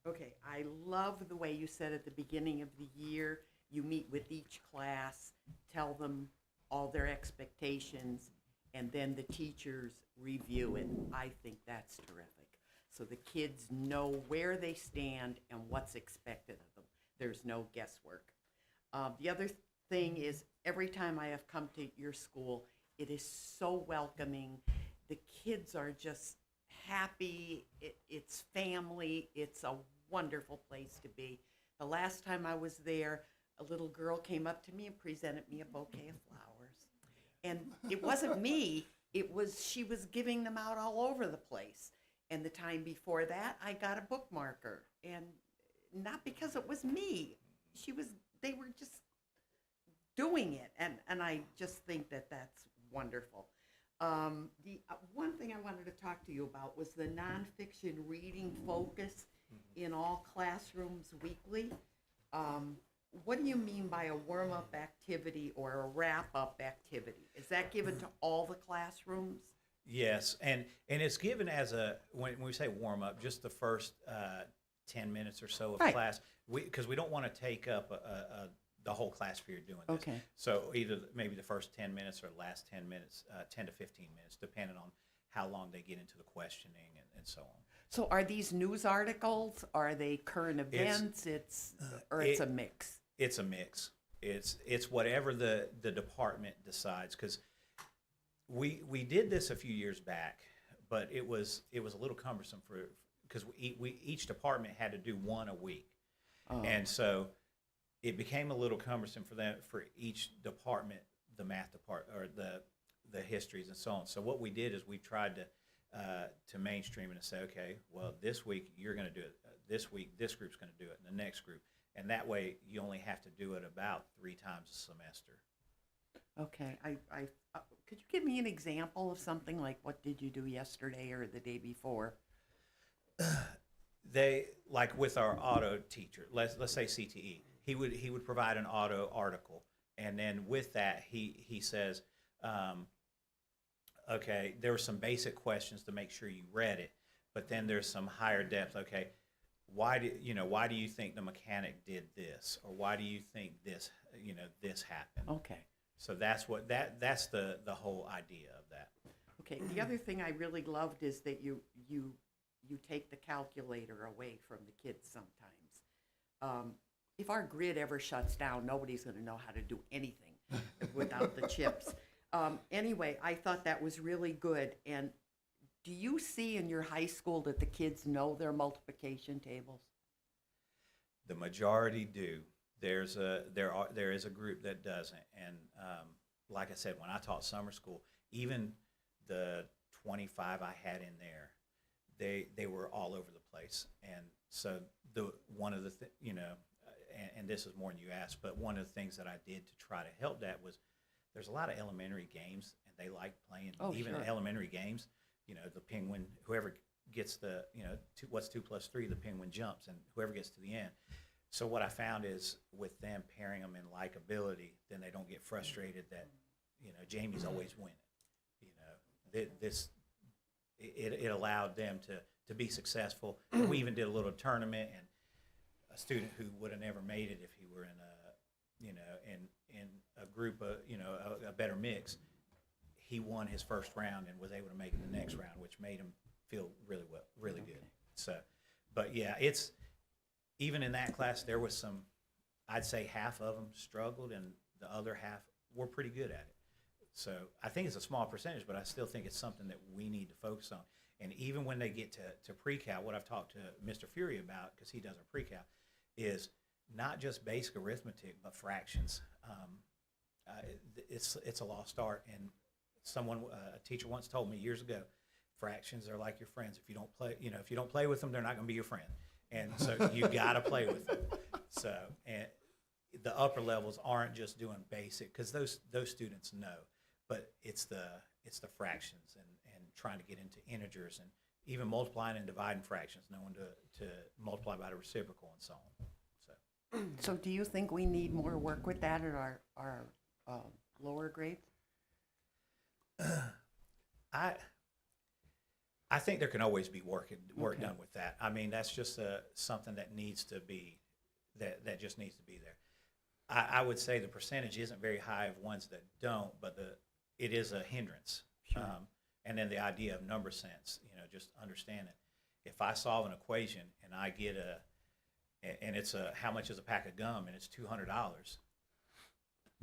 Okay, I love the way you said at the beginning of the year, you meet with each class, tell them all their expectations, and then the teachers review it. I think that's terrific. So the kids know where they stand and what's expected of them. There's no guesswork. The other thing is, every time I have come to your school, it is so welcoming. The kids are just happy. It's family. It's a wonderful place to be. The last time I was there, a little girl came up to me and presented me a bouquet of flowers. And it wasn't me. She was giving them out all over the place. And the time before that, I got a bookmarker. And not because it was me. They were just doing it. And I just think that that's wonderful. The one thing I wanted to talk to you about was the nonfiction reading focus in all classrooms weekly. What do you mean by a warm-up activity or a wrap-up activity? Is that given to all the classrooms? Yes, and it's given as when we say warm-up, just the first 10 minutes or so of Right. class, because we don't want to take up the whole class period doing this. Okay. So either maybe the first 10 minutes or last 10 minutes, 10 to 15 minutes, depending on how long they get into the questioning and so on. So are these news articles? Are they current events? It's a mix? It's a mix. It's whatever the department decides, because we did this a few years back, but it was a little cumbersome because each department had to do one a week, and so it became a little cumbersome for each department, the math department or the histories and so on. So what we did is we tried to mainstream it and say, okay, well, this week you're going to do it. This week this group's going to do it, and the next group, and that way you only have to do it about 3 times a semester. Okay. Could you give me an example of something like what did you do yesterday or the day before? They, like with our auto teacher, let's say CTE, he would provide an auto article, and then with that he says, okay, there were some basic questions to make sure you read it, but then there's some higher depth. Okay, why do you think the mechanic did this, or why do you think this happened? Okay. So that's the whole idea of that. Okay. The other thing I really loved is that you take the calculator away from the kids sometimes. If our grid ever shuts down, nobody's going to know how to do anything without the chips. Anyway, I thought that was really good. And do you see in your high school that the kids know their multiplication tables? The majority do. There is a group that doesn't, and like I said, when I taught summer school, even the 25 I had in there, they were all over the place. And so one of the and this is more than you asked, but one of the things that I did to try to help that was there's a lot of elementary games, and they like playing even sure. the elementary games. The penguin, whoever gets what's 2 + 3, the penguin jumps, and whoever gets to the end. So what I found is with them pairing them in likability, then they don't get frustrated that, Jamie's always winning. It allowed them to be successful. And we even did a little tournament, and a student who would have never made it if he were in a group of, a better mix, he won his first round and was able to make it the next round, which made him feel really good. So, but yeah, even in that class, there was some, I'd say half of them struggled and the other half were pretty good at it. So I think it's a small percentage, but I still think it's something that we need to focus on. And even when they get to pre-cal, what I've talked to Mr. Fury about, because he does our pre-cal, is not just basic arithmetic, but fractions. It's a lost art. And a teacher once told me years ago, fractions are like your friends. If you don't play with them, they're not going to be your friend. And so you got to play with them. So, and the upper levels aren't just doing basic, because those students know, but it's the fractions and trying to get into integers and even multiplying and dividing fractions, knowing to multiply by the reciprocal and so on. So do you think we need more work with that at our lower grades? I think there can always be work done with that. I mean, that's just something that needs to be, that just needs to be there. I would say the percentage isn't very high of ones that don't, but it is a hindrance. Sure. And then the idea of number sense, just understand it. If I solve an equation and I get and it's how much is a pack of gum, and it's $200,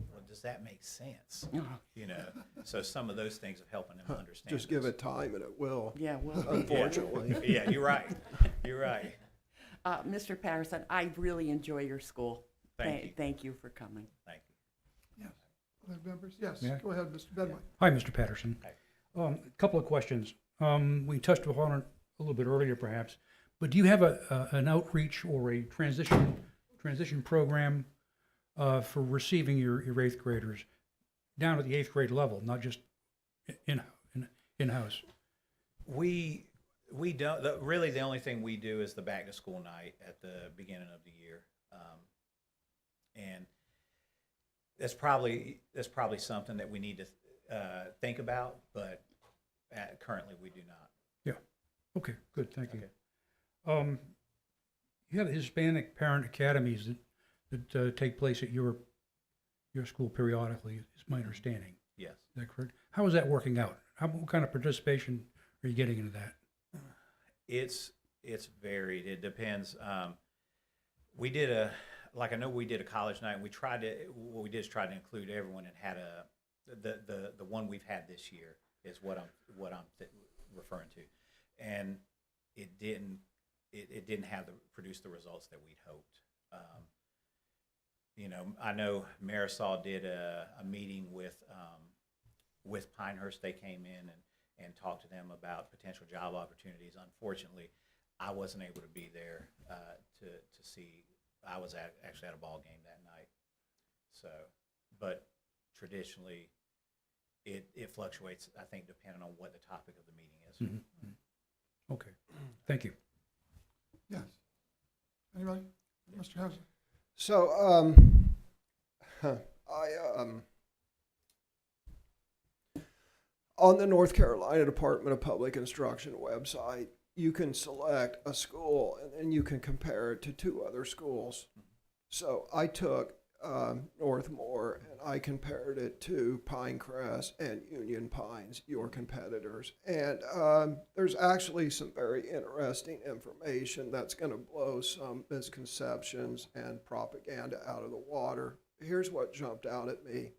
well, does that make sense? So some of those things of helping them understand. Just give it time and it will. Yeah, well, Unfortunately. Yeah, you're right. You're right. Mr. Patterson, I really enjoy your school. Thank you. Thank you for coming. Thank you. Yes. Other members? Yes, Yeah. go ahead, Mr. Bedway. Hi, Mr. Patterson. A couple of questions. We touched upon it a little bit earlier, perhaps, but do you have an outreach or a transition program for receiving your 8th graders down at the 8th grade level, not just in-house? We don't. Really, the only thing we do is the back to school night at the beginning of the year, and that's probably something that we need to think about, but currently we do not. Yeah. Okay. Good. Thank you. You have Hispanic parent academies that take place at your school periodically. Is my understanding. Yes. Is that correct? How is that working out? What kind of participation are you getting into that? It's varied. It depends. We did I know we did a college night, and what we did is try to include everyone, and had the one we've had this year is what I'm referring to, and it didn't produce the results that we'd hoped. I know Marisol did a meeting with Pinehurst. They came in and talked to them about potential job opportunities. Unfortunately, I wasn't able to be there to see. I was actually at a ball game that night. So, but traditionally, it fluctuates, I think, depending on what the topic of the meeting is. Mm-hmm. Okay. Thank you. Yes. Anybody? Mr. Hauser? So, on the North Carolina Department of Public Instruction website, you can select a school and then you can compare it to 2 other schools. So I took Northmore and I compared it to Pinecrest and Union Pines, your competitors. And there's actually some very interesting information that's going to blow some misconceptions and propaganda out of the water. Here's what jumped out at me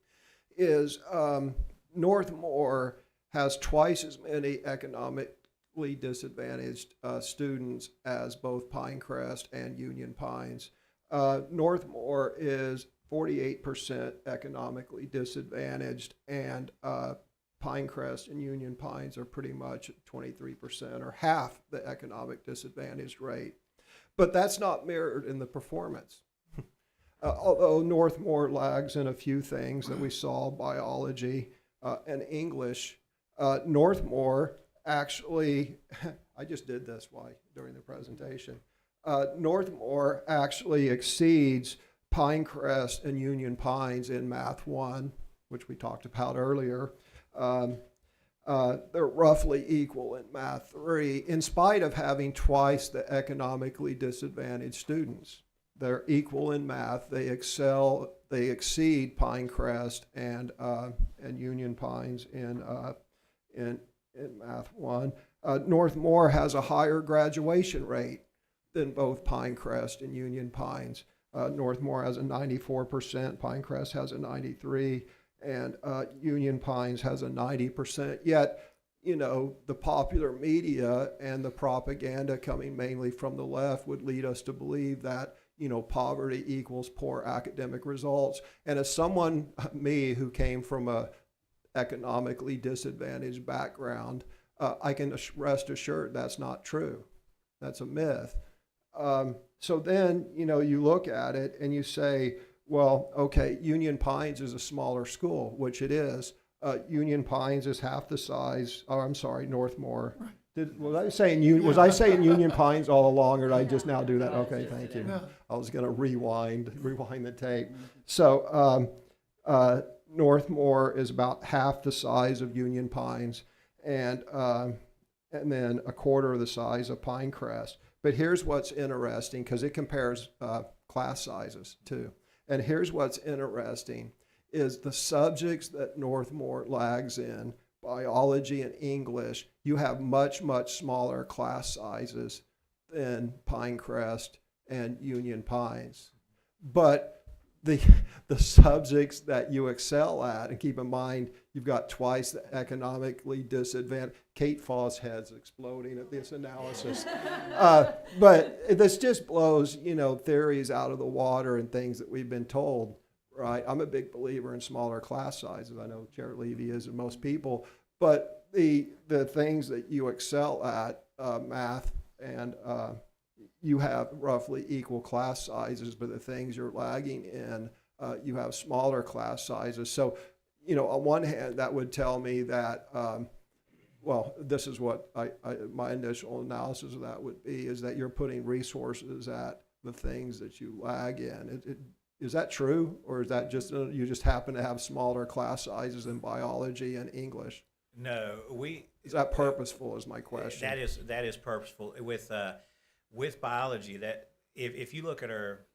is Northmore has twice as many economically disadvantaged students as both Pinecrest and Union Pines. Northmore is 48% economically disadvantaged, and Pinecrest and Union Pines are pretty much at 23% or half the economic disadvantaged rate. But that's not mirrored in the performance. Although Northmore lags in a few things that we saw, biology and English, Northmore actually, I just did this during the presentation, Northmore actually exceeds Pinecrest and Union Pines in Math 1, which we talked about earlier. They're roughly equal in Math 3, in spite of having twice the economically disadvantaged students. They're equal in math. They excel. They exceed Pinecrest and Union Pines in Math 1. Northmore has a higher graduation rate than both Pinecrest and Union Pines. Northmore has a 94%. Pinecrest has a 93%. And Union Pines has a 90%. Yet, you know, the popular media and the propaganda coming mainly from the left would lead us to believe that, you know, poverty equals poor academic results. And as someone, me, who came from a economically disadvantaged background, I can rest assured that's not true. That's a myth. So then, you know, you look at it and you say, well, okay, Union Pines is a smaller school, which it is. Union Pines is half the size. Oh, I'm sorry, Northmore. Was I saying Union Pines all along, or did I just now do that? Okay, thank you. I was going to rewind the tape. So Northmore is about half the size of Union Pines, and then a quarter of the size of Pinecrest. But here's what's interesting, because it compares class sizes too. And here's what's interesting, is the subjects that Northmore lags in, biology and English, you have much, much smaller class sizes than Pinecrest and Union Pines. But the subjects that you excel at, and keep in mind, you've got twice the economically disadvantaged. Kate Foss' head's exploding at this analysis. But this just blows, you know, theories out of the water and things that we've been told, right? I'm a big believer in smaller class sizes. I know Chair Levy is, and most people. But the things that you excel at, math and you have roughly equal class sizes, but the things you're lagging in, you have smaller class sizes. So, you know, on one hand, that would tell me that, well, this is what my initial analysis of that would be, is that you're putting resources at the things that you lag in. Is that true, or is that just you just happen to have smaller class sizes in biology and English? No, Is that purposeful? Is my question. That is purposeful with biology. That if you look at our,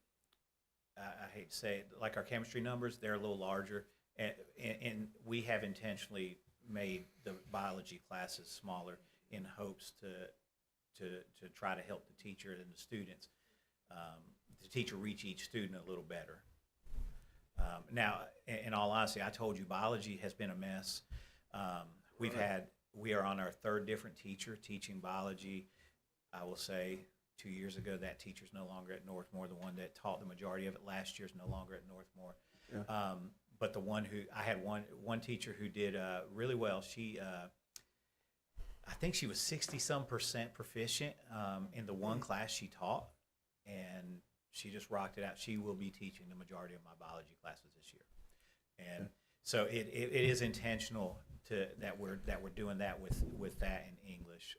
I hate to say it, like our chemistry numbers, they're a little larger, and we have intentionally made the biology classes smaller in hopes to try to help the teacher and the students, the teacher reach each student a little better. Now, in all honesty, I told you biology has been a mess. We are on our third different teacher teaching biology. I will say 2 years ago, that teacher's no longer at Northmore. The one that taught the majority of it last year is no longer at Northmore. Yeah. But the one who, I had one teacher who did really well. She, I think she was 60-some% proficient in the one class she taught, and she just rocked it out. She will be teaching the majority of my biology classes this year. And so it is intentional that we're doing that with that in English.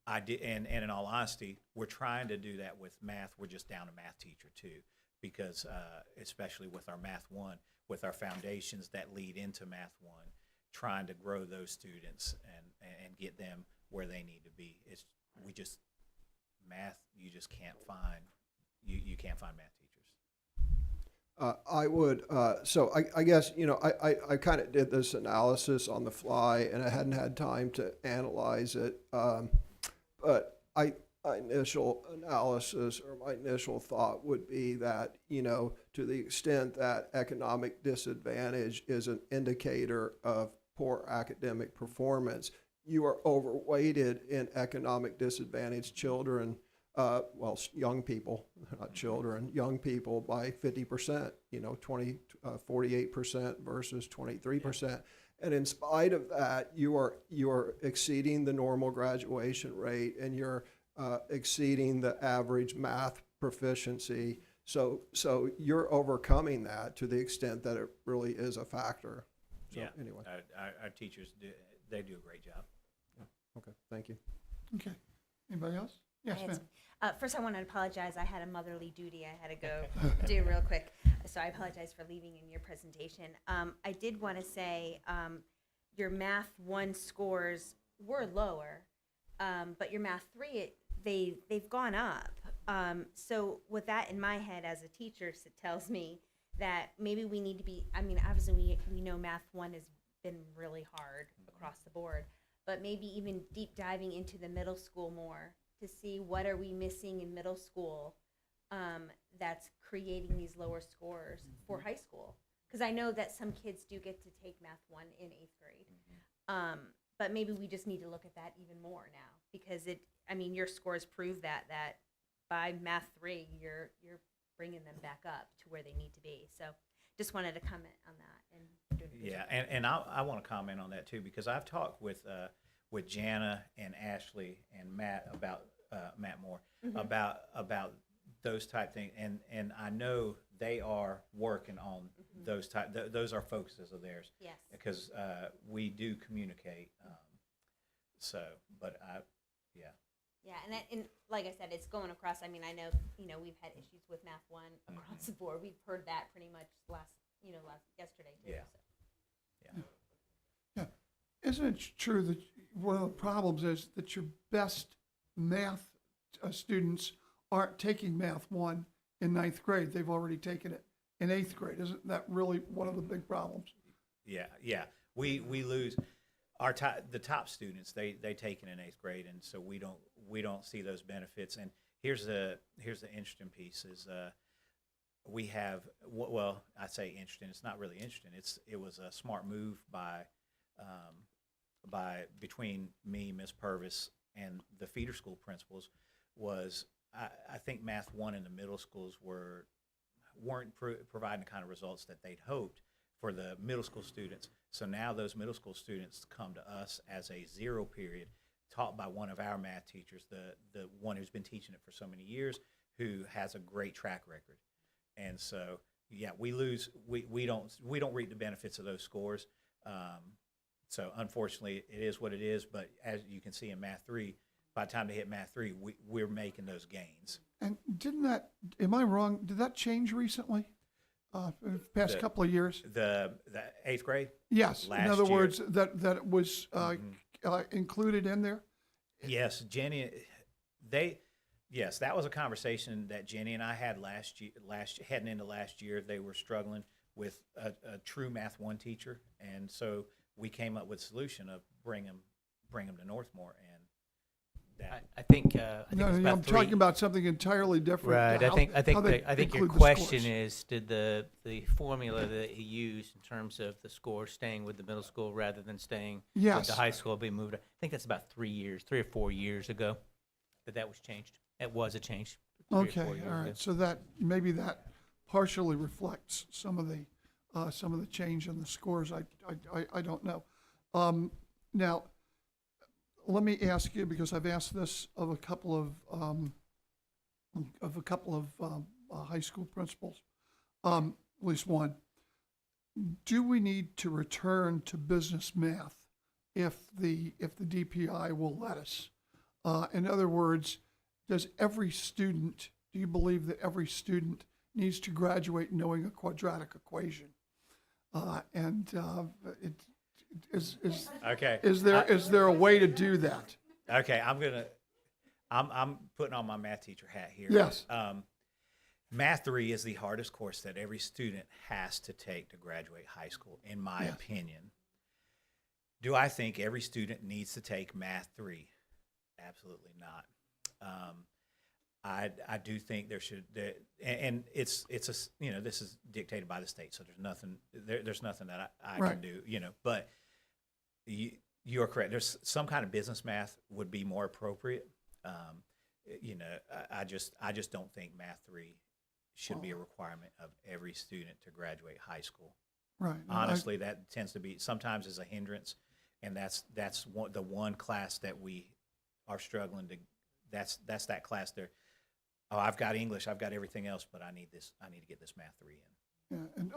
I did, and in all honesty, we're trying to do that with math. We're just down a math teacher too, because especially with our Math 1, with our foundations that lead into Math 1, trying to grow those students and get them where they need to be. Math, you just can't find. You can't find math teachers. I would, so I guess, you know, I kind of did this analysis on the fly, and I hadn't had time to analyze it. But my initial analysis, or my initial thought would be that, you know, to the extent that economic disadvantage is an indicator of poor academic performance, you are overweighted in economic disadvantaged children young people, not children, young people by 50%, 48% versus 23%. And in spite of that, you are exceeding the normal graduation rate, and you're exceeding the average math proficiency. So you're overcoming that to the extent that it really is a factor. So Yeah. anyway, Our teachers they do a great job. okay, thank you. Okay. Anybody else? Yes, ma'am. First, I want to apologize. I had a motherly duty I had to go do real quick. So I apologize for leaving in your presentation. I did want to say your Math 1 scores were lower, but your Math 3, they've gone up. So with that in my head as a teacher, it tells me that maybe we need to be, I mean, obviously we know Math 1 has been really hard across the board, but maybe even deep diving into the middle school more to see what are we missing in middle school that's creating these lower scores for high school. Because I know that some kids do get to take Math 1 in 8th grade. But maybe we just need to look at that even more now, because your scores prove that by Math 3, you're bringing them back up to where they need to be. So just wanted to comment on that. And Yeah, and I want to comment on that too, because I've talked with Jana and Ashley and Matt about Matt Moore about those type things, and I know they are working on those type. Those are focuses of theirs. Yes. Because we do communicate. Yeah. Yeah, and like I said, it's going across. I mean, I know we've had issues with Math 1 across the board. We've heard that pretty much yesterday too. Yeah. So. Yeah. Isn't it true that one of the problems is that your best math students aren't taking Math 1 in 9th grade? They've already taken it in 8th grade. Isn't that really one of the big problems? Yeah. We lose the top students. They take it in 8th grade, and so we don't see those benefits. And here's the interesting piece is we have, well, I say interesting. It's not really interesting. It was a smart move by between me, Ms. Purvis, and the feeder school principals. Was I think Math 1 in the middle schools weren't providing the kind of results that they'd hoped for the middle school students. So now those middle school students come to us as a 0 period, taught by one of our math teachers, the one who's been teaching it for so many years, who has a great track record. And so, yeah, we don't reap the benefits of those scores. So unfortunately, it is what it is. But as you can see in Math 3, by the time they hit Math 3, we're making those gains. And am I wrong, did that change recently? In the past couple of years? The 8th grade? Yes. In other words, that it was included in there? Yes, Jenny, yes, that was a conversation that Jenny and I had last year, heading into last year. They were struggling with a true Math 1 teacher, and so we came up with a solution of bring them to Northmore, and that. I think No, it's about I'm 3. talking about something entirely different. Right. How they I think your include the question scores. is, did the formula that he used in terms of the score staying with the middle school rather than staying with Yes. the high school be moved? I think that's about 3 or 4 years ago that was changed. It was a change. 3 or 4 Okay, years all right. ago. So that maybe that partially reflects some of the change in the scores. I don't know. Now, let me ask you, because I've asked this of a couple of high school principals, at least one. Do we need to return to business math if the DPI will let us? In other words, do you believe that every student needs to graduate knowing a quadratic equation? Okay. Is there a way to do that? Okay, I'm putting on my math teacher hat here. Yes. Math 3 is the hardest course that every student has to take to graduate high school, in my opinion. Do I think every student needs to take Math 3? Absolutely not. I do think there should, and it's this is dictated by the state, so there's nothing that I Right. can do, but you are correct. There's some kind of business math would be more appropriate. you know, I just don't think Math 3 should be a requirement of every student to graduate high school. Right. No, Honestly, that tends to be sometimes as a hindrance, and that's the one class that we are struggling to. That's that class there. Oh, I've got English, I've got everything else, but I need to get this Math 3 in. Yeah, and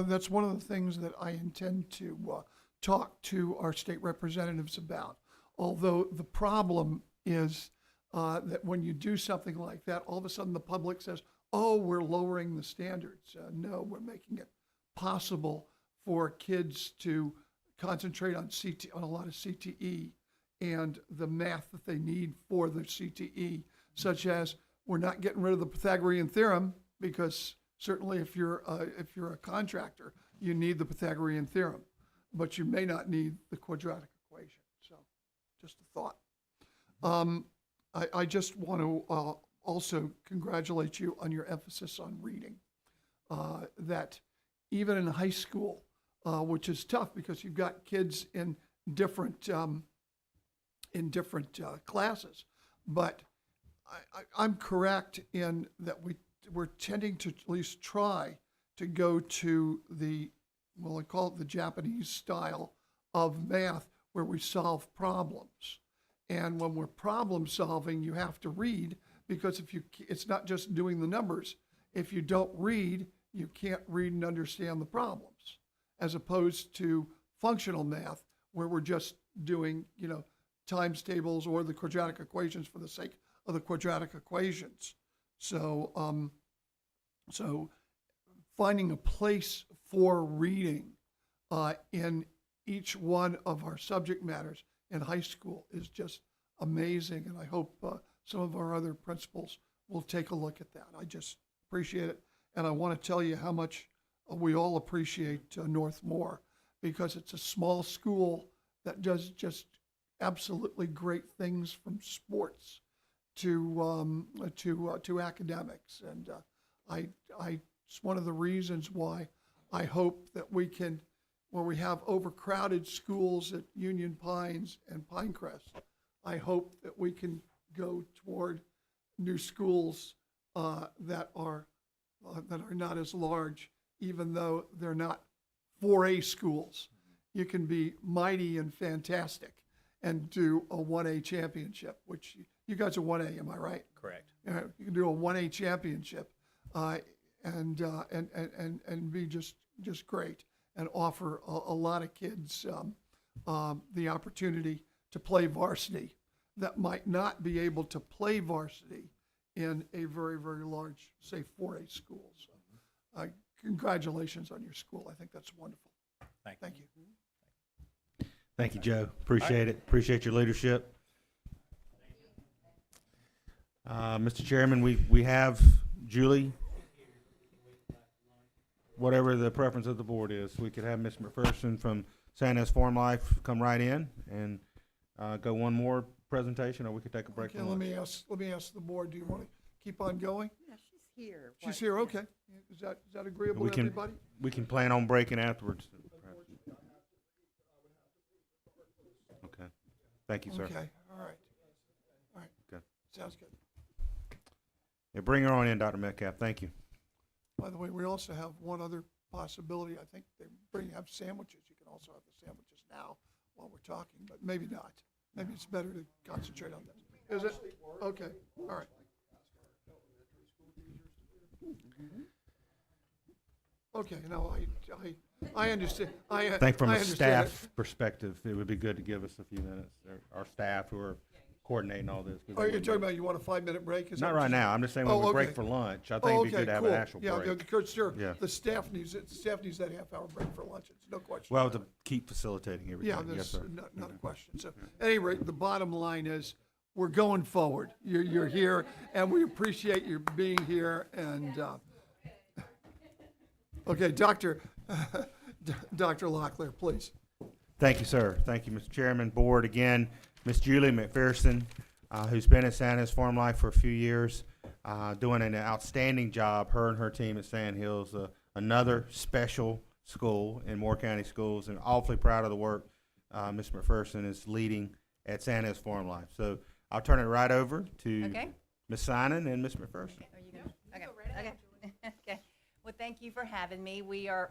that's one of the things that I intend to talk to our state representatives about. Although the problem is that when you do something like that, all of a sudden the public says, "Oh, we're lowering the standards." No, we're making it possible for kids to concentrate on on a lot of CTE and the math that they need for the CTE, such as we're not getting rid of the Pythagorean theorem, because certainly if you're a contractor, you need the Pythagorean theorem, but you may not need the quadratic equation. So just a thought. I just want to also congratulate you on your emphasis on reading. That even in high school, which is tough because you've got kids in different classes, but I'm correct in that we're tending to at least try to go to I call it the Japanese style of math, where we solve problems. And when we're problem solving, you have to read, because it's not just doing the numbers. If you don't read, you can't read and understand the problems, as opposed to functional math, where we're just doing, times tables or the quadratic equations for the sake of the quadratic equations. So, so finding a place for reading in each one of our subject matters in high school is just amazing, and I hope some of our other principals will take a look at that. I just appreciate it, and I want to tell you how much we all appreciate Northmore, because it's a small school that does just absolutely great things, from sports to academics, and it's one of the reasons why I hope that we can, where we have overcrowded schools at Union Pines and Pinecrest, I hope that we can go toward new schools that are not as large, even though they're not 4A schools. You can be mighty and fantastic and do a 1A championship, which you guys are 1A, am I right? Correct. You can do a 1A championship and be just great, and offer a lot of kids the opportunity to play varsity that might not be able to play varsity in a very, very large, say, 4A school. So, congratulations on your school. I think that's wonderful. Thank you. Thank you, Joe. Appreciate it. Appreciate your leadership. Mr. Chairman, we have Julie. Whatever the preference of the board is, we could have Ms. McPherson from Santa's Farm Life come right in and go one more presentation, or we could take a break. Okay, from let lunch. me ask the board. Do you want to keep on going? Yeah, she's here. She's here. Okay. Is that agreeable We to can everybody? we can plan on breaking afterwards. Okay. Thank you, sir. Okay. All right. Okay. Sounds good. Yeah, bring her on in, Dr. Metcalf. Thank you. By the way, we also have one other possibility. I think they have sandwiches. You can also have the sandwiches now while we're talking, but maybe not. Maybe it's better to concentrate on this. Is it? Okay. All right. Okay. No, I understand. I think from I a understand staff perspective, it would be good to give us a few minutes. Our staff who are coordinating all this. Oh, you're talking about you want a 5-minute break? Is Not that right what you- now. I'm just saying when Oh, we break okay. for lunch, I think it'd be good to have an actual Yeah, break. sure. Yeah. The staff needs it. The staff needs that half-hour break for lunch. It's no question. Well, about to it. keep facilitating everything. Yeah, Yes, that's sir. not a question. So, at any rate, the bottom line is, we're going forward. You're here, and we appreciate your being here. And okay, Dr. Locklear, please. Thank you, sir. Thank you, Mr. Chairman, board. Again, Miss Julie McPherson, who's been at Santa's Farm Life for a few years, doing an outstanding job. Her and her team at Sand Hills, another special school in Moore County Schools, and awfully proud of the work Ms. McPherson is leading at Santa's Farm Life. So I'll turn it right over to Okay. Ms. Sinan and Ms. McPherson. Are you gonna? Okay. Okay. Well, thank you for having me.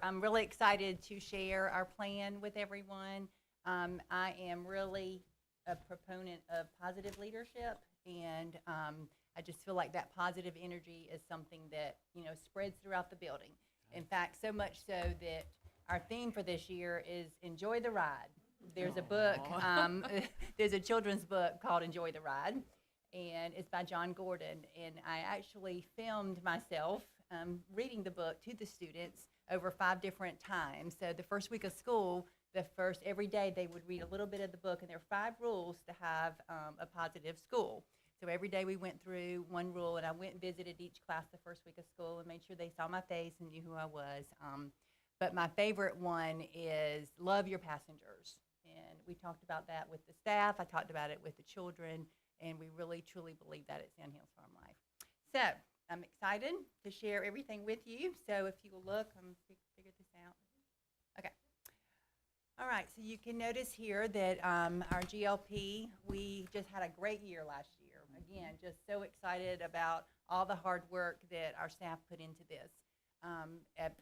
I'm really excited to share our plan with everyone. I am really a proponent of positive leadership, and I just feel like that positive energy is something that, spreads throughout the building. In fact, so much so that our theme for this year is Enjoy the Ride. There's a book, there's a children's book called Enjoy the Ride, and it's by John Gordon. And I actually filmed myself reading the book to the students over 5 different times. So the first week of school, every day they would read a little bit of the book, and there are 5 rules to have a positive school. So every day we went through one rule, and I went and visited each class the first week of school and made sure they saw my face and knew who I was. But my favorite one is love your passengers. And we talked about that with the staff. I talked about it with the children, and we really, truly believe that at Sandhills Farm Life. So I'm excited to share everything with you. So if you will look, figure this out. Okay. All right, so you can notice here that our GLP, we just had a great year last year. Again, just so excited about all the hard work that our staff put into this.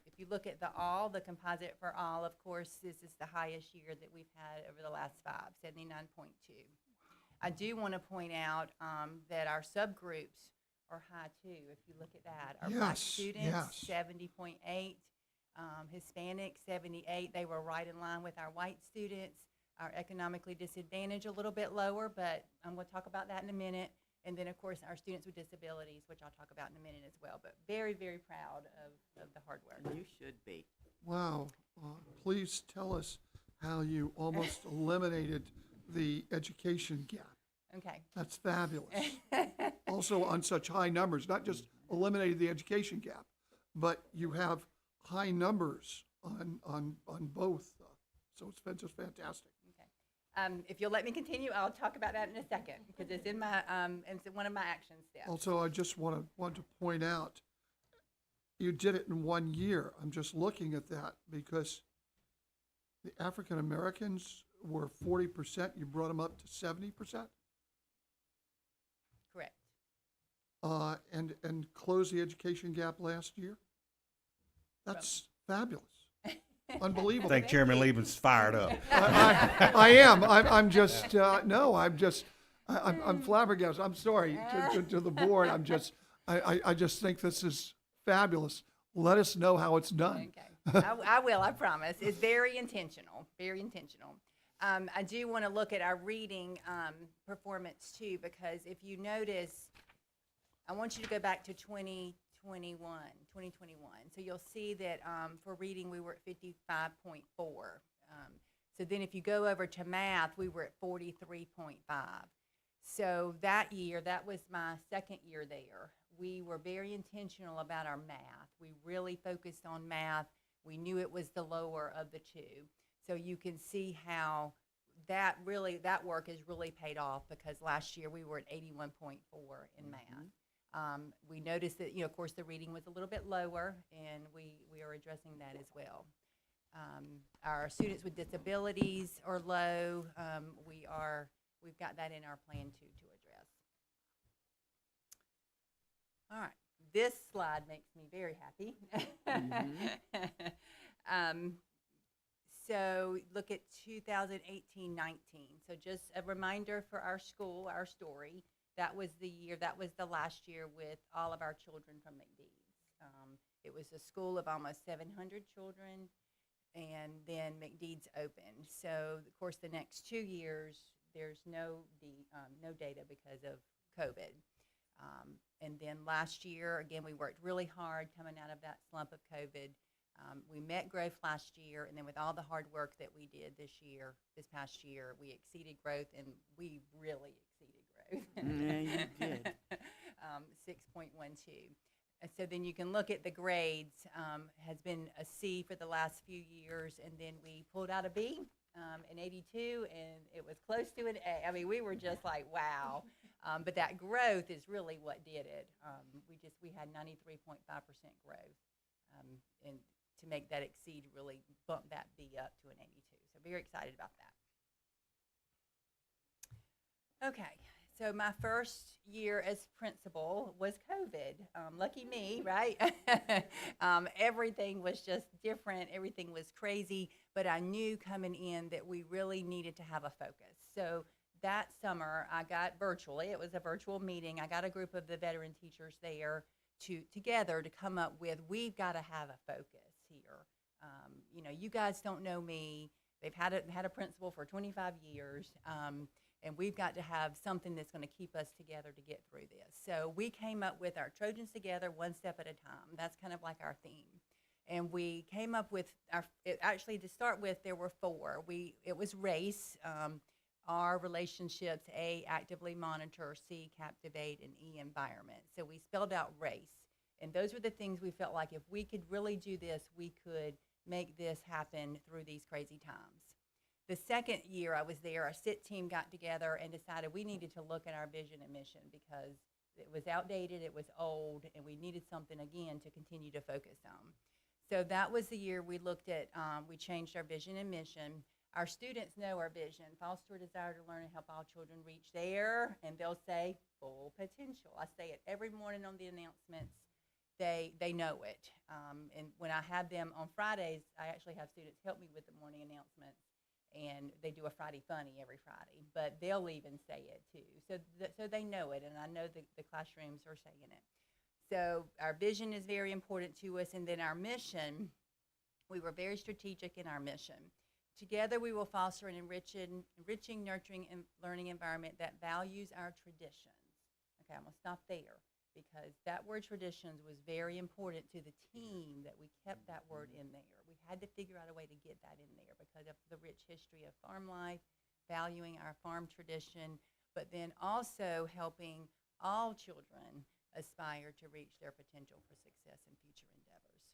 If you look at the composite for all, of course, this is the highest year that we've had over the last 5, 79.2. I do want to point out that our subgroups are high too. If you look at that, our Black students, 70.8. Hispanic, 78. They were right in line with our white students. Our economically disadvantaged, a little bit lower, but I'm going to talk about that in a minute. And then, of course, our students with disabilities, which I'll talk about in a minute as well. But very, very proud of the hard work. You should be. Wow. Please tell us how you almost eliminated the education gap. Okay. That's fabulous. Also on such high numbers, not just eliminated the education gap, but you have high numbers on both. So it's been just fantastic. Okay. If you'll let me continue, I'll talk about that in a second because it's in my it's one of my action steps. Also, I just want to point out, you did it in 1 year. I'm just looking at that because the African Americans were 40%. You brought them up to 70%. Correct. And closed the education gap last year. That's fabulous. Unbelievable. I think Chairman Lieben's fired up. I am. I'm just no. I'm flabbergasted. I'm sorry to the board. I just think this is fabulous. Let us know how it's done. Okay, I will. I promise. It's very intentional. Very intentional. I do want to look at our reading performance too, because if you notice, I want you to go back to 2021. So you'll see that for reading we were at 55.4. So then if you go over to math, we were at 43.5. So that year, that was my second year there. We were very intentional about our math. We really focused on math. We knew it was the lower of the two. So you can see how that work has really paid off because last year we were at 81.4 in math. We noticed that, of course, the reading was a little bit lower, and we are addressing that as well. Our students with disabilities are low. We've got that in our plan to address. All right, this slide makes me very happy. So look at 2018-19. So just a reminder for our school, our story. That was the last year with all of our children from McDeeds. It was a school of almost 700 children, and then McDeeds opened. So, of course, the next 2 years, there's no data because of COVID. And then last year, again, we worked really hard coming out of that slump of COVID. We met growth last year, and then with all the hard work that we did this past year, we exceeded growth, and we really exceeded growth. Yeah, you did. 6.12. So then you can look at the grades. Has been a C for the last few years, and then we pulled out a B, an 82, and it was close to an A. I mean, we were just like, wow. But that growth is really what did it. We had 93.5% growth, and to make that exceed really bump that B up to an 82. So very excited about that. Okay, So my first year as principal was COVID. Lucky me, right? Everything was just different. Everything was crazy. But I knew coming in that we really needed to have a focus. So that summer, I got virtually, it was a virtual meeting. I got a group of the veteran teachers there together to come up with, we've got to have a focus here. You know, you guys don't know me. They've had a principal for 25 years. And we've got to have something that's going to keep us together to get through this. So we came up with our Trojans Together, one step at a time. That's kind of like our theme. And we came up with actually to start with, there were 4. It was race, R, relationships, A, actively monitor, C, captivate, and E, environment. So we spelled out race. And those were the things we felt like if we could really do this, we could make this happen through these crazy times. The second year I was there, our SIT team got together and decided we needed to look at our vision and mission because it was outdated, it was old, and we needed something again to continue to focus on. So that was the year we looked at, we changed our vision and mission. Our students know our vision, foster a desire to learn and help all children reach their, and they'll say, full potential. I say it every morning on the announcements. They know it. And when I have them on Fridays, I actually have students help me with the morning announcements. And they do a Friday Funny every Friday, but they'll even say it too. So they know it, and I know the classrooms are saying it. So our vision is very important to us, and then our mission, we were very strategic in our mission. Together we will foster an enriching, nurturing, and learning environment that values our traditions. Okay, I'm gonna stop there because that word traditions was very important to the team that we kept that word in there. We had to figure out a way to get that in there because of the rich history of farm life, valuing our farm tradition, but then also helping all children aspire to reach their potential for success in future endeavors.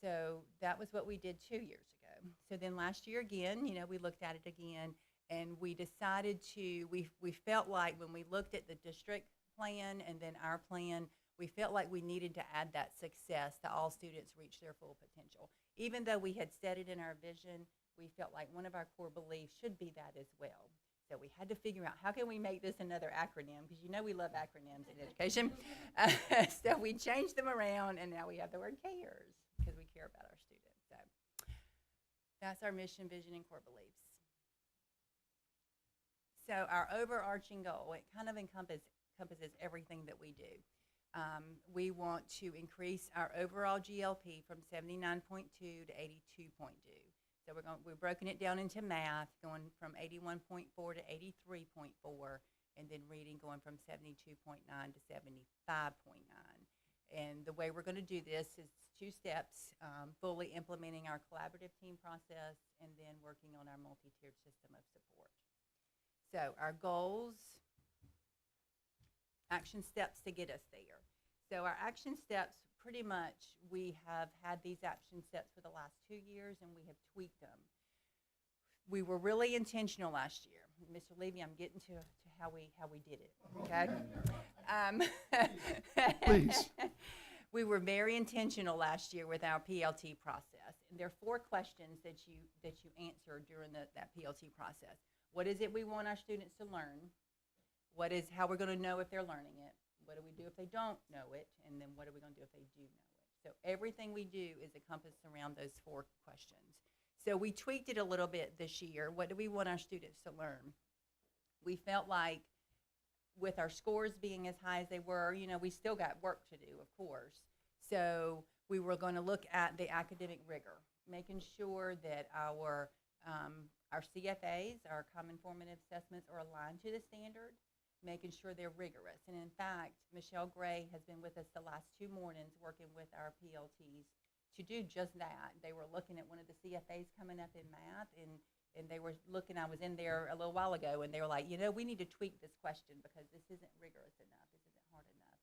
So that was what we did 2 years ago. So then last year again, you know, we looked at it again and we decided we felt like when we looked at the district plan and then our plan, we felt like we needed to add that success to all students reach their full potential. Even though we had said it in our vision, we felt like one of our core beliefs should be that as well. So we had to figure out how can we make this another acronym, because you know we love acronyms in education. So we changed them around and now we have the word CARES because we care about our students. So that's our mission, vision, and core beliefs. So our overarching goal, it kind of encompasses everything that we do. We want to increase our overall GLP from 79.2 to 82.2. So we've broken it down into math, going from 81.4 to 83.4, and then reading going from 72.9 to 75.9. And the way we're going to do this is 2 steps, fully implementing our collaborative team process and then working on our multi-tiered system of support. So our goals, action steps to get us there. So our action steps, pretty much, we have had these action steps for the last 2 years and we have tweaked them. We were really intentional last year. Mr. Levy, I'm getting to how we did it, okay? Please. We were very intentional last year with our PLT process. And there are 4 questions that you answered during that PLT process. What is it we want our students to learn? How we're going to know if they're learning it? What do we do if they don't know it? And then what are we going to do if they do know it? So everything we do is encompassed around those 4 questions. So we tweaked it a little bit this year. What do we want our students to learn? We felt like with our scores being as high as they were, you know, we still got work to do, of course. So we were going to look at the academic rigor, making sure that our CFAs, our common formative assessments, are aligned to the standard, making sure they're rigorous. And in fact, Michelle Gray has been with us the last 2 mornings working with our PLTs to do just that. They were looking at one of the CFAs coming up in math, and they were looking, I was in there a little while ago, and they were like, you know, we need to tweak this question because this isn't rigorous enough, this isn't hard enough.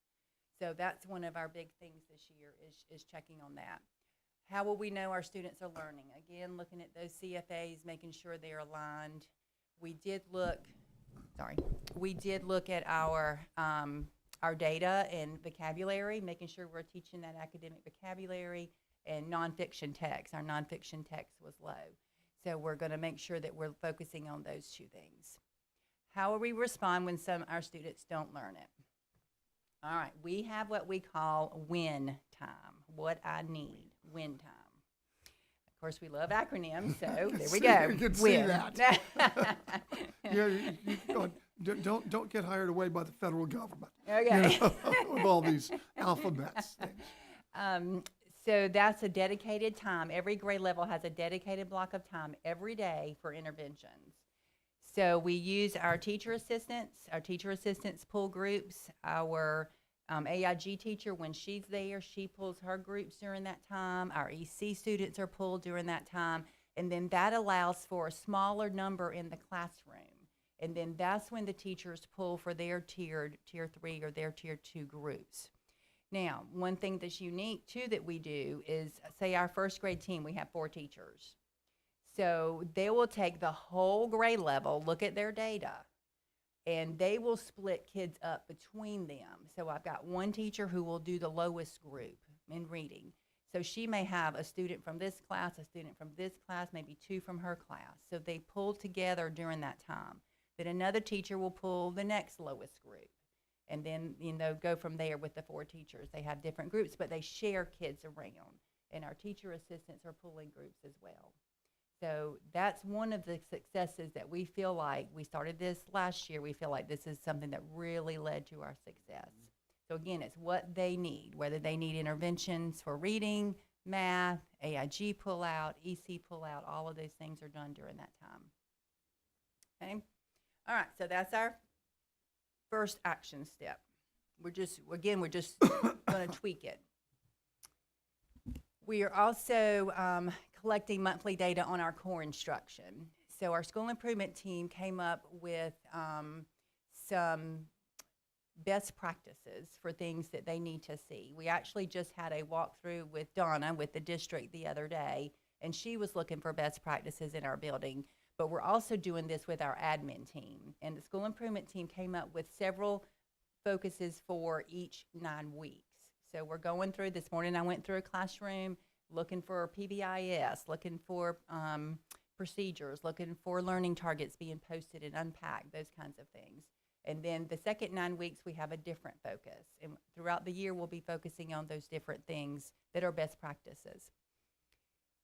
So that's one of our big things this year is checking on that. How will we know our students are learning? Again, looking at those CFAs, making sure they're aligned. We did look at our data and vocabulary, making sure we're teaching that academic vocabulary, and nonfiction text. Our nonfiction text was low. So we're going to make sure that we're focusing on those 2 things. How will we respond when some our students don't learn it? All right, we have what we call win time. What I need, win time. Of course, we love acronyms, so there we go. You can see Win. that. Yeah, don't get hired away by the federal government. Okay. With all these alphabets things. So that's a dedicated time. Every grade level has a dedicated block of time every day for interventions. So we use our teacher assistants. Our teacher assistants pull groups. Our AIG teacher, when she's there, she pulls her groups during that time. Our EC students are pulled during that time. And then that allows for a smaller number in the classroom. And then that's when the teachers pull for their tier 3 or their tier 2 groups. Now, one thing that's unique too that we do is, say our first grade team, we have 4 teachers. So they will take the whole grade level, look at their data, and they will split kids up between them. So I've got one teacher who will do the lowest group in reading. So she may have a student from this class, a student from this class, maybe 2 from her class. So they pull together during that time. Then another teacher will pull the next lowest group. And then, go from there with the 4 teachers. They have different groups, but they share kids around. And our teacher assistants are pulling groups as well. So that's one of the successes that we feel like, we started this last year, we feel like this is something that really led to our success. So again, it's what they need, whether they need interventions for reading, math, AIG pull out, EC pull out, all of those things are done during that time. Okay? All right, so that's our first action step. We're just going to tweak it. We are also collecting monthly data on our core instruction. So our school improvement team came up with some best practices for things that they need to see. We actually just had a walkthrough with Donna with the district the other day, and she was looking for best practices in our building. But we're also doing this with our admin team. And the school improvement team came up with several focuses for each 9 weeks. So we're going through, this morning I went through a classroom looking for PBIS, looking for procedures, looking for learning targets being posted and unpacked, those kinds of things. And then the second 9 weeks, we have a different focus. And throughout the year, we'll be focusing on those different things that are best practices.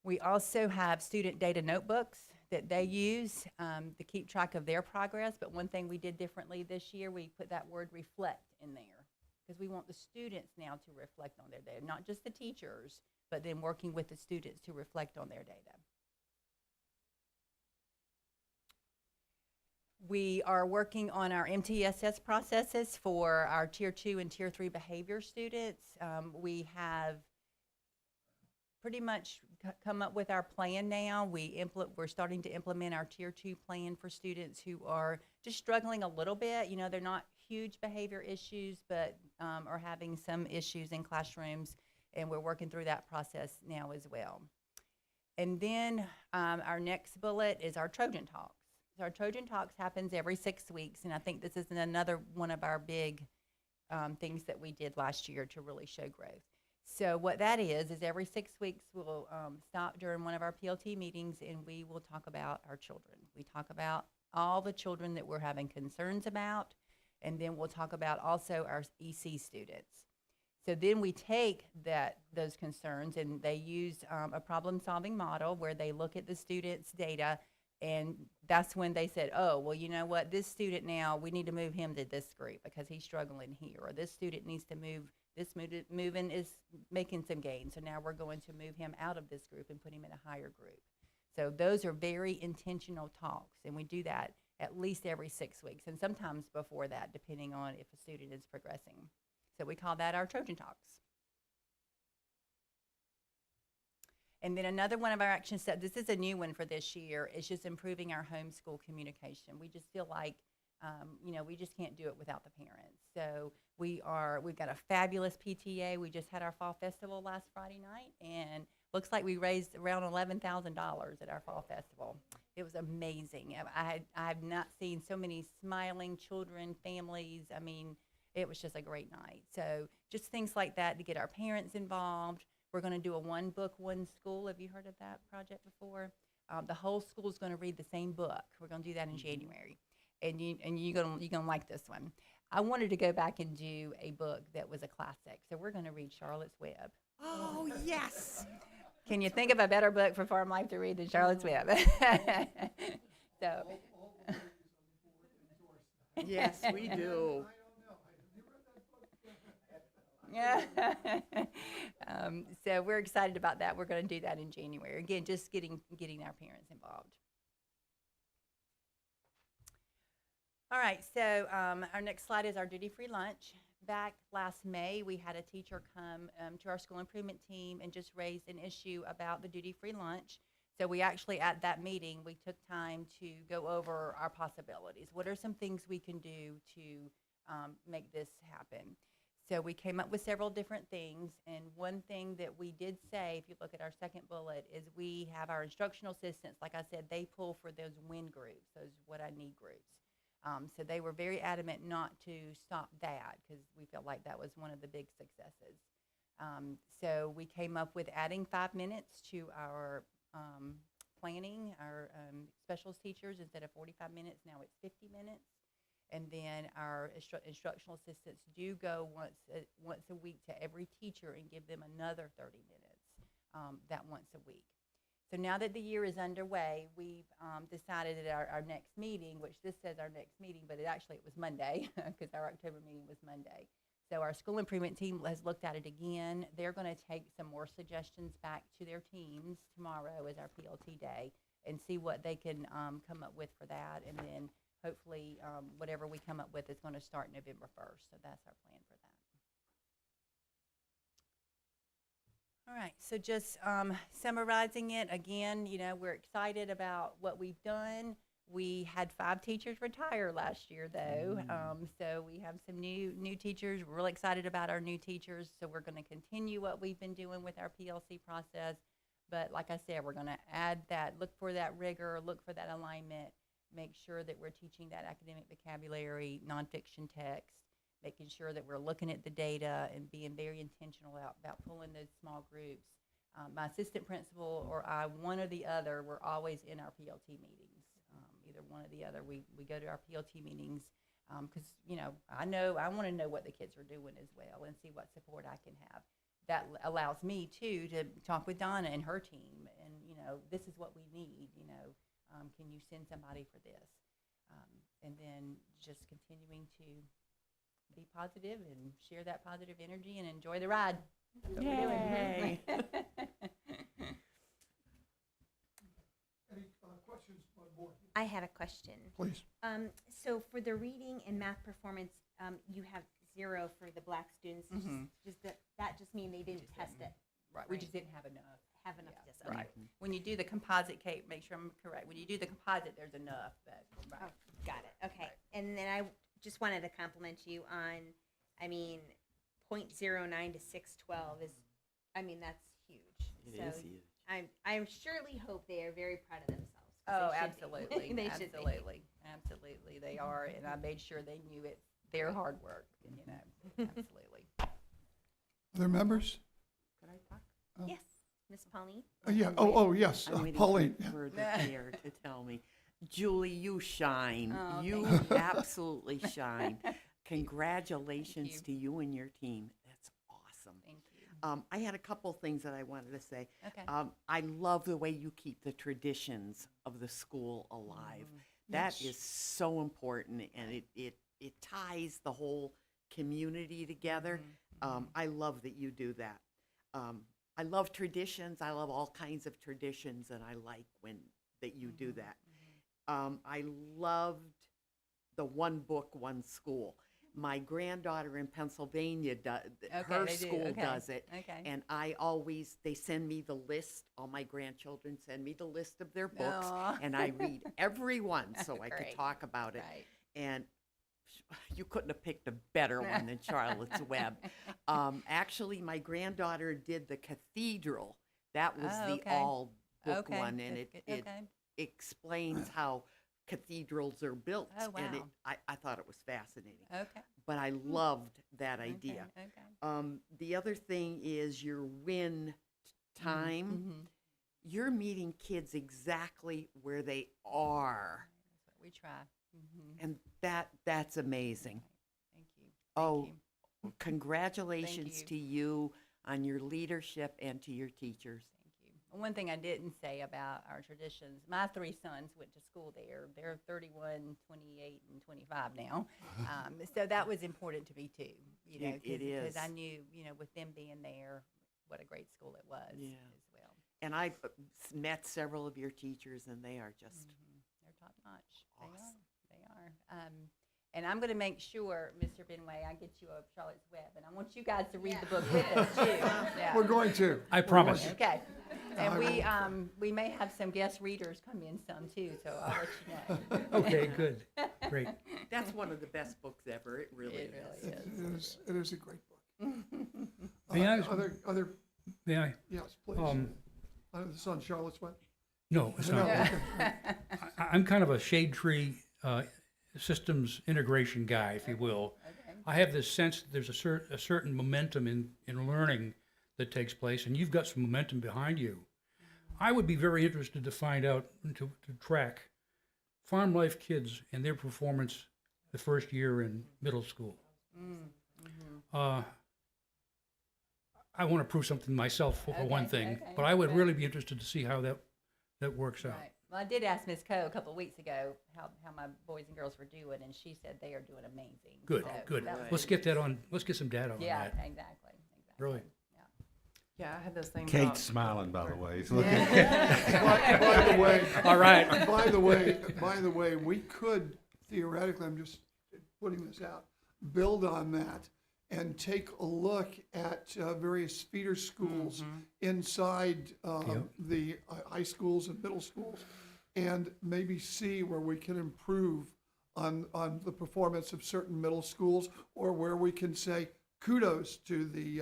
We also have student data notebooks that they use to keep track of their progress. But one thing we did differently this year, we put that word reflect in there, because we want the students now to reflect on their data, not just the teachers, but then working with the students to reflect on their data. We are working on our MTSS processes for our Tier 2 and Tier 3 behavior students. We have pretty much come up with our plan now. We're starting to implement our Tier 2 plan for students who are just struggling a little bit. They're not huge behavior issues, but are having some issues in classrooms, and we're working through that process now as well. And then our next bullet is our Trojan Talks. So our Trojan Talks happens every 6 weeks, and I think this is another one of our big things that we did last year to really show growth. So what that is every 6 weeks we'll stop during one of our PLT meetings, and we will talk about our children. We talk about all the children that we're having concerns about, and then we'll talk about also our EC students. So then we take those concerns, and they use a problem-solving model where they look at the students' data, and that's when they said, oh, well, you know what, this student now, we need to move him to this group because he's struggling here, or this student needs to move, this moving is making some gains, so now we're going to move him out of this group and put him in a higher group. So those are very intentional talks, and we do that at least every 6 weeks, and sometimes before that, depending on if a student is progressing. So we call that our Trojan Talks. And then another one of our action steps, this is a new one for this year, is just improving our homeschool communication. We just feel like, we just can't do it without the parents. So we've got a fabulous PTA. We just had our fall festival last Friday night, and looks like we raised around $11,000 at our fall festival. It was amazing. I have not seen so many smiling children, families. I mean, it was just a great night. So just things like that to get our parents involved. We're going to do a One Book, One School. Have you heard of that project before? The whole school is going to read the same book. We're going to do that in January. and you're gonna like this one. I wanted to go back and do a book that was a classic, so we're gonna read Charlotte's Web. Oh, yes. Can you think of a better book for farm life to read than Charlotte's Web? So. Yes, we do. Yeah. So we're excited about that. We're going to do that in January. Again, just getting our parents involved. All right. So our next slide is our duty-free lunch. Back last May, we had a teacher come to our school improvement team and just raise an issue about the duty-free lunch. So we actually, at that meeting, we took time to go over our possibilities. What are some things we can do to make this happen? So we came up with several different things, and one thing that we did say, if you look at our second bullet, is we have our instructional assistants, like I said, they pull for those win groups, those what I need groups. So they were very adamant not to stop that because we felt like that was one of the big successes. So we came up with adding 5 minutes to our planning, our specials teachers, instead of 45 minutes, now it's 50 minutes. And then our instructional assistants do go once a week to every teacher and give them another 30 minutes that once a week. So now that the year is underway, we've decided at our next meeting, which this says our next meeting, but it was Monday because our October meeting was Monday. So our school improvement team has looked at it again. They're going to take some more suggestions back to their teams tomorrow as our PLT day and see what they can come up with for that. And then hopefully whatever we come up with is going to start November 1st. So that's our plan for that. All right, so just summarizing it again, we're excited about what we've done. We had 5 teachers retire last year, though, so we have some new teachers. We're really excited about our new teachers, so we're going to continue what we've been doing with our PLC process. But like I said, we're going to add that, look for that rigor, look for that alignment, make sure that we're teaching that academic vocabulary, nonfiction text, making sure that we're looking at the data and being very intentional about pulling those small groups. My assistant principal or I, one or the other, we're always in our PLT meetings. Either one or the other. We go to our PLT meetings because, I want to know what the kids are doing as well and see what support I can have. That allows me, too, to talk with Donna and her team and, this is what we need, can you send somebody for this? And then just continuing to be positive and share that positive energy and enjoy the ride. That's what we're doing. Any questions on board? I had a question. Please. So for the reading and math performance, you have 0 for the black students. Just that just mean they didn't test it. Right. We just didn't have enough. Have enough Yeah, to test. right. When you do the composite, Kate, make sure I'm correct. When you do the composite, there's enough. Right. Oh, got it. Okay. Right. And then I just wanted to compliment you on, 0.09 to 612 is, that's huge. It is huge. I surely hope they are very proud of themselves. 'Cause Oh, they should be. absolutely. They should be. Absolutely. They are, and I made sure they knew it's their hard work, absolutely. Other members? Could I talk? Yes, Miss Pauline. Yeah. Yes, I'm waiting Pauline. for the chair to tell me. Julie, you shine. Oh, You thank you. absolutely shine. Congratulations to you and your team. That's awesome. Thank you. I had a couple things that I wanted to say. Okay. I love the way you keep the traditions of the school alive. That is so important, and it ties the whole community together. I love that you do that. I love traditions. I love all kinds of traditions, and I like that you do that. I loved the one book, one school. My granddaughter in Pennsylvania, her school does it. Okay. And they send me the list, all my grandchildren send me the list of their books, Aw. and I read every one so I could Great. talk about it. Right. And you couldn't have picked a better one than Charlotte's Web. Actually, my granddaughter did the Cathedral. That was Oh, the okay. all-book Okay. one, and That's it good. Okay. explains how cathedrals are built. Oh, And wow. I thought it was fascinating. Okay. But I loved that idea. Okay. The other thing is your win time. Mm-hmm. You're meeting kids exactly where they are. We try. And that's amazing. Thank you. Oh, you. congratulations you. to you on your leadership and to your teachers. Thank you. One thing I didn't say about our traditions, my 3 sons went to school there. They're 31, 28, and 25 now. So that was important to me too, you know, It is. because I knew, you know, with them being there, what a great school it was Yeah. as well. And I've met several of your teachers, and they are just They're top notch. awesome. They are. And I'm going to make sure, Mr. Benway, I get you a Charlotte's Web, and I want you guys to read the book with us too. Yeah. We're going to. I promise. Okay. And I we may have some guest readers come in some too, so I'll let you know. Okay, good. Great. That's one of the best books ever. It really It is. really is. It is a great book. May I- Other, May I? yes, please. This is on Charlotte's Web? No, it's not. I'm kind of a shade tree systems integration guy, if you will. Okay. I have this sense that there's a certain momentum in learning that takes place, and you've got some momentum behind you. I would be very interested to find out, to track farm life kids and their performance the first year in middle school. I want to prove something myself for one thing, okay, but I would okay. really be interested to see how that works out. Right. Well, I did ask Ms. Coe a couple of weeks ago how my boys and girls were doing, and she said they are doing amazing. Good, So good. that was Let's get that on. Let's get some data on Yeah, that. exactly. Really. Yeah, I had the same. Kate's thought. smiling, by the way. He's looking. By the way. All right. By the way, we could theoretically, I'm just putting this out, build on that and take a look at various feeder schools inside the high schools and middle schools, and maybe see where we can improve on the performance of certain middle schools, or where we can say kudos to the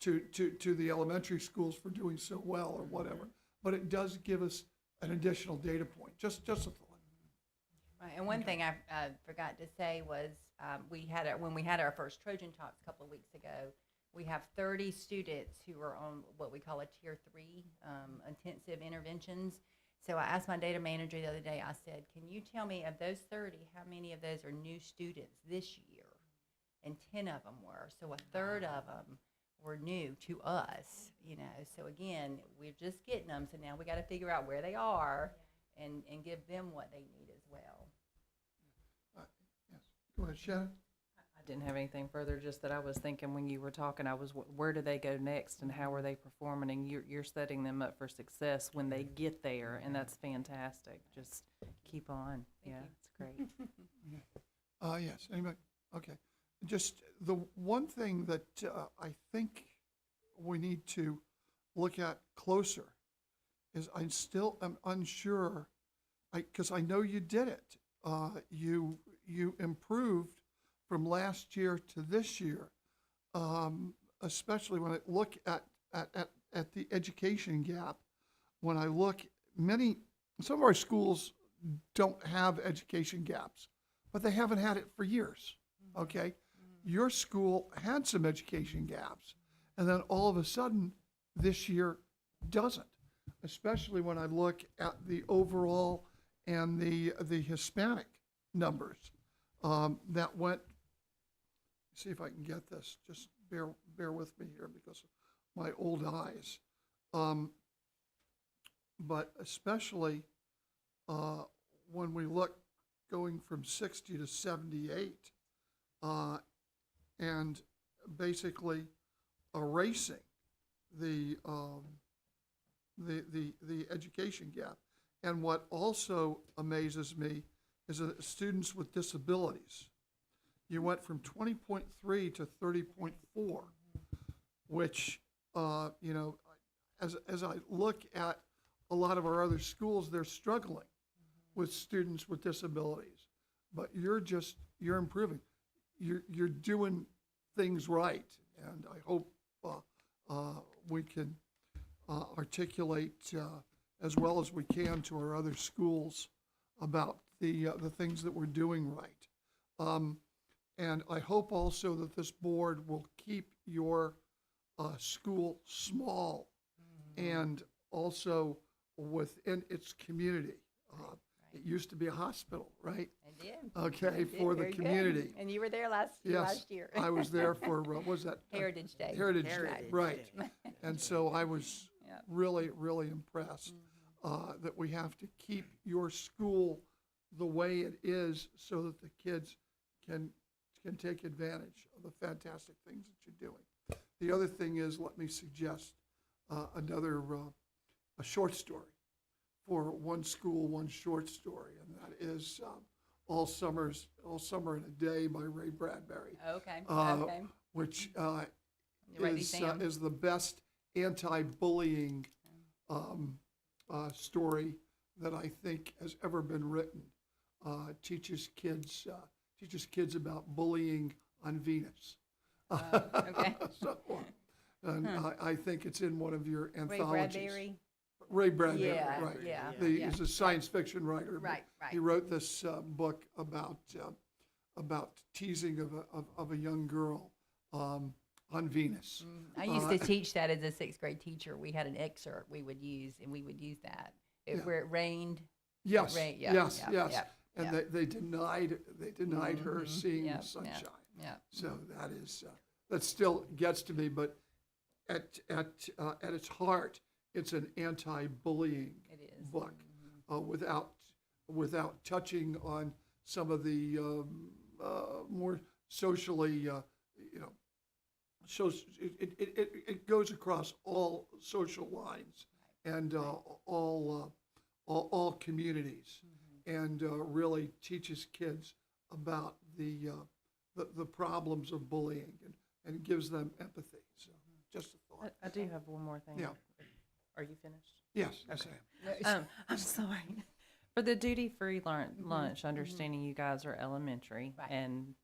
to the elementary schools for doing so well, or whatever. But it does give us an additional data point. Just a thought. Right, and one thing I forgot to say was when we had our first Trojan Talks a couple of weeks ago, we have 30 students who are on what we call a Tier 3 intensive interventions. So I asked my data manager the other day, I said, can you tell me of those 30, how many of those are new students this year? And 10 of them were. So a third of them were new to us, you know. So again, we're just getting them. So now we got to figure out where they are and give them what they need as well. Yes. Go ahead, Shannon. I didn't have anything further, just that I was thinking when you were talking, where do they go next and how are they performing? And you're setting them up for success when they get there, and that's fantastic. Just keep on. Yeah, it's great. Yes, anybody? Okay. Just the one thing that I think we need to look at closer is I still am unsure, because I know you did it. You improved from last year to this year, especially when I look at the education gap. When I look, some of our schools don't have education gaps, but they haven't had it for years, okay? Your school had some education gaps, and then all of a sudden, this year doesn't, especially when I look at the overall and the Hispanic numbers. That went, see if I can get this, just bear with me here because of my old eyes. But especially when we look going from 60 to 78, and basically erasing the education gap. And what also amazes me is that students with disabilities, you went from 20.3 to 30.4, which, you know, as I look at a lot of our other schools, they're struggling with students with disabilities. But you're improving. You're doing things right, and I hope we can articulate as well as we can to our other schools about the things that we're doing right. And I hope also that this board will keep your school small and also within its community. It used to be a hospital, right? I did. Okay, I did. for the Very good. community. And you were there last Yes, year. I was there for, what was that? Heritage Day. Heritage Day, Heritage right. Day. And so I was Yep. really, really impressed that we have to keep your school the way it is so that the kids can take advantage of the fantastic things that you're doing. The other thing is, let me suggest another a short story for One School, One Short Story, and that is All Summer in a Day by Ray Bradbury. Okay. Okay. Which You write these down? is the best anti-bullying story that I think has ever been written. Teaches kids about bullying on Venus. Okay. So, and I think it's in one of your Ray anthologies. Bradbury. Ray Bradbury, Yeah, right? yeah, He's a science fiction writer. but Right, right. He wrote this book about teasing of a young girl on Venus. I used to teach that as a sixth grade teacher. We had an excerpt we would use, and we would use that. Where it rained. Yes, It rained, yeah, yes, yeah, yes. yeah, And yeah. they denied her seeing Yep, the sunshine. Yeah. So that is that still gets to me, but at its heart, it's an anti-bullying It is. book without touching on some of the more socially so it goes across all social lines and all communities and really teaches kids about the problems of bullying and gives them empathy. So just a thought. I do have one more thing. Yeah. Are you finished? Yes. Okay. I'm sorry. For the duty-free lunch, understanding you guys are elementary, Right. and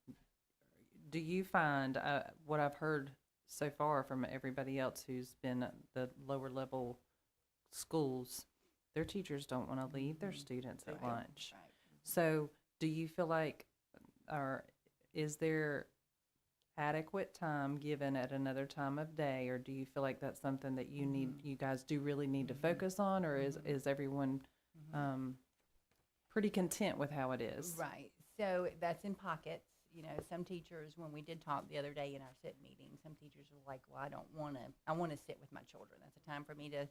do you find what I've heard so far from everybody else who's been at the lower level schools, their teachers don't want to leave their students at lunch. Right. So do you feel like, or is there adequate time given at another time of day, or do you feel like that's something that you guys do really need to focus on, or is everyone pretty content with how it is? Right. So that's in pockets. You know, some teachers, when we did talk the other day in our sit meeting, some teachers were like, well, I want to sit with my children. That's a time for me to,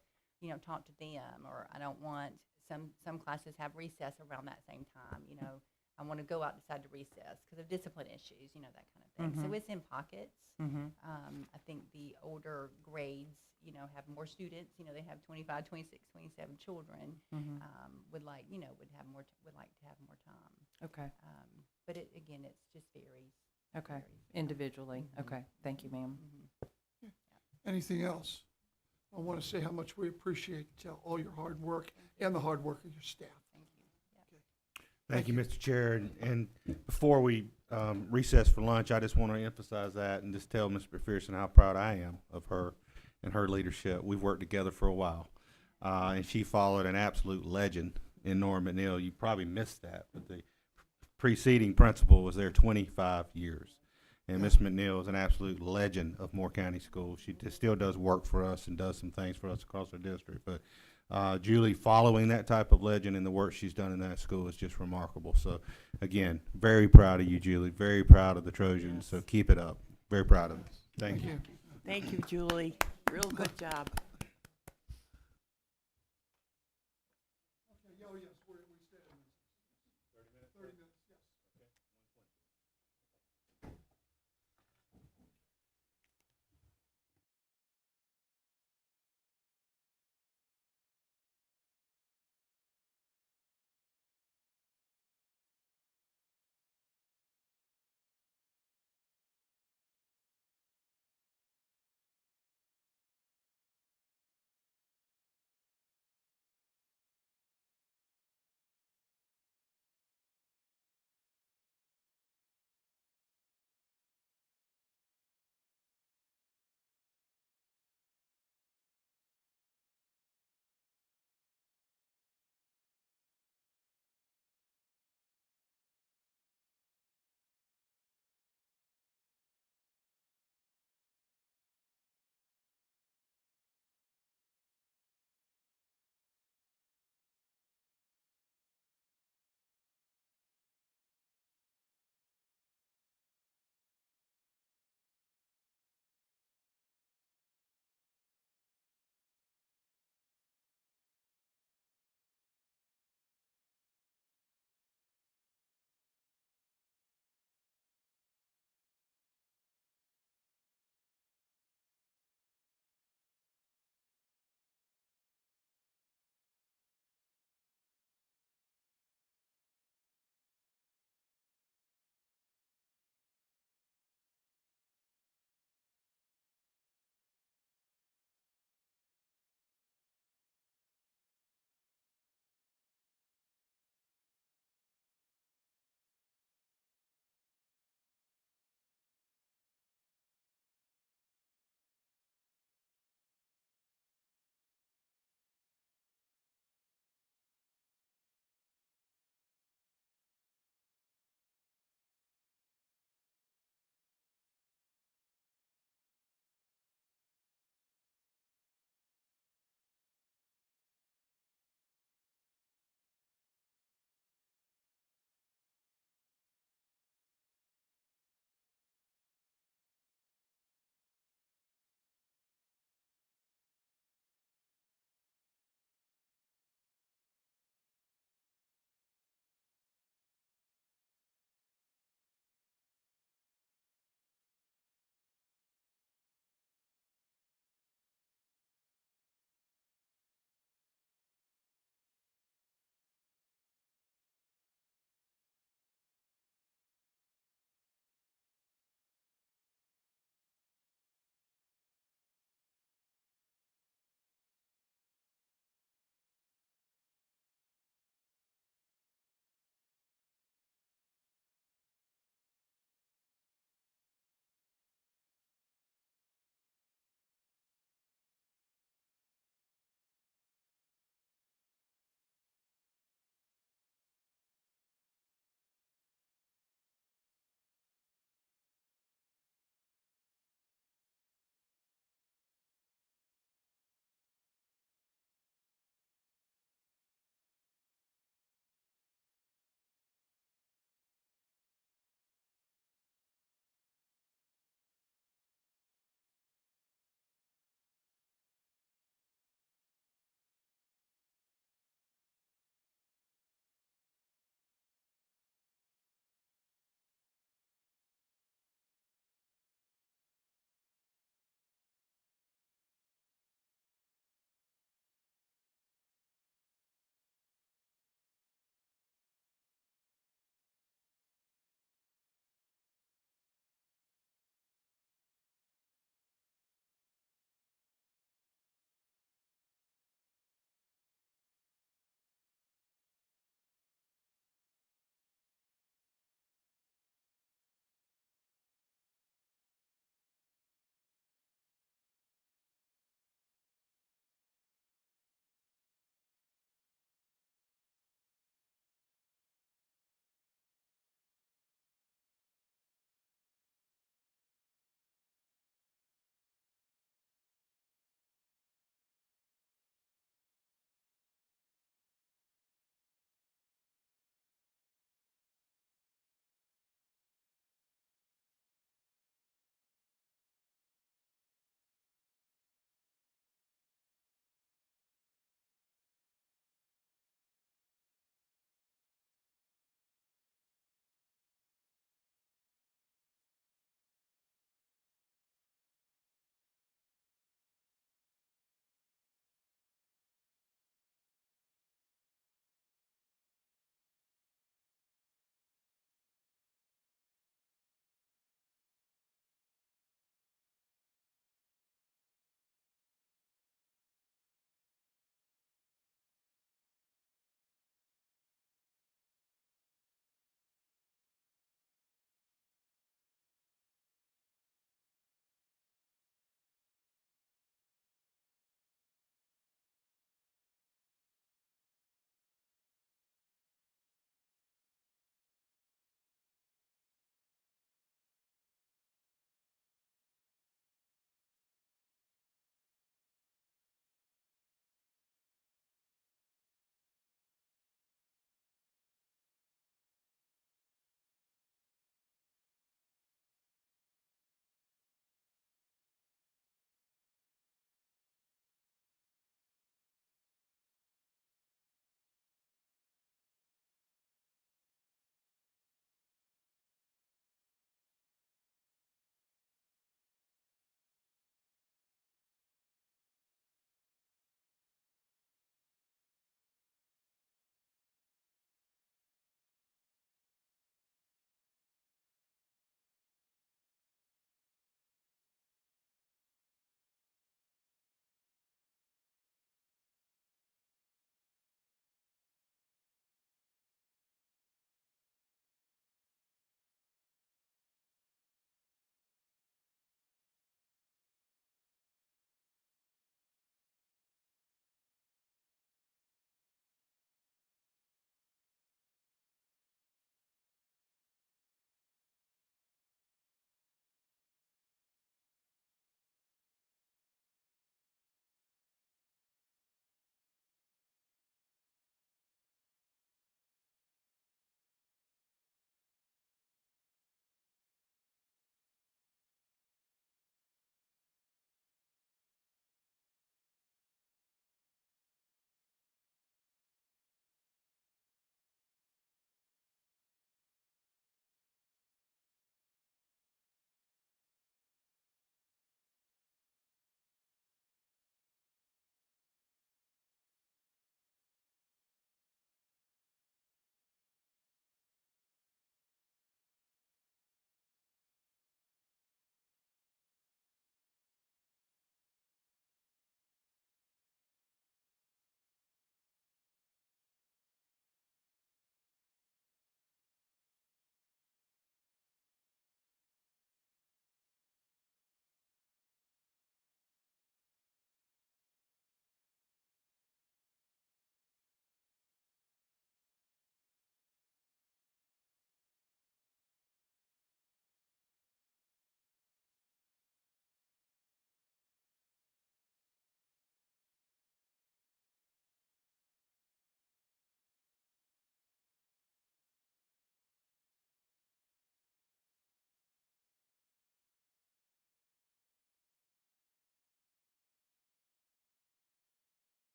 talk to them, or I don't want, some classes have recess around that same time, I want to go outside to recess because of discipline issues, that kind of thing. So it's in pockets. I think the older grades, have more students, they have 25, 26, 27 children, would like to have more time. Okay. But it just varies. Okay. Individually. Okay. Thank you, ma'am. Anything else? I want to say how much we appreciate all your hard work and the hard work of your staff. Thank you. Thank you, Mr. Chair. And before we recess for lunch, I just want to emphasize that and just tell Ms. McPherson how proud I am of her and her leadership. We've worked together for a while, and she followed an absolute legend in Norm McNeil. You probably missed that, but the preceding principal was there 25 years. And Ms. McNeil is an absolute legend of Moore County Schools. She still does work for us and does some things for us across our district. But Julie, following that type of legend and the work she's done in that school is just remarkable. So, again, very proud of you, Julie. Very proud of the Trojans. So keep it up. Very proud of us. Thank you. Thank you, Julie. Real good job.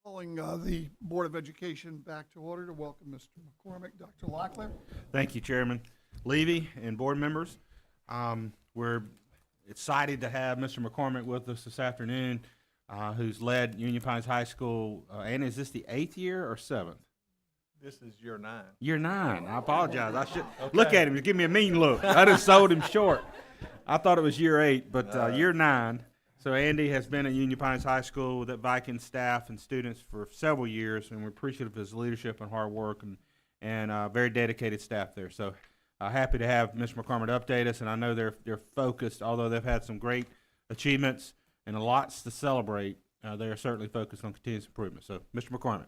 Calling the Board of Education back to order to welcome Mr. McCormick, Dr. Locklear. Thank you, Chairman Levy and board members. We're excited to have Mr. McCormick with us this afternoon, who's led Union Pines High School. And is this the 8th year or 7th? This is year 9. Year 9. I apologize. I should look at him. Give me a mean look. I just sold him short. I thought it was year 8, but year 9. So Andy has been at Union Pines High School with that Viking staff and students for several years, and we're appreciative of his leadership and hard work and very dedicated staff there. So happy to have Mr. McCormick update us, and I know they're focused, although they've had some great achievements and lots to celebrate. They are certainly focused on continuous improvement. So, Mr. McCormick.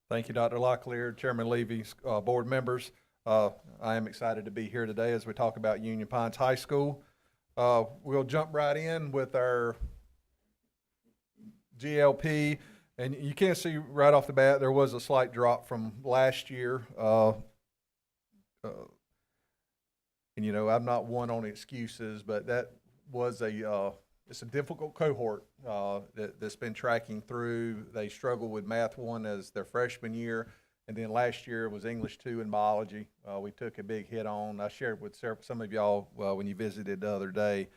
Thank you, Dr. Locklear, Chairman Levy, board members. I am excited to be here today as we talk about Union Pines High School. We'll jump right in with our GLP, and you can see right off the bat there was a slight drop from last year. And you know, I'm not one on excuses, but that was it's a difficult cohort that's been tracking through. They struggled with Math 1 as their freshman year, and then last year was English 2 and biology. We took a big hit on. I shared with some of y'all when you visited the other day.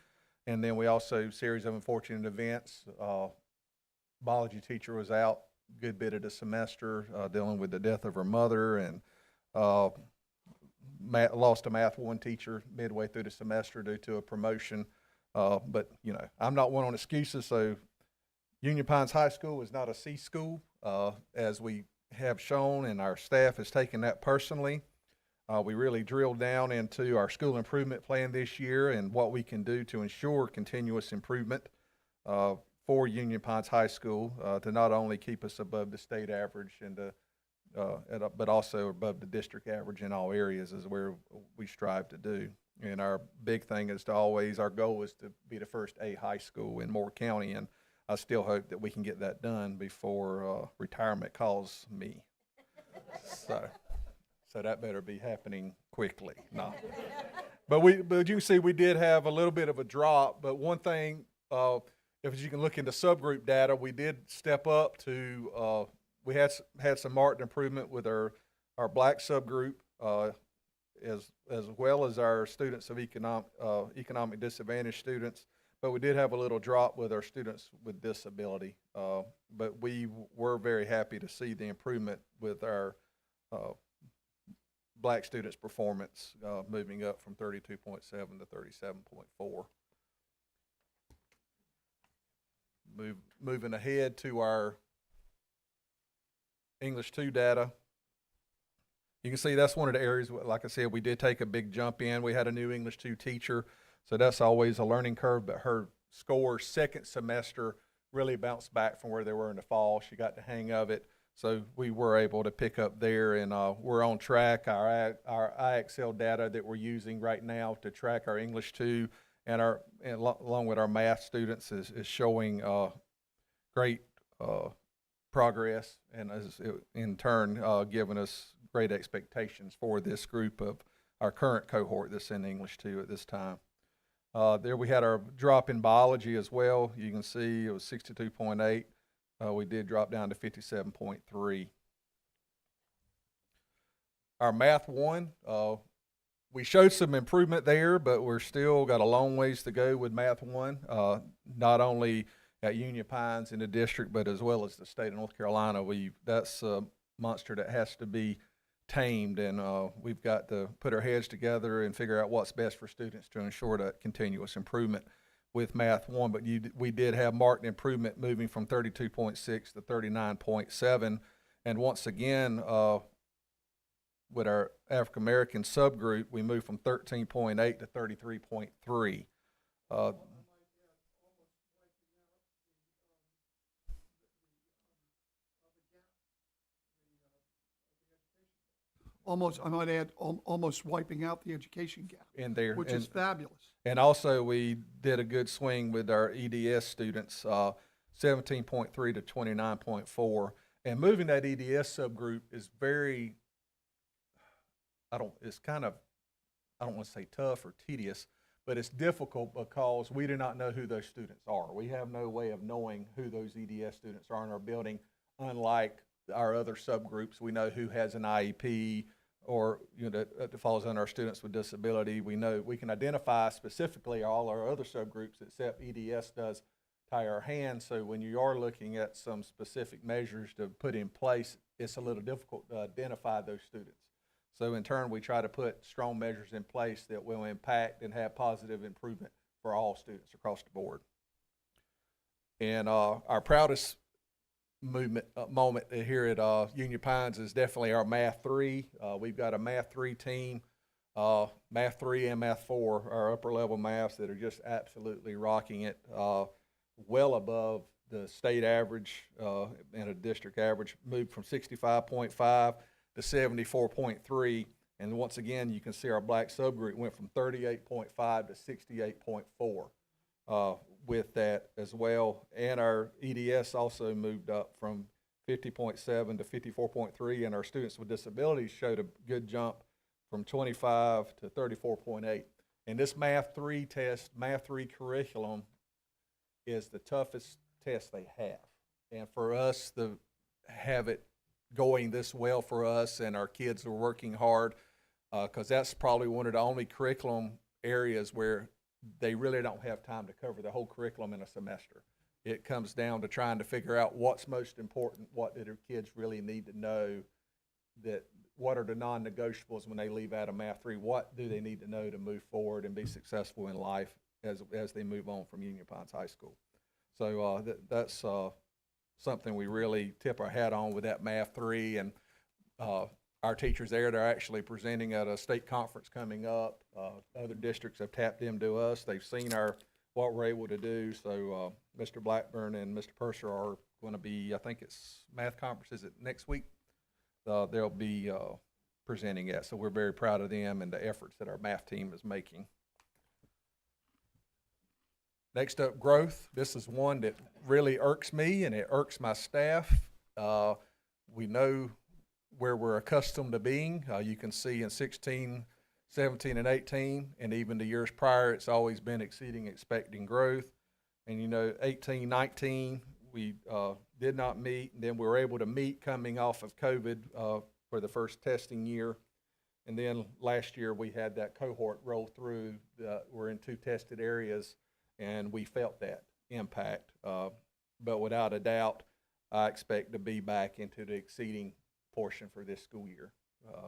And then we also, series of unfortunate events. Biology teacher was out a good bit of the semester dealing with the death of her mother, and lost a Math 1 teacher midway through the semester due to a promotion. But, you know, I'm not one on excuses, so Union Pines High School is not a C school, as we have shown, and our staff has taken that personally. We really drilled down into our school improvement plan this year and what we can do to ensure continuous improvement for Union Pines High School to not only keep us above the state average and but also above the district average in all areas is where we strive to do. And our big thing is our goal is to be the first A high school in Moore County, and I still hope that we can get that done before retirement calls me. So that better be happening quickly. No. But you can see we did have a little bit of a drop, but one thing, if you can look into subgroup data, we did step up to, we had some marked improvement with our black subgroup, as well as our students of economic disadvantaged students, but we did have a little drop with our students with disability. But we were very happy to see the improvement with our black students' performance moving up from 32.7 to 37.4. Moving ahead to our English 2 data. You can see that's one of the areas, like I said, we did take a big jump in. We had a new English 2 teacher, so that's always a learning curve, but her scores second semester really bounced back from where they were in the fall. She got the hang of it, so we were able to pick up there, and we're on track. Our IXL data that we're using right now to track our English 2 and along with our math students is showing great progress, and in turn giving us great expectations for this group of our current cohort that's in English 2 at this time. There we had our drop in biology as well. You can see it was 62.8. We did drop down to 57.3. Our Math 1, we showed some improvement there, but we're still got a long ways to go with Math 1, not only at Union Pines in the district, but as well as the state of North Carolina. That's a monster that has to be tamed, and we've got to put our heads together and figure out what's best for students to ensure that continuous improvement with Math 1. But we did have marked improvement moving from 32.6 to 39.7, and once again, with our African American subgroup, we moved from 13.8 to 33.3. I might add, almost wiping out the education gap in there, which is fabulous. And also, we did a good swing with our EDS students, 17.3 to 29.4. And moving that EDS subgroup is very, I don't want to say tough or tedious, but it's difficult because we do not know who those students are. We have no way of knowing who those EDS students are in our building unlike our other subgroups, we know who has an IEP or, that falls under our students with disability. We know we can identify specifically all our other subgroups except EDS does tie our hands. So when you are looking at some specific measures to put in place, it's a little difficult to identify those students. So in turn, we try to put strong measures in place that will impact and have positive improvement for all students across the board. And our proudest moment here at Union Pines is definitely our Math 3. We've got a Math 3 team, Math 3 and Math 4, our upper level maths that are just absolutely rocking it, well above the state average and a district average, moved from 65.5 to 74.3. And once again, you can see our black subgroup went from 38.5 to 68.4 with that as well. And our EDS also moved up from 50.7 to 54.3, and our students with disabilities showed a good jump from 25 to 34.8. And this Math 3 test, Math 3 curriculum is the toughest test they have. And for us to have it going this well for us, and our kids are working hard, because that's probably one of the only curriculum areas where they really don't have time to cover the whole curriculum in a semester. It comes down to trying to figure out what's most important, what do their kids really need to know, that what are the non-negotiables when they leave out of Math 3, what do they need to know to move forward and be successful in life as they move on from Union Pines High School. So that's something we really tip our hat on with that Math 3, and our teachers there, they're actually presenting at a state conference coming up. Other districts have tapped into us. They've seen what we're able to do. So Mr. Blackburn and Mr. Purser are going to be, I think it's math conference, is it next week? They'll be presenting at. So we're very proud of them and the efforts that our math team is making. Next up, growth. This is one that really irks me and it irks my staff. We know where we're accustomed to being. You can see in 16, 17, and 18, and even the years prior, it's always been exceeding expecting growth. And 18, 19, we did not meet, and then we were able to meet coming off of COVID for the first testing year. And then last year we had that cohort roll through. We're in 2 tested areas, and we felt that impact. But without a doubt, I expect to be back into the exceeding portion for this school year.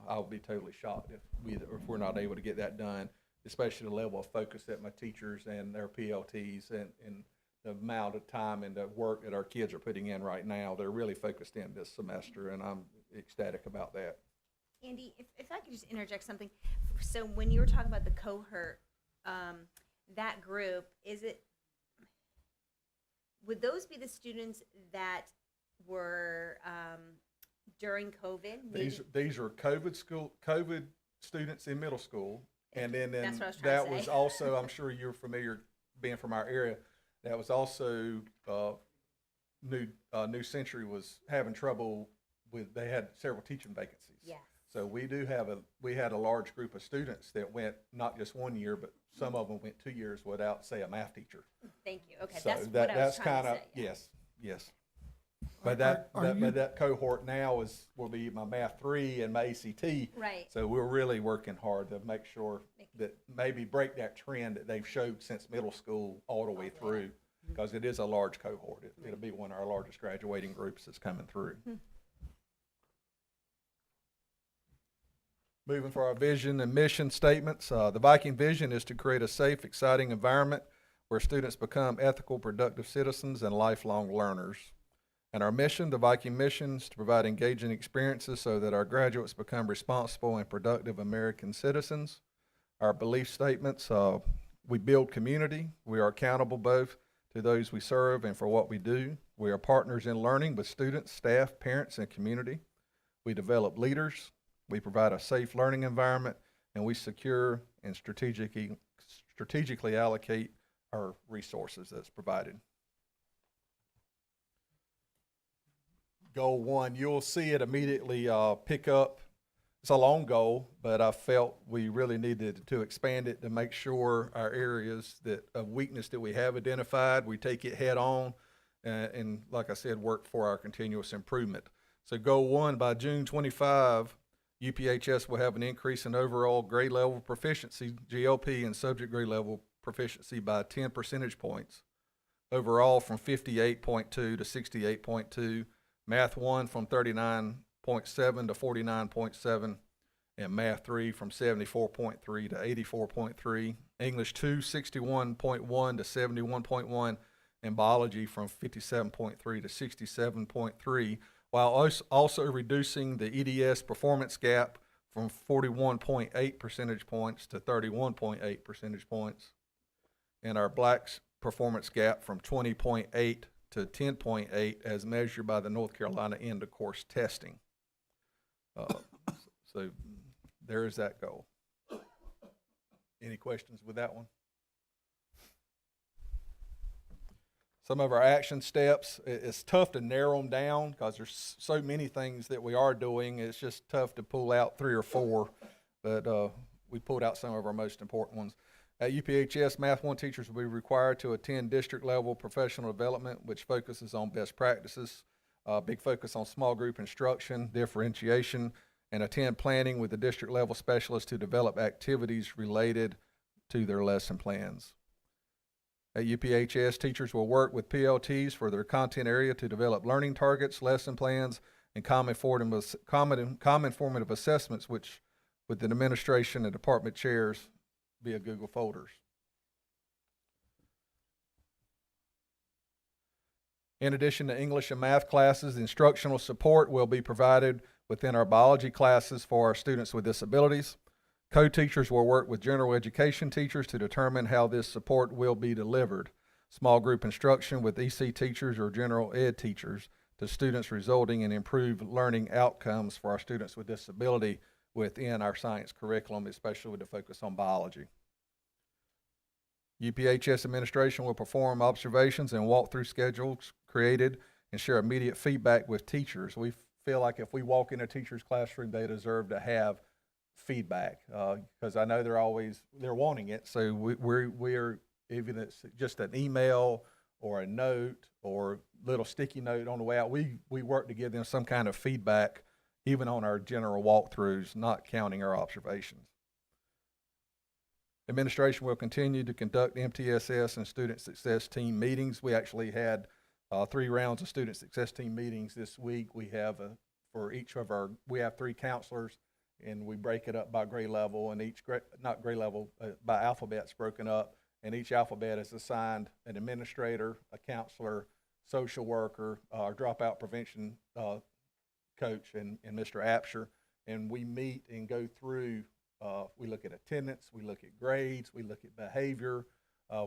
I'll be totally shocked if we're not able to get that done, especially the level of focus that my teachers and their PLTs and the amount of time and the work that our kids are putting in right now. They're really focused in this semester, and I'm ecstatic about that. Andy, if I could just interject something. So when you were talking about the cohort, that group, would those be the students that were during COVID? These are COVID students in middle school, and then That's what I was trying that to say. was also, I'm sure you're familiar being from our area, that was also New Century was having trouble with, they had several teaching vacancies. Yes. So we had a large group of students that went not just 1 year, but some of them went 2 years without, say, a math teacher. Thank you. Okay, So that's what I was trying to say. Yeah. Yes. But that cohort now will be my Math 3 and my ACT. Right. So we're really working hard to make sure that maybe break that trend that they've showed since middle school all the way through, because it is a large cohort. It'll be one of our largest graduating groups that's coming through. Moving for our vision and mission statements. The Viking vision is to create a safe, exciting environment where students become ethical, productive citizens and lifelong learners. And our mission, the Viking mission, is to provide engaging experiences so that our graduates become responsible and productive American citizens. Our belief statements, we build community. We are accountable both to those we serve and for what we do. We are partners in learning with students, staff, parents, and community. We develop leaders. We provide a safe learning environment, and we secure and strategically allocate our resources that's provided. Goal 1, you'll see it immediately pick up. It's a long goal, but I felt we really needed to expand it to make sure our areas of weakness that we have identified, we take it head on and like I said, work for our continuous improvement. So goal 1, by June 25, UPHS will have an increase in overall grade level proficiency, GLP, and subject grade level proficiency by 10 percentage points. Overall, from 58.2 to 68.2, Math 1 from 39.7 to 49.7, and Math 3 from 74.3 to 84.3, English 2, 61.1 to 71.1, and Biology from 57.3 to 67.3, while also reducing the EDS performance gap from 41.8 percentage points to 31.8 percentage points, and our Blacks performance gap from 20.8 to 10.8 as measured by the North Carolina end of course testing. So there is that goal. Any questions with that one? Some of our action steps, it's tough to narrow them down because there's so many things that we are doing. It's just tough to pull out 3 or 4, but we pulled out some of our most important ones. At UPHS, Math 1 teachers will be required to attend district-level professional development, which focuses on best practices, big focus on small group instruction, differentiation, and attend planning with the district-level specialists to develop activities related to their lesson plans. At UPHS, teachers will work with PLTs for their content area to develop learning targets, lesson plans, and common formative assessments, which, with the administration and department chairs, via Google folders. In addition to English and math classes, instructional support will be provided within our biology classes for our students with disabilities. Co-teachers will work with general education teachers to determine how this support will be delivered. Small group instruction with EC teachers or general ed teachers to students, resulting in improved learning outcomes for our students with disability within our science curriculum, especially with the focus on biology. UPHS administration will perform observations and walkthrough schedules created and share immediate feedback with teachers. We feel like if we walk in a teacher's classroom, they deserve to have feedback because I know they're wanting it. So we're even if it's just an email or a note or little sticky note on the way out, we work to give them some kind of feedback even on our general walkthroughs, not counting our observations. Administration will continue to conduct MTSS and student success team meetings. We actually had 3 rounds of student success team meetings this week. We have we have 3 counselors, and we break it up by grade level, and by alphabets broken up, and each alphabet is assigned an administrator, a counselor, social worker, our dropout prevention coach, and Mr. Apsher, and we meet and go through, we look at attendance, we look at grades, we look at behavior,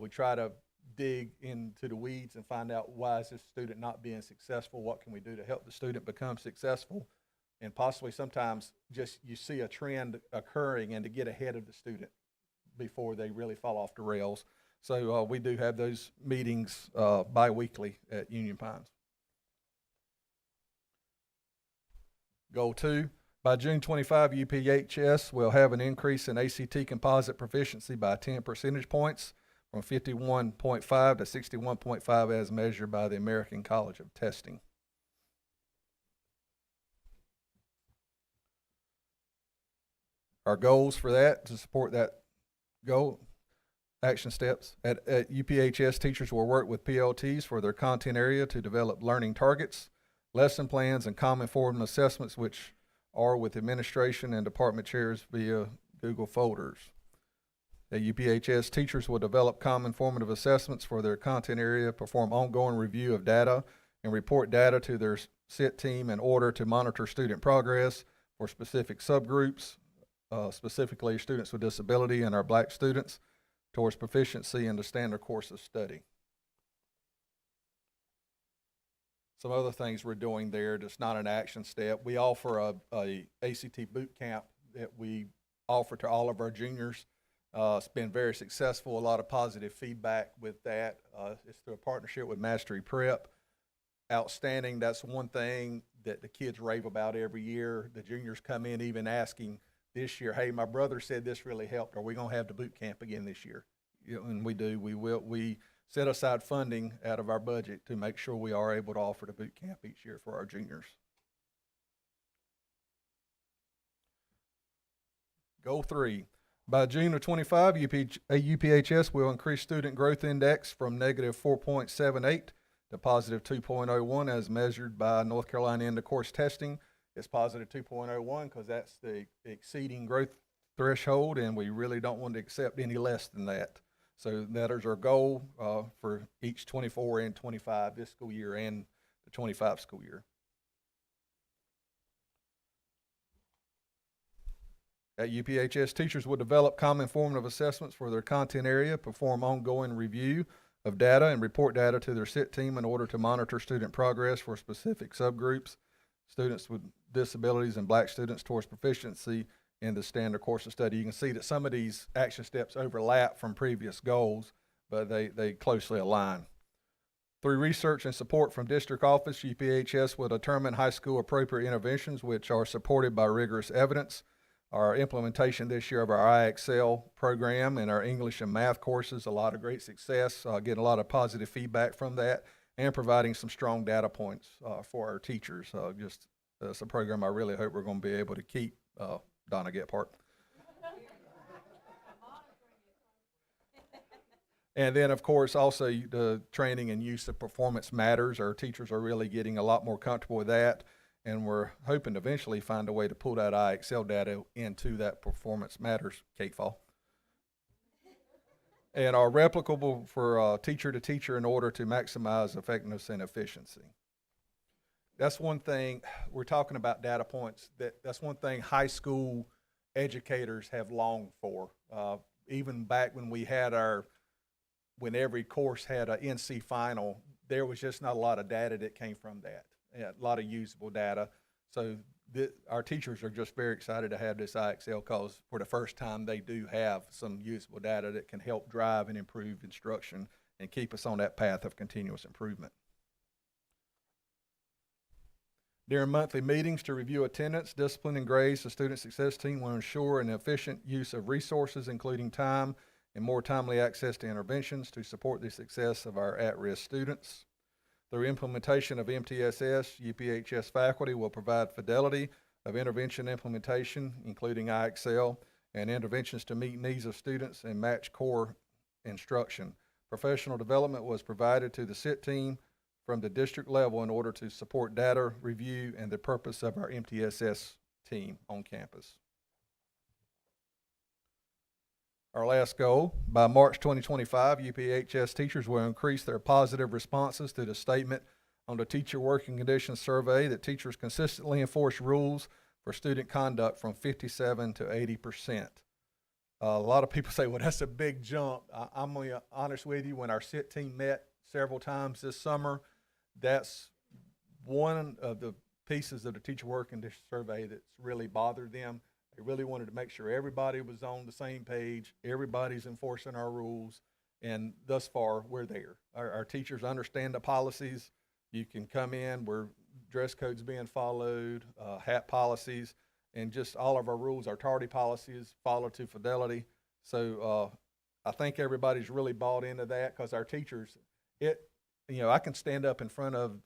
we try to dig into the weeds and find out why is this student not being successful, what can we do to help the student become successful, and possibly sometimes just you see a trend occurring and to get ahead of the student before they really fall off the rails. So we do have those meetings bi-weekly at Union Pines. Goal 2, by June 25, UPHS will have an increase in ACT composite proficiency by 10 percentage points from 51.5 to 61.5 as measured by the American College of Testing. Our goals for that, to support that goal, action steps. At UPHS, teachers will work with PLTs for their content area to develop learning targets, lesson plans, and common formative assessments, which are with administration and department chairs via Google folders. At UPHS, teachers will develop common formative assessments for their content area, perform ongoing review of data, and report data to their SIT team in order to monitor student progress for specific subgroups, specifically students with disability and our Black students, towards proficiency in the standard course of study. Some other things we're doing there, just not an action step. We offer a ACT boot camp that we offer to all of our juniors. It's been very successful, a lot of positive feedback with that. It's through a partnership with Mastery Prep. Outstanding, that's one thing that the kids rave about every year. The juniors come in even asking this year, hey, my brother said this really helped. Are we going to have the boot camp again this year? And we do. We will. We set aside funding out of our budget to make sure we are able to offer the boot camp each year for our juniors. Goal 3. By June of 25, UPHS will increase student growth index from negative 4.78 to positive 2.01 as measured by North Carolina end of course testing. It's positive 2.01 because that's the exceeding growth threshold, and we really don't want to accept any less than that. So that is our goal for each 24 and 25 this school year and the 25 school year. At UPHS, teachers will develop common formative assessments for their content area, perform ongoing review of data, and report data to their SIT team in order to monitor student progress for specific subgroups, students with disabilities and black students towards proficiency in the standard course of study. You can see that some of these action steps overlap from previous goals, but they closely align. Through research and support from district office, UPHS will determine high school appropriate interventions which are supported by rigorous evidence. Our implementation this year of our IXL program and our English and math courses, a lot of great success, getting a lot of positive feedback from that, and providing some strong data points for our teachers. It's a program I really hope we're going to be able to keep, Donna Gephardt. And then, of course, also the training and use of performance matters. Our teachers are really getting a lot more comfortable with that. And we're hoping to eventually find a way to pull that IXL data into that performance matters CAFAW. And are replicable for teacher to teacher in order to maximize effectiveness and efficiency. That's one thing, we're talking about data points, that's one thing high school educators have longed for. Even back when when every course had an NC final, there was just not a lot of data that came from that. Yeah, a lot of usable data. So our teachers are just very excited to have this IXL because for the first time they do have some usable data that can help drive and improve instruction and keep us on that path of continuous improvement. During monthly meetings to review attendance, discipline, and grades, the student success team will ensure an efficient use of resources, including time and more timely access to interventions to support the success of our at-risk students. Through implementation of MTSS, UPHS faculty will provide fidelity of intervention implementation, including IXL, and interventions to meet needs of students and match core instruction. Professional development was provided to the SIT team from the district level in order to support data review and the purpose of our MTSS team on campus. Our last goal, by March 2025, UPHS teachers will increase their positive responses to the statement on the Teacher Working Conditions Survey that teachers consistently enforce rules for student conduct from 57 to 80%. A lot of people say, well, that's a big jump. I'm going to be honest with you, when our SIT team met several times this summer, that's one of the pieces of the Teacher Working Conditions Survey that's really bothered them. They really wanted to make sure everybody was on the same page, everybody's enforcing our rules, and thus far, we're there. Our teachers understand the policies. You can come in, where dress codes being followed, hat policies, and just all of our rules, our tardy policies follow to fidelity. So I think everybody's really bought into that because our teachers, I can stand up in front of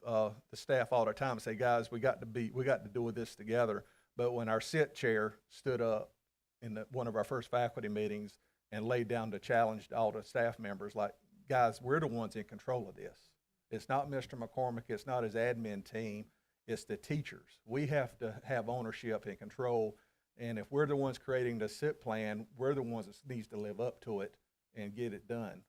the staff all the time and say, guys, we got to do this together. But when our SIT chair stood up in one of our first faculty meetings and laid down the challenge to all the staff members, like, guys, we're the ones in control of this. It's not Mr. McCormick, it's not his admin team, it's the teachers. We have to have ownership and control, and if we're the ones creating the SIT plan, we're the ones that needs to live up to it and get it done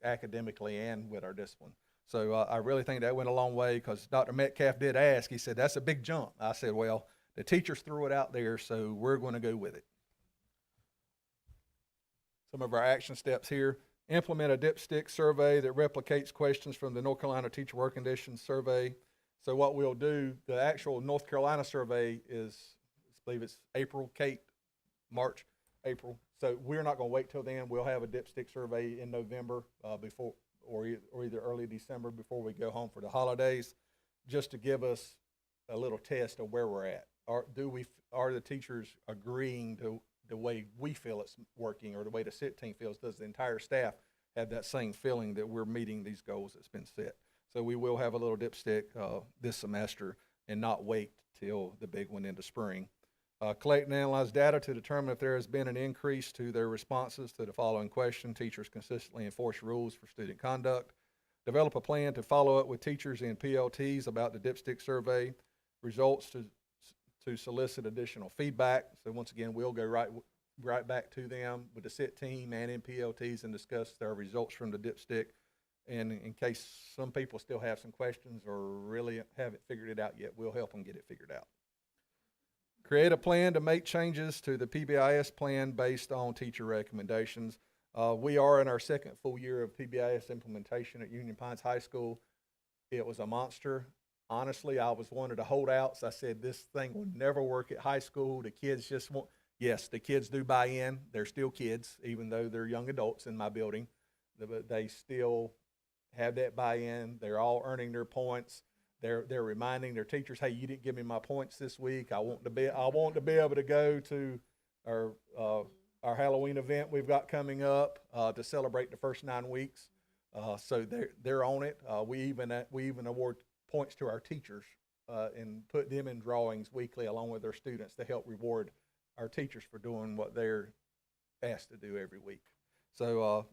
academically and with our discipline. So I really think that went a long way because Dr. Metcalf did ask, he said, that's a big jump. I said, well, the teachers threw it out there, so we're going to go with it. Some of our action steps here. Implement a dipstick survey that replicates questions from the North Carolina Teacher Work Conditions Survey. So what we'll do, the actual North Carolina survey is, I believe it's April, Kate, March, April. So we're not going to wait till then. We'll have a dipstick survey in November or either early December before we go home for the holidays, just to give us a little test of where we're at. Are the teachers agreeing to the way we feel it's working or the way the SIT team feels? Does the entire staff have that same feeling that we're meeting these goals that's been set. So we will have a little dipstick this semester and not wait till the big one in the spring. Collect and analyze data to determine if there has been an increase to their responses to the following question. Teachers consistently enforce rules for student conduct. Develop a plan to follow up with teachers and PLTs about the dipstick survey results to solicit additional feedback. So once again, we'll go right back to them with the SIT team and in PLTs and discuss their results from the dipstick. And in case some people still have some questions or really haven't figured it out yet, we'll help them get it figured out. Create a plan to make changes to the PBIS plan based on teacher recommendations. We are in our second full year of PBIS implementation at Union Pines High School. It was a monster. Honestly, I was one of the holdouts. I said, this thing will never work at high school. The kids just won't. Yes, the kids do buy in. They're still kids, even though they're young adults in my building. But they still have that buy-in. They're all earning their points. They're reminding their teachers, hey, you didn't give me my points this week. I want to be able to go to our Halloween event we've got coming up to celebrate the first 9 weeks. So they're on it. We even award points to our teachers and put them in drawings weekly along with their students to help reward our teachers for doing what they're asked to do every week. So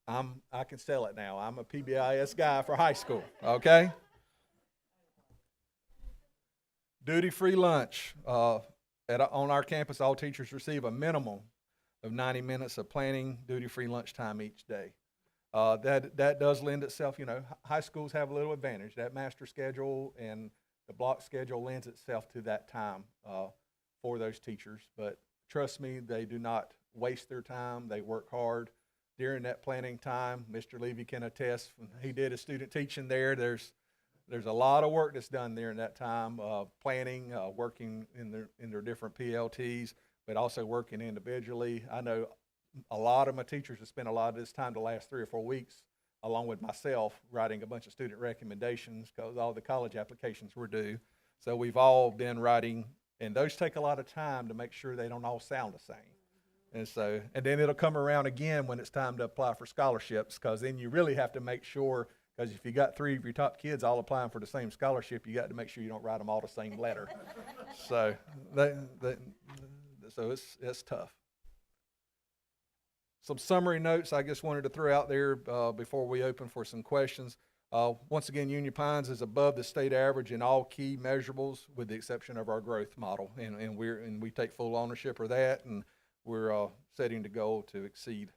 I can sell it now. I'm a PBIS guy for high school, okay? Duty-free lunch. On our campus, all teachers receive a minimum of 90 minutes of planning duty-free lunchtime each day. That does lend itself, high schools have a little advantage. That master schedule and the block schedule lends itself to that time for those teachers. But trust me, they do not waste their time. They work hard during that planning time. Mr. Levy can attest. When he did his student teaching there, there's a lot of work that's done there in that time, planning, working in their different PLTs, but also working individually. I know a lot of my teachers have spent a lot of this time the last 3 or 4 weeks, along with myself, writing a bunch of student recommendations because all the college applications were due. So we've all been writing, and those take a lot of time to make sure they don't all sound the same. And then it'll come around again when it's time to apply for scholarships, because then you really have to make sure, because if you got 3 of your top kids all applying for the same scholarship, you got to make sure you don't write them all the same letter. So it's tough. Some summary notes I just wanted to throw out there before we open for some questions. Once again, Union Pines is above the state average in all key measurables, with the exception of our growth model, and we take full ownership of that, and we're setting the goal to exceed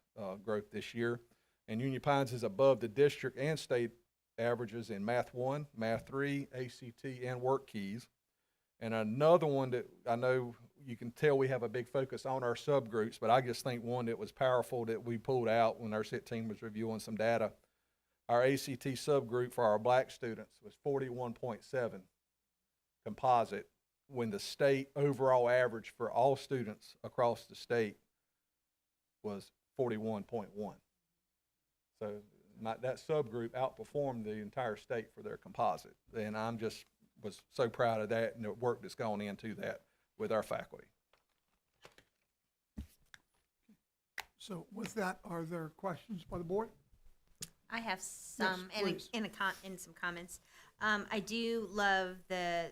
growth this year. And Union Pines is above the district and state averages in Math 1, Math 3, ACT, and work keys. And another one that I know you can tell we have a big focus on our subgroups, but I just think one that was powerful that we pulled out when our SIT team was reviewing some data. Our ACT subgroup for our black students was 41.7 composite, when the state overall average for all students across the state was 41.1. So that subgroup outperformed the entire state for their composite. And was so proud of that and the work that's gone into that with our faculty. So with that, are there questions by the board? I have some, Yes, in some comments. I do love the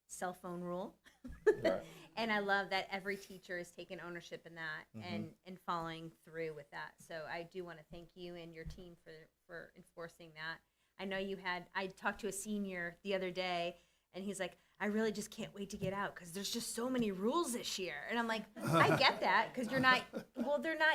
cell phone rule. Right. And I love that every teacher is taking ownership in that and following through with that. So I do want to thank you and your team for enforcing that. I know I talked to a senior the other day, and he's like, I really just can't wait to get out because there's just so many rules this year. And I'm like, I get that, because they're not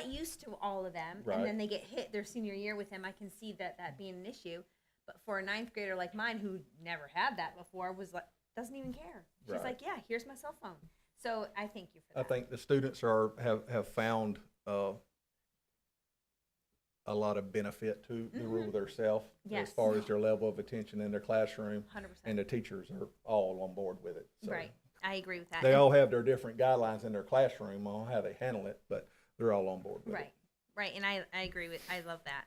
used to all of them. Right. And then they get hit their senior year with them. I can see that being an issue. But for a 9th grader like mine, who never had that before, was like, doesn't even care. She's Right. like, yeah, here's my cell phone. So I thank you for that. I think the students have found a lot of benefit to the rule themselves, Yes. as far as their level of attention in their classroom, 100%. and the teachers are all on board with it. So Right. I agree with that. they all have their different guidelines in their classroom on how they handle it, but they're all on board with it. Right. And I agree I love that.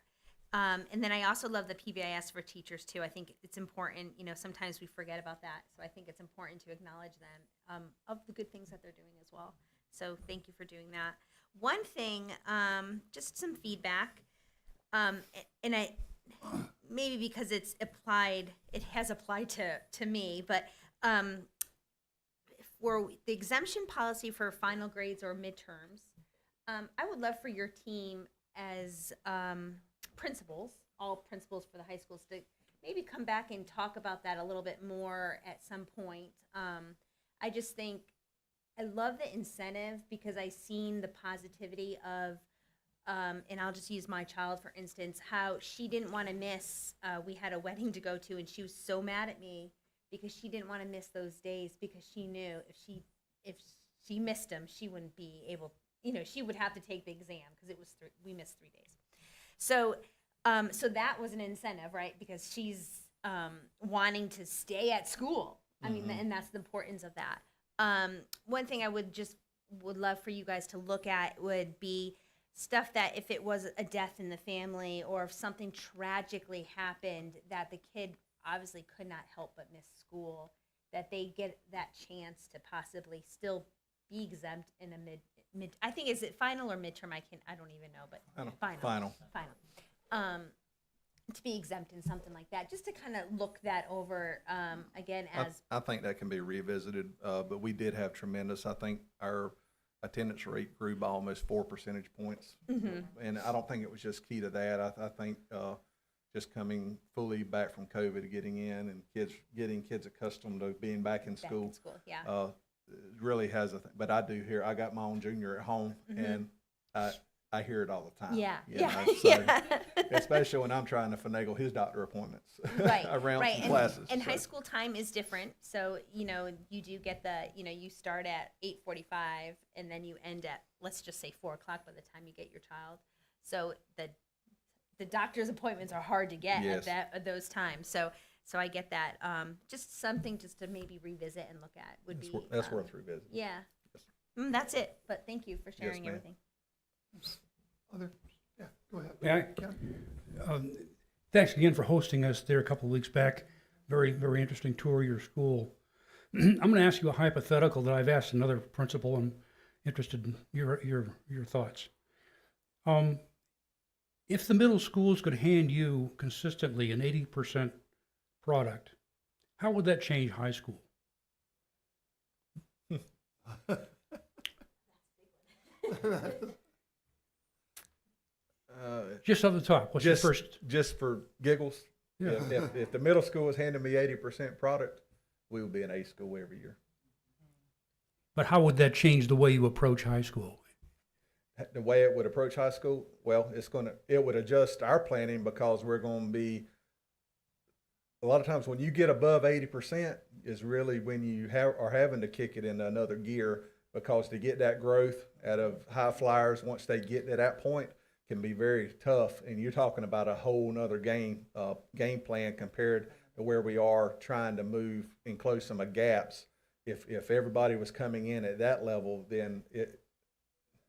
And then I also love the PBIS for teachers too. I think it's important, sometimes we forget about that. So I think it's important to acknowledge them of the good things that they're doing as well. So thank you for doing that. one thing, just some feedback, and I maybe because it has applied to me, but for the exemption policy for final grades or midterms, I would love for your team as principals, all principals for the high schools, to maybe come back and talk about that a little bit more at some point. I just think I love the incentive because I've seen the positivity of, and I'll just use my child for instance, how she didn't want to miss, we had a wedding to go to and she was so mad at me because she didn't want to miss those days because she knew if she missed them, she wouldn't be able, she would have to take the exam because we missed 3 days. So, so that was an incentive, right? Because she's wanting to stay at school. I mean, and that's the importance of that. One thing I would love for you guys to look at would be stuff that if it was a death in the family or if something tragically happened that the kid obviously could not help but miss school, that they get that chance to possibly still be exempt in a mid I think, is it final or midterm? I don't even know, but final. To be exempt in something like that, just to kind of look that over again as I think that can be revisited, but we did have tremendous, I think our attendance rate grew by almost 4 percentage points. And I don't think it was just key to that. I think just coming fully back from COVID, getting in and getting kids accustomed to being back in school. Yeah. Really has but I do hear, I got my own junior at home and I hear it all the time. Yeah. You know, so, especially when I'm trying to finagle his doctor appointments around some classes. And high school time is different. So, you do get you start at 8:45 and then you end at, let's just say 4 o'clock by the time you get your child. So the doctor's appointments are hard to get at those times. So I get that. Just something just to maybe revisit and look at would be. That's worth revisiting. Yeah. That's it. But thank you for sharing everything. Go ahead. Yeah, thanks again for hosting us there a couple of weeks back. Very, very interesting tour of your school. I'm going to ask you a hypothetical that I've asked another principal. I'm interested in your thoughts. If the middle schools could hand you consistently an 80% product, how would that change high school? Just off the top, what's your first? Just for giggles, Yeah. if the middle school was handing me 80% product, we would be an A school every year. But how would that change the way you approach high school? The way it would approach high school, well, it would adjust our planning because we're going to be, a lot of times when you get above 80% is really when you are having to kick it into another gear, because to get that growth out of high flyers, once they get to that point, can be very tough. And you're talking about a whole nother game plan compared to where we are trying to move and close some gaps. If everybody was coming in at that level, then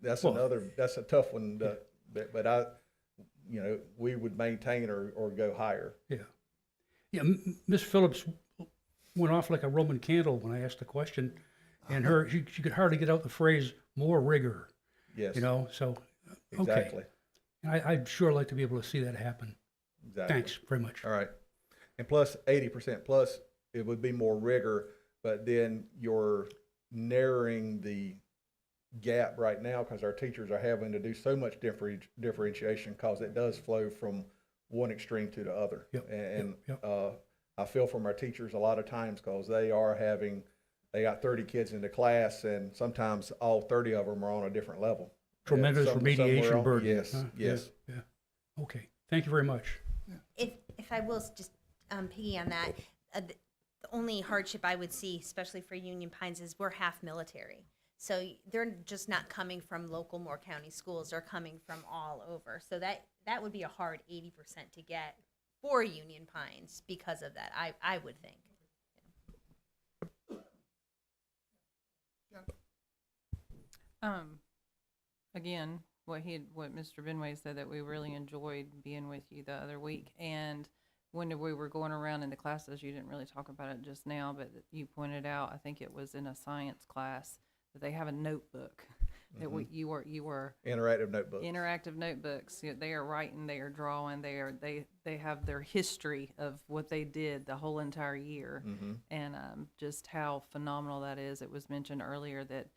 that's a tough one. But we would maintain or go higher. Yeah, Miss Phillips went off like a Roman candle when I asked the question, and she could hardly get out the phrase "more rigor." Yes. So exactly. Okay. I'd sure like to be able to see that happen. Exactly. Thanks very much. All right. And plus 80% plus, it would be more rigor, but then you're narrowing the gap right now because our teachers are having to do so much differentiation because it does flow from one extreme to the other. I feel from our teachers a lot of times because they got 30 kids in the class and sometimes all 30 of them are on a different level. Tremendous remediation burden. Yes, huh? yes. Yeah. Okay. Thank you very much. If I will just piggy on that, the only hardship I would see, especially for Union Pines, is we're half military. So they're just not coming from local Moore County schools. They're coming from all over. So that would be a hard 80% to get for Union Pines because of that, I would think. Again, what Mr. Benway said, that we really enjoyed being with you the other week, and when we were going around in the classes, you didn't really talk about it just now, but you pointed out, I think it was in a science class, that they have a notebook that you were Interactive notebooks. interactive notebooks. They are writing, they are drawing, they have their history of what they did the whole entire year, and just how phenomenal that is. It was mentioned earlier that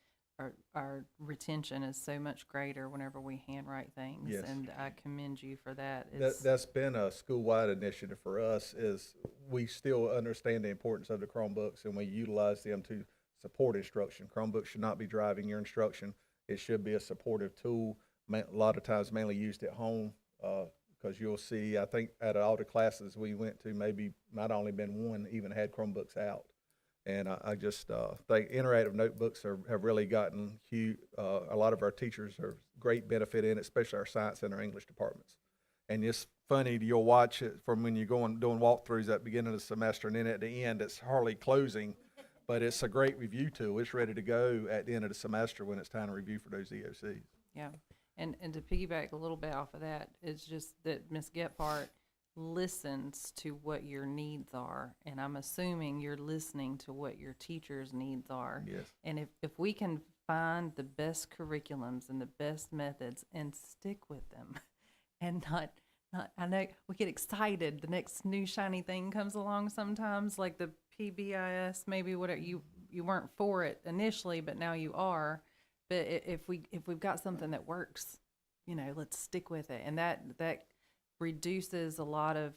our retention is so much greater whenever we handwrite things, Yes. and I commend you for that. That's been a school-wide initiative for us. Is we still understand the importance of the Chromebooks, and we utilize them to support instruction. Chromebooks should not be driving your instruction. It should be a supportive tool. A lot of times, mainly used at home, because you'll see. I think at all the classes we went to, maybe not only been one even had Chromebooks out. And I just think interactive notebooks have really gotten huge. A lot of our teachers are great benefit in it, especially our science and our English departments. And it's funny, you'll watch it from when you're doing walkthroughs at the beginning of the semester, and then at the end, it's hardly closing, but it's a great review tool. It's ready to go at the end of the semester when it's time to review for those EOCs. Yeah, and to piggyback a little bit off of that, it's just that Ms. Gephardt listens to what your needs are, and I'm assuming you're listening to what your teachers' needs are. Yes. And if we can find the best curriculums and the best methods and stick with them, and not I know we get excited the next new shiny thing comes along sometimes, like the PBIS, maybe whatever, you weren't for it initially, but now you are. But if we've got something that works, let's stick with it, and that reduces a lot of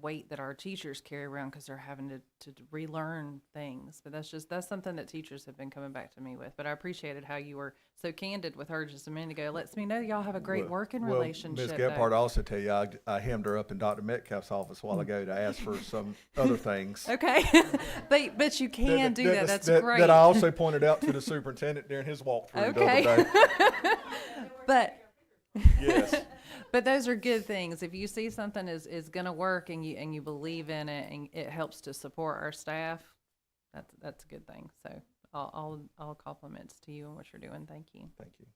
weight that our teachers carry around because they're having to relearn things. But that's something that teachers have been coming back to me with. But I appreciated how you were so candid with her just a minute ago. It lets me know y'all have a great working relationship. Ms. Gephardt, also tell you, I hemmed her up in Dr. Metcalf's office a while ago to ask for some other things. Okay, but you can do that. That's great. That I also pointed out to the superintendent during his walkthrough the other day. But yes. But those are good things. If you see something is going to work and you believe in it and it helps to support our staff, that's a good thing. So all compliments to you and what you're doing. Thank you. Thank you.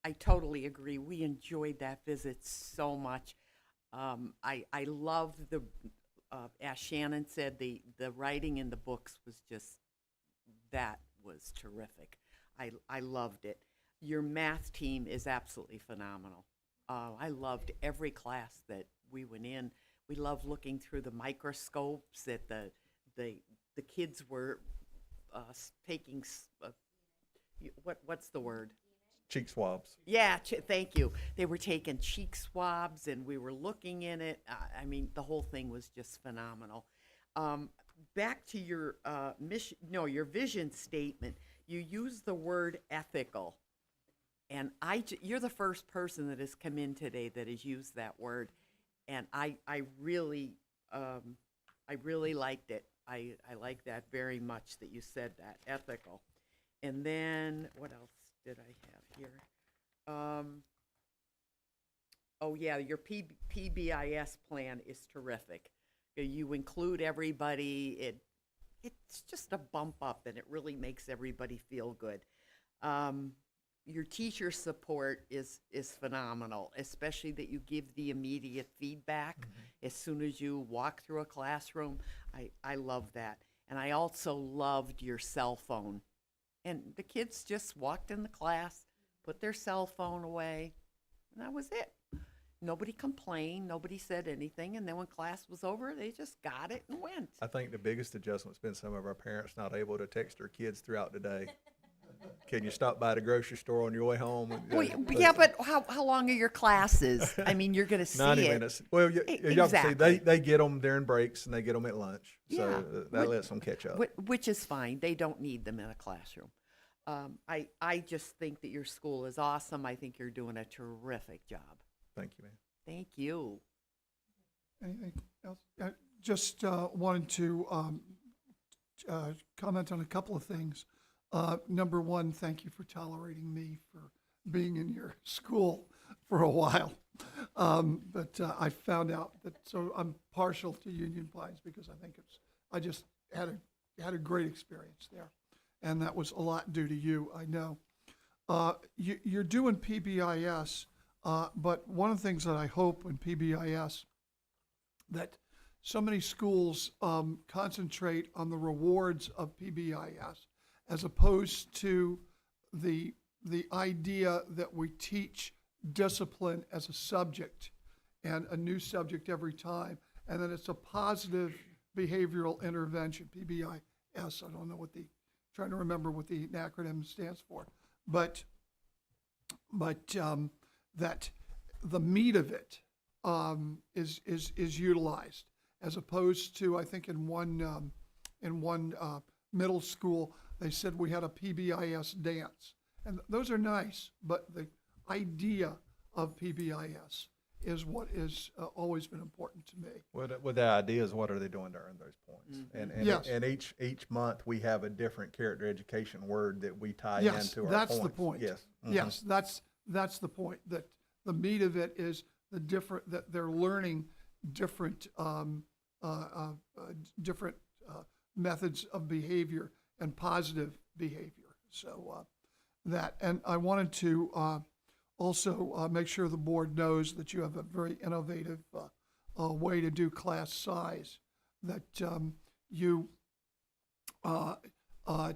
I totally agree. We enjoyed that visit so much. I love the, as Shannon said, the writing in the books was just, that was terrific. I loved it. Your math team is absolutely phenomenal. I loved every class that we went in. We loved looking through the microscopes that the kids were taking, what's the word? Cheek swabs. Yeah, thank you. They were taking cheek swabs, and we were looking in it. I mean, the whole thing was just phenomenal. Back to your your vision statement. You use the word ethical, and you're the first person that has come in today that has used that word, and I really liked it. I like that very much that you said that, ethical. And then what else did I have here? Oh yeah, your PBIS plan is terrific. You include everybody. It's just a bump up, and it really makes everybody feel good. Your teacher support is phenomenal, especially that you give the immediate feedback as soon as you walk through a classroom. I love that. And I also loved your cell phone. And the kids just walked in the class, put their cell phone away, and that was it. Nobody complained, nobody said anything, and then when class was over, they just got it and went. I think the biggest adjustment's been some of our parents not able to text their kids throughout the day. Can you stop by the grocery store on your way home? Well, yeah, but how long are your classes? I mean, you're going to see 90 it. minutes. Well, y'all Exactly. can see they get them during breaks and they get them at lunch. So that lets them catch up. Which is fine. They don't need them in a classroom. I just think that your school is awesome. I think you're doing a terrific job. Thank you, man. Thank you. Anything else? I just wanted to comment on a couple of things. Number one, thank you for tolerating me for being in your school for a while. But I found out that, so I'm partial to Union Pines because I just had a great experience there. And that was a lot due to you, I know. You're doing PBIS, but one of the things that I hope when PBIS that so many schools concentrate on the rewards of PBIS as opposed to the idea that we teach discipline as a subject and a new subject every time, and that it's a positive behavioral intervention, PBIS. I don't know trying to remember what the acronym stands for, but that the meat of it is utilized, as opposed to, I think in one middle school they said we had a PBIS dance, and those are nice, but the idea of PBIS is what is always been important to me. With the ideas, what are they doing to earn those points? Yes. And each month we have a different character education word that we tie Yes, into our that's points. the point. Yes. Yes, that's the point, that the meat of it is that they're learning different methods of behavior and positive behavior. So and I wanted to also make sure the board knows that you have a very innovative way to do class size, that you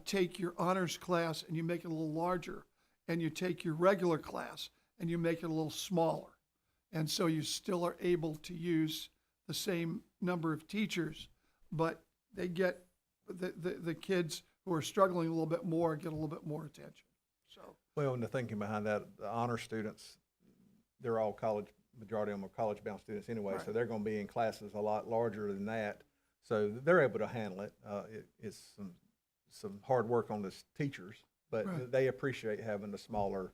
take your honors class and you make it a little larger, and you take your regular class and you make it a little smaller. And so you still are able to use the same number of teachers, but they get, the kids who are struggling a little bit more get a little bit more attention. So. Well, and the thinking behind that, the honor students, they're all majority of them are college-bound students anyway, Right. so they're going to be in classes a lot larger than that. So they're able to handle it. It's some hard work on the teachers, but Right. they appreciate having the smaller,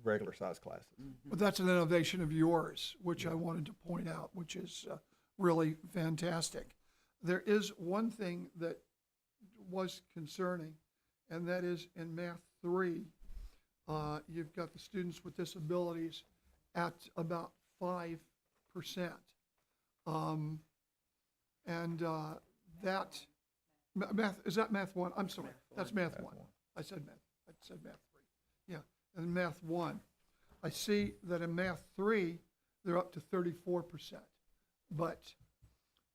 regular-sized classes. But that's an innovation of yours, which I wanted to point out, which is really fantastic. There is one thing that was concerning, and that is in Math 3, you've got the students with disabilities at about 5%. That, math, is that Math 1? I'm sorry, that's Math 1. I said Math 3. Yeah, and Math 1. I see that in Math 3, they're up to 34%. But,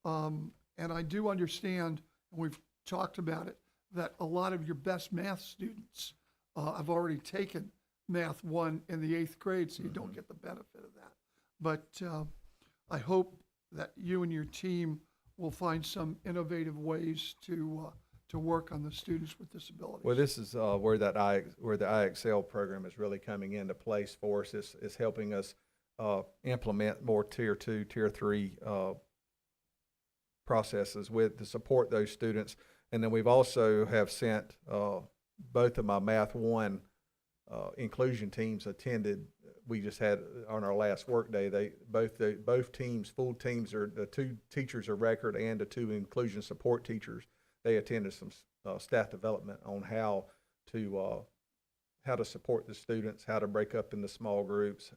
and I do understand, and we've talked about it, that a lot of your best math students have already taken Math 1 in the 8th grade, so you don't get the benefit of that. But I hope that you and your team will find some innovative ways to work on the students with disabilities. Well, this is where the IXL program is really coming into place for us. It's helping us implement more Tier 2, Tier 3 processes to support those students. And then we've also have sent both of my Math 1 inclusion teams attended. We just had on our last work day, both teams, full teams, are the 2 teachers of record and the 2 inclusion support teachers. They attended some staff development on how to support the students, how to break up into small groups,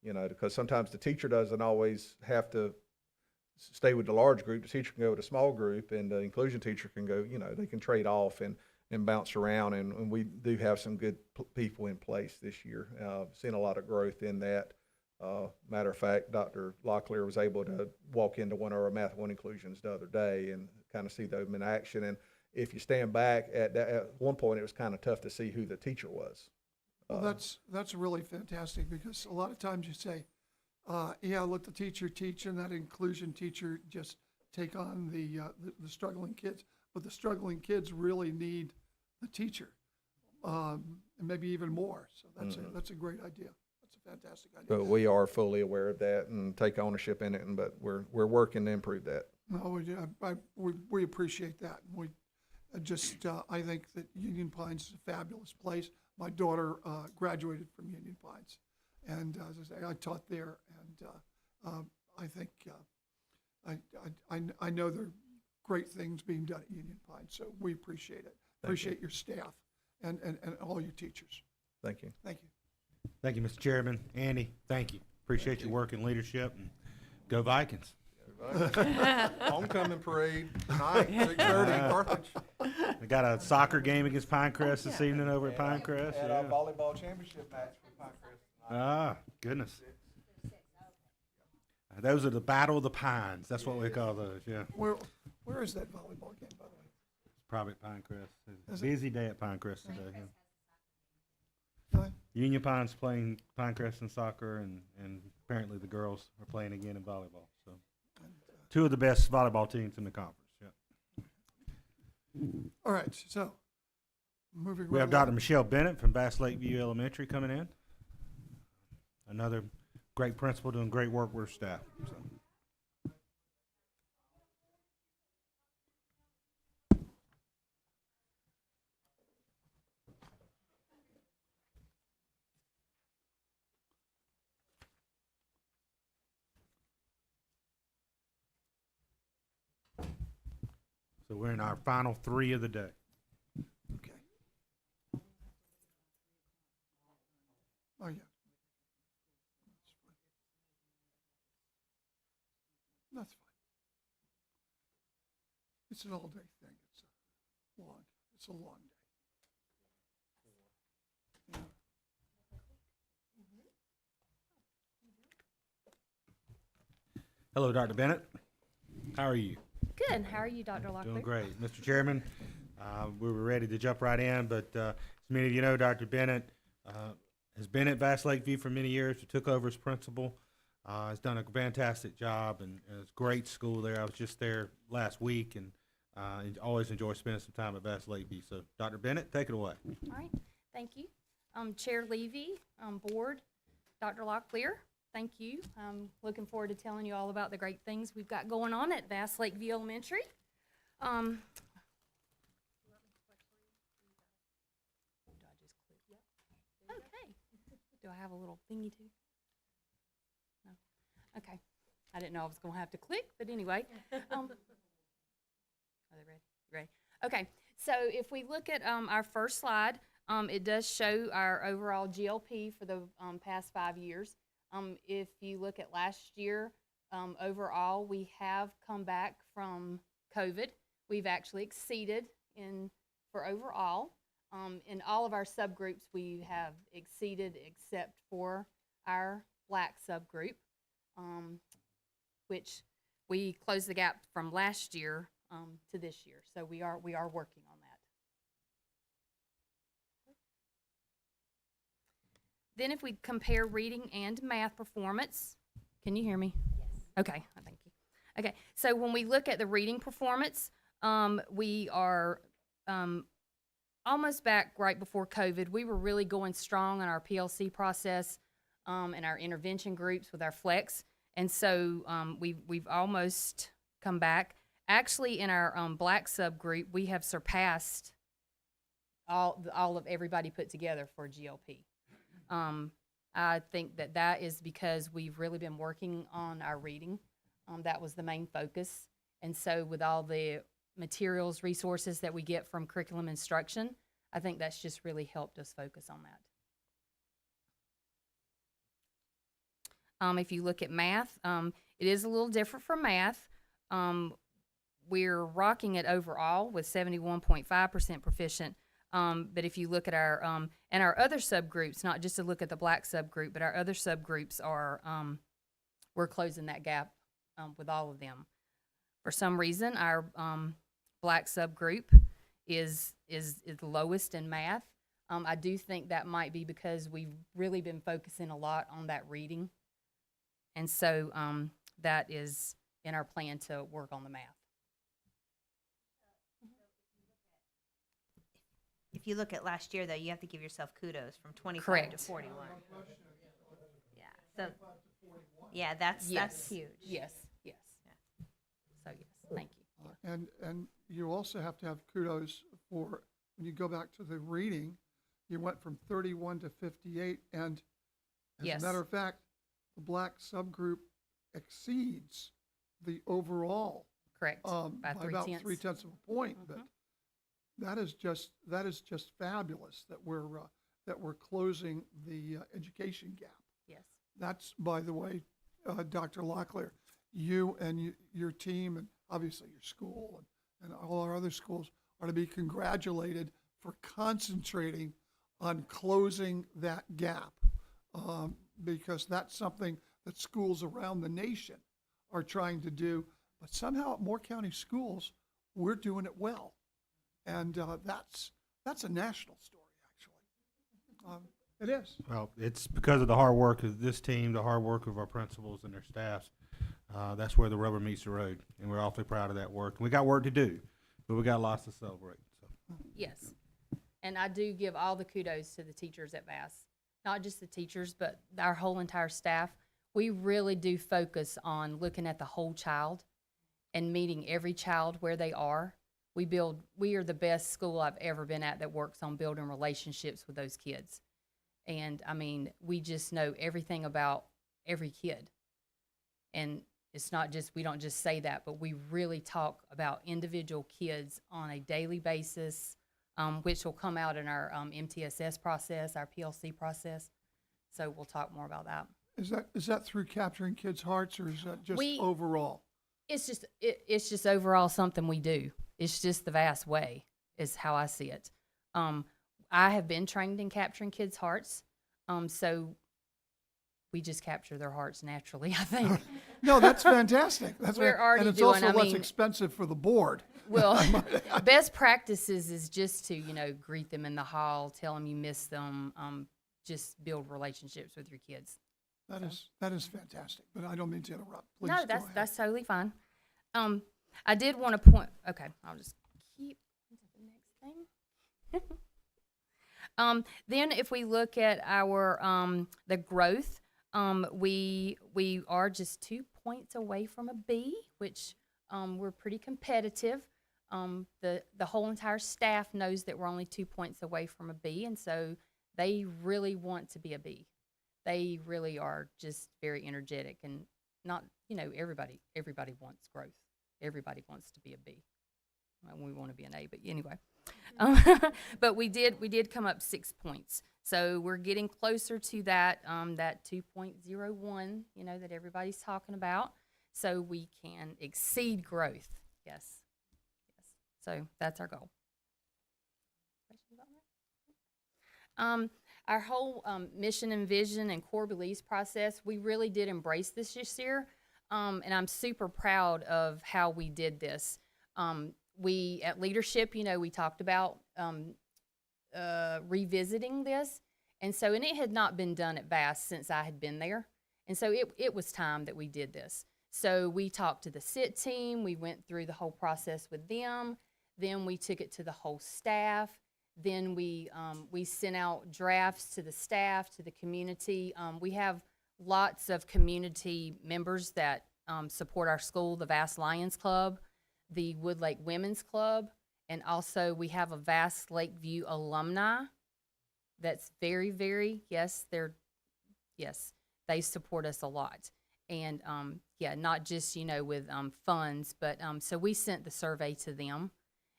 because sometimes the teacher doesn't always have to stay with the large group. The teacher can go with a small group, and the inclusion teacher can go, they can trade off and bounce around. And we do have some good people in place this year. Seen a lot of growth in that. Matter of fact, Dr. Locklear was able to walk into one of our Math 1 inclusions the other day and kind of see them in action. And if you stand back at one point, it was kind of tough to see who the teacher was. Well, that's really fantastic, because a lot of times you say, let the teacher teach, and that inclusion teacher just take on the struggling kids. But the struggling kids really need the teacher, and maybe even more. So that's a great idea. That's a fantastic idea. But we are fully aware of that and take ownership in it, but we're working to improve that. No, we appreciate that. We I think that Union Pines is a fabulous place. My daughter graduated from Union Pines, and as I say, I taught there, and I think I know there are great things being done at Union Pines, so we appreciate it. Appreciate your staff and all your teachers. Thank you. Thank you. Thank you, Mr. Chairman. Andy, thank you. Appreciate your work and leadership, and go Vikings. Homecoming parade tonight, 6:30, Carthage. We got a soccer game against Pinecrest this evening over at Pinecrest. And a volleyball championship match for Pinecrest tonight. Ah, goodness. Those are the Battle of the Pines. That's what we call those, yeah. Where is that volleyball game, by the way? Probably at Pinecrest. It's a Is it? busy day at Pinecrest today. Yeah. Really? Union Pine's playing Pinecrest in soccer, and apparently the girls are playing again in volleyball. So, two of the best volleyball teams in the conference. Yeah. All right, so moving We right have Dr. along. Michelle Bennett from Bass Lakeview Elementary coming in. Another great principal doing great work with her staff. So. So we're in our final 3 of the day. Okay. Oh, yeah. That's fine. It's an all-day thing. It's a long day. Yeah. Hello, Dr. Bennett. How are you? Good. How are you, Dr. Locklear? Doing great. Mr. Chairman, we were ready to jump right in, but as many of you know, Dr. Bennett has been at Bass Lakeview for many years. He took over as principal. Has done a fantastic job, and it's a great school there. I was just there last week, and always enjoy spending some time at Bass Lakeview. So, Dr. Bennett, take it away. All right. Thank you. Chair Levy, board, Dr. Locklear, thank you. I'm looking forward to telling you all about the great things we've got going on at Bass Lakeview Elementary. Do I just click? Yep. Okay. Do I have a little thingy too? No. Okay. I didn't know I was going to have to click, but anyway. Are they ready? You ready? Okay. So if we look at our first slide, it does show our overall GLP for the past 5 years. If you look at last year, overall, we have come back from COVID. We've actually exceeded for overall. In all of our subgroups, we have exceeded except for our black subgroup, which we closed the gap from last year to this year. So we are working on that. Then if we compare reading and math performance, can you hear me? Yes. Okay, thank you. Okay, so when we look at the reading performance, we are almost back right before COVID. We were really going strong on our PLC process and our intervention groups with our flex. And so we've almost come back. Actually, in our black subgroup, we have surpassed all of everybody put together for GLP. I think that is because we've really been working on our reading. That was the main focus. And so with all the materials, resources that we get from curriculum instruction, I think that's just really helped us focus on that. If you look at math, it is a little different from math. We're rocking it overall with 71.5% proficient. But if you look at our and our other subgroups, not just to look at the black subgroup, but our other subgroups are we're closing that gap with all of them. For some reason, our black subgroup is the lowest in math. I do think that might be because we've really been focusing a lot on that reading, and so that is in our plan to work on the math. If you look at last year, though, you have to give yourself kudos from 25 Correct. to 41. Yeah. So, yeah, that's huge. Yes. Yes. Yeah. So yes, thank you. And you also have to have kudos for, when you go back to the reading, you went from 31 to 58, and as Yes. a matter of fact, the black subgroup exceeds the overall Correct. by By about 3/10. 0.3 of a point. But that is just fabulous that we're closing the education gap. Yes. That's, by the way, Dr. Locklear, you and your team, and obviously your school and all our other schools are to be congratulated for concentrating on closing that gap, because that's something that schools around the nation are trying to do. But somehow at Moore County Schools, we're doing it well. And that's a national story, actually. It is. Well, it's because of the hard work of this team, the hard work of our principals and their staffs. That's where the rubber meets the road, and we're awfully proud of that work. We got work to do, but we got lots to celebrate. So. Yes. And I do give all the kudos to the teachers at Bass. Not just the teachers, but our whole entire staff. We really do focus on looking at the whole child and meeting every child where they are. We are the best school I've ever been at that works on building relationships with those kids. And I mean, we just know everything about every kid. And it's not just, we don't just say that, but we really talk about individual kids on a daily basis, which will come out in our MTSS process, our PLC process. So we'll talk more about that. Is that through capturing kids' hearts, or is that just overall? It's just overall something we do. It's just the Vass way, is how I see it. I have been trained in capturing kids' hearts, so we just capture their hearts naturally, I think. No, that's fantastic. We're already and it's doing, also less expensive for the board. Well, best practices is just to, greet them in the hall, tell them you miss them, just build relationships with your kids. That is fantastic, but I don't mean to interrupt. Please No, go ahead. that's totally fine. I did want to point. Okay, I'll just keep the next thing. Then, if we look at our the growth, we are just 2 points away from a B, which we're pretty competitive. The whole entire staff knows that we're only 2 points away from a B, and so they really want to be a B. They really are just very energetic, and not, everybody wants growth. Everybody wants to be a B. Well, we want to be an A, but anyway. But we did come up 6 points. So we're getting closer to that 2.01, that everybody's talking about. So we can exceed growth. Yes. So that's our goal. Questions on that? Our whole mission and vision and core beliefs process, we really did embrace this year. And I'm super proud of how we did this. We, at leadership, we talked about revisiting this. And it had not been done at Bass since I had been there. And so it was time that we did this. So we talked to the SIT team. We went through the whole process with them. Then we took it to the whole staff. Then we sent out drafts to the staff, to the community. We have lots of community members that support our school, the Vass Lions Club, the Wood Lake Women's Club, and also we have a Vass Lakeview alumni that's very, very, they support us a lot. And not just, with funds, but so we sent the survey to them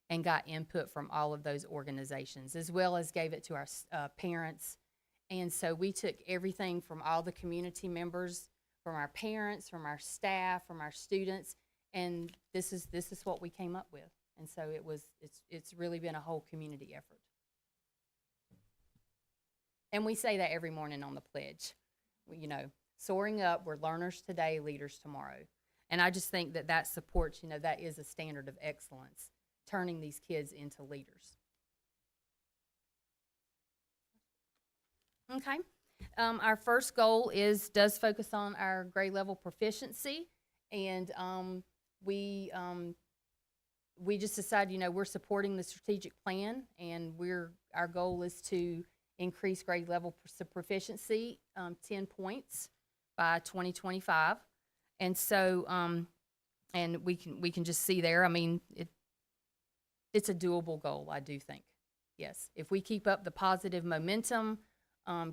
and got input from all of those organizations, as well as gave it to our parents. And so we took everything from all the community members, from our parents, from our staff, from our students, and this is what we came up with. And so it's really been a whole community effort. And we say that every morning on the pledge. Soaring up, we're learners today, leaders tomorrow. And I just think that supports, that is a standard of excellence, turning these kids into leaders. Okay. Our first goal does focus on our grade level proficiency, and we just decided, we're supporting the strategic plan, and our goal is to increase grade level proficiency 10 points by 2025, and so and we can just see there. I mean, it's a doable goal, I do think. Yes, if we keep up the positive momentum.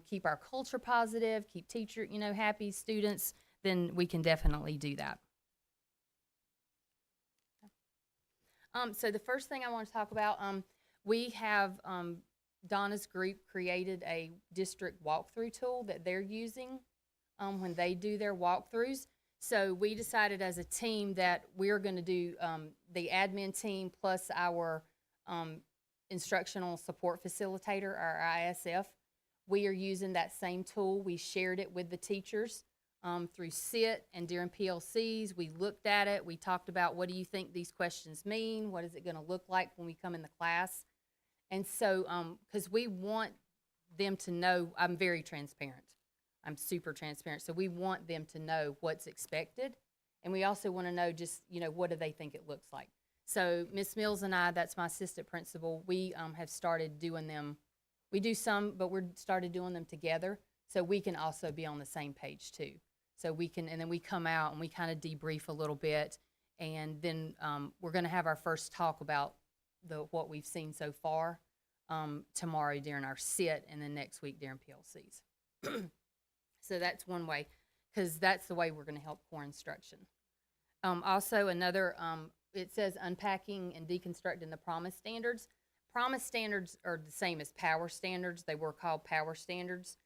Keep our culture positive, keep teacher, happy students, then we can definitely do that. So the first thing I want to talk about, we have Donna's group created a district walkthrough tool that they're using when they do their walkthroughs. So we decided as a team that we're going to do the admin team plus our instructional support facilitator, our ISF. We are using that same tool. We shared it with the teachers through SIT and during PLCs. We looked at it. We talked about, what do you think these questions mean? What is it going to look like when we come in the class? And so, because we want them to know, I'm very transparent. I'm super transparent. So we want them to know what's expected. And we also want to know just, what do they think it looks like? So Miss Mills and I, that's my assistant principal, we have started doing them. We do some, but we're started doing them together so we can also be on the same page too. So we can, and then we come out and we kind of debrief a little bit. And then we're going to have our first talk about what we've seen so far tomorrow during our SIT, and then next week during PLCs. So that's one way, because that's the way we're going to help core instruction. Also, another, it says unpacking and deconstructing the promise standards. Promise standards are the same as power standards. They were called power standards.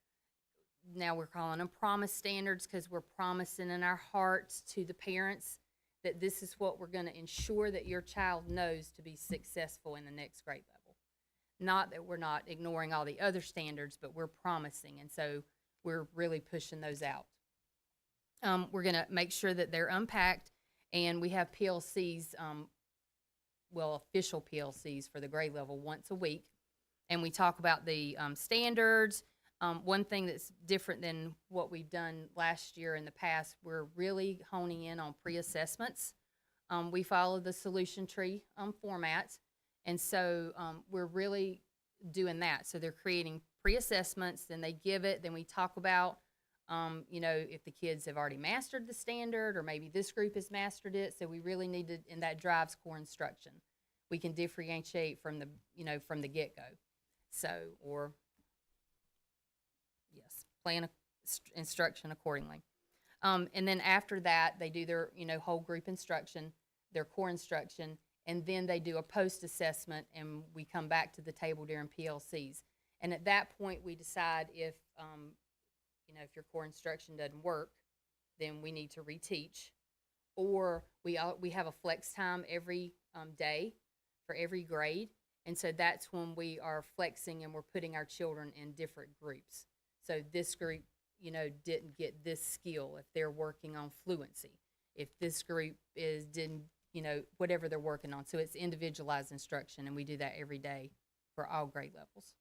Now we're calling them promise standards because we're promising in our hearts to the parents that this is what we're going to ensure that your child knows to be successful in the next grade level. Not that we're not ignoring all the other standards, but we're promising, and so we're really pushing those out. We're going to make sure that they're unpacked, and we have PLCs, official PLCs for the grade level once a week, and we talk about the standards. One thing that's different than what we've done last year in the past, we're really honing in on pre-assessments. We follow the solution tree format, and so we're really doing that. So they're creating pre-assessments, then they give it, then we talk about, if the kids have already mastered the standard or maybe this group has mastered it. So we really need to, and that drives core instruction. We can differentiate from the, from the get-go. So, or, yes, plan instruction accordingly. And then after that, they do their, whole group instruction, their core instruction, and then they do a post-assessment, and we come back to the table during PLCs. And at that point, we decide if, if your core instruction doesn't work, then we need to reteach. Or we have a flex time every day for every grade. And so that's when we are flexing and we're putting our children in different groups. So this group, didn't get this skill if they're working on fluency. If this group didn't, whatever they're working on. So it's individualized instruction, and we do that every day for all grade levels.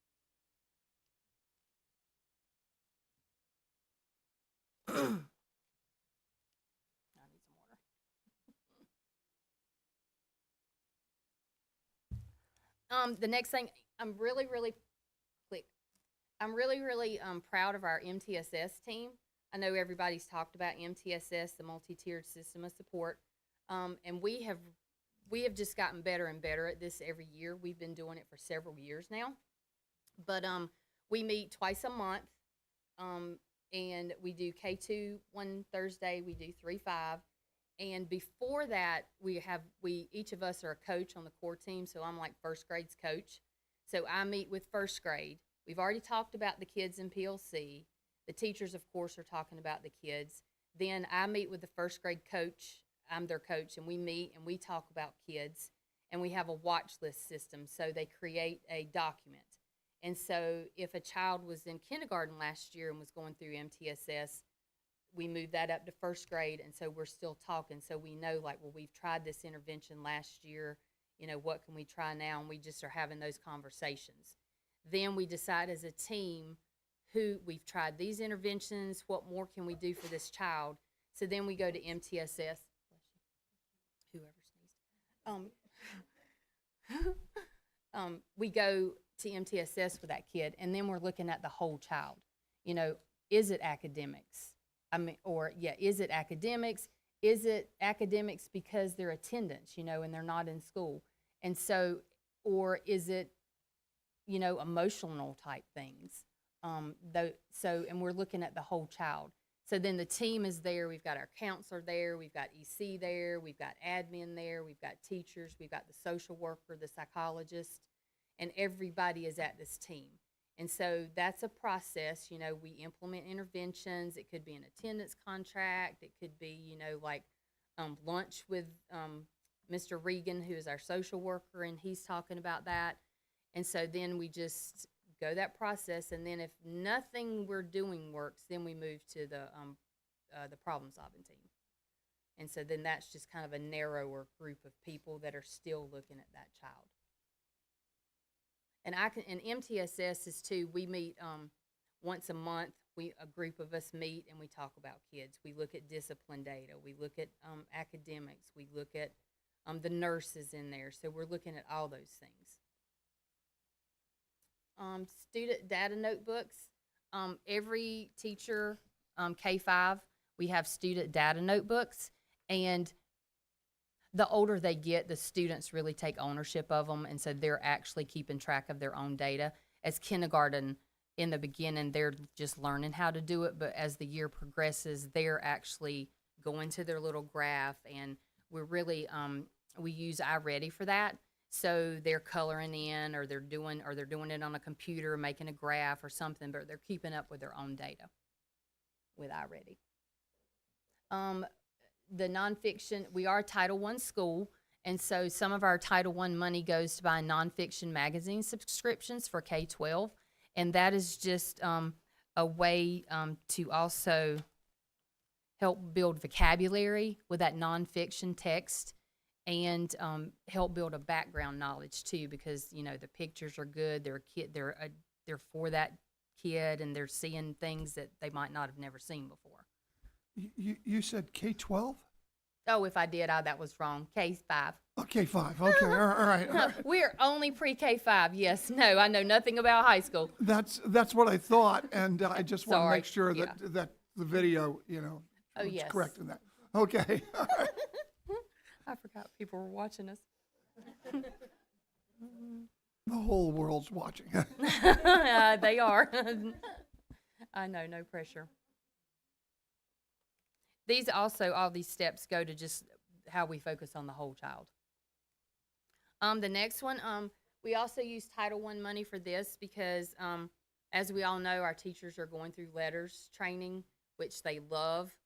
I need some water. The next thing, I'm really proud of our MTSS team. I know everybody's talked about MTSS, the multi-tiered system of support, and we have just gotten better and better at this every year. We've been doing it for several years now, but we meet twice a month. And we do K2 one Thursday, we do 3-5. And before that, we each of us are a coach on the core team, so I'm like first grade's coach. So I meet with first grade. We've already talked about the kids in PLC. The teachers, of course, are talking about the kids. Then I meet with the first grade coach. I'm their coach, and we meet and we talk about kids. And we have a watch list system, so they create a document. And so if a child was in kindergarten last year and was going through MTSS, we moved that up to first grade, and so we're still talking. So we know, we've tried this intervention last year, what can we try now? And we just are having those conversations. Then we decide as a team who we've tried these interventions, what more can we do for this child? So then we go to MTSS. Whoever sneezed. We go to MTSS for that kid, and then we're looking at the whole child. Is it academics? Is it academics? Is it academics because their attendance, and they're not in school? And so, or is it, emotional type things? And we're looking at the whole child. So then the team is there. We've got our counselor there. We've got EC there. We've got admin there. We've got teachers. We've got the social worker, the psychologist, and everybody is at this team. And so that's a process. We implement interventions. It could be an attendance contract. It could be, lunch with Mr. Regan, who is our social worker, and he's talking about that. And so then we just go that process, and then if nothing we're doing works, then we move to the the problem solving team. And so then that's just kind of a narrower group of people that are still looking at that child. And MTSS is too, we meet once a month. A group of us meet and we talk about kids. We look at discipline data. We look at academics. We look at the nurses in there. So we're looking at all those things. Student data notebooks. Every teacher, K-5, we have student data notebooks. And the older they get, the students really take ownership of them. And so they're actually keeping track of their own data. As kindergarten, in the beginning, they're just learning how to do it. But as the year progresses, they're actually going to their little graph. And we're really, we use iReady for that. So they're coloring in, or they're doing it on a computer, making a graph or something, but they're keeping up with their own data with iReady. The nonfiction, we are a Title I school, and so some of our Title I money goes to buy nonfiction magazine subscriptions for K-12, and that is just a way to also help build vocabulary with that nonfiction text, and help build a background knowledge too, because the pictures are good. They're for that kid, and they're seeing things that they might not have never seen before. You said K-12? Oh, if I did, that was wrong. K-5. Oh, K-5. Okay, all right. We're only pre-K-5. Yes. No, I know nothing about high school. That's what I thought, and I just want to Sorry. make sure that that the video, Oh, was yes. correct in that. Okay. All right. I forgot people were watching us. The whole world's watching. They are. I know, no pressure. All these steps go to just how we focus on the whole child. The next one, we also use Title I money for this because, as we all know, our teachers are going through letters training, which they love.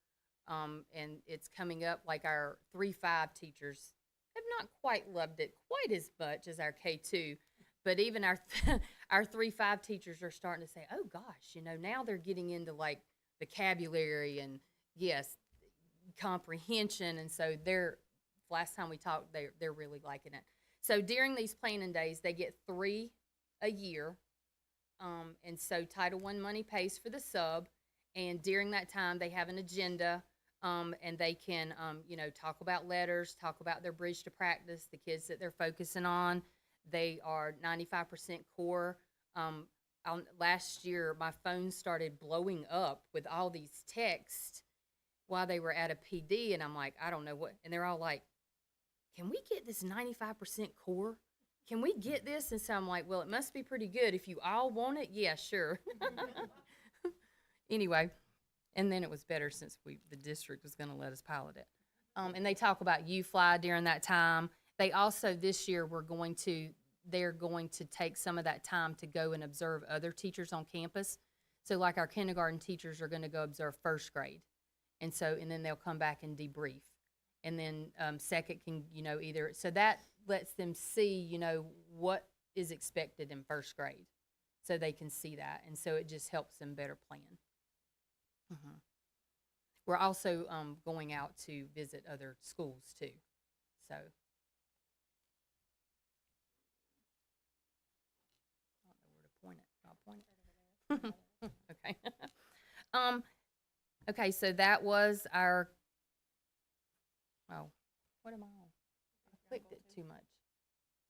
And it's coming up, like our 3-5 teachers have not quite loved it quite as much as our K2, but even our 3-5 teachers are starting to say, oh gosh, now they're getting into like vocabulary and yes, comprehension. And so last time we talked, they're really liking it. So during these planning days, they get 3 a year. And so Title I money pays for the sub. And during that time, they have an agenda. And they can, talk about letters, talk about their bridge to practice, the kids that they're focusing on. They are 95% core. Last year, my phone started blowing up with all these texts while they were at a PD, and I'm like, I don't know what. And they're all like, can we get this 95% core? Can we get this? And so I'm like, well, it must be pretty good. If you all want it, yeah, sure. Anyway. And then it was better since the district was going to let us pilot it. And they talk about UFly during that time. They also, this year, they're going to take some of that time to go and observe other teachers on campus. So like our kindergarten teachers are going to go observe first grade. And then they'll come back and debrief. And then second can, so that lets them see, what is expected in first grade. So they can see that. And so it just helps them better plan. Mm-hmm. We're also going out to visit other schools too. So I don't know where to point it. I'll point it. Okay. Okay. So that was our. Oh, what am I on? I clicked it too much.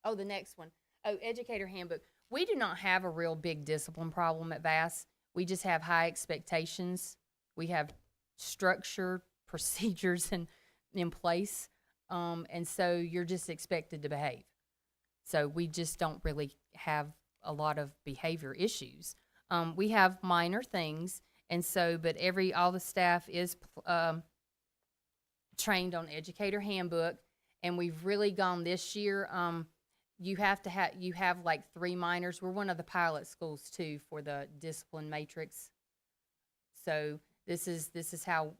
Oh, the next one. Oh, educator handbook. We do not have a real big discipline problem at VAS. We just have high expectations. We have structure, procedures in place, and so you're just expected to behave. So we just don't really have a lot of behavior issues. We have minor things, and so but all the staff is trained on educator handbook, and we've really gone this year. You have like 3 minors. We're one of the pilot schools too for the discipline matrix. So this is how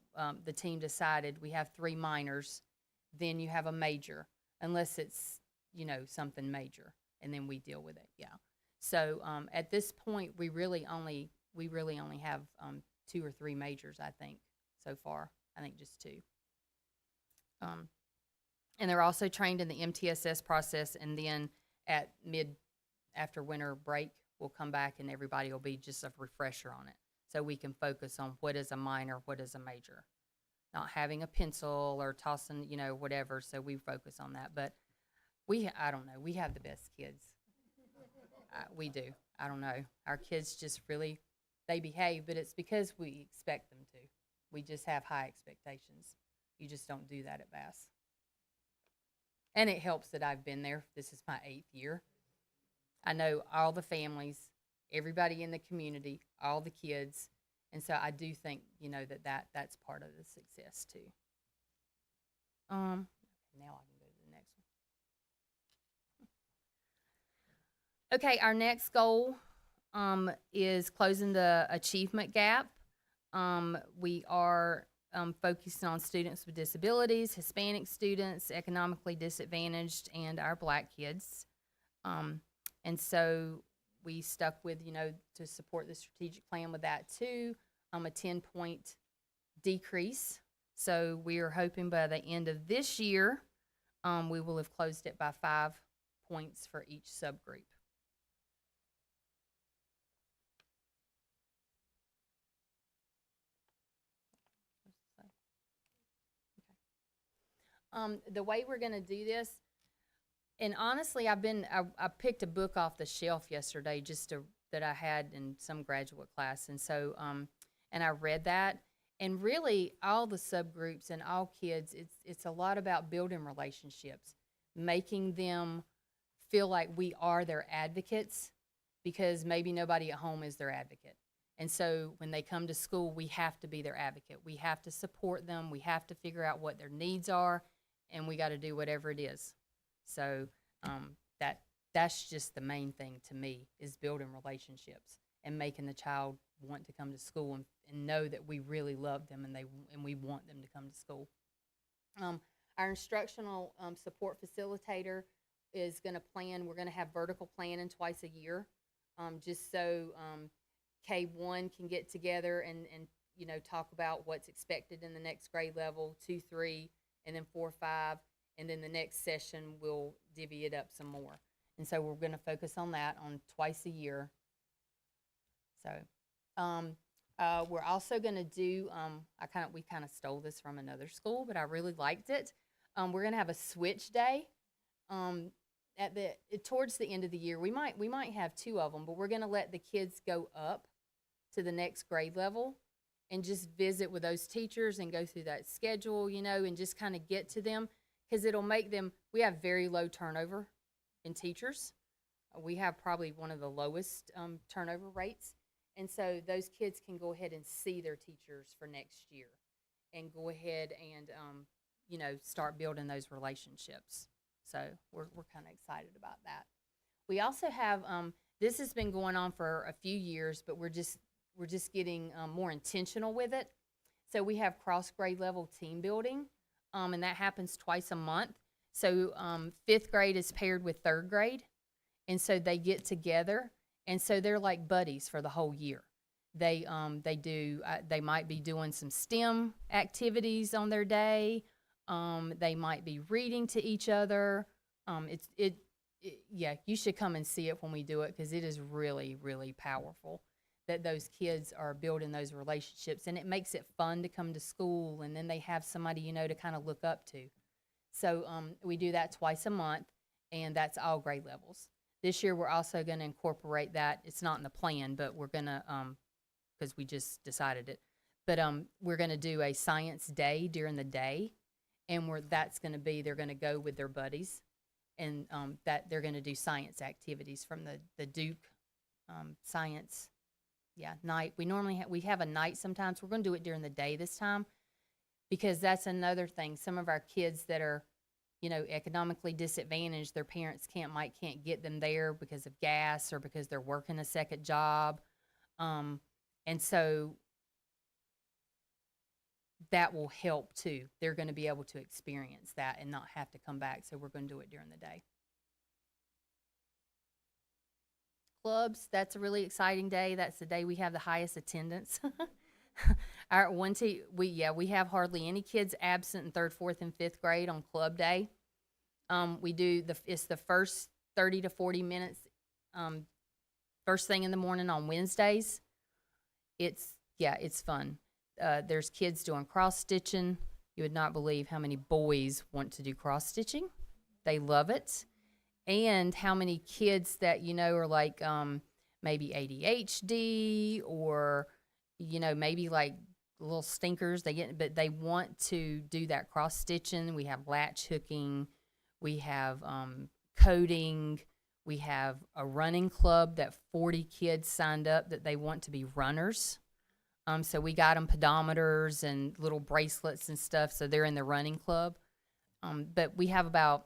the team decided. We have 3 minors, then you have a major, unless it's something major, and then we deal with it. Yeah. So at this point, we really only have 2 or 3 majors, I think. so far. I think just 2. And they're also trained in the MTSS process, and then after winter break, we'll come back and everybody will be just a refresher on it. So we can focus on what is a minor, what is a major. Not having a pencil or tossing, whatever, so we focus on that. But I don't know, we have the best kids. We do. I don't know. Our kids just really, they behave, but it's because we expect them to. We just have high expectations. You just don't do that at Bass. And it helps that I've been there. This is my 8th year. I know all the families, everybody in the community, all the kids. And so I do think, that's part of the success too. Now I can go to the next one. Okay, our next goal is closing the achievement gap. We are focusing on students with disabilities, Hispanic students, economically disadvantaged, and our Black kids. And so we stuck with, to support the strategic plan with that too, a 10-point decrease. So we are hoping by the end of this year, we will have closed it by 5 points for each subgroup. The way we're going to do this, and honestly, I picked a book off the shelf yesterday that I had in some graduate class, and so and I read that, and really all the subgroups and all kids, it's a lot about building relationships, making them feel like we are their advocates, because maybe nobody at home is their advocate. And so when they come to school, we have to be their advocate. We have to support them. We have to figure out what their needs are, and we got to do whatever it is. So that's just the main thing to me, is building relationships and making the child want to come to school and know that we really love them and we want them to come to school. Our instructional support facilitator is going to plan. We're going to have vertical planning twice a year, just so K1 can get together and talk about what's expected in the next grade level, 2, 3, and then 4, 5. And then the next session, we'll divvy it up some more. And so we're going to focus on that on twice a year. So we're also going to do, we kind of stole this from another school, but I really liked it. We're going to have a switch day. Towards the end of the year, we might have 2 of them, but we're going to let the kids go up to the next grade level and just visit with those teachers and go through that schedule, and just kind of get to them. Because it'll make them, we have very low turnover in teachers. We have probably one of the lowest turnover rates. And so those kids can go ahead and see their teachers for next year and go ahead and, start building those relationships. So we're kind of excited about that. We also have, this has been going on for a few years, but we're just getting more intentional with it. So we have cross grade level team building. And that happens twice a month. So 5th grade is paired with 3rd grade, and so they get together, and so they're like buddies for the whole year. They might be doing some STEM activities on their day. They might be reading to each other. You should come and see it when we do it, because it is really, really powerful that those kids are building those relationships, and it makes it fun to come to school, and then they have somebody, to kind of look up to. So we do that twice a month, and that's all grade levels. This year, we're also going to incorporate that. It's not in the plan, but we're going to, because we just decided it, but we're going to do a science day during the day, and that's going to be, they're going to go with their buddies, and that they're going to do science activities from the Duke science night. We have a night sometimes. We're going to do it during the day this time, because that's another thing. Some of our kids that are, economically disadvantaged, their parents can't get them there because of gas or because they're working a second job. And so that will help too. They're going to be able to experience that and not have to come back. So we're going to do it during the day. Clubs, that's a really exciting day. That's the day we have the highest attendance. Our we have hardly any kids absent in 3rd, 4th, and 5th grade on club day. We do it's the first 30 to 40 minutes, first thing in the morning on Wednesdays. It's fun. There's kids doing cross stitching. You would not believe how many boys want to do cross stitching. They love it. And how many kids that, are like, maybe ADHD or, maybe like little stinkers but they want to do that cross stitching. We have latch hooking. We have, coding. We have a running club that 40 kids signed up that they want to be runners. So we got them pedometers and little bracelets and stuff, so they're in the running club. But we have about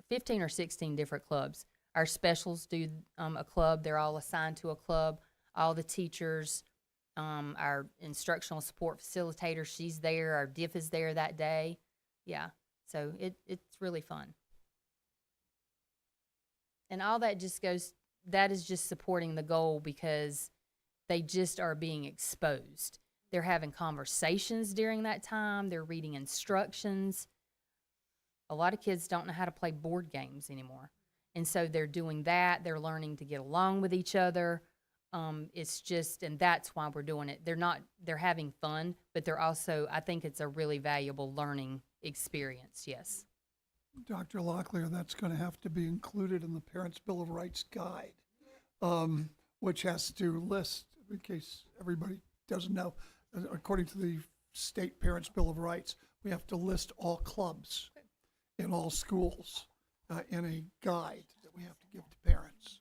15 or 16 different clubs. Our specials do a club. They're all assigned to a club. All the teachers, our instructional support facilitator, she's there. Our DIF is there that day. Yeah, so it's really fun. And all that that is just supporting the goal because they just are being exposed. They're having conversations during that time. They're reading instructions. A lot of kids don't know how to play board games anymore. And so they're doing that. They're learning to get along with each other. And that's why we're doing it. They're having fun, but they're also, I think it's a really valuable learning experience, yes. Dr. Locklear, that's going to have to be included in the Parents' Bill of Rights guide, which has to list, in case everybody doesn't know, according to the state Parents' Bill of Rights, we have to list all clubs in all schools in a guide that we have to give to parents.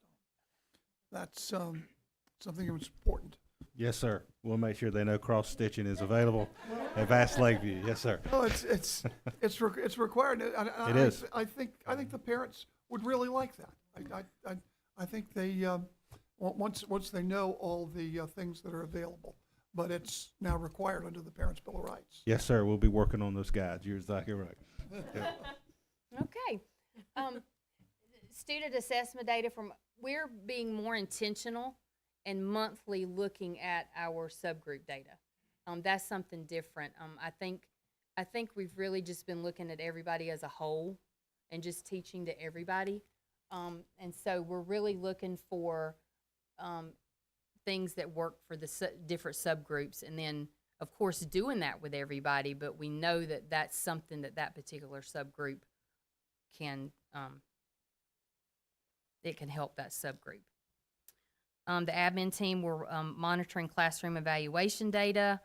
That's something that's important. Yes, sir. We'll make sure they know cross stitching is available at Vast Lakeview. Yes, sir. Oh, it's required. It is. I think the parents would really like that. I think they once they know all the things that are available, but it's now required under the Parents' Bill of Rights. Yes, sir. We'll be working on those guides. You're exactly right. Yeah. Okay. Student assessment data we're being more intentional and monthly looking at our subgroup data. That's something different. I think we've really just been looking at everybody as a whole and just teaching to everybody. And so we're really looking for things that work for the different subgroups, and then of course doing that with everybody, but we know that that's something that particular subgroup can it can help that subgroup. The admin team, we're monitoring classroom evaluation data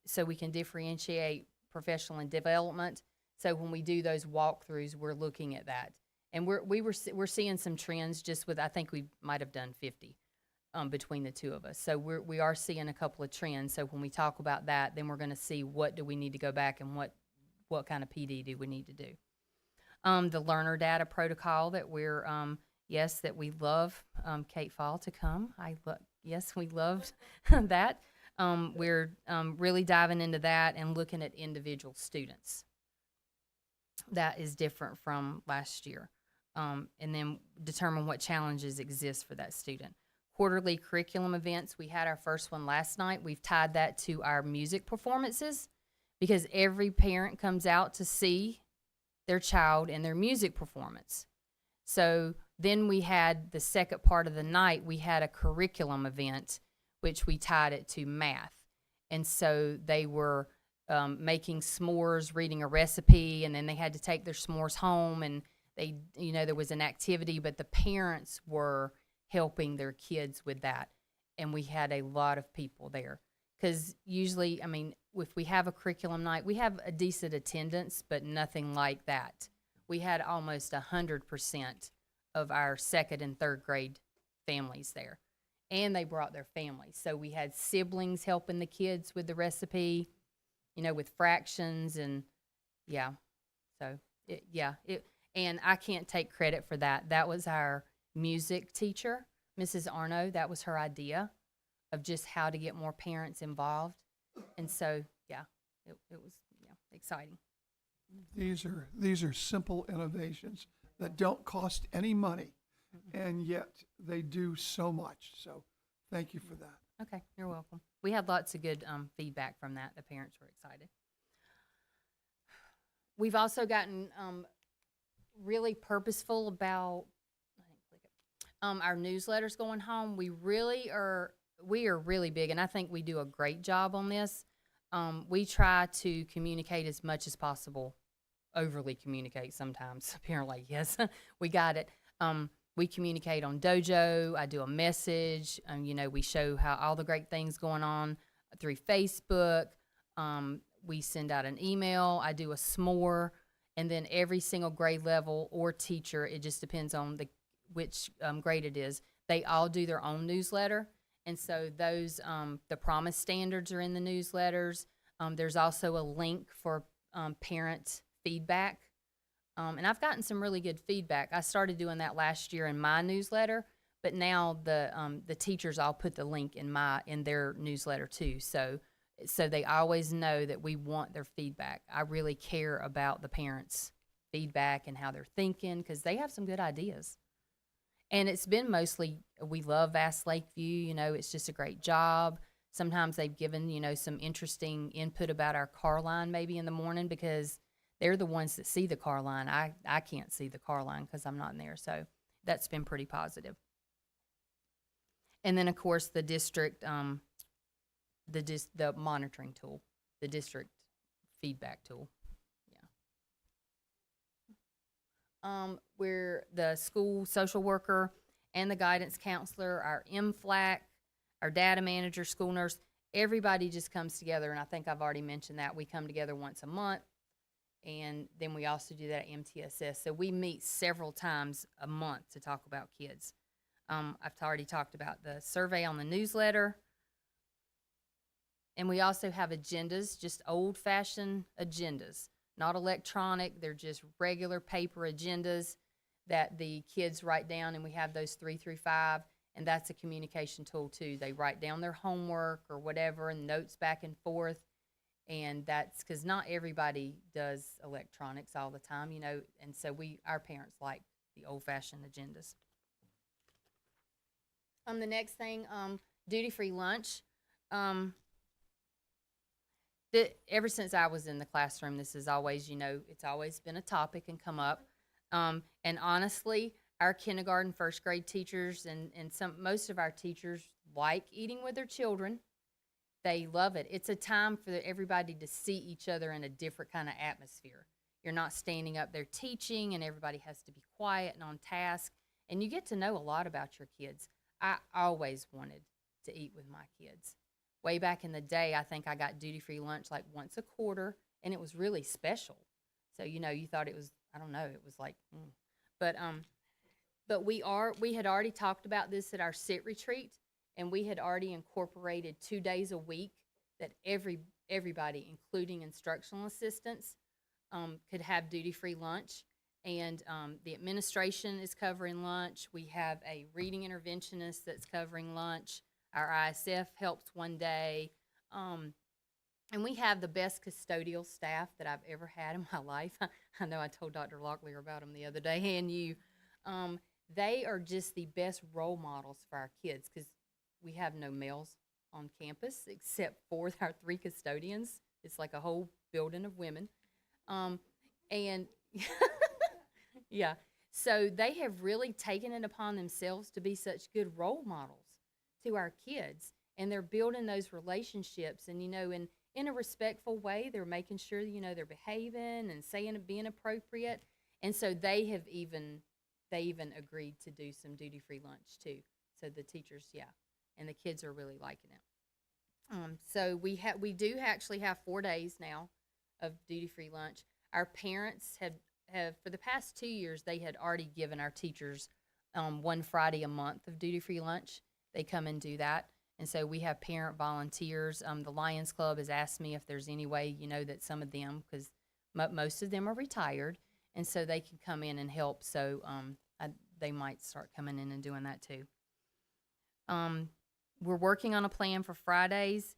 so we can differentiate professional and development. So when we do those walkthroughs, we're looking at that. And we're seeing some trends just with, I think we might have done 50 between the two of us. So we are seeing a couple of trends. So when we talk about that, then we're going to see what do we need to go back and what kind of PD do we need to do. The learner data protocol that we're, that we love Kate Fall to come. Yes, we loved that. We're really diving into that and looking at individual students. That is different from last year. And then determine what challenges exist for that student. Quarterly curriculum events, we had our first one last night. We've tied that to our music performances because every parent comes out to see their child in their music performance. So then we had the second part of the night, we had a curriculum event, which we tied it to math. And so they were making s'mores, reading a recipe, and then they had to take their s'mores home, and they, there was an activity, but the parents were helping their kids with that. And we had a lot of people there. Because usually, if we have a curriculum night, we have a decent attendance, but nothing like that. We had almost 100% of our 2nd and 3rd grade families there. And they brought their families. So we had siblings helping the kids with the recipe, with fractions and, and I can't take credit for that. That was our music teacher, Mrs. Arno. That was her idea of just how to get more parents involved. And so, it was exciting. These are simple innovations that don't cost any money, and yet they do so much. So thank you for that. Okay, you're welcome. We had lots of good feedback from that. The parents were excited. We've also gotten really purposeful about our newsletters going home. We are really big, and I think we do a great job on this. We try to communicate as much as possible, overly communicate sometimes, apparently. Yes, we got it. We communicate on Dojo. I do a message. We show how all the great things going on through Facebook. We send out an email. I do a s'more. And then every single grade level or teacher, it just depends on which grade it is, they all do their own newsletter. And so those, the promise standards are in the newsletters. There's also a link for parent feedback. And I've gotten some really good feedback. I started doing that last year in my newsletter, but now the teachers all put the link in their newsletter too. So they always know that we want their feedback. I really care about the parents' feedback and how they're thinking, because they have some good ideas. And it's been mostly, we love Vast Lakeview, it's just a great job. Sometimes they've given, some interesting input about our car line maybe in the morning, because they're the ones that see the car line. I can't see the car line because I'm not in there. So that's been pretty positive. And then, of course, the district, the monitoring tool, the district feedback tool. We're the school social worker and the guidance counselor, our MFLAC, our data manager, school nurse, everybody just comes together. And I think I've already mentioned that. We come together once a month. And then we also do that at MTSS. So we meet several times a month to talk about kids. I've already talked about the survey on the newsletter. And we also have agendas, just old-fashioned agendas, not electronic. They're just regular paper agendas that the kids write down, and we have those 3 through 5, and that's a communication tool too. They write down their homework or whatever and notes back and forth. And that's because not everybody does electronics all the time, and so our parents like the old-fashioned agendas. The next thing, duty-free lunch. Ever since I was in the classroom, this is always, it's always been a topic and come up. And honestly, our kindergarten, first grade teachers and most of our teachers like eating with their children. They love it. It's a time for everybody to see each other in a different kind of atmosphere. You're not standing up there teaching and everybody has to be quiet and on task. And you get to know a lot about your kids. I always wanted to eat with my kids. Way back in the day, I think I got duty-free lunch like once a quarter, and it was really special. So, you thought it was, I don't know, it was like, But we had already talked about this at our sit retreat. And we had already incorporated 2 days a week that everybody, including instructional assistants, could have duty-free lunch. And the administration is covering lunch. We have a reading interventionist that's covering lunch. Our ISF helps one day. And we have the best custodial staff that I've ever had in my life. I know I told Dr. Locklear about them the other day, and you. They are just the best role models for our kids, because we have no males on campus except for our 3 custodians. It's like a whole building of women. And yeah, so they have really taken it upon themselves to be such good role models to our kids. And they're building those relationships, and, in a respectful way, they're making sure, they're behaving and being appropriate. And so they even agreed to do some duty-free lunch too. So the teachers, and the kids are really liking it. So we do actually have 4 days now of duty-free lunch. Our parents have for the past 2 years, they had already given our teachers 1 Friday a month of duty-free lunch. They come and do that. And so we have parent volunteers. The Lions Club has asked me if there's any way, that some of them, because most of them are retired, and so they can come in and help. So they might start coming in and doing that too. We're working on a plan for Fridays.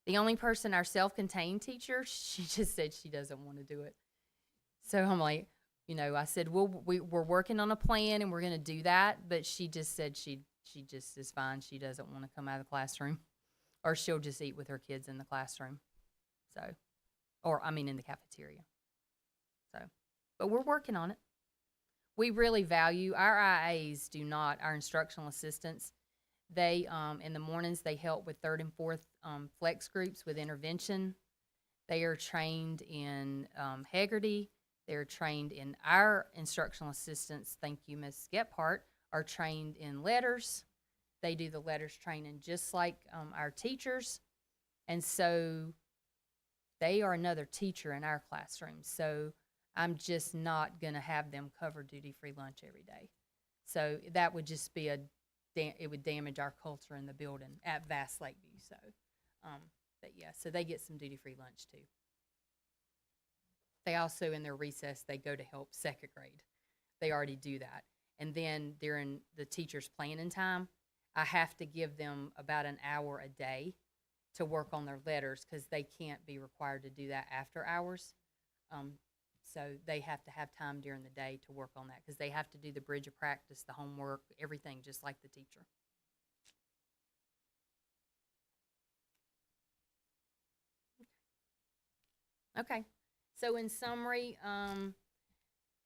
The only person, our self-contained teacher, she just said she doesn't want to do it. So I'm like, I said, we're working on a plan and we're going to do that. But she just said she she just is fine. She doesn't want to come out of the classroom, or she'll just eat with her kids in the classroom. So, or I mean in the cafeteria. So, but we're working on it. We really value our IAs. Do not our instructional assistants. They in the mornings they help with 3rd and 4th flex groups with intervention. They are trained in Haggerty. They're trained in our instructional assistants. Thank you, Ms. Gephardt. Are trained in letters. They do the letters training just like our teachers, and so they are another teacher in our classroom. So I'm just not going to have them cover duty-free lunch every day. So that would just be it would damage our culture in the building at Vast Lakeview. So, but yeah, so they get some duty-free lunch too. They also, in their recess, they go to help 2nd grade. They already do that. And then during the teacher's planning time, I have to give them about an hour a day to work on their letters because they can't be required to do that after hours. So they have to have time during the day to work on that because they have to do the bridge of practice, the homework, everything just like the teacher. Okay. So in summary,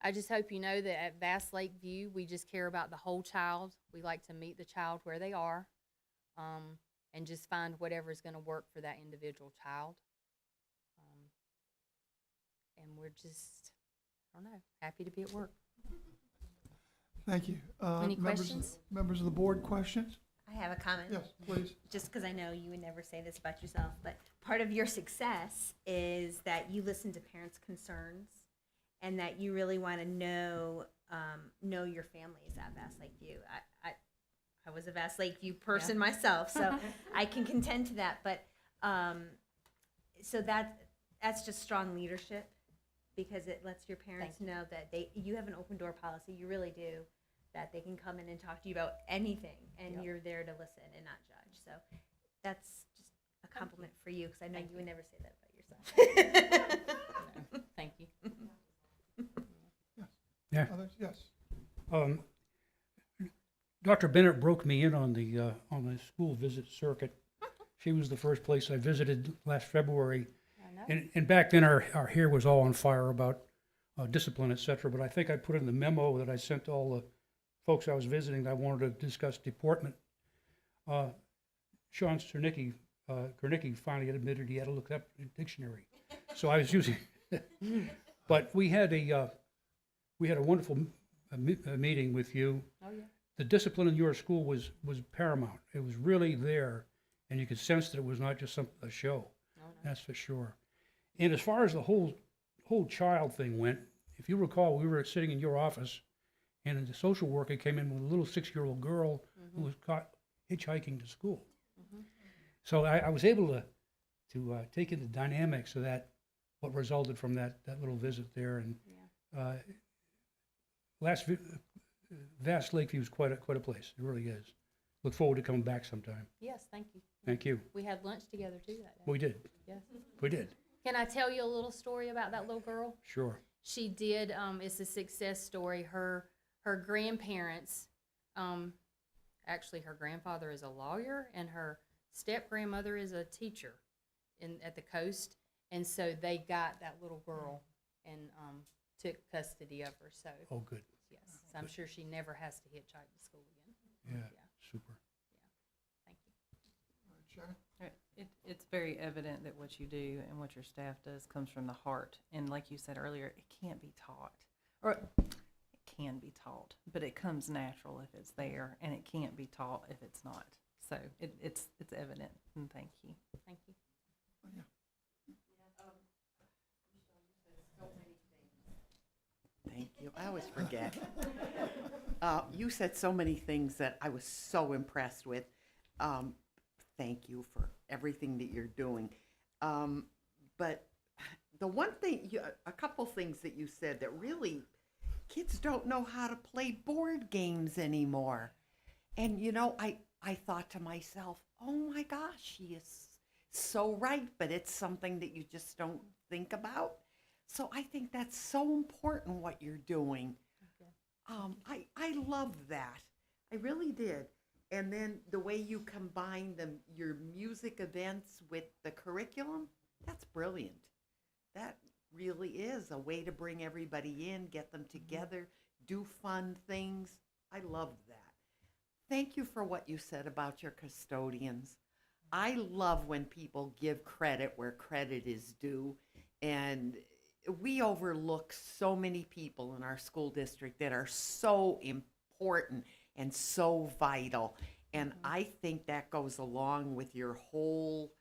I just hope you know that at Vast Lakeview, we just care about the whole child. We like to meet the child where they are, and just find whatever is going to work for that individual child. And we're just, I don't know, happy to be at work. Thank you. Any members, questions? Members of the board, questions? I have a comment. Yes, please. Just because I know you would never say this about yourself, but part of your success is that you listen to parents' concerns and that you really want to know your families at Vast Lakeview. I was a Vast Lakeview person myself, so I can contend to that. But so that's just strong leadership because it lets your parents know that you have an open door policy. You really do. That they can come in and talk to you about anything, and you're there to listen and not judge. So that's just a compliment for you because I know you would never say that about yourself. No, thank you. Yeah. Others? Yes. Dr. Bennett broke me in on the school visit circuit. She was the first place I visited last February. I know. And back then our hair was all on fire about discipline, et cetera. But I think I put in the memo that I sent to all the folks I was visiting that I wanted to discuss deportment. Sean Cernicki finally admitted he had to look up in the dictionary. So I was using, but we had a wonderful meeting with you. Oh, yeah. The discipline in your school was paramount. It was really there, and you could sense that it was not just a show. Oh, no. That's for sure. And as far as the whole child thing went, if you recall, we were sitting in your office, and the social worker came in with a little 6-year-old girl who was caught hitchhiking to school. So I was able to take in the dynamics of that, what resulted from that little visit there, and Vast Lakeview is quite a place. It really is. Look forward to coming back sometime. Yes, thank you. Thank you. We had lunch together too that day. We did. Yes. We did. Can I tell you a little story about that little girl? Sure. She did. It's a success story. Her grandparents, actually, her grandfather is a lawyer, and her step grandmother is a teacher at the coast, and so they got that little girl and took custody of her. So. Oh, good. Yes, so I'm sure she never has to hitchhike to school again. Yeah. Super. Thank you. Shannon? It's very evident that what you do and what your staff does comes from the heart. And like you said earlier, it can't be taught. Or it can be taught, but it comes natural if it's there, and it can't be taught if it's not. So it's evident, and thank you. Thank you. Oh, yeah. Thank you. I always forget. You said so many things that I was so impressed with. Thank you for everything that you're doing. But the one thing, a couple things that you said that really, kids don't know how to play board games anymore. And, I thought to myself, oh my gosh, she is so right, but it's something that you just don't think about. So I think that's so important what you're doing. I loved that. I really did. And then the way you combine your music events with the curriculum, that's brilliant. That really is a way to bring everybody in, get them together, do fun things. I love that. Thank you for what you said about your custodians. I love when people give credit where credit is due. And we overlook so many people in our school district that are so important and so vital. And I think that goes along with your whole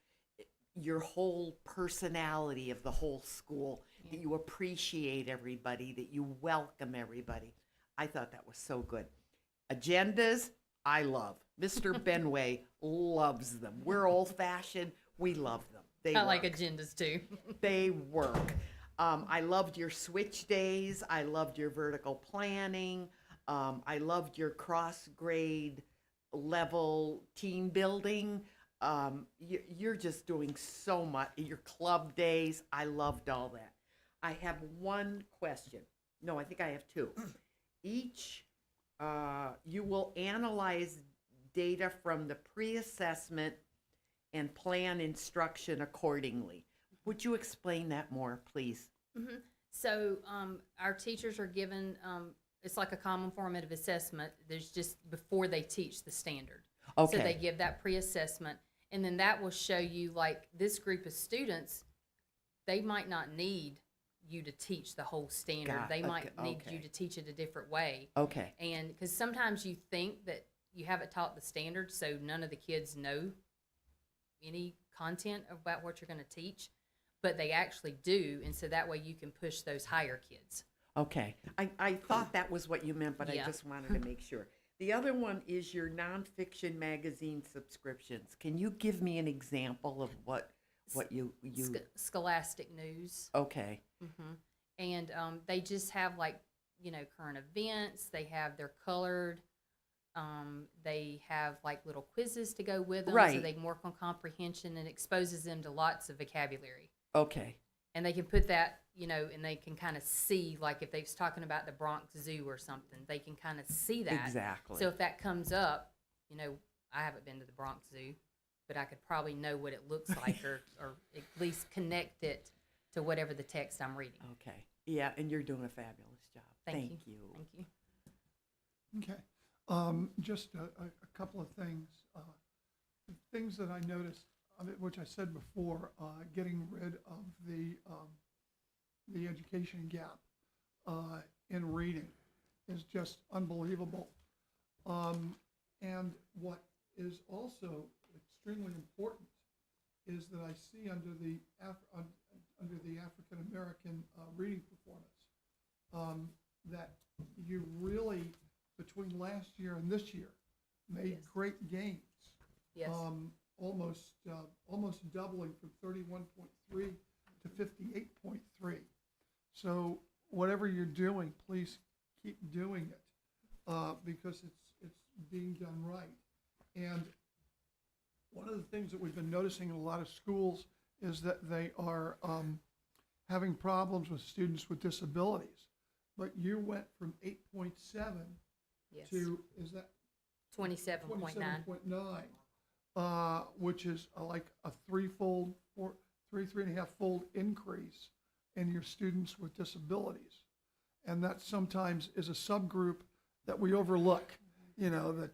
personality of the whole school, that you appreciate everybody, that you welcome everybody. I thought that was so good. Agendas, I love. Mr. Benway loves them. We're old-fashioned. We love them. They I work. like agendas too. They work. I loved your switch days. I loved your vertical planning. I loved your cross-grade level team building. You're just doing so much. Your club days, I loved all that. I have one question. No, I think I have two. Each, you will analyze data from the pre-assessment and plan instruction accordingly. Would you explain that more, please? Mm-hmm. So our teachers are given, it's like a common formative assessment. There's just before they teach the standard. Okay. So they give that pre-assessment, and then that will show you, like, this group of students, they might not need you to teach the whole standard. They might need you to teach it a different way. Okay. And because sometimes you think that you haven't taught the standard, so none of the kids know any content about what you're going to teach, but they actually do, and so that way you can push those higher kids. Okay. I thought that was what you meant, but Yeah. I just wanted to make sure. The other one is your nonfiction magazine subscriptions. Can you give me an example of what you Scholastic News. Okay. Mm-hmm. And they just have, like, current events. They have, they're colored. They have, like, little quizzes to go with them. So Right. they can work on comprehension, and exposes them to lots of vocabulary. Okay. And they can put that, and they can kind of see, like, if they was talking about the Bronx Zoo or something, they can kind of see that. Exactly. So if that comes up, I haven't been to the Bronx Zoo, but I could probably know what it looks like or at least connect it to whatever the text I'm reading. Okay. Yeah, and you're doing a fabulous job. Thank you. Thank you. Okay. Just a couple of things. Things that I noticed, which I said before, getting rid of the education gap in reading is just unbelievable. And what is also extremely important is that I see under the African American reading performance that you really, between last year and this year, made great gains. Yes. Almost doubling from 31.3 to 58.3. So whatever you're doing, please keep doing it because it's being done right. And one of the things that we've been noticing in a lot of schools is that they are having problems with students with disabilities. But you went from 8.7 Yes. to, is that 27.9. 27.9, which is like a three and a half fold increase in your students with disabilities. And that sometimes is a subgroup that we overlook, because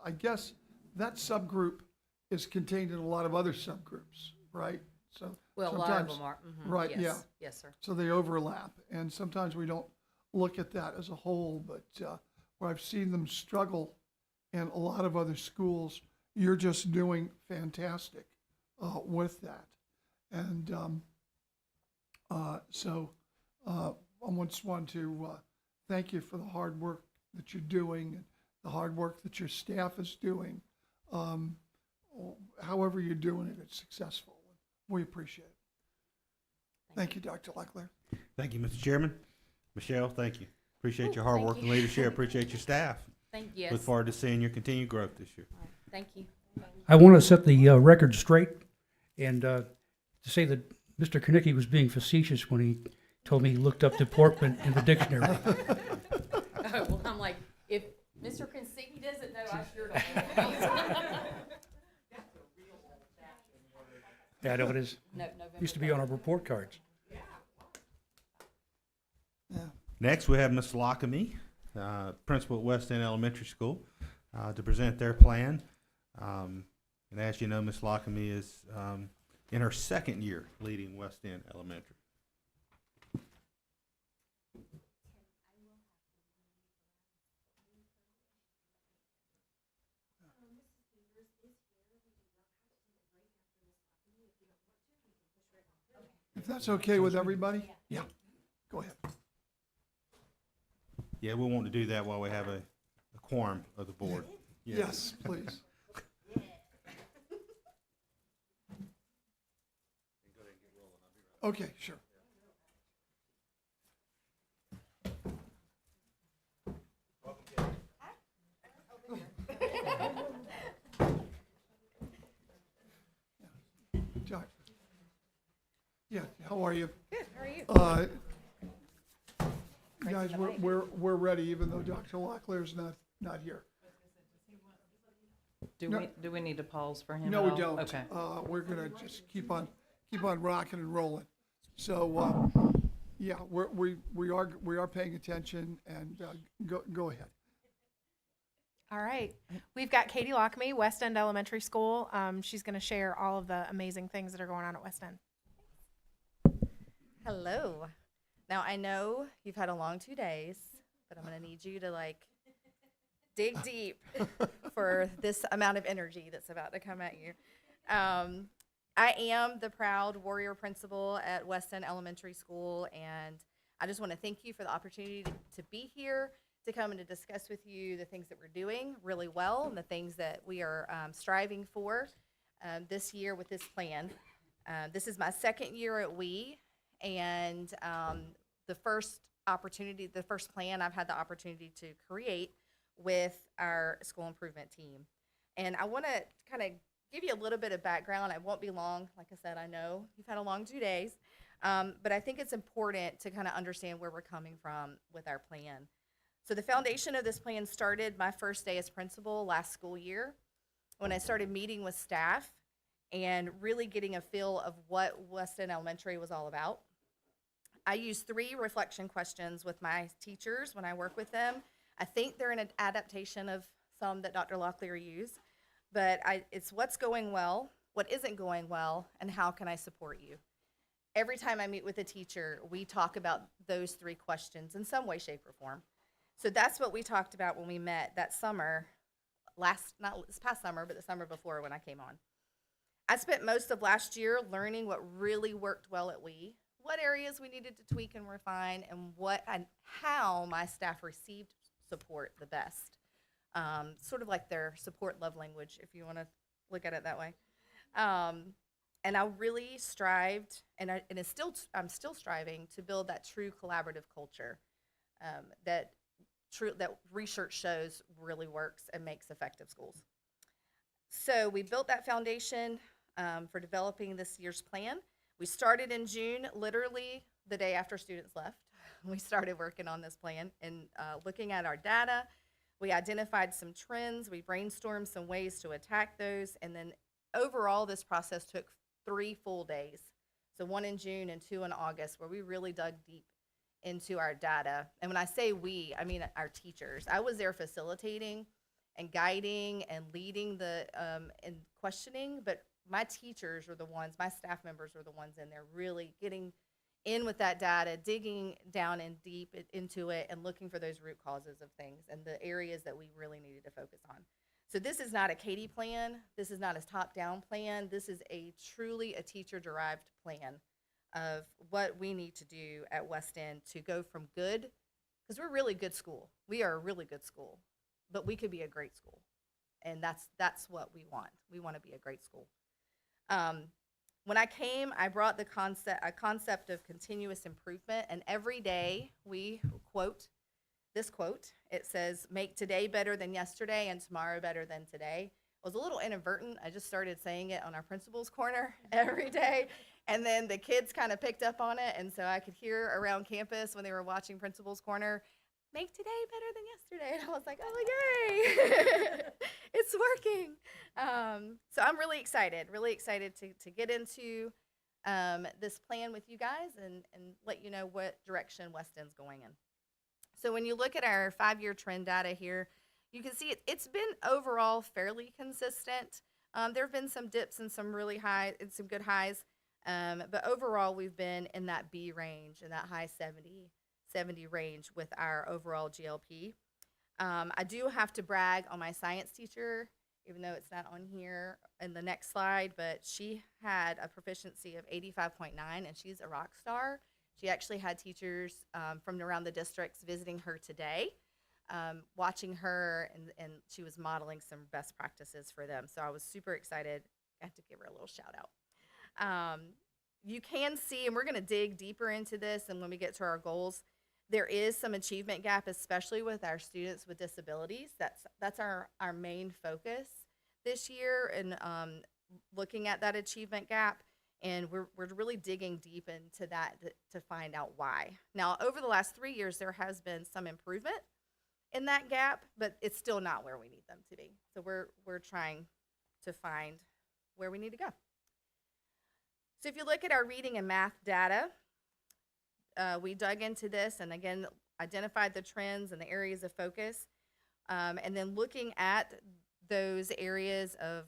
I guess that subgroup is contained in a lot of other subgroups, right? So Well, a lot of them are. right, yes. yeah. Yes, sir. So they overlap, and sometimes we don't look at that as a whole, but where I've seen them struggle in a lot of other schools, you're just doing fantastic with that. And so I just want to thank you for the hard work that you're doing, and the hard work that your staff is doing. However you're doing it, it's successful. We appreciate it. Thank you, Dr. Leckler. Thank you, Mr. Chairman. Michelle, thank you. Appreciate your hard thank work you. and leadership. Appreciate your staff. Thank you. Look forward to seeing your continued growth this year. All right. Thank you. I want to set the record straight and to say that Mr. Konicki was being facetious when he told me he looked up deportment in the dictionary. Oh, well, I'm like, if Mr. Consigny doesn't know, I sure don't. Yeah, I know it is. No, November Used to be on our report cards. Next, we have Ms. Lockamy, principal at West End Elementary School, to present their plan. And as you know, Ms. Lockamy is in her second year leading West End Elementary. If that's okay with everybody? Yeah, go ahead. Yeah, we want to do that while we have a quorum of the board. Yes, please. Okay, sure. Jack. Yeah, how are you? Good, how are you? Guys, we're ready, even though Dr. Locklear's not here. Do we need to pause for him? No, at we all? don't. Okay. We're gonna just keep on rocking and rolling. So, yeah, we are paying attention, and go ahead. All right. We've got Katie Lockamy, West End Elementary School. She's going to share all of the amazing things that are going on at West End. Hello. Now, I know you've had a long 2 days, but I'm going to need you to dig deep for this amount of energy that's about to come at you. I am the proud warrior principal at West End Elementary School, and I just want to thank you for the opportunity to be here, to come and to discuss with you the things that we're doing really well and the things that we are striving for this year with this plan. This is my second year at WE, and the first plan I've had the opportunity to create with our school improvement team. And I want to kind of give you a little bit of background. It won't be long. Like I said, I know you've had a long 2 days, but I think it's important to kind of understand where we're coming from with our plan. So the foundation of this plan started my first day as principal last school year, when I started meeting with staff and really getting a feel of what West End Elementary was all about. I use 3 reflection questions with my teachers when I work with them. I think they're an adaptation of some that Dr. Locklear used, but it's what's going well, what isn't going well, and how can I support you? Every time I meet with a teacher, we talk about those 3 questions in some way, shape, or form. So that's what we talked about when we met that summer, not this past summer, but the summer before when I came on. I spent most of last year learning what really worked well at WE, what areas we needed to tweak and refine, and how my staff received support the best. Sort of like their support love language, if you want to look at it that way. And I really strived, and I'm still striving to build that true collaborative culture that research shows really works and makes effective schools. So we built that foundation for developing this year's plan. We started in June, literally the day after students left. We started working on this plan and looking at our data. We identified some trends. We brainstormed some ways to attack those. And then overall, this process took 3 full days. So 1 in June and 2 in August, where we really dug deep into our data. And when I say we, I mean our teachers. I was there facilitating and guiding and leading and questioning, but my teachers were the ones, my staff members were the ones in there really getting in with that data, digging down and deep into it and looking for those root causes of things and the areas that we really needed to focus on. So this is not a Katie plan. This is not a top-down plan. This is truly a teacher-derived plan of what we need to do at West End to go from good, because we're a really good school. We are a really good school, but we could be a great school. And that's what we want. We want to be a great school. When I came, I brought a concept of continuous improvement, and every day we quote this quote. It says, "Make today better than yesterday and tomorrow better than today." It was a little inadvertent. I just started saying it on our principal's corner every day, and then the kids kind of picked up on it, and so I could hear around campus when they were watching Principal's Corner, make today better than yesterday. And I was like, oh, yay, it's working. So I'm really excited to get into this plan with you guys and let you know what direction West End's going in. So when you look at our 5-year trend data here, you can see it's been overall fairly consistent. There have been some dips and some really high and some good highs, but overall we've been in that B range, in that high 70 range with our overall GLP. I do have to brag on my science teacher, even though it's not on here in the next slide, but she had a proficiency of 85.9, and she's a rock star. She actually had teachers from around the districts visiting her today, watching her, and she was modeling some best practices for them. So I was super excited. I have to give her a little shout out. You can see, and we're going to dig deeper into this, and when we get to our goals, there is some achievement gap, especially with our students with disabilities. That's our main focus this year, and looking at that achievement gap. And we're really digging deep into that to find out why. Now, over the last 3 years, there has been some improvement in that gap, but it's still not where we need them to be. So we're trying to find where we need to go. So if you look at our reading and math data, we dug into this and again identified the trends and the areas of focus, and then looking at those areas of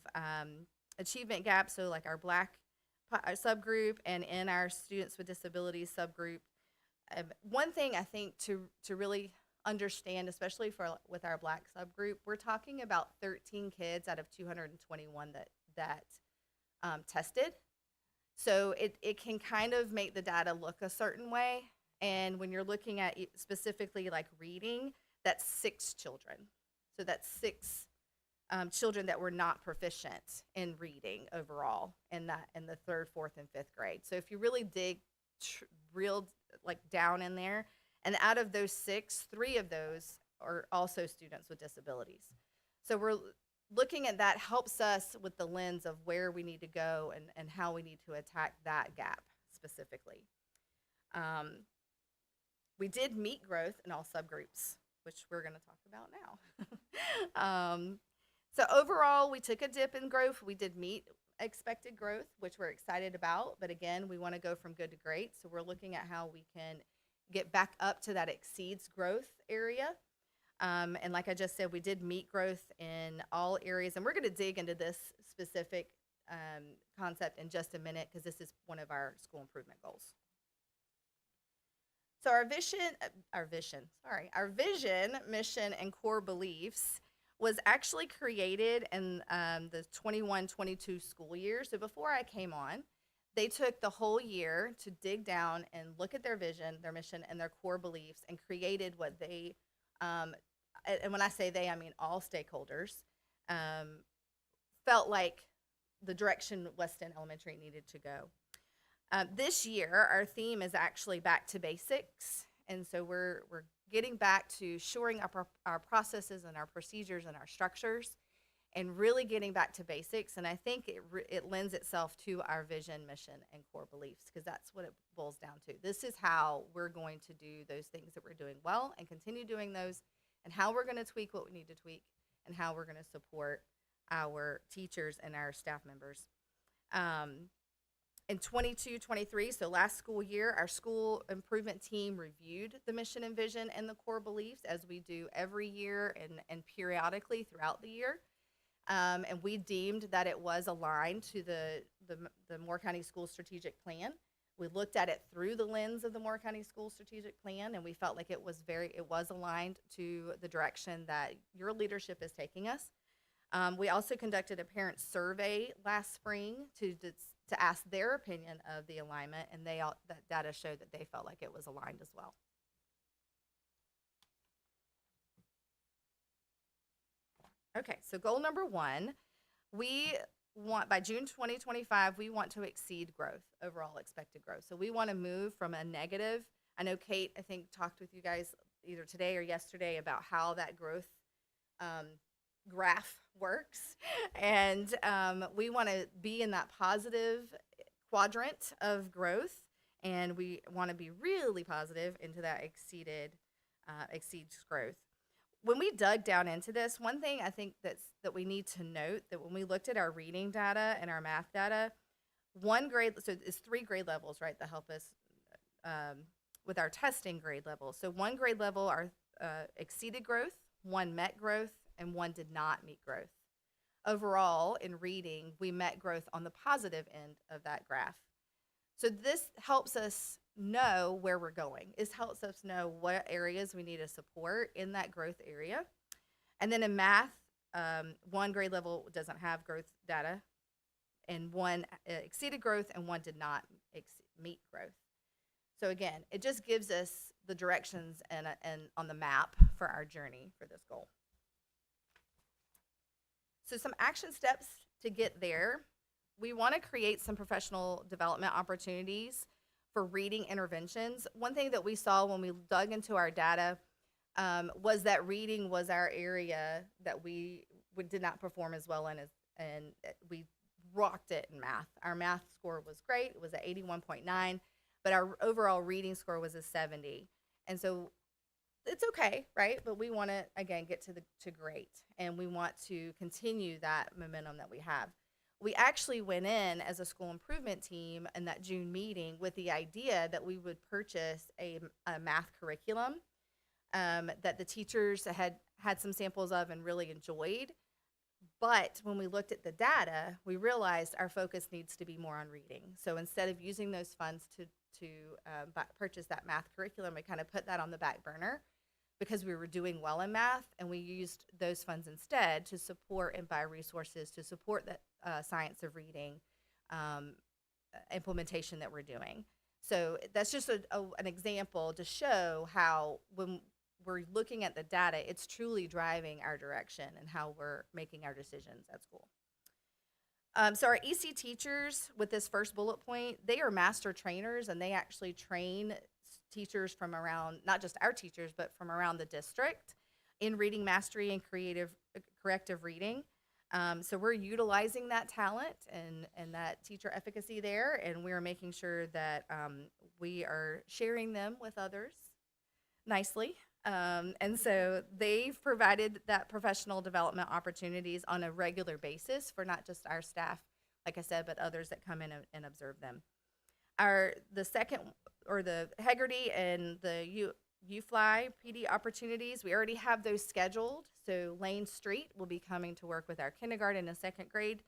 achievement gaps, so like our Black subgroup and in our students with disabilities subgroup. One thing I think to really understand, especially with our Black subgroup, we're talking about 13 kids out of 221 that tested. So it can kind of make the data look a certain way. And when you're looking at specifically like reading, that's 6 children. So that's 6 children that were not proficient in reading overall in the 3rd, 4th, and 5th grade. So if you really dig real like down in there, and out of those 6, 3 of those are also students with disabilities. So we're looking at that helps us with the lens of where we need to go and how we need to attack that gap specifically. We did meet growth in all subgroups, which we're going to talk about now. So overall, we took a dip in growth. We did meet expected growth, which we're excited about. But again, we want to go from good to great. So we're looking at how we can get back up to that exceeds growth area. And like I just said, we did meet growth in all areas. And we're going to dig into this specific concept in just a minute because this is one of our school improvement goals. So our vision, mission, and core beliefs was actually created in the 21-22 school year. So before I came on, they took the whole year to dig down and look at their vision, their mission, and their core beliefs and created what they, and when I say they, I mean all stakeholders, felt like the direction West End Elementary needed to go. This year, our theme is actually back to basics. And so we're getting back to shoring up our processes and our procedures and our structures and really getting back to basics. And I think it lends itself to our vision, mission, and core beliefs because that's what it boils down to. This is how we're going to do those things that we're doing well and continue doing those, and how we're going to tweak what we need to tweak, and how we're going to support our teachers and our staff members. In 22-23, so last school year, our school improvement team reviewed the mission and vision and the core beliefs as we do every year and periodically throughout the year. And we deemed that it was aligned to the Moore County School Strategic Plan. We looked at it through the lens of the Moore County School Strategic Plan, and we felt like it was aligned to the direction that your leadership is taking us. We also conducted a parent survey last spring to ask their opinion of the alignment, and that data showed that they felt like it was aligned as well. Okay, so goal number 1, we want by June 2025, we want to exceed growth, overall expected growth. So we want to move from a negative. I know Kate, I think, talked with you guys either today or yesterday about how that growth graph works, and we want to be in that positive quadrant of growth, and we want to be really positive into that exceeded exceeds growth. When we dug down into this, one thing I think that we need to note that when we looked at our reading data and our math data, so it's 3 grade levels, right, that help us with our testing grade levels. So 1 grade level are exceeded growth, 1 met growth, and 1 did not meet growth. Overall, in reading, we met growth on the positive end of that graph. So this helps us know where we're going. It helps us know what areas we need to support in that growth area. And then in math, 1 grade level doesn't have growth data, and 1 exceeded growth, and 1 did not meet growth. So again, it just gives us the directions and on the map for our journey for this goal. So some action steps to get there. We want to create some professional development opportunities for reading interventions. One thing that we saw when we dug into our data was that reading was our area that we did not perform as well in, and we rocked it in math. Our math score was great. It was at 81.9, but our overall reading score was a 70. And so it's okay, right? But we want to, again, get to great, and we want to continue that momentum that we have. We actually went in as a school improvement team in that June meeting with the idea that we would purchase a math curriculum that the teachers had some samples of and really enjoyed. But when we looked at the data, we realized our focus needs to be more on reading. So instead of using those funds to purchase that math curriculum, we kind of put that on the back burner because we were doing well in math, and we used those funds instead to support and buy resources to support the science of reading implementation that we're doing. So that's just an example to show how when we're looking at the data, it's truly driving our direction and how we're making our decisions at school. So our EC teachers, with this first bullet point, they are master trainers, and they actually train teachers from around, not just our teachers, but from around the district in reading mastery and corrective reading. So we're utilizing that talent and that teacher efficacy there, and we're making sure that we are sharing them with others nicely. And so they've provided that professional development opportunities on a regular basis for not just our staff, like I said, but others that come in and observe them. The second, or the Hegarty and the UFly PD opportunities, we already have those scheduled. So Lane Street will be coming to work with our kindergarten and 2nd grade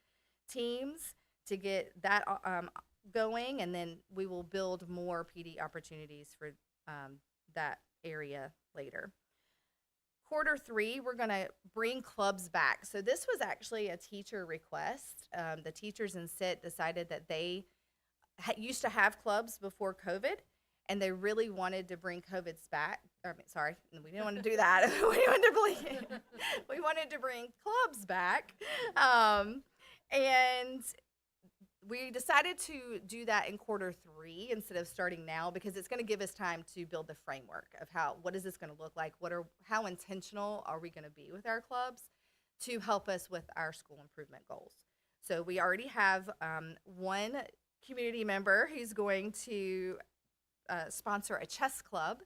teams to get that going, and then we will build more PD opportunities for that area later. Quarter 3, we're going to bring clubs back. So this was actually a teacher request. The teachers in SIT decided that they used to have clubs before COVID, and they really wanted to bring COVIDs back. Sorry, we didn't want to do that. We wanted to bring clubs back. And we decided to do that in quarter 3 instead of starting now, because it's going to give us time to build the framework of what is this going to look like? How intentional are we going to be with our clubs to help us with our school improvement goals? So we already have one community member who's going to sponsor a chess club,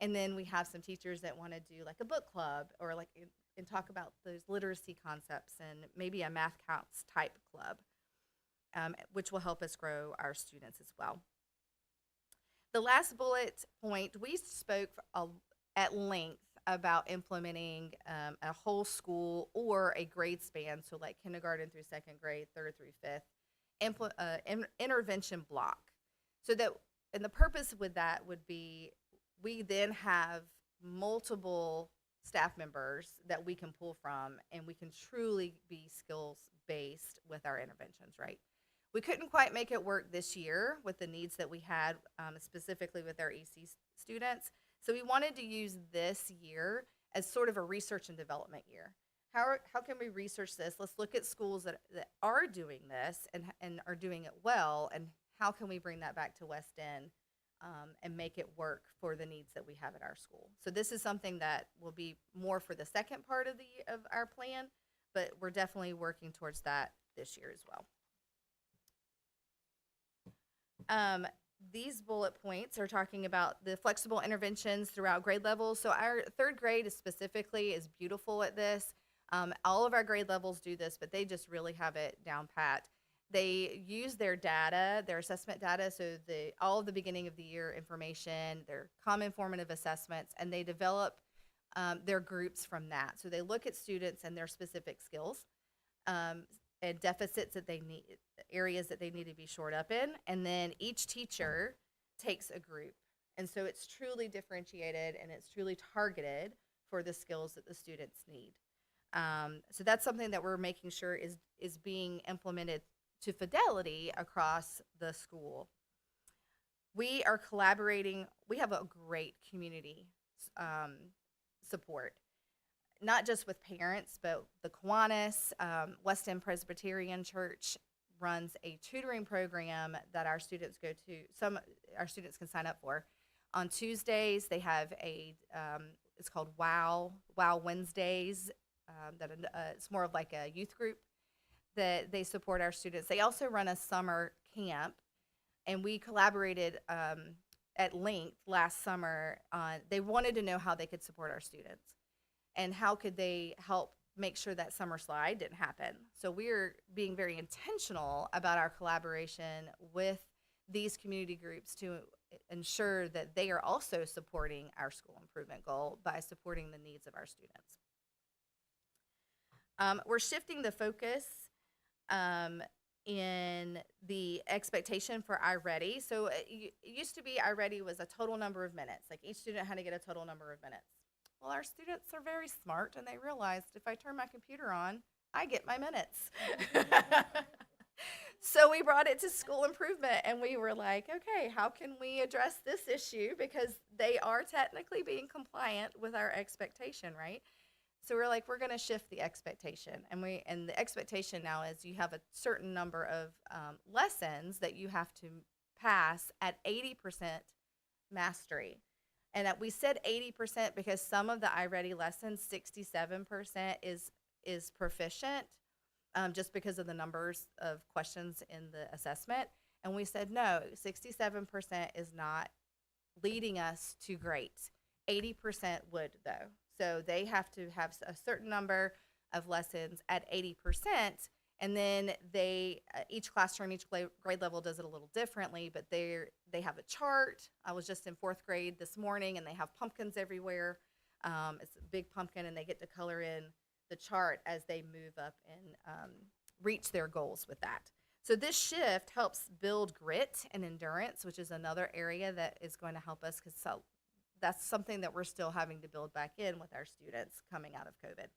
and then we have some teachers that want to do like a book club, or like and talk about those literacy concepts, and maybe a math counts type club, which will help us grow our students as well. The last bullet point, we spoke at length about implementing a whole school or a grade span, so like kindergarten through 2nd grade, 3rd through 5th, intervention block. So that, and the purpose with that would be, we then have multiple staff members that we can pull from, and we can truly be skills based with our interventions, right? We couldn't quite make it work this year with the needs that we had, specifically with our EC students. So we wanted to use this year as sort of a research and development year. How can we research this? Let's look at schools that are doing this and are doing it well, and how can we bring that back to West End and make it work for the needs that we have at our school? So this is something that will be more for the second part of our plan, but we're definitely working towards that this year as well. these bullet points are talking about the flexible interventions throughout grade levels. So our third grade is specifically is beautiful at this. All of our grade levels do this, but they just really have it down pat. They use their data, their assessment data, so all of the beginning of the year information, their common formative assessments, and they develop their groups from that. So they look at students and their specific skills and deficits that they need, areas that they need to be shored up in, and then each teacher takes a group. And so it's truly differentiated and it's truly targeted for the skills that the students need. So that's something that we're making sure is being implemented to fidelity across the school. We are collaborating. We have a great community support, not just with parents, but the Kiwanis, West End Presbyterian Church runs a tutoring program that our students go to. Our students can sign up for. On Tuesdays, they have it's called Wow Wednesdays. It's more of like a youth group that they support our students. They also run a summer camp, and we collaborated at length last summer on, they wanted to know how they could support our students and how could they help make sure that summer slide didn't happen. So we're being very intentional about our collaboration with these community groups to ensure that they are also supporting our school improvement goal by supporting the needs of our students. We're shifting the focus in the expectation for iReady. So it used to be iReady was a total number of minutes. Like each student had to get a total number of minutes. Well, our students are very smart, and they realized if I turn my computer on, I get my minutes. So we brought it to school improvement, and we were like, okay, how can we address this issue? Because they are technically being compliant with our expectation, right? So we're like, we're going to shift the expectation. And the expectation now is you have a certain number of lessons that you have to pass at 80% mastery. And we said 80% because some of the iReady lessons, 67% is proficient, just because of the numbers of questions in the assessment. And we said, no, 67% is not leading us to great. 80% would, though. So they have to have a certain number of lessons at 80%, and then each classroom, each grade level does it a little differently, but they have a chart. I was just in 4th grade this morning, and they have pumpkins everywhere. It's a big pumpkin, and they get to color in the chart as they move up and reach their goals with that. So this shift helps build grit and endurance, which is another area that is going to help us, because that's something that we're still having to build back in with our students coming out of COVID.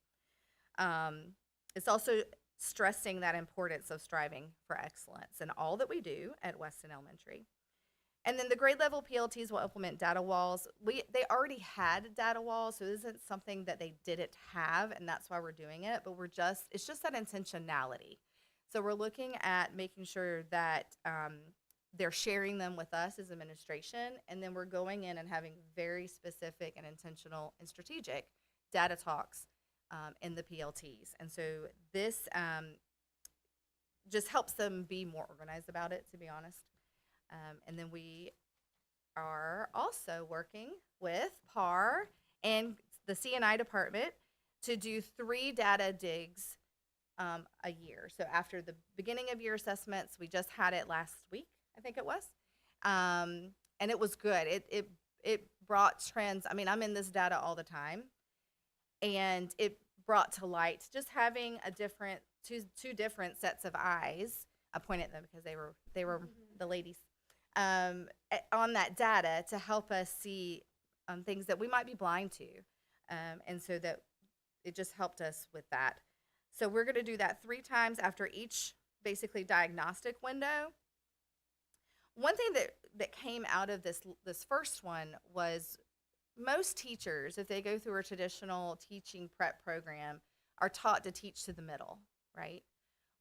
It's also stressing that importance of striving for excellence in all that we do at Weston Elementary. And then the grade level PLTs will implement data walls. They already had data walls, so it isn't something that they didn't have, and that's why we're doing it, but it's just that intentionality. So we're looking at making sure that they're sharing them with us as administration, and then we're going in and having very specific and intentional and strategic data talks in the PLTs. And so this just helps them be more organized about it, to be honest. And then we are also working with PAR and the C&I department to do 3 data digs a year. So after the beginning of year assessments, we just had it last week, I think it was, and it was good. It brought trends. I mean, I'm in this data all the time, and it brought to light just having a different two different sets of eyes. I point at them because they were the ladies on that data to help us see things that we might be blind to, and so that it just helped us with that. So we're going to do that 3 times after each basically diagnostic window. One thing that came out of this first one was most teachers, if they go through a traditional teaching prep program, are taught to teach to the middle, right?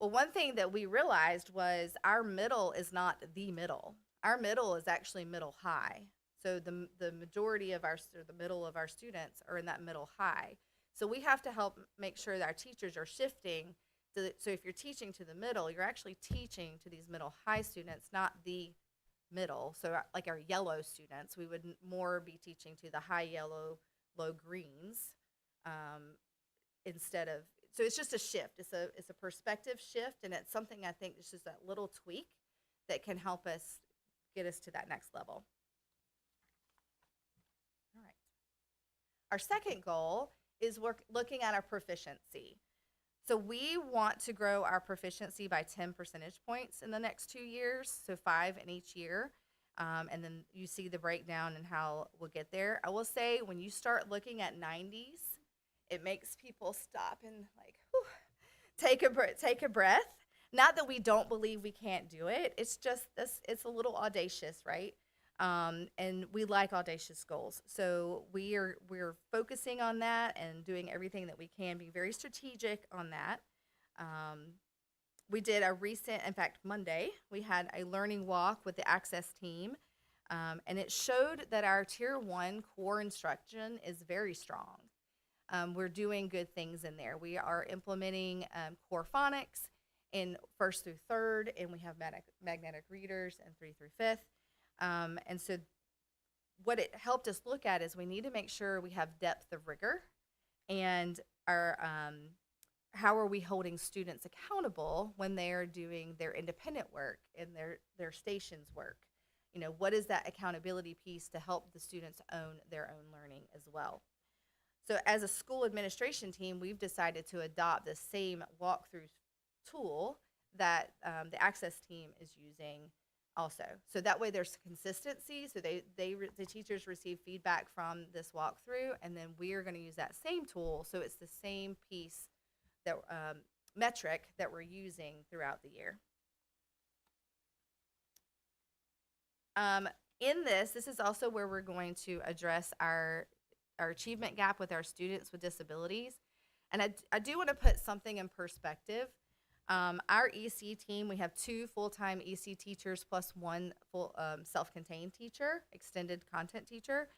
Well, one thing that we realized was our middle is not the middle. Our middle is actually middle high. So the majority of the middle of our students are in that middle high. So we have to help make sure that our teachers are shifting. So if you're teaching to the middle, you're actually teaching to these middle high students, not the middle. So like our yellow students, we would more be teaching to the high yellow, low greens, instead of, so it's just a shift. It's a perspective shift, and it's something I think it's just that little tweak that can help us get us to that next level. All right. Our second goal is looking at our proficiency. So we want to grow our proficiency by 10 percentage points in the next 2 years, so 5 in each year. And then you see the breakdown and how we'll get there. I will say when you start looking at 90s, it makes people stop and like, whew, take a breath. Not that we don't believe we can't do it. It's just this, it's a little audacious, right? And we like audacious goals. So we're focusing on that and doing everything that we can, be very strategic on that. We did a recent, in fact, Monday, we had a learning walk with the Access team. And it showed that our Tier 1 core instruction is very strong. We're doing good things in there. We are implementing core phonics in 1st through 3rd, and we have magnetic readers in 3 through 5th. And so what it helped us look at is we need to make sure we have depth of rigor, and our how are we holding students accountable when they are doing their independent work and their stations work? You know, what is that accountability piece to help the students own their own learning as well? So as a school administration team, we've decided to adopt the same walkthrough tool that the Access team is using also. So that way there's consistency. So the teachers receive feedback from this walkthrough, and then we are going to use that same tool. So it's the same piece, that metric that we're using throughout the year. In this is also where we're going to address our achievement gap with our students with disabilities. And I do want to put something in perspective. Our EC team, we have 2 full-time EC teachers plus 1 full self-contained teacher, extended content teacher.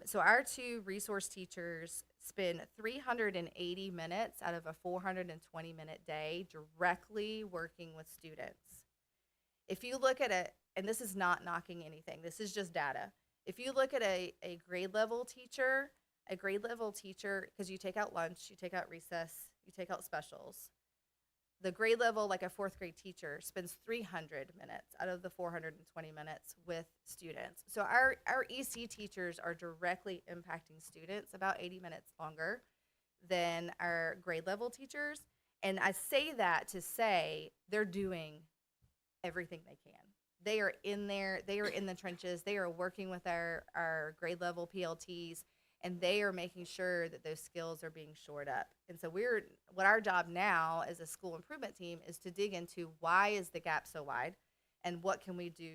So our 2 resource teachers spend 380 minutes out of a 420-minute day directly working with students. If you look at it, and this is not knocking anything, this is just data. If you look at a grade level teacher, because you take out lunch, you take out recess, you take out specials, the grade level, like a 4th grade teacher, spends 300 minutes out of the 420 minutes with students. So our EC teachers are directly impacting students about 80 minutes longer than our grade level teachers. And I say that to say they're doing everything they can. They are in there, they are in the trenches, they are working with our grade level PLTs, and they are making sure that those skills are being shored up. And so what our job now as a school improvement team is to dig into why is the gap so wide, and what can we do.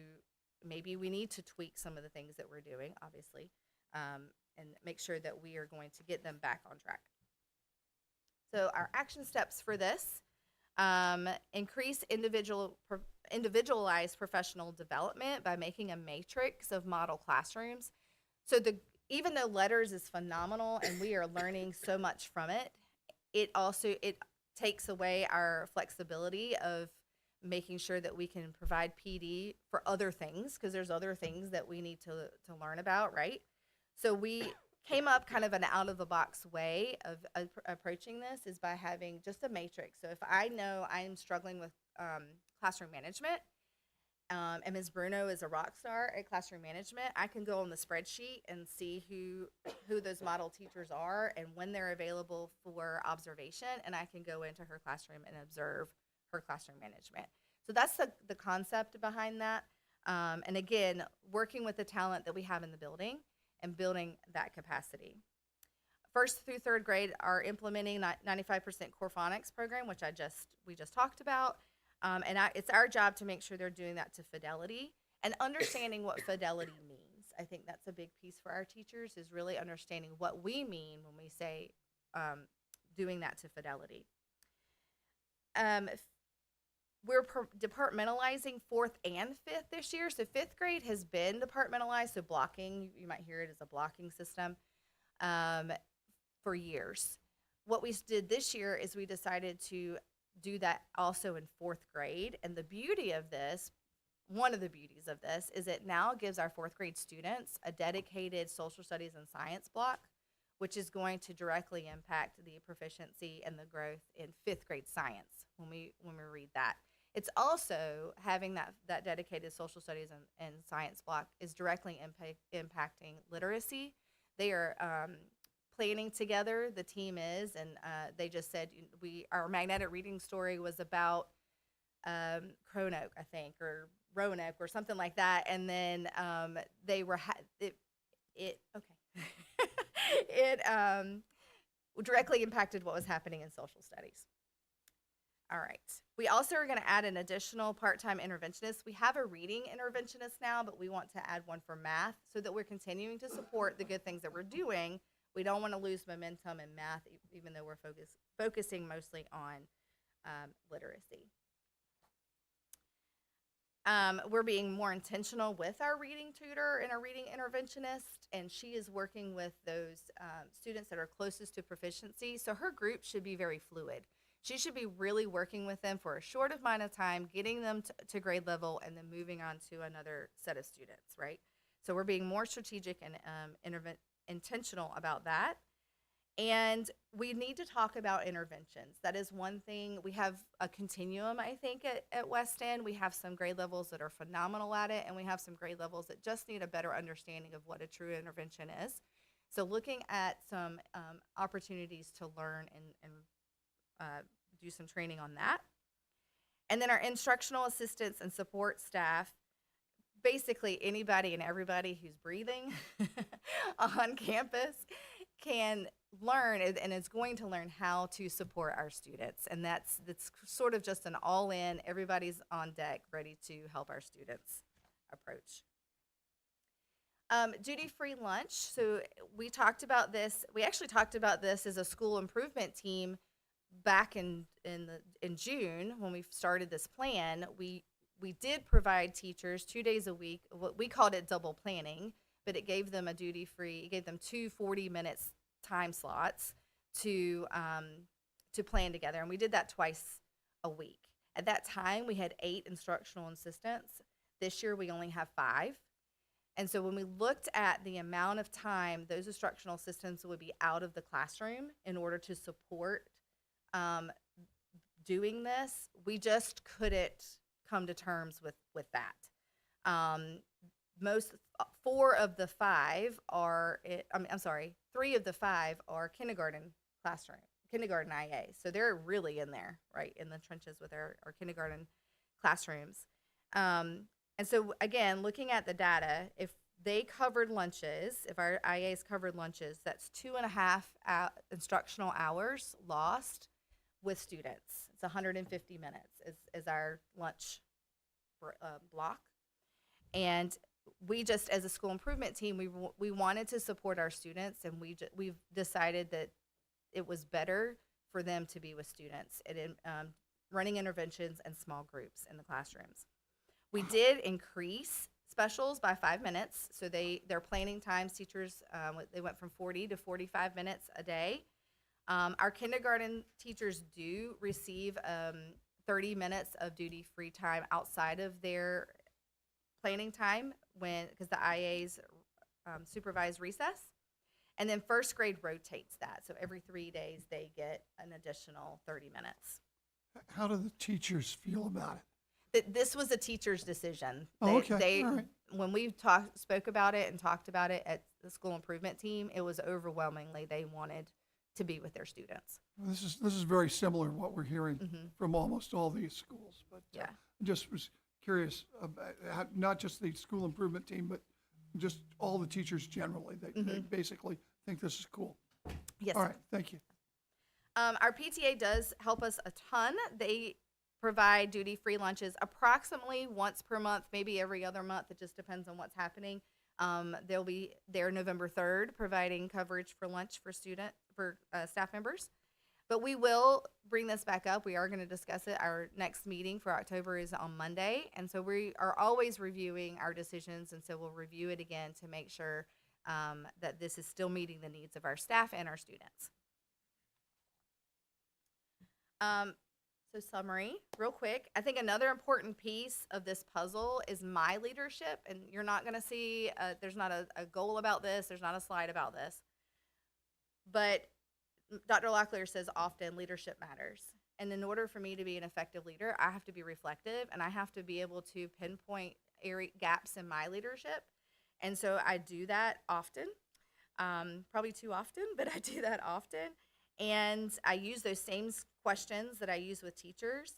Maybe we need to tweak some of the things that we're doing, obviously, and make sure that we are going to get them back on track. So our action steps for this, increase individualized professional development by making a matrix of model classrooms. So even though letters is phenomenal and we are learning so much from it, it takes away our flexibility of making sure that we can provide PD for other things, because there's other things that we need to learn about, right? So we came up kind of an out-of-the-box way of approaching this is by having just a matrix. So if I know I'm struggling with classroom management, and Ms. Bruno is a rock star at classroom management, I can go on the spreadsheet and see who those model teachers are and when they're available for observation, and I can go into her classroom and observe her classroom management. So that's the concept behind that. And again, working with the talent that we have in the building and building that capacity. 1st through 3rd grade are implementing 95% core phonics program, which we just talked about. And it's our job to make sure they're doing that to fidelity and understanding what fidelity means. I think that's a big piece for our teachers, is really understanding what we mean when we say doing that to fidelity. We're departmentalizing 4th and 5th this year. So 5th grade has been departmentalized, so blocking, you might hear it as a blocking system, for years. What we did this year is we decided to do that also in 4th grade. And the beauty of this, one of the beauties of this is it now gives our fourth grade students a dedicated social studies and science block, which is going to directly impact the proficiency and the growth in fifth grade science when we read that. It's also having that dedicated social studies and science block is directly impacting literacy. They are planning together, the team is, and they just said our magnetic reading story was about Roanoke, I think, or Roanoke or something like that, and then they were it directly impacted what was happening in social studies. All right. We also are going to add an additional part-time interventionist. We have a reading interventionist now, but we want to add one for math so that we're continuing to support the good things that we're doing. We don't want to lose momentum in math, even though we're focusing mostly on literacy. We're being more intentional with our reading tutor and our reading interventionist, and she is working with those students that are closest to proficiency. So her group should be very fluid. She should be really working with them for a short amount of time, getting them to grade level, and then moving on to another set of students, right? So we're being more strategic and intentional about that. And we need to talk about interventions. That is one thing. We have a continuum, I think, at West End. We have some grade levels that are phenomenal at it, and we have some grade levels that just need a better understanding of what a true intervention is. So looking at some opportunities to learn and do some training on that. And then our instructional assistants and support staff, basically anybody and everybody who's breathing on campus can learn and is going to learn how to support our students. And that's sort of just an all-in, everybody's on deck, ready to help our students approach. Duty-free lunch. So we talked about this. We actually talked about this as a school improvement team back in June when we started this plan. We did provide teachers 2 days a week. What we called it double planning, but it gave them a duty-free. It gave them 2 40-minute time slots to plan together, and we did that twice a week. At that time, we had 8 instructional assistants. This year, we only have 5. And so when we looked at the amount of time those instructional assistants would be out of the classroom in order to support doing this, we just couldn't come to terms with that. 4 of the 5 are, I'm sorry, 3 of the 5 are kindergarten IA. So they're really in there, right, in the trenches with our kindergarten classrooms. And so again, looking at the data, if they covered lunches, if our IAs covered lunches, that's 2.5 instructional hours lost with students. It's 150 minutes is our lunch block. And we just, as a school improvement team, we wanted to support our students, and we've decided that it was better for them to be with students and running interventions and small groups in the classrooms. We did increase specials by 5 minutes, so their planning times, teachers, they went from 40 to 45 minutes a day. Our kindergarten teachers do receive 30 minutes of duty-free time outside of their planning time because the IAs supervise recess. And then first grade rotates that. So every 3 days they get an additional 30 minutes. How do the teachers feel about it? This was a teacher's decision. Oh, okay. All right. When we spoke about it and talked about it at the school improvement team, it was overwhelmingly they wanted to be with their students. Well, this is very similar to what we're hearing from almost all these schools. But yeah, I just was curious about not just the school improvement team, but just all the teachers generally. They basically think this is cool. Yes. All right. Thank you. Our PTA does help us a ton. They provide duty-free lunches approximately once per month, maybe every other month. It just depends on what's happening. They'll be there November 3rd, providing coverage for lunch for staff members. But we will bring this back up. We are going to discuss it. Our next meeting for October is on Monday, and so we are always reviewing our decisions, and so we'll review it again to make sure that this is still meeting the needs of our staff and our students. So summary, real quick. I think another important piece of this puzzle is my leadership, and you're not going to see, there's not a goal about this, there's not a slide about this. But Dr. Locklear says often leadership matters. And in order for me to be an effective leader, I have to be reflective, and I have to be able to pinpoint gaps in my leadership. And so I do that often, probably too often, but I do that often. And I use those same questions that I use with teachers.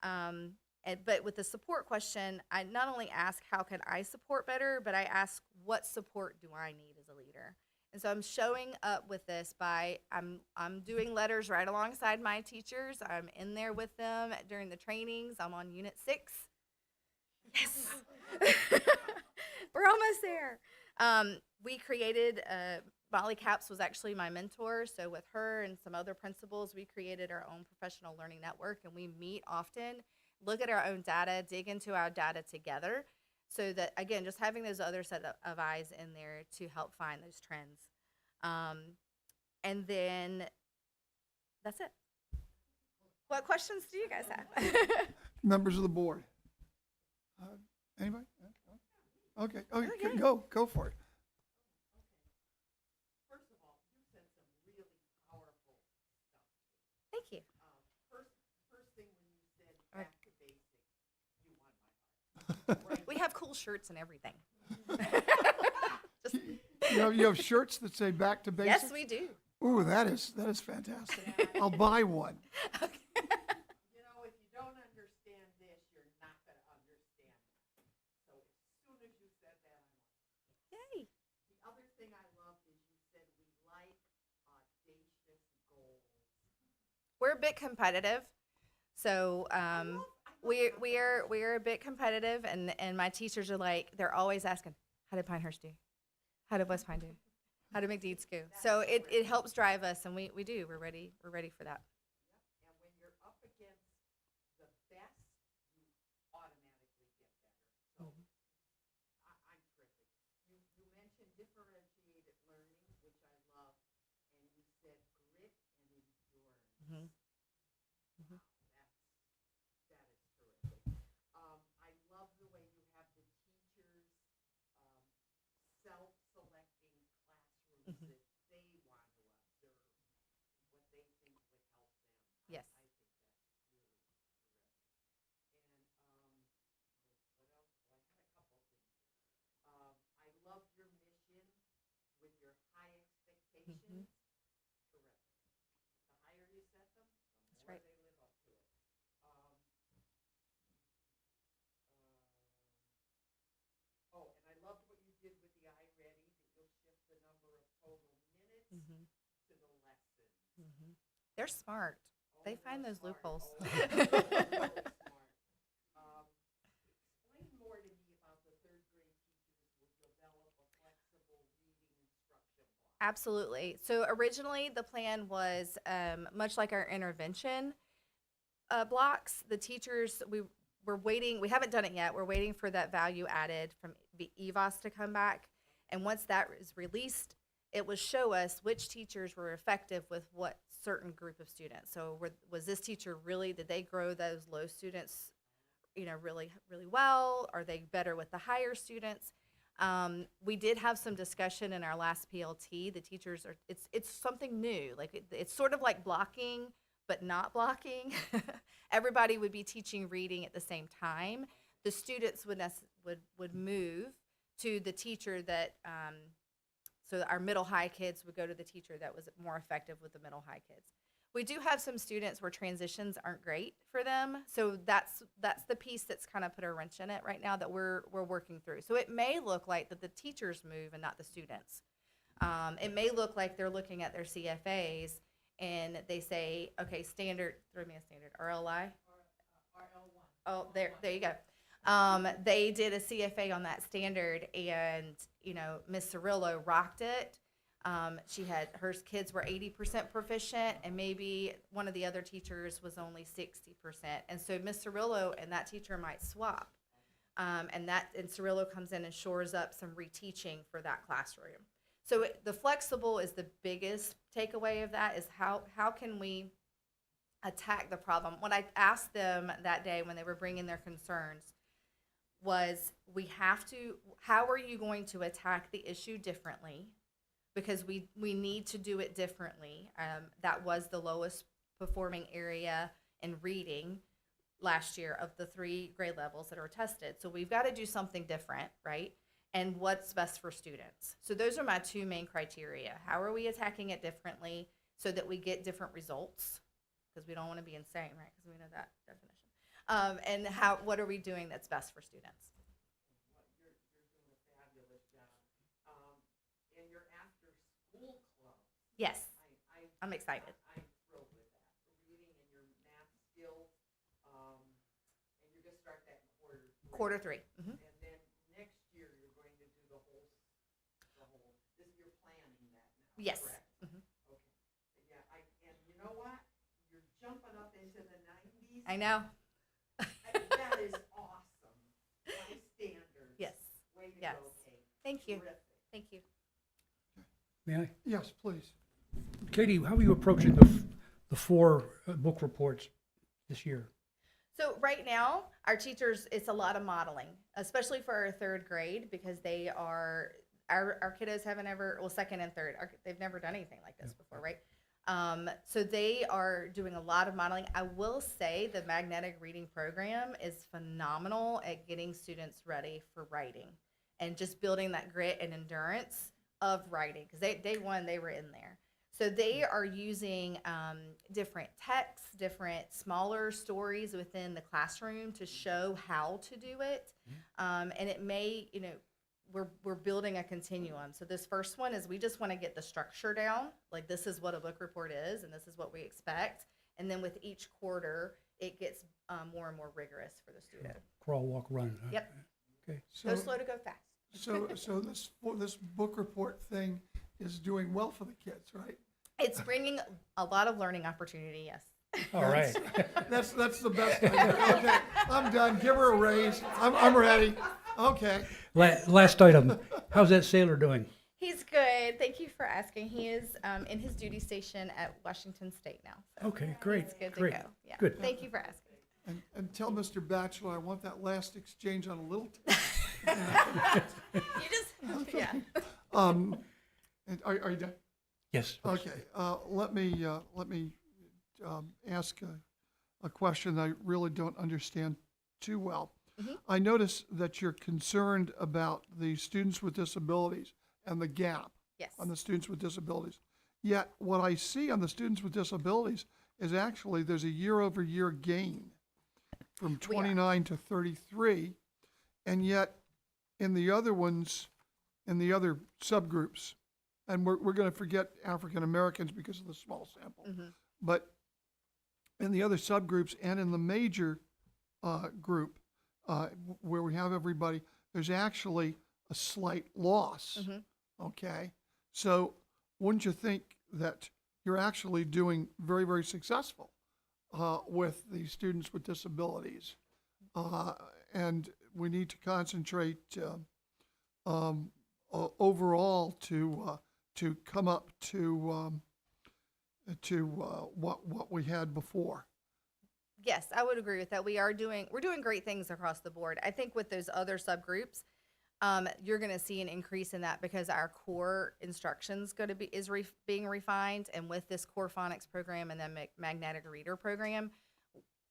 But with the support question, I not only ask how can I support better, but I ask what support do I need as a leader. And so I'm showing up with this by I'm doing letters right alongside my teachers. I'm in there with them during the trainings. I'm on Unit 6. Yes, we're almost there. We created Molly Capps was actually my mentor, so with her and some other principals, we created our own professional learning network, and we meet often, look at our own data, dig into our data together, so that, again, just having those other set of eyes in there to help find those trends. And then that's it. What questions do you guys have? Members of the board. Anybody? Okay. Okay. Go for it. Thank you. First thing when you said back to basics, you won my heart. We have cool shirts and everything. You have shirts that say "Back to Basics"? Yes, we do. Ooh, that is fantastic. I'll buy one. You know, if you don't understand this, you're not going to understand that. So as soon as you said that, I'm like, yay. The other thing I loved is you said we like audacious goals. We're a bit competitive, so we are a bit competitive, and my teachers are like, they're always asking, how did Pinehurst do? How did West Pine do? How did McDeeds do? So it helps drive us, and we do. We're ready for that. And when you're up against the best, you automatically get better. So I'm terrific. You mentioned differentiated learning, which I love, and you said grit and endurance. Wow, that is terrific. I love the way you have the teachers self-selecting classrooms that they want to observe, what they think would help them. Yes. I think that's really terrific. And what else? Well, I had a couple things. I love your mission with your high expectations. Terrific. The higher you set them, the more right. they live up to it. Oh, and I loved what you did with the iReady, that you'll shift the number of total minutes to the lessons. They're smart. They find those loopholes. Explain more to me about the third grade teachers will develop a flexible reading instruction block. Absolutely. So originally the plan was much like our intervention blocks. The teachers, we're waiting. We haven't done it yet. We're waiting for that value added from EVOS to come back. And once that is released, it will show us which teachers were effective with what certain group of students. So was this teacher really, did they grow those low students, really, really well? Are they better with the higher students? We did have some discussion in our last PLT. The teachers are, it's something new. Like it's sort of like blocking, but not blocking. Everybody would be teaching reading at the same time. The students would move to the teacher that, so our middle high kids would go to the teacher that was more effective with the middle high kids. We do have some students where transitions aren't great for them. So that's the piece that's kind of put a wrench in it right now that we're working through. So it may look like that the teachers move and not the students. It may look like they're looking at their CFAs and they say, okay, standard, throw me a standard, RLI? RL1. Oh, there you go. They did a CFA on that standard, and Miss Cirillo rocked it. Her kids were 80% proficient, and maybe one of the other teachers was only 60%. And so Miss Cirillo and that teacher might swap, and Cirillo comes in and shores up some reteaching for that classroom. So the flexible is the biggest takeaway of that, is how can we attack the problem. What I asked them that day when they were bringing their concerns was, how are you going to attack the issue differently? Because we need to do it differently. That was the lowest performing area in reading last year of the 3 grade levels that are tested. So we've got to do something different, right? And what's best for students. So those are my 2 main criteria. How are we attacking it differently so that we get different results? Because we don't want to be insane, right? Because we know that definition. And what are we doing that's best for students? You're doing a fabulous job. And your after-school club. Yes, I'm excited. I'm thrilled with that. Reading and your math skills. And you're going to start that in quarter 3. Mm-hmm. And then next year you're going to do the whole. You're planning that now. Yes. Correct? Mm-hmm. Okay. Yeah. And you know what? You're jumping up into the 90s. I know. That is awesome. High standards. Yes. Way to Yes. go, Kate. Thank you. Terrific. Thank you. May I? Yes, please. Katie, how are you approaching the 4 book reports this year? So right now, our teachers, it's a lot of modeling, especially for our 3rd grade, because they are, our kiddos haven't ever, well, 2nd and 3rd, they've never done anything like this before, right? So they are doing a lot of modeling. I will say the magnetic reading program is phenomenal at getting students ready for writing and just building that grit and endurance of writing, because day 1 they were in there. So they are using different texts, different smaller stories within the classroom to show how to do it. And it may, we're building a continuum. So this first one is we just want to get the structure down. Like, this is what a book report is, and this is what we expect. And then with each quarter, it gets more and more rigorous for the student. Crawl, walk, run. Huh? Yep. Okay. Go slow to go fast. So this book report thing is doing well for the kids, right? It's bringing a lot of learning opportunity, yes. All right. That's the best idea. Okay, I'm done. Give her a raise. I'm ready. Okay. Last item. How's that sailor doing? He's good. Thank you for asking. He is in his duty station at Washington State now. So Okay, great. He's good Great. to go. Yeah. Good. Thank you for asking. And tell Mr. Batchelor I want that last exchange on a little. You just, yeah. And are you done? Yes. Okay. Let me ask a question I really don't understand too well. Mm-hmm. I notice that you're concerned about the students with disabilities and the gap Yes. on the students with disabilities. Yet what I see on the students with disabilities is actually there's a year-over-year gain from 29 to 33, and yet in the other ones, in the other subgroups, and we're going to forget African Americans because of the small sample, but in the other subgroups and in the major group where we have everybody, there's actually a slight loss. Okay, so wouldn't you think that you're actually doing very, very successful with the students with disabilities? And we need to concentrate overall to come up to what we had before. Yes, I would agree with that. We're doing great things across the board. I think with those other subgroups, you're going to see an increase in that because our core instruction's going to be being refined, and with this core phonics program and then magnetic reader program,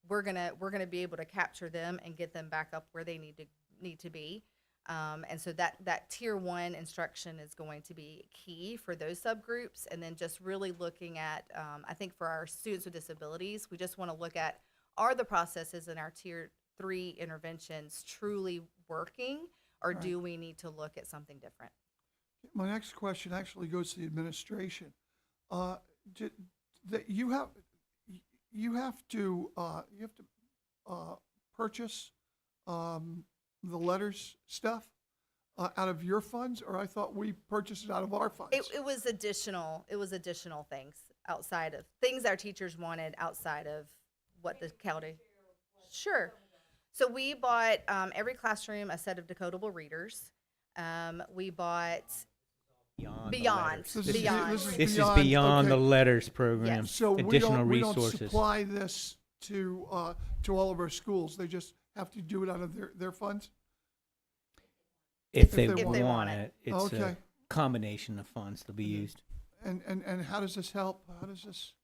we're gonna be able to capture them and get them back up where they need to be. And so that tier 1 instruction is going to be key for those subgroups. And then just really looking at, I think for our students with disabilities, we just want to look at, are the processes in our tier 3 interventions truly working, or do we need to look at something different? My next question actually goes to the administration. You have to purchase the letters stuff out of your funds, or I thought we purchased it out of our funds. It was additional. It was additional things outside of things our teachers wanted outside of what the county. Sure. So we bought every classroom a set of decodable readers. We bought Beyond. Beyond. This is- Beyond. This is beyond okay. the letters program. Yes. So Additional we don't resources. supply this to all of our schools. They just have to do it out of their funds? If they If they want want it, it's Okay. a combination of funds to be used. And how does this help? How does this?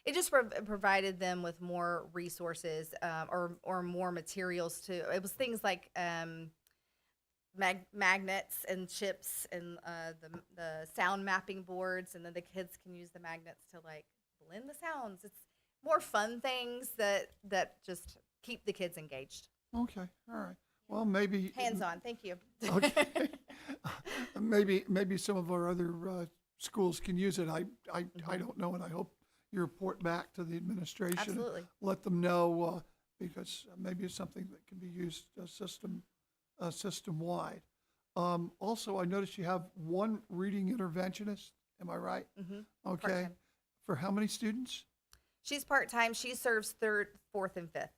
It just provided them with more resources or more materials to. It was things like magnets and chips and the sound mapping boards, and then the kids can use the magnets to like blend the sounds. It's more fun things that just keep the kids engaged. Okay, all right. Well, maybe Hands on. Thank you. Okay. maybe some of our other schools can use it. I don't know, and I hope you report back to the administration. Absolutely. Let them know because maybe it's something that can be used system wide. Also, I noticed you have one reading interventionist. Am I right? Mm-hmm. Okay. Part-time. For how many students? She's part-time. She serves 3rd, 4th, and 5th.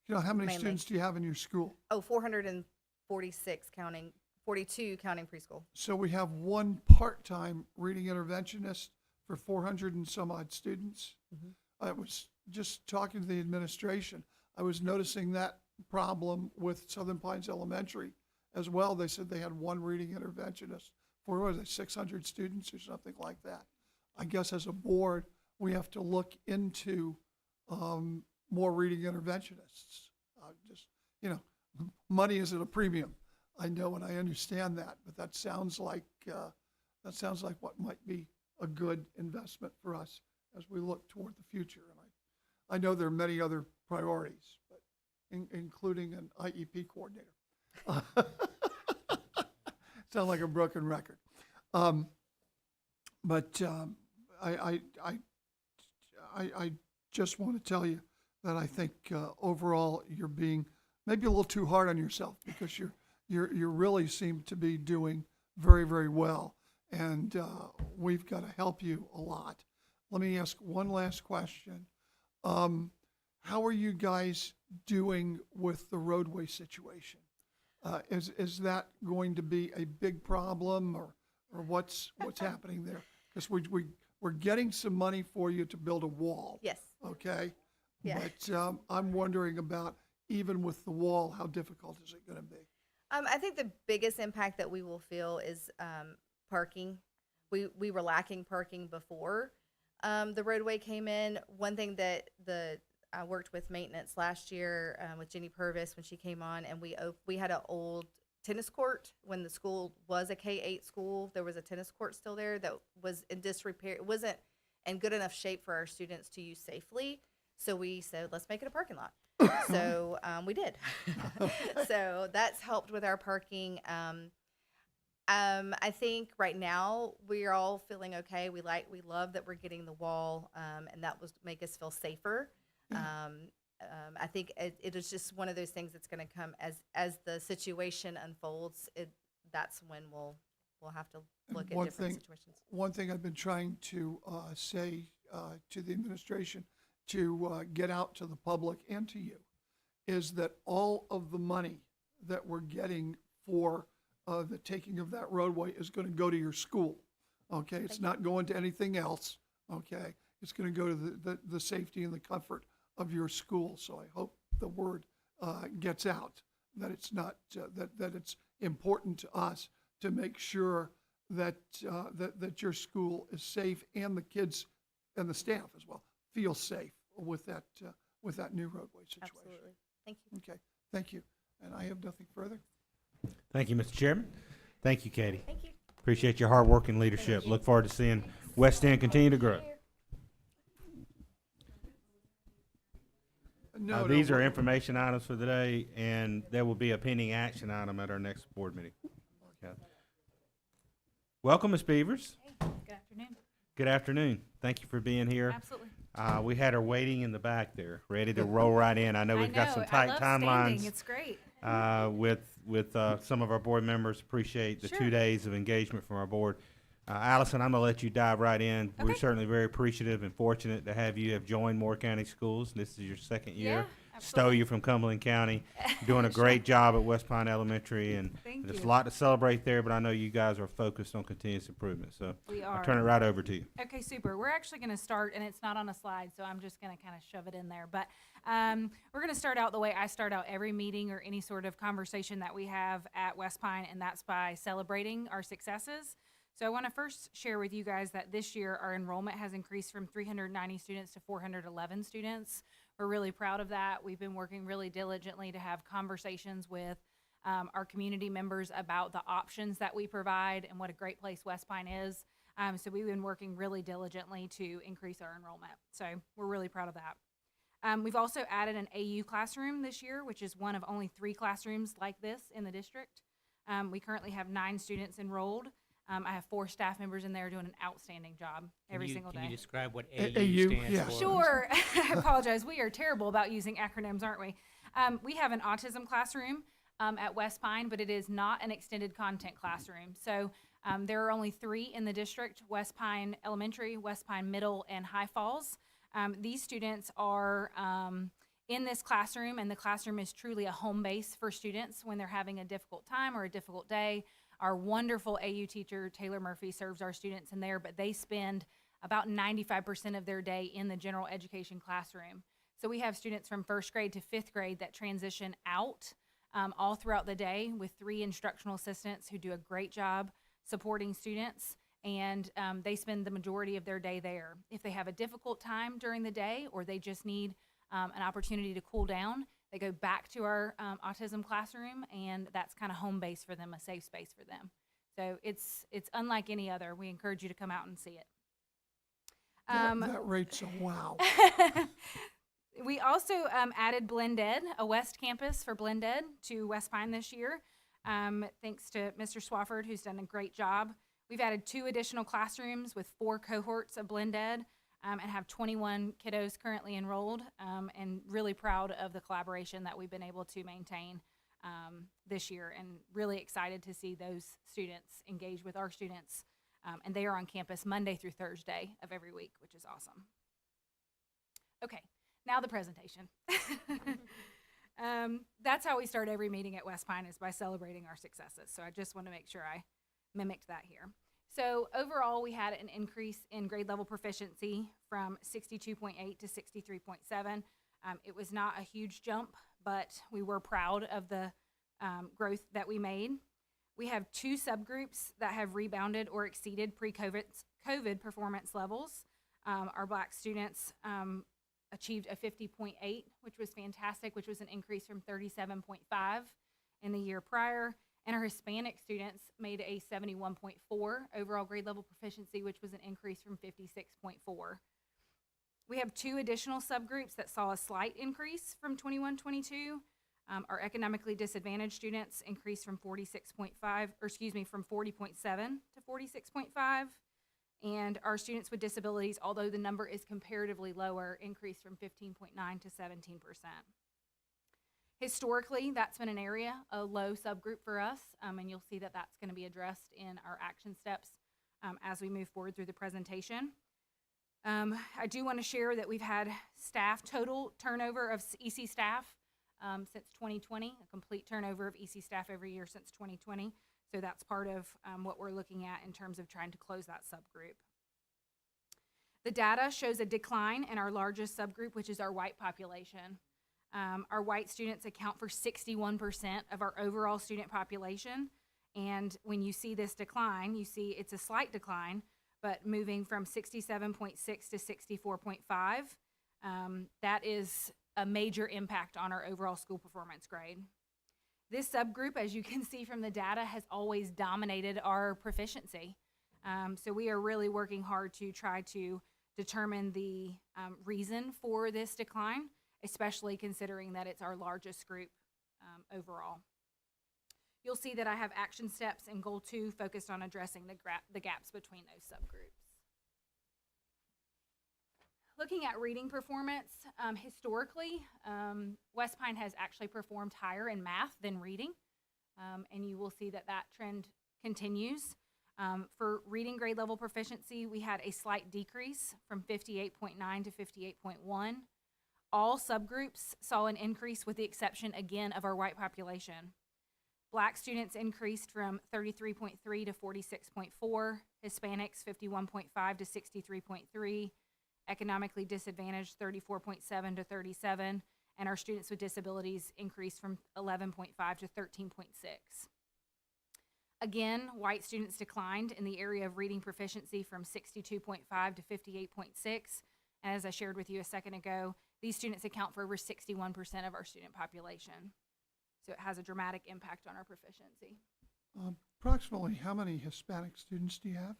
You know, how many Mainly. students do you have in your school? Oh, 446 counting, 42 counting preschool. So we have one part-time reading interventionist for 400 and some odd students. I was just talking to the administration. I was noticing that problem with Southern Pines Elementary as well. They said they had one reading interventionist for, what was it, 600 students or something like that. I guess as a board, we have to look into more reading interventionists. Just, money is at a premium. I know and I understand that, but that sounds like what might be a good investment for us as we look toward the future. And I know there are many other priorities, but including an IEP coordinator. Sound like a broken record. But I just want to tell you that I think overall you're being maybe a little too hard on yourself because you really seem to be doing very, very well, and we've got to help you a lot. Let me ask one last question. How are you guys doing with the roadway situation? Is that going to be a big problem, or what's happening there? Because we're getting some money for you to build a wall. Yes. Okay. Yeah. But I'm wondering about, even with the wall, how difficult is it going to be? I think the biggest impact that we will feel is parking. We were lacking parking before the roadway came in. One thing that I worked with maintenance last year with Jenny Purvis when she came on, and we had an old tennis court when the school was a K-8 school. There was a tennis court still there that was in disrepair. It wasn't in good enough shape for our students to use safely. So we said, let's make it a parking lot. So we did. So that's helped with our parking. I think right now we're all feeling okay. We love that we're getting the wall, and that was make us feel safer. I think it is just one of those things that's going to come as the situation unfolds. That's when we'll have to look at different situations. One thing I've been trying to say to the administration, to get out to the public and to you, is that all of the money that we're getting for the taking of that roadway is going to go to your school. Okay, it's not going to anything else. Okay, it's going to go to the safety and the comfort of your school. So I hope the word gets out that it's not that it's important to us to make sure that that your school is safe, and the kids and the staff as well feel safe with that new roadway situation. Absolutely. Thank you. Okay, thank you. And I have nothing further. Thank you, Mr. Chairman. Thank you, Katie. Thank you. Appreciate your hard work and leadership. Look forward to seeing West End continue to grow. These are information items for today, and there will be a pending action item at our next board meeting. Okay. Welcome, Ms. Beavers. Good afternoon. Good afternoon. Thank you for being here. Absolutely. We had her waiting in the back there, ready to roll right in. I know we've got some tight timelines. It's great. With some of our board members. Appreciate the Sure. 2 days of engagement from our board. Allison, I'm going to let you dive right in. Okay. We're certainly very appreciative and fortunate to have you have joined Moore County Schools. This is your second year. Stowe you from Cumberland County. Doing a great job at West Pine Elementary, and Thank there's you. a lot to celebrate there, but I know you guys are focused on continuous improvement. So We I'll are. turn it right over to you. Okay, super. We're actually going to start, and it's not on a slide, so I'm just going to kind of shove it in there. But we're going to start out the way I start out every meeting or any sort of conversation that we have at West Pine, and that's by celebrating our successes. So I want to first share with you guys that this year our enrollment has increased from 390 students to 411 students. We're really proud of that. We've been working really diligently to have conversations with our community members about the options that we provide and what a great place West Pine is. So we've been working really diligently to increase our enrollment. So we're really proud of that. We've also added an AU classroom this year, which is one of only 3 classrooms like this in the district. We currently have 9 students enrolled. I have 4 staff members in there doing an outstanding job every single day. Can you describe what AU, AU stands yeah. for? Sure. I apologize. We are terrible about using acronyms, aren't we? We have an autism classroom at West Pine, but it is not an extended content classroom. So there are only 3 in the district: West Pine Elementary, West Pine Middle, and High Falls. These students are in this classroom, and the classroom is truly a home base for students when they're having a difficult time or a difficult day. Our wonderful AU teacher, Taylor Murphy, serves our students in there, but they spend about 95% of their day in the general education classroom. So we have students from 1st grade to 5th grade that transition out all throughout the day with 3 instructional assistants who do a great job supporting students, and they spend the majority of their day there. If they have a difficult time during the day or they just need an opportunity to cool down, they go back to our autism classroom, and that's kind of home base for them, a safe space for them. So it's unlike any other. We encourage you to come out and see it. That rate's a wow. We also added Blend Ed, a West campus for Blend Ed, to West Pine this year, thanks to Mr. Swafford, who's done a great job. We've added 2 additional classrooms with 4 cohorts of Blend Ed, and have 21 kiddos currently enrolled, and really proud of the collaboration that we've been able to maintain this year, and really excited to see those students engage with our students. And they are on campus Monday through Thursday of every week, which is awesome. Okay, now the presentation. That's how we start every meeting at West Pine, is by celebrating our successes. So I just want to make sure I mimicked that here. So overall, we had an increase in grade level proficiency from 62.8 to 63.7. It was not a huge jump, but we were proud of the growth that we made. We have 2 subgroups that have rebounded or exceeded pre-COVID performance levels. Our Black students achieved a 50.8, which was fantastic, which was an increase from 37.5 in the year prior. And our Hispanic students made a 71.4 overall grade level proficiency, which was an increase from 56.4. We have 2 additional subgroups that saw a slight increase from 21-22. Our economically disadvantaged students increased from 40.7 to 46.5. And our students with disabilities, although the number is comparatively lower, increased from 15.9 to 17%. Historically, that's been an area, a low subgroup for us, and you'll see that that's going to be addressed in our action steps as we move forward through the presentation. I do want to share that we've had total turnover of EC staff since 2020, a complete turnover of EC staff every year since 2020. So that's part of what we're looking at in terms of trying to close that subgroup. The data shows a decline in our largest subgroup, which is our white population. Our white students account for 61% of our overall student population. And when you see this decline, you see it's a slight decline, but moving from 67.6 to 64.5, that is a major impact on our overall school performance grade. This subgroup, as you can see from the data, has always dominated our proficiency. So we are really working hard to try to determine the reason for this decline, especially considering that it's our largest group overall. You'll see that I have action steps in Goal 2 focused on addressing the gaps between those subgroups. Looking at reading performance, historically, West Pine has actually performed higher in math than reading, and you will see that that trend continues. For reading grade level proficiency, we had a slight decrease from 58.9 to 58.1. All subgroups saw an increase with the exception, again, of our white population. Black students increased from 33.3 to 46.4, Hispanics 51.5 to 63.3, economically disadvantaged 34.7 to 37, and our students with disabilities increased from 11.5 to 13.6. Again, white students declined in the area of reading proficiency from 62.5 to 58.6. And as I shared with you a second ago, these students account for over 61% of our student population. So it has a dramatic impact on our proficiency. Approximately how many Hispanic students do you have?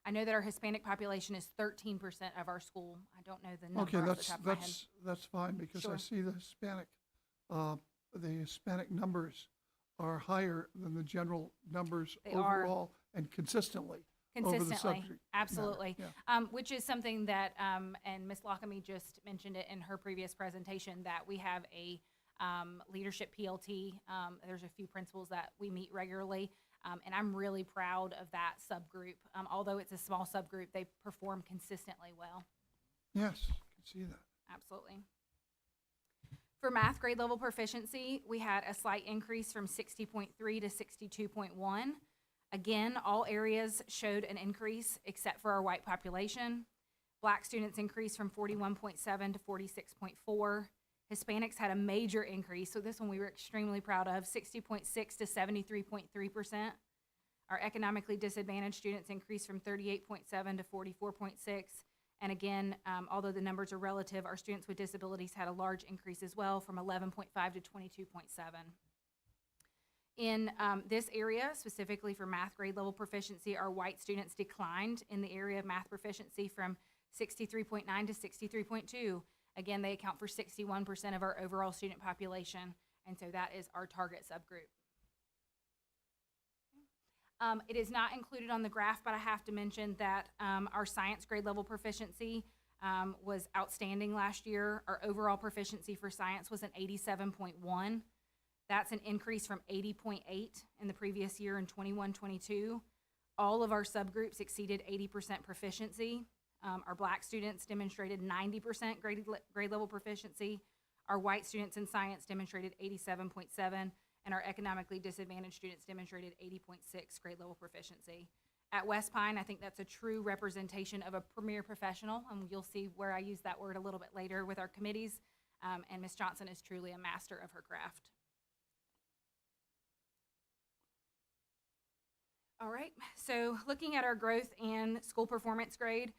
I know that our Hispanic population is 13% of our school. I don't know the number Okay, off the top of my head. that's fine, because I Sure. see the Hispanic numbers are higher than the general numbers They are. overall and consistently. Over the Consistently, subject absolutely. matter, yeah. Which is something that, and Ms. Lockamy just mentioned it in her previous presentation, that we have a leadership PLT. There's a few principals that we meet regularly, and I'm really proud of that subgroup. Although it's a small subgroup, they perform consistently well. Yes, I can see that. Absolutely. For math grade level proficiency, we had a slight increase from 60.3 to 62.1. Again, all areas showed an increase except for our white population. Black students increased from 41.7 to 46.4. Hispanics had a major increase, so this one we were extremely proud of, 60.6 to 73.3%. Our economically disadvantaged students increased from 38.7 to 44.6. And again, although the numbers are relative, our students with disabilities had a large increase as well, from 11.5 to 22.7. In this area, specifically for math grade level proficiency, our white students declined in the area of math proficiency from 63.9 to 63.2. Again, they account for 61% of our overall student population, and so that is our target subgroup. It is not included on the graph, but I have to mention that our science grade level proficiency was outstanding last year. Our overall proficiency for science was an 87.1. That's an increase from 80.8 in the previous year in 21-22. All of our subgroups exceeded 80% proficiency. Our black students demonstrated 90% grade level proficiency. Our white students in science demonstrated 87.7, and our economically disadvantaged students demonstrated 80.6 grade level proficiency. At West Pine, I think that's a true representation of a premier professional, and you'll see where I use that word a little bit later with our committees, and Ms. Johnson is truly a master of her craft. All right, so looking at our growth and school performance grade,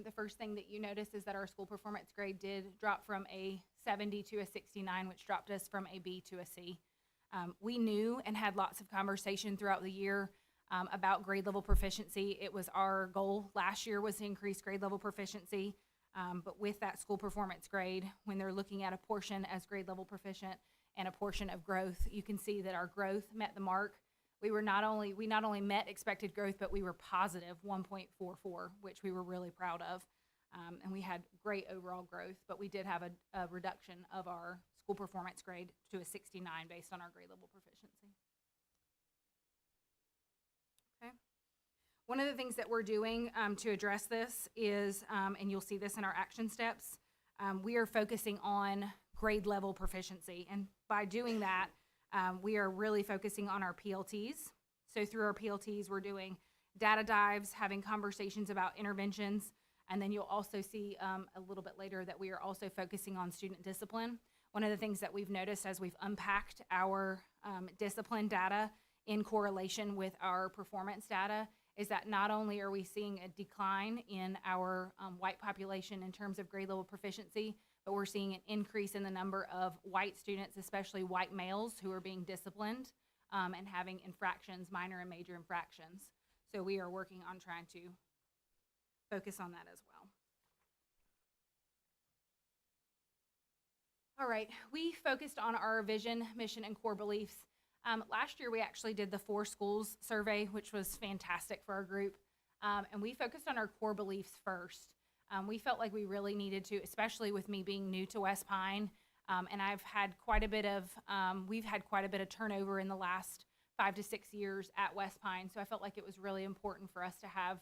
the first thing that you notice is that our school performance grade did drop from a 70 to a 69, which dropped us from a B to a C. We knew and had lots of conversation throughout the year about grade level proficiency. It was our goal last year was to increase grade level proficiency, but with that school performance grade, when they're looking at a portion as grade level proficient and a portion of growth, you can see that our growth met the mark. We not only met expected growth, but we were positive 1.44, which we were really proud of. And we had great overall growth, but we did have a reduction of our school performance grade to a 69 based on our grade level proficiency. Okay. One of the things that we're doing to address this is, and you'll see this in our action steps, we are focusing on grade level proficiency. And by doing that, we are really focusing on our PLTs. So through our PLTs, we're doing data dives, having conversations about interventions, and then you'll also see a little bit later that we are also focusing on student discipline. One of the things that we've noticed as we've unpacked our discipline data in correlation with our performance data is that not only are we seeing a decline in our white population in terms of grade level proficiency, but we're seeing an increase in the number of white students, especially white males, who are being disciplined and having infractions, minor and major infractions. So we are working on trying to focus on that as well. All right, we focused on our vision, mission, and core beliefs. Last year, we actually did the 4 schools survey, which was fantastic for our group. And we focused on our core beliefs first. We felt like we really needed to, especially with me being new to West Pine, and I've had quite a bit of, we've had quite a bit of turnover in the last 5 to 6 years at West Pine. So I felt like it was really important for us to have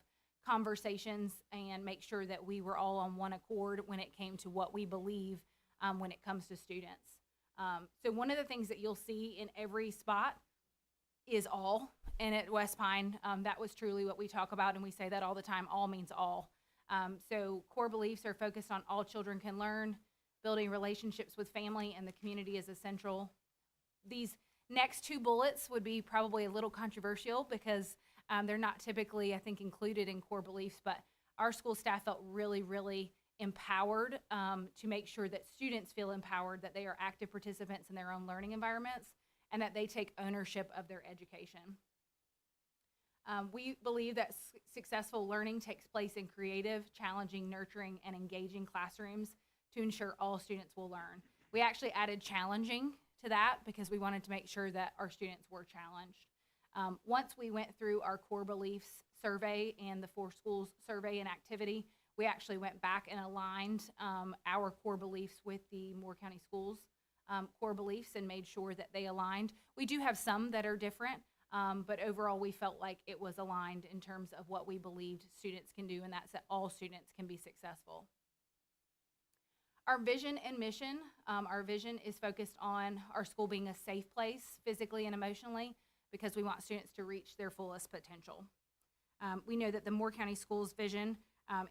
conversations and make sure that we were all on one accord when it came to what we believe when it comes to students. So one of the things that you'll see in every spot is all. And at West Pine, that was truly what we talk about, and we say that all the time, all means all. So core beliefs are focused on all children can learn, building relationships with family and the community is essential. These next two bullets would be probably a little controversial because they're not typically, I think, included in core beliefs, but our school staff felt really, really empowered to make sure that students feel empowered, that they are active participants in their own learning environments, and that they take ownership of their education. We believe that successful learning takes place in creative, challenging, nurturing, and engaging classrooms to ensure all students will learn. We actually added challenging to that because we wanted to make sure that our students were challenged. Once we went through our core beliefs survey and the 4 schools survey and activity, we actually went back and aligned our core beliefs with the Moore County Schools core beliefs and made sure that they aligned. We do have some that are different, but overall we felt like it was aligned in terms of what we believed students can do, and that's that all students can be successful. Our vision and mission, our vision is focused on our school being a safe place physically and emotionally because we want students to reach their fullest potential. We know that the Moore County Schools vision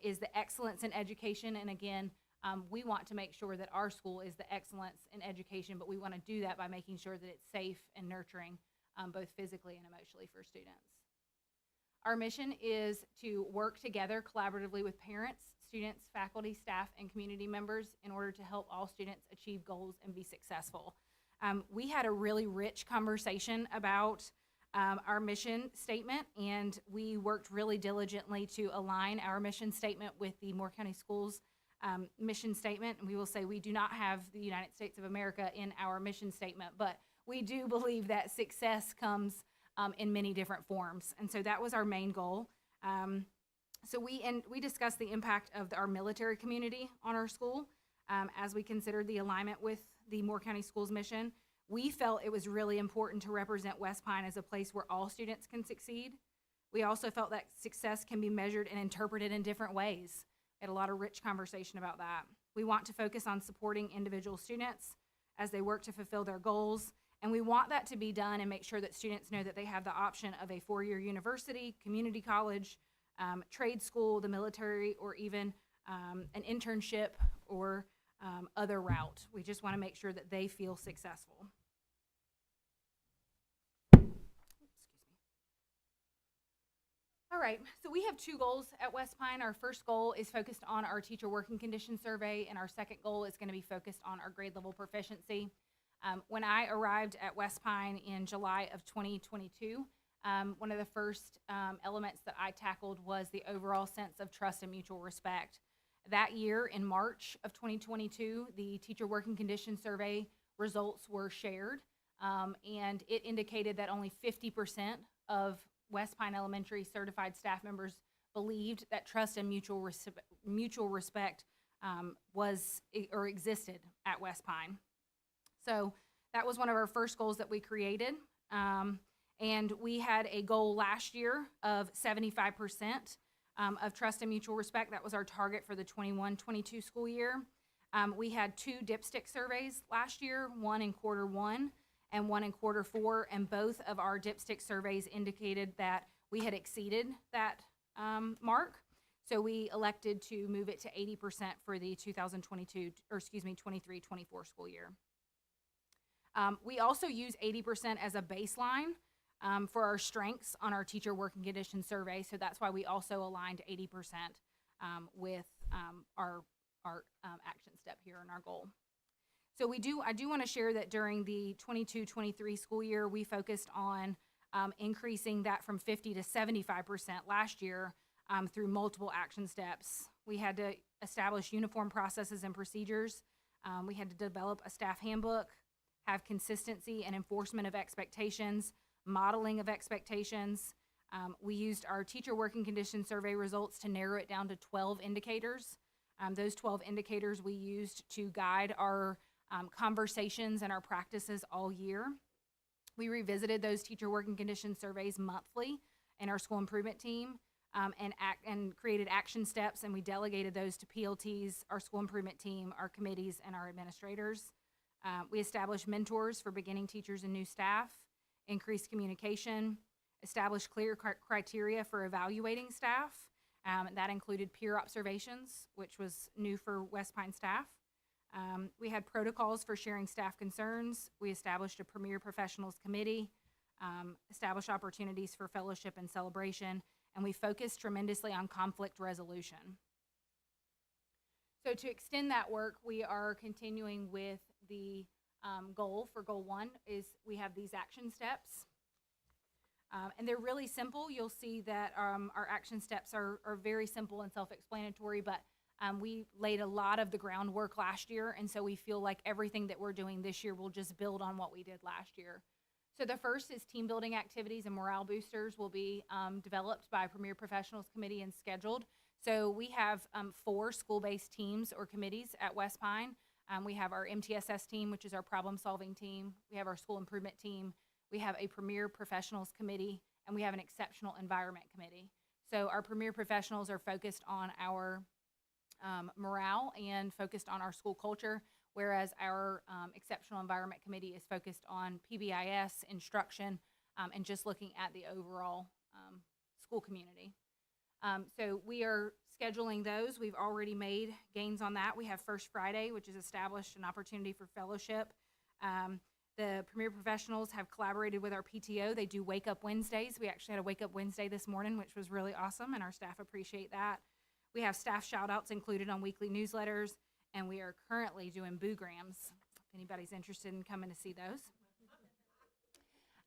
is the excellence in education, and again, we want to make sure that our school is the excellence in education, but we want to do that by making sure that it's safe and nurturing, both physically and emotionally for students. Our mission is to work together collaboratively with parents, students, faculty, staff, and community members in order to help all students achieve goals and be successful. We had a really rich conversation about our mission statement, and we worked really diligently to align our mission statement with the Moore County Schools mission statement. And we will say we do not have the United States of America in our mission statement, but we do believe that success comes in many different forms. And so that was our main goal. So we discussed the impact of our military community on our school as we considered the alignment with the Moore County Schools mission. We felt it was really important to represent West Pine as a place where all students can succeed. We also felt that success can be measured and interpreted in different ways. We had a lot of rich conversation about that. We want to focus on supporting individual students as they work to fulfill their goals, and we want that to be done and make sure that students know that they have the option of a 4-year university, community college, trade school, the military, or even an internship or other route. We just want to make sure that they feel successful. All right, so we have 2 goals at West Pine. Our first goal is focused on our teacher working condition survey, and our second goal is going to be focused on our grade level proficiency. When I arrived at West Pine in July of 2022, one of the first elements that I tackled was the overall sense of trust and mutual respect. That year, in March of 2022, the teacher working condition survey results were shared, and it indicated that only 50% of West Pine Elementary certified staff members believed that trust and mutual respect was or existed at West Pine. So that was one of our first goals that we created. And we had a goal last year of 75% of trust and mutual respect. That was our target for the 21-22 school year. We had 2 dipstick surveys last year, one in Q1 and one in Q4, and both of our dipstick surveys indicated that we had exceeded that mark. So we elected to move it to 80% for the 23-24 school year. We also use 80% as a baseline for our strengths on our teacher working condition survey. So that's why we also aligned 80% with our action step here in our goal. So I do want to share that during the 22-23 school year, we focused on increasing that from 50 to 75% last year through multiple action steps. We had to establish uniform processes and procedures. We had to develop a staff handbook, have consistency and enforcement of expectations, modeling of expectations. We used our teacher working condition survey results to narrow it down to 12 indicators. Those 12 indicators we used to guide our conversations and our practices all year. We revisited those teacher working condition surveys monthly in our school improvement team. and created action steps, and we delegated those to PLTs, our school improvement team, our committees, and our administrators. We established mentors for beginning teachers and new staff, increased communication, established clear criteria for evaluating staff. That included peer observations, which was new for West Pine staff. We had protocols for sharing staff concerns. We established a Premier Professionals Committee, established opportunities for fellowship and celebration, and we focused tremendously on conflict resolution. So to extend that work, we are continuing with the goal for Goal 1 is we have these action steps. And they're really simple. You'll see that our action steps are very simple and self-explanatory, but we laid a lot of the groundwork last year, and so we feel like everything that we're doing this year will just build on what we did last year. So the first is team building activities and morale boosters will be developed by Premier Professionals Committee and scheduled. So we have 4 school-based teams or committees at West Pine. We have our MTSS team, which is our problem-solving team. We have our school improvement team. We have a Premier Professionals Committee, and we have an Exceptional Environment Committee. So our Premier Professionals are focused on our morale and focused on our school culture, whereas our Exceptional Environment Committee is focused on PBIS, instruction, and just looking at the overall school community. So we are scheduling those. We've already made gains on that. We have First Friday, which has established an opportunity for fellowship. The Premier Professionals have collaborated with our PTO. They do Wake Up Wednesdays. We actually had a Wake Up Wednesday this morning, which was really awesome, and our staff appreciate that. We have staff shout-outs included on weekly newsletters, and we are currently doing boograms, if anybody's interested in coming to see those.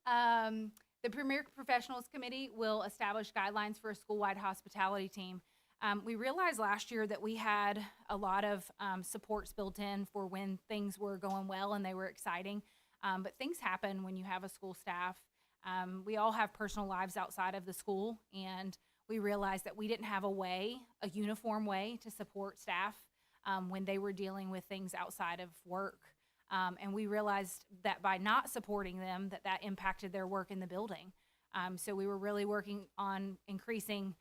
The Premier Professionals Committee will establish guidelines for a school-wide hospitality team. We realized last year that we had a lot of supports built in for when things were going well and they were exciting, but things happen when you have a school staff. We all have personal lives outside of the school, and we realized that we didn't have a uniform way to support staff when they were dealing with things outside of work. And we realized that by not supporting them, that impacted their work in the building. So we were really working on increasing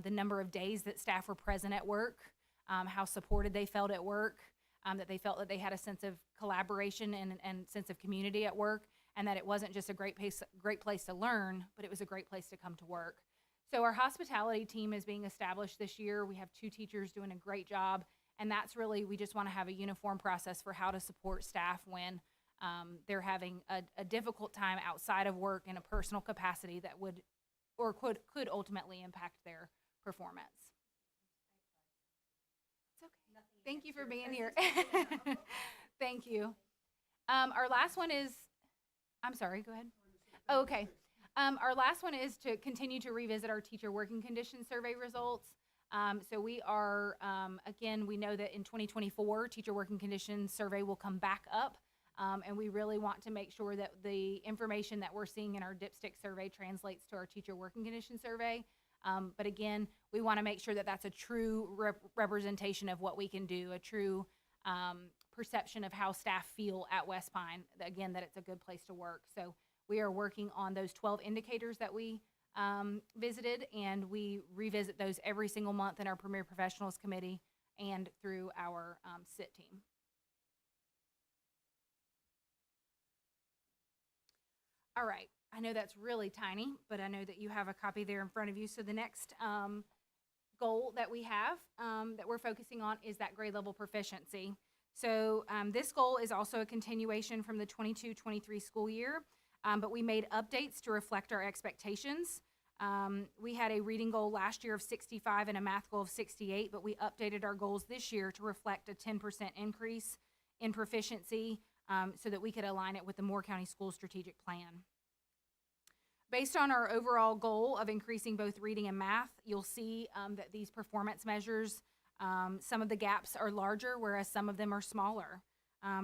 the number of days that staff were present at work, how supported they felt at work, that they felt that they had a sense of collaboration and sense of community at work, and that it wasn't just a great place to learn, but it was a great place to come to work. So our hospitality team is being established this year. We have 2 teachers doing a great job. And that's really, we just want to have a uniform process for how to support staff when they're having a difficult time outside of work in a personal capacity that would or could ultimately impact their performance. It's okay. Thank you for being here. Thank you. Our last one is, I'm sorry, go ahead. Oh, okay. Our last one is to continue to revisit our teacher working conditions survey results. So we are, again, we know that in 2024, teacher working conditions survey will come back up, and we really want to make sure that the information that we're seeing in our dipstick survey translates to our teacher working conditions survey. But again, we want to make sure that that's a true representation of what we can do, a true perception of how staff feel at West Pine, again, that it's a good place to work. So we are working on those 12 indicators that we visited, and we revisit those every single month in our Premier Professionals Committee and through our SIT team. All right, I know that's really tiny, but I know that you have a copy there in front of you. So the next goal that we have that we're focusing on is that grade level proficiency. So this goal is also a continuation from the 22-23 school year. But we made updates to reflect our expectations. We had a reading goal last year of 65 and a math goal of 68, but we updated our goals this year to reflect a 10% increase in proficiency so that we could align it with the Moore County School Strategic Plan. Based on our overall goal of increasing both reading and math, you'll see that these performance measures, some of the gaps are larger, whereas some of them are smaller.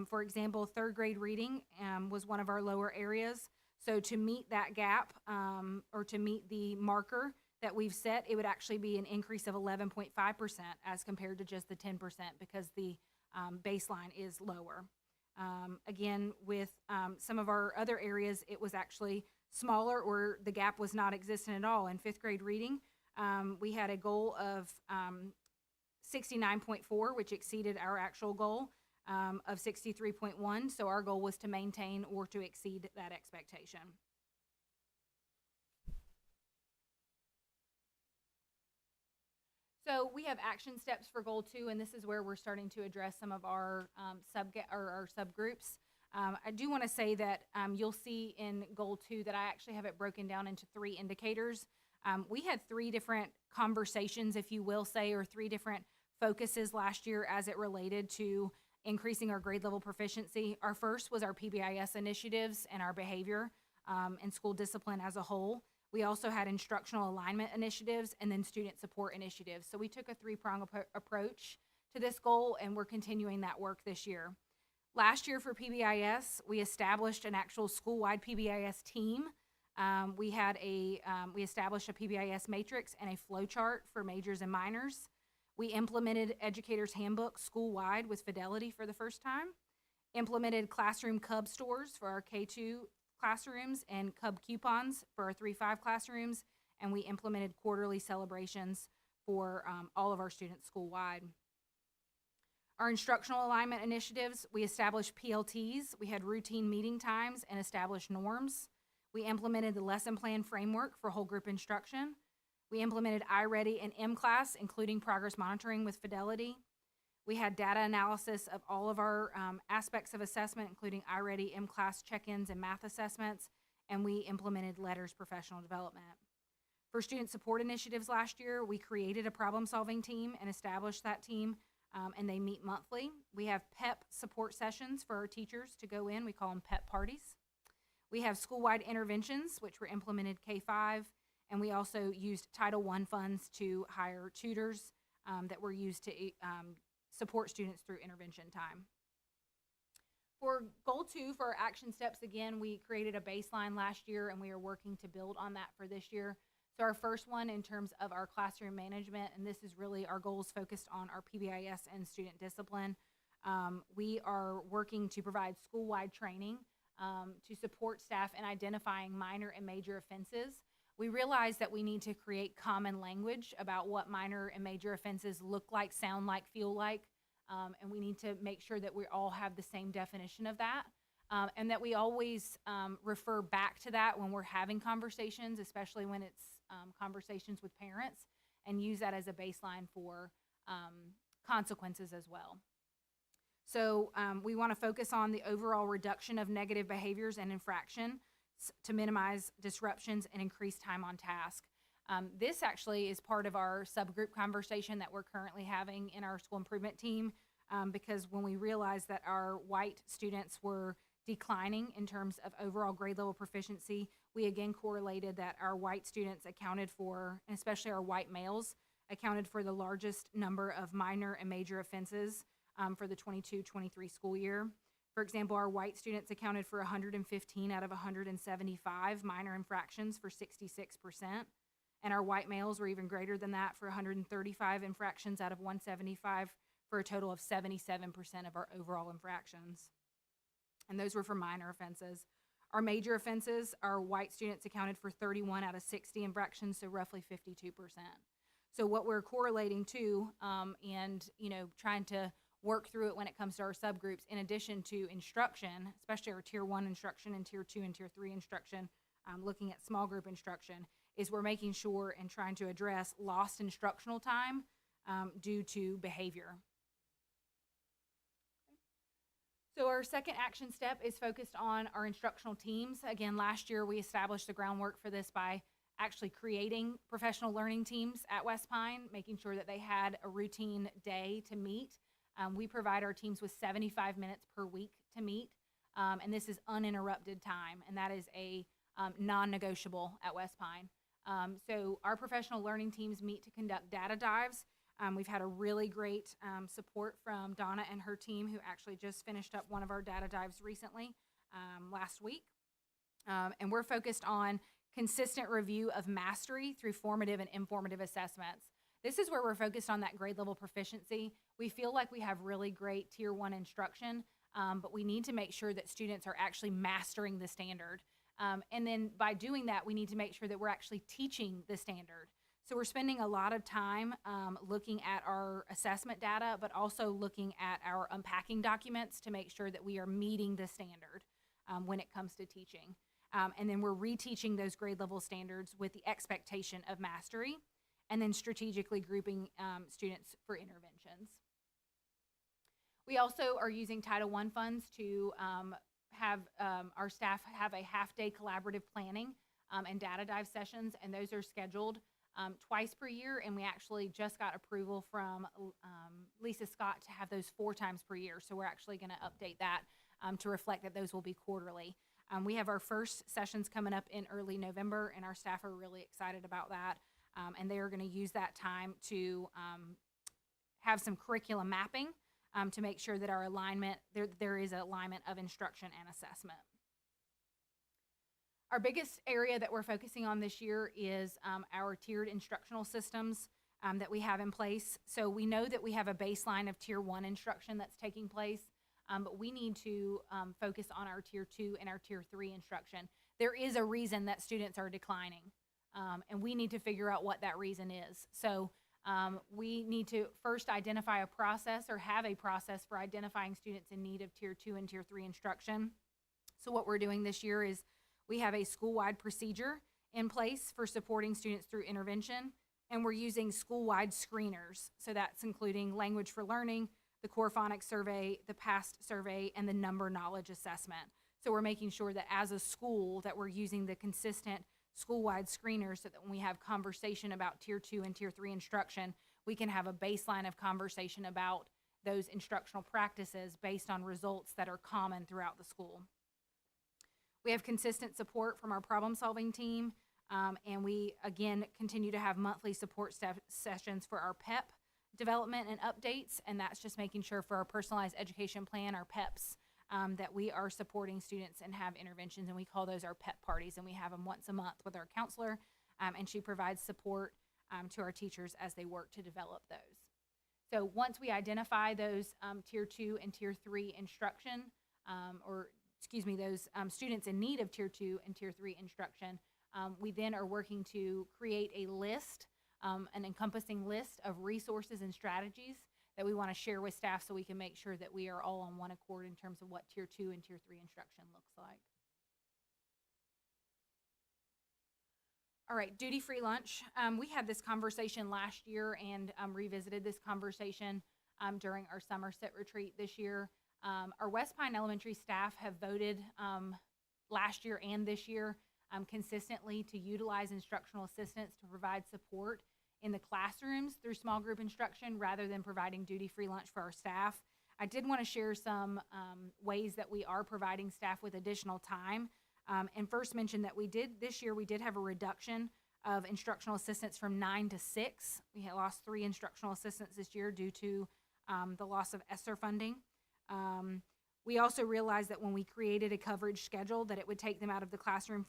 For example, 3rd grade reading was one of our lower areas. So to meet that gap or to meet the marker that we've set, it would actually be an increase of 11.5% as compared to just the 10% because the baseline is lower. Again, with some of our other areas, it was actually smaller or the gap was not existent at all. In 5th grade reading, We had a goal of 69.4, which exceeded our actual goal of 63.1. So our goal was to maintain or to exceed that expectation. So we have action steps for goal 2, and this is where we're starting to address some of our our subgroups. I do want to say that you'll see in goal 2 that I actually have it broken down into 3 indicators. We had 3 different conversations, if you will say, or 3 different focuses last year as it related to increasing our grade level proficiency. Our first was our PBIS initiatives and our behavior and school discipline as a whole. We also had instructional alignment initiatives and then student support initiatives. So we took a 3-prong approach to this goal, and we're continuing that work this year. Last year for PBIS, we established an actual school-wide PBIS team. We established a PBIS matrix and a flow chart for majors and minors. We implemented Educator's Handbook school-wide with Fidelity for the first time. Implemented classroom Cub stores for our K-2 classrooms and Cub coupons for our 3-5 classrooms, and we implemented quarterly celebrations for all of our students school-wide. Our instructional alignment initiatives, we established PLTs, we had routine meeting times and established norms. We implemented the lesson plan framework for whole group instruction. We implemented iReady and M-Class, including progress monitoring with Fidelity. We had data analysis of all of our aspects of assessment, including iReady, M-Class check-ins, and math assessments, and we implemented LETRS professional development. For student support initiatives last year, we created a problem-solving team and established that team, and they meet monthly. We have PEP support sessions for our teachers to go in. We call them PEP parties. We have school-wide interventions, which were implemented K-5, and we also used Title I funds to hire tutors that were used to support students through intervention time. For goal 2, for our action steps, again, we created a baseline last year and we are working to build on that for this year. So our first one in terms of our classroom management, and this is really our goals focused on our PBIS and student discipline. We are working to provide school-wide training to support staff in identifying minor and major offenses. We realize that we need to create common language about what minor and major offenses look like, sound like, feel like, and we need to make sure that we all have the same definition of that, and that we always refer back to that when we're having conversations, especially when it's conversations with parents, and use that as a baseline for consequences as well. So we want to focus on the overall reduction of negative behaviors and infraction to minimize disruptions and increase time on task. This actually is part of our subgroup conversation that we're currently having in our school improvement team, because when we realized that our white students were declining in terms of overall grade level proficiency, we again correlated that our white students accounted for, and especially our white males, accounted for the largest number of minor and major offenses for the 22-23 school year. For example, our white students accounted for 115 out of 175 minor infractions for 66%, and our white males were even greater than that for 135 infractions out of 175 for a total of 77% of our overall infractions. And those were for minor offenses. Our major offenses, our white students accounted for 31 out of 60 infractions, so roughly 52%. So what we're correlating to and trying to work through it when it comes to our subgroups, in addition to instruction, especially our Tier 1 instruction and Tier 2 and Tier 3 instruction, looking at small group instruction, is we're making sure and trying to address lost instructional time due to behavior. So our second action step is focused on our instructional teams. Again, last year we established the groundwork for this by actually creating professional learning teams at West Pine, making sure that they had a routine day to meet. We provide our teams with 75 minutes per week to meet, and this is uninterrupted time, and that is a non-negotiable at West Pine. So our professional learning teams meet to conduct data dives. We've had a really great support from Donna and her team, who actually just finished up one of our data dives recently, last week. And we're focused on consistent review of mastery through formative and informative assessments. This is where we're focused on that grade level proficiency. We feel like we have really great Tier 1 instruction, but we need to make sure that students are actually mastering the standard. And then by doing that, we need to make sure that we're actually teaching the standard. So we're spending a lot of time looking at our assessment data, but also looking at our unpacking documents to make sure that we are meeting the standard when it comes to teaching. And then we're reteaching those grade level standards with the expectation of mastery, and then strategically grouping students for interventions. We also are using Title I funds to have our staff have a half-day collaborative planning and data dive sessions, and those are scheduled twice per year, and we actually just got approval from Lisa Scott to have those 4 times per year. So we're actually going to update that to reflect that those will be quarterly. We have our first sessions coming up in early November, and our staff are really excited about that. And they are going to use that time to have some curriculum mapping to make sure that our alignment, there is alignment of instruction and assessment. Our biggest area that we're focusing on this year is our tiered instructional systems that we have in place. So we know that we have a baseline of Tier 1 instruction that's taking place, but we need to focus on our Tier 2 and our Tier 3 instruction. There is a reason that students are declining, and we need to figure out what that reason is. So we need to first identify a process or have a process for identifying students in need of Tier 2 and Tier 3 instruction. So what we're doing this year is we have a school-wide procedure in place for supporting students through intervention, and we're using school-wide screeners. So that's including language for learning, the core phonics survey, the PAST survey, and the number knowledge assessment. So we're making sure that as a school that we're using the consistent school-wide screeners so that when we have conversation about Tier 2 and Tier 3 instruction, we can have a baseline of conversation about those instructional practices based on results that are common throughout the school. We have consistent support from our problem-solving team, and we, again, continue to have monthly support sessions for our PEP development and updates, and that's just making sure for our personalized education plan, our PEPs, that we are supporting students and have interventions, and we call those our PEP parties, and we have them once a month with our counselor, and she provides support to our teachers as they work to develop those. So once we identify those Tier 2 and Tier 3 instruction, those students in need of Tier 2 and Tier 3 instruction, we then are working to create a list, an encompassing list of resources and strategies that we want to share with staff so we can make sure that we are all on one accord in terms of what Tier 2 and Tier 3 instruction looks like. All right, duty-free lunch. We had this conversation last year and revisited this conversation during our summer sit retreat this year. Our West Pine Elementary staff have voted last year and this year consistently to utilize instructional assistants to provide support in the classrooms through small group instruction rather than providing duty-free lunch for our staff. I did want to share some ways that we are providing staff with additional time. And first mention that this year we did have a reduction of instructional assistants from 9 to 6. We had lost 3 instructional assistants this year due to the loss of ESSER funding. We also realized that when we created a coverage schedule that it would take them out of the classroom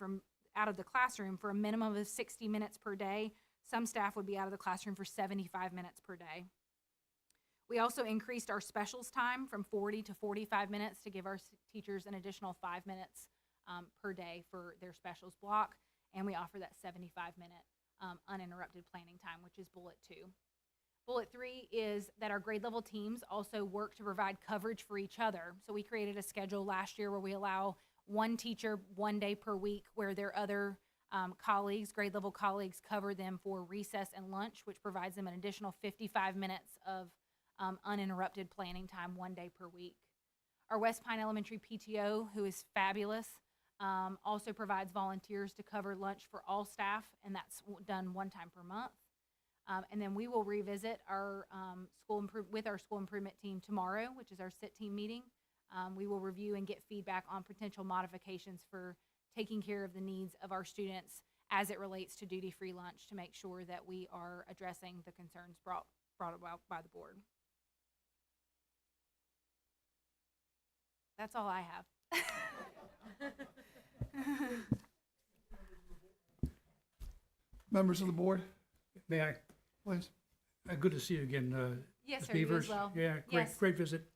for a minimum of 60 minutes per day. Some staff would be out of the classroom for 75 minutes per day. We also increased our specials time from 40 to 45 minutes to give our teachers an additional 5 minutes per day for their specials block, and we offer that 75-minute uninterrupted planning time, which is bullet 2. Bullet 3 is that our grade level teams also work to provide coverage for each other. So we created a schedule last year where we allow one teacher 1 day per week where their other colleagues, grade level colleagues, cover them for recess and lunch, which provides them an additional 55 minutes of uninterrupted planning time 1 day per week. Our West Pine Elementary PTO, who is fabulous, also provides volunteers to cover lunch for all staff, and that's done 1 time per month. And then we will revisit our with our school improvement team tomorrow, which is our SIT team meeting. We will review and get feedback on potential modifications for taking care of the needs of our students as it relates to duty-free lunch to make sure that we are addressing the concerns brought about by the board. That's all I have. Members of the board, May I? please. Good to see you again, Yes, Ms. sir, you as Beavers. well. Yeah, Yes. great visit.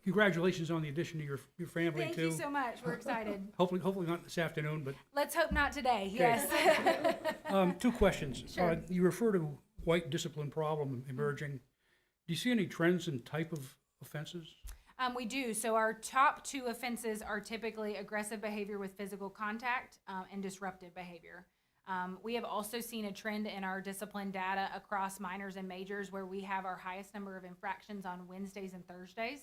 Congratulations on the addition to your family Thank too. you so much. We're excited. Hopefully not this afternoon, but Let's hope not today. Okay. Yes. two questions. Sure. You refer to white discipline problem emerging. Do you see any trends in type of offenses? We do. So our top two offenses are typically aggressive behavior with physical contact and disruptive behavior. We have also seen a trend in our discipline data across minors and majors where we have our highest number of infractions on Wednesdays and Thursdays.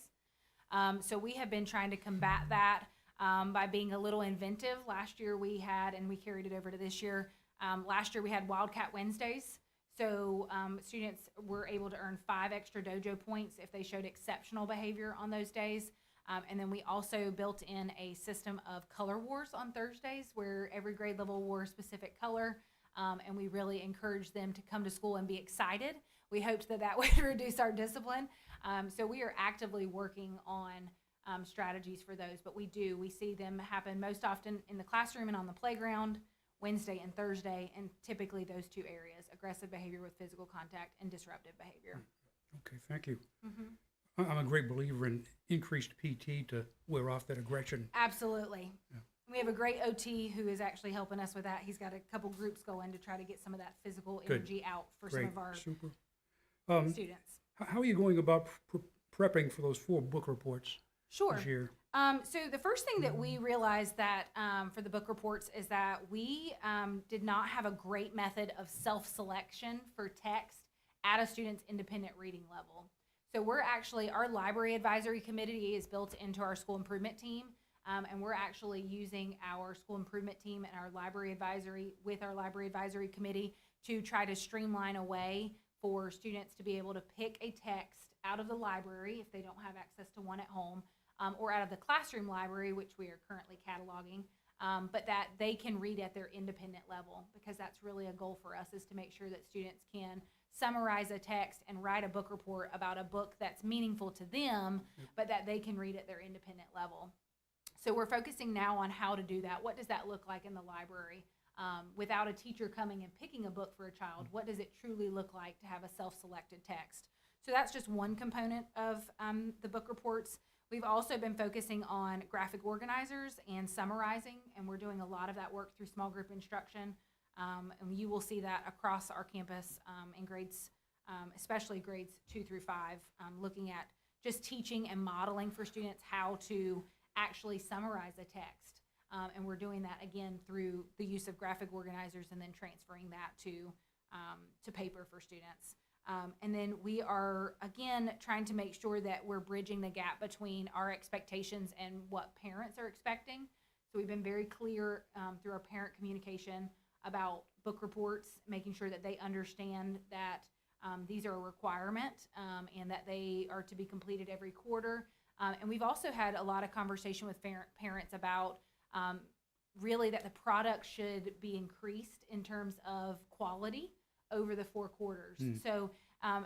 So we have been trying to combat that by being a little inventive. Last year we had, and we carried it over to this year, last year we had Wildcat Wednesdays. So students were able to earn 5 extra dojo points if they showed exceptional behavior on those days. And then we also built in a system of color wars on Thursdays where every grade level wore a specific color. And we really encouraged them to come to school and be excited. We hoped that that would reduce our discipline. So we are actively working on strategies for those, but we see them happen most often in the classroom and on the playground, Wednesday and Thursday, and typically those two areas, aggressive behavior with physical contact and disruptive behavior. Okay, thank you. Mm-hmm. I'm a great believer in increased PT to wear off that aggression. Absolutely. Yeah. We have a great OT who is actually helping us with that. He's got a couple groups going to try to get some of that physical energy out for some of our Super. students. How are you going about prepping for those 4 book reports Sure. this year? So the first thing that we realized that for the book reports is that we did not have a great method of self-selection for text at a student's independent reading level. So we're actually, our library advisory committee is built into our school improvement team, and we're actually using our school improvement team and our library advisory committee to try to streamline a way for students to be able to pick a text out of the library if they don't have access to one at home, or out of the classroom library, which we are currently cataloging, but that they can read at their independent level, because that's really a goal for us, is to make sure that students can summarize a text and write a book report about a book that's meaningful to them, but that they can read at their independent level. So we're focusing now on how to do that. What does that look like in the library? Without a teacher coming and picking a book for a child, what does it truly look like to have a self-selected text? So that's just one component of the book reports. We've also been focusing on graphic organizers and summarizing, and we're doing a lot of that work through small group instruction. And you will see that across our campus in grades, especially grades 2 through 5, looking at just teaching and modeling for students how to actually summarize a text. And we're doing that again through the use of graphic organizers and then transferring that to paper for students. And then we are, again, trying to make sure that we're bridging the gap between our expectations and what parents are expecting. So we've been very clear through our parent communication about book reports, making sure that they understand that these are a requirement and that they are to be completed every quarter. And we've also had a lot of conversation with parents about really that the product should be increased in terms of quality over the 4 quarters. So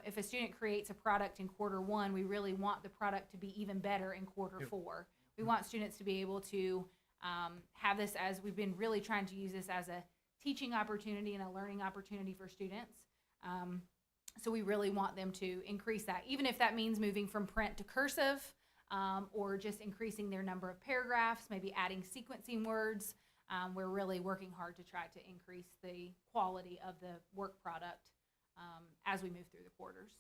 if a student creates a product in quarter 1, we really want the product to be even better in quarter 4. We want students to be able to have this, as we've been really trying to use this as a teaching opportunity and a learning opportunity for students. So we really want them to increase that, even if that means moving from print to cursive, or just increasing their number of paragraphs, maybe adding sequencing words. We're really working hard to try to increase the quality of the work product as we move through the quarters.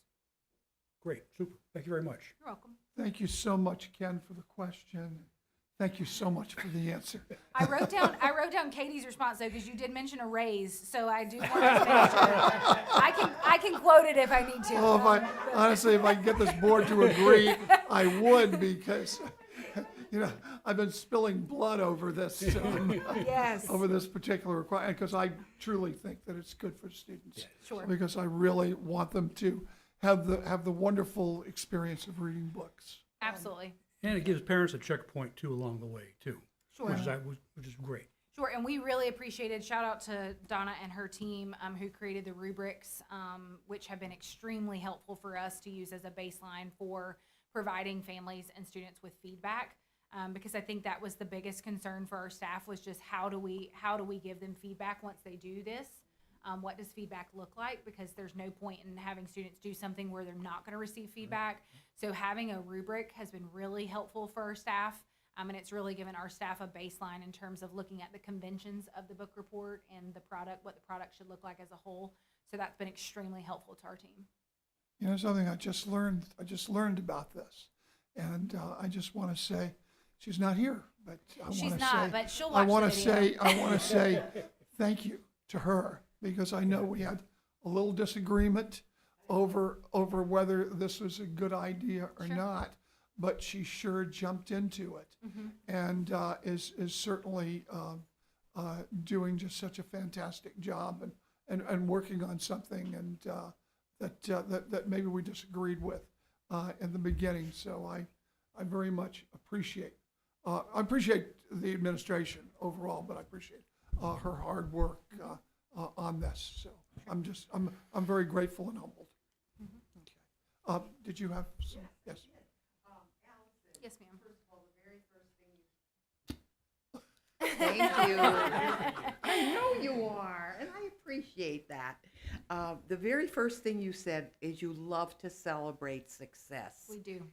Great, super. Thank you very much. You're welcome. Thank you so much, Ken, for the question. Thank you so much for the answer. I wrote down Katie's response though, because you did mention a raise, so I do want to make sure I can quote it if I need to. Oh, honestly, if I can get this board to agree, I would, because I've been spilling blood over this. Yes. Over this particular requirement, because I truly think that it's good for students. Sure. Because I really want them to have the wonderful experience of reading books. Absolutely. And it gives parents a checkpoint too along the way too. Sure. Which is great. Sure, and we really appreciated, shout out to Donna and her team who created the rubrics, which have been extremely helpful for us to use as a baseline for providing families and students with feedback. Because I think that was the biggest concern for our staff, was just how do we give them feedback once they do this. What does feedback look like? Because there's no point in having students do something where they're not going to receive feedback. So having a rubric has been really helpful for our staff. And it's really given our staff a baseline in terms of looking at the conventions of the book report and the product, what the product should look like as a whole. So that's been extremely helpful to our team. You know, something I just learned about this, and I just want to say, she's not here, but I She's want to not, say, but she'll I watch want the to video. say, I want to say thank you to her, because I know we had a little disagreement over whether this was a good idea or not, but she sure jumped into it, and is certainly doing just such a fantastic job, and working on something, and that maybe we disagreed with in the beginning. So I very much appreciate the administration overall, but I appreciate her hard work on this. So I'm very grateful and humbled. Okay. Did you have some? Yes. Yes, ma'am. Thank you. I know you are, and I appreciate that. The very first thing you said is you love to celebrate success. We do.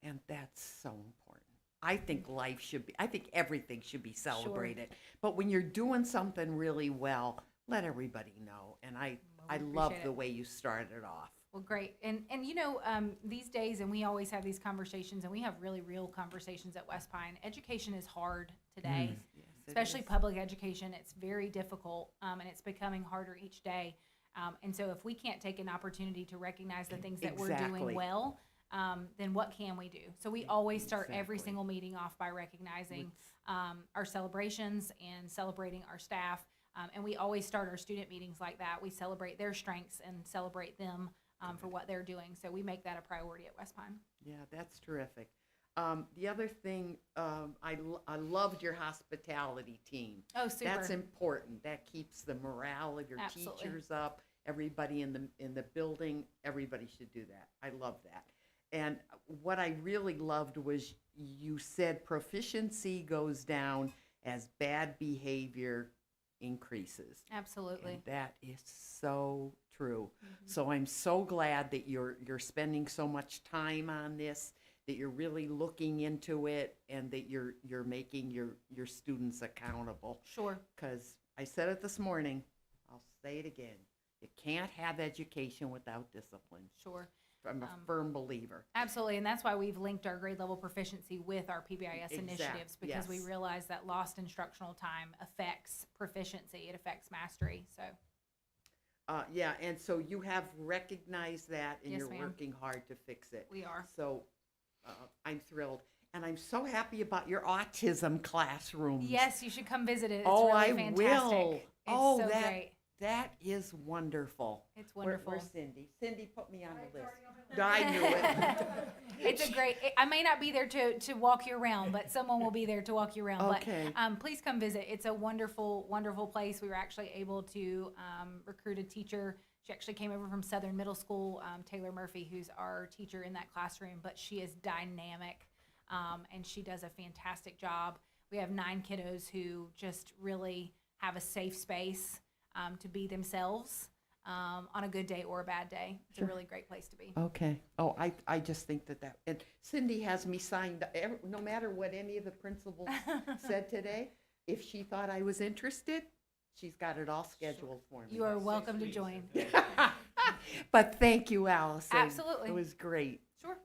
And that's so important. I think I think everything should be celebrated. But when you're doing something really well, let everybody know. And I love appreciate the it. way you started off. Well, great. And you know, these days, and we always have these conversations, and we have really real conversations at West Pine. Education is hard today, Yes, it especially is. public education. It's very difficult, and it's becoming harder each day. And so if we can't take an opportunity to recognize the things that we're Exactly. doing well, then what can we do? So we always start every Exactly. single meeting off by recognizing our celebrations and celebrating our staff. And we always start our student meetings like that. We celebrate their strengths and celebrate them for what they're doing. So we make that a priority at West Pine. Yeah, that's terrific. The other thing, I loved your hospitality team. Oh, super. That's important. That keeps the morale of your Absolutely. teachers up. Everybody in the building, everybody should do that. I love that. And what I really loved was you said proficiency goes down as bad behavior increases. Absolutely. And that is so true. So I'm so glad that you're spending so much time on this, that you're really looking into it, and that you're making your students accountable. Sure. Because I said it this morning, I'll say it again. You can't have education without discipline. Sure. I'm a firm believer. Absolutely, and that's why we've linked our grade level proficiency with our PBIS initiatives, because we yes. realize that lost instructional time affects proficiency, it affects mastery, so. Yeah, and so you have recognized that, and Yes, you're ma'am. working hard to fix it. We are. So I'm thrilled. And I'm so happy about your autism classrooms. Yes, you should come visit it, it's Oh, really I fantastic. will. It's Oh, so that, great. that is wonderful. It's wonderful. Where's Cindy? Cindy, put me on the list. I knew it. It's a great, I may not be there to walk you around, but someone will be there to walk you around. Okay. But please come visit. It's a wonderful, wonderful place. We were actually able to recruit a teacher. She actually came over from Southern Middle School, Taylor Murphy, who's our teacher in that classroom, but she is dynamic, and she does a fantastic job. We have 9 kiddos who just really have a safe space to be themselves on a good day or a bad day. It's a really great place to be. Okay. Oh, I just think that, and Cindy has me signed, no matter what any of the principals said today, if she thought I was interested, she's got it all scheduled for me. You are welcome to join. But thank you, Allison. Absolutely. It was great. Sure.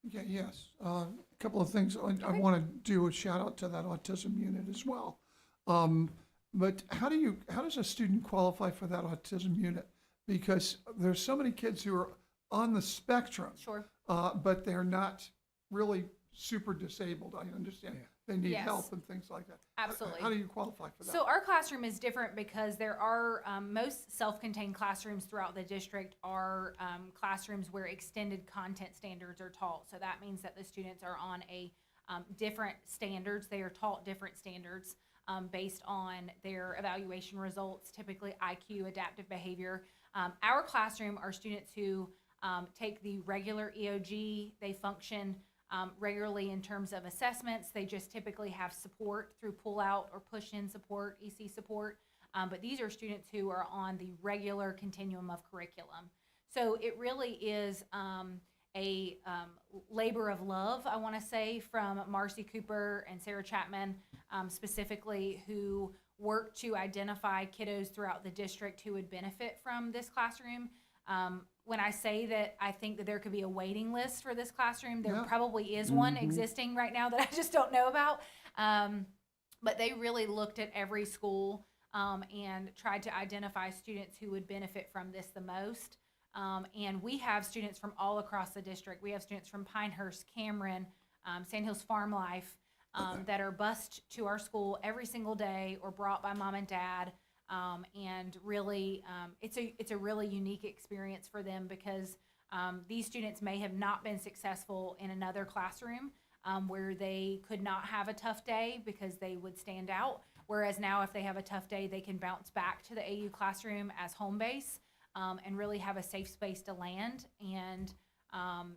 Yeah, yes. A couple of things. I want to do a shout out to that autism unit as well. But how does a student qualify for that autism unit? Because there's so many kids who are on the spectrum. Sure. But they're not really super disabled. I understand. They need Yes. help and things like that. Absolutely. How do you qualify for that? So our classroom is different because there are most self-contained classrooms throughout the district are classrooms where extended content standards are taught. So that means that the students are on a different standards. They are taught different standards based on their evaluation results, typically IQ, adaptive behavior. Our classroom are students who take the regular EOG. They function regularly in terms of assessments. They just typically have support through pull-out or push-in support, EC support. But these are students who are on the regular continuum of curriculum. So it really is a labor of love, I want to say, from Marcy Cooper and Sarah Chapman specifically, who work to identify kiddos throughout the district who would benefit from this classroom. When I say that I think that there could be a waiting list for this classroom, there probably is one existing right now that I just don't know about. But they really looked at every school and tried to identify students who would benefit from this the most. And we have students from all across the district. We have students from Pinehurst, Cameron, Sandhills Farm Life that are bused to our school every single day or brought by mom and dad. And really, it's a really unique experience for them because these students may have not been successful in another classroom where they could not have a tough day because they would stand out. Whereas now, if they have a tough day, they can bounce back to the AU classroom as home base and really have a safe space to land. And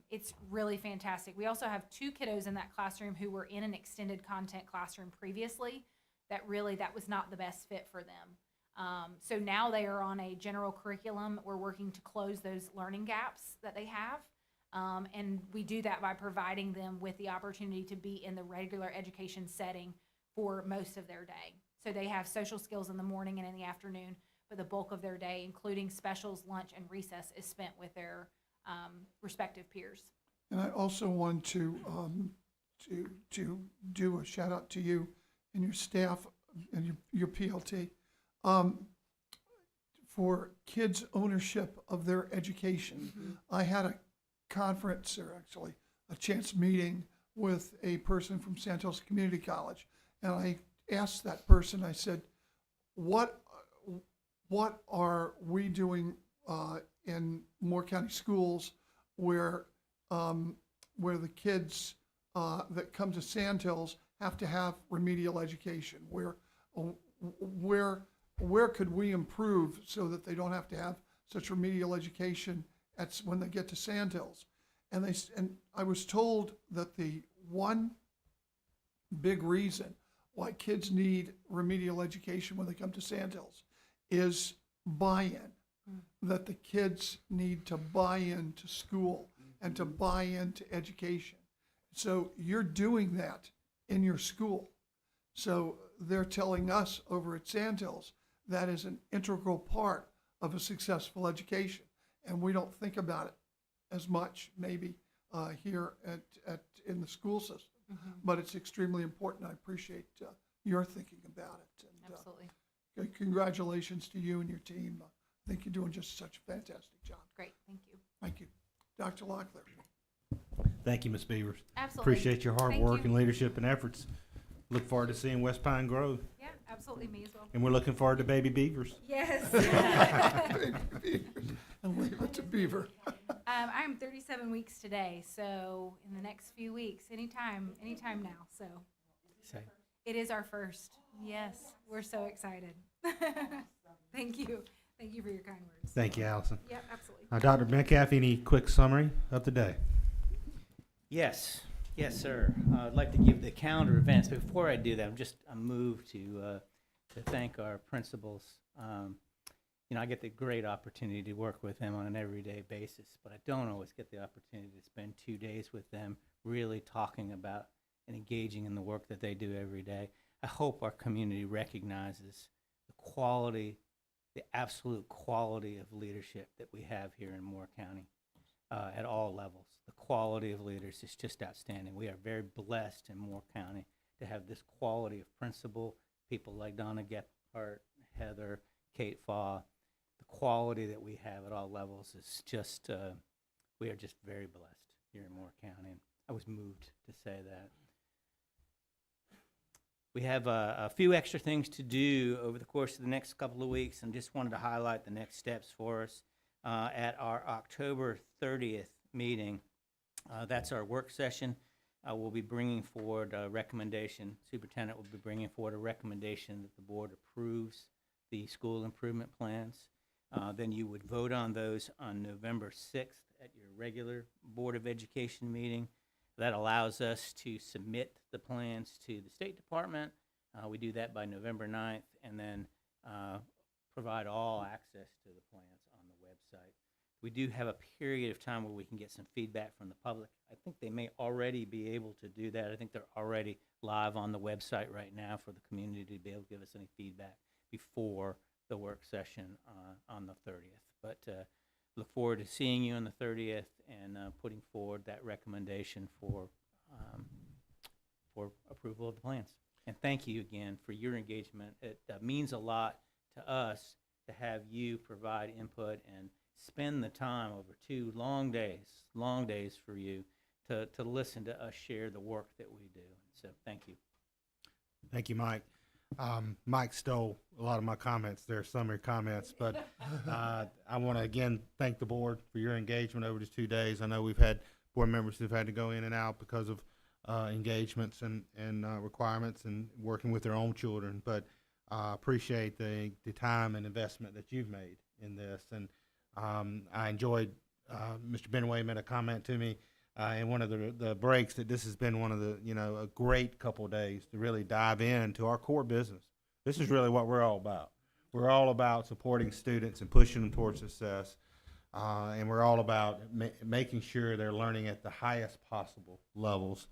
it's really fantastic. We also have 2 kiddos in that classroom who were in an extended content classroom previously that was not the best fit for them. So now they are on a general curriculum. We're working to close those learning gaps that they have. And we do that by providing them with the opportunity to be in the regular education setting for most of their day. So they have social skills in the morning and in the afternoon, but the bulk of their day, including specials, lunch, and recess, is spent with their respective peers. And I also want to do a shout out to you and your staff and your PLT for kids' ownership of their education. I had a conference, or actually a chance meeting with a person from Santos Community College, and I asked that person, I said, what are we doing in Moore County schools where the kids that come to Sandhills have to have remedial education? Where could we improve so that they don't have to have such remedial education when they get to Sandhills? And I was told that the one big reason why kids need remedial education when they come to Sandhills is buy-in, that the kids need to buy into school and to buy into education. So you're doing that in your school. So they're telling us over at Sandhills that is an integral part of a successful education. And we don't think about it as much maybe here in the school system. But it's extremely important. I appreciate your thinking about it. And, Absolutely. Congratulations to you and your team. I think you're doing just such a fantastic job. Great, thank you. Thank you. Dr. Locklear. Thank you, Ms. Beavers. Absolutely. Appreciate your hard Thank work you. and leadership and efforts. Look forward to seeing West Pine grow. Yeah, absolutely, me as well. And we're looking forward to baby beavers. Yes. Baby Beavers. And leave it to Beaver. I'm 37 weeks today, so in the next few weeks, anytime now. So it is our first. Yes, we're so excited. Thank you. Thank you for your kind words. Thank you, Allison. Yep, absolutely. Dr. Metcalf, any quick summary of the day? Yes, sir. I'd like to give the calendar events. Before I do that, I'm moved to thank our principals. I get the great opportunity to work with them on an everyday basis, but I don't always get the opportunity to spend 2 days with them really talking about and engaging in the work that they do every day. I hope our community recognizes the quality, the absolute quality of leadership that we have here in Moore County at all levels. The quality of leaders is just outstanding. We are very blessed in Moore County to have this quality of principal, people like Donna Gephardt, Heather, Kate Faw. The quality that we have at all levels is just, we are just very blessed here in Moore County. And I was moved to say that. We have a few extra things to do over the course of the next couple of weeks, and just wanted to highlight the next steps for us at our October 30th meeting. That's our work session. We'll be bringing forward a recommendation. Superintendent will be bringing forward a recommendation that the board approves the school improvement plans. Then you would vote on those on November 6th at your regular Board of Education meeting. That allows us to submit the plans to the State Department. We do that by November 9th, and then provide all access to the plans on the website. We do have a period of time where we can get some feedback from the public. I think they may already be able to do that. I think they're already live on the website right now for the community to be able to give us any feedback before the work session on the 30th. But look forward to seeing you on the 30th and putting forward that recommendation for approval of the plans. And thank you again for your engagement. It means a lot to us to have you provide input and spend the time over 2 long days for you to listen to us share the work that we do. So thank you. Thank you, Mike. Mike stole a lot of my comments there, summary comments, but I want to again thank the board for your engagement over these 2 days. I know we've had board members who've had to go in and out because of engagements and requirements and working with their own children, but appreciate the time and investment that you've made in this. And I enjoyed Mr. Benway made a comment to me in one of the breaks that this has been one of the, a great couple of days to really dive into our core business. This is really what we're all about. We're all about supporting students and pushing them towards success. And we're all about making sure they're learning at the highest possible levels.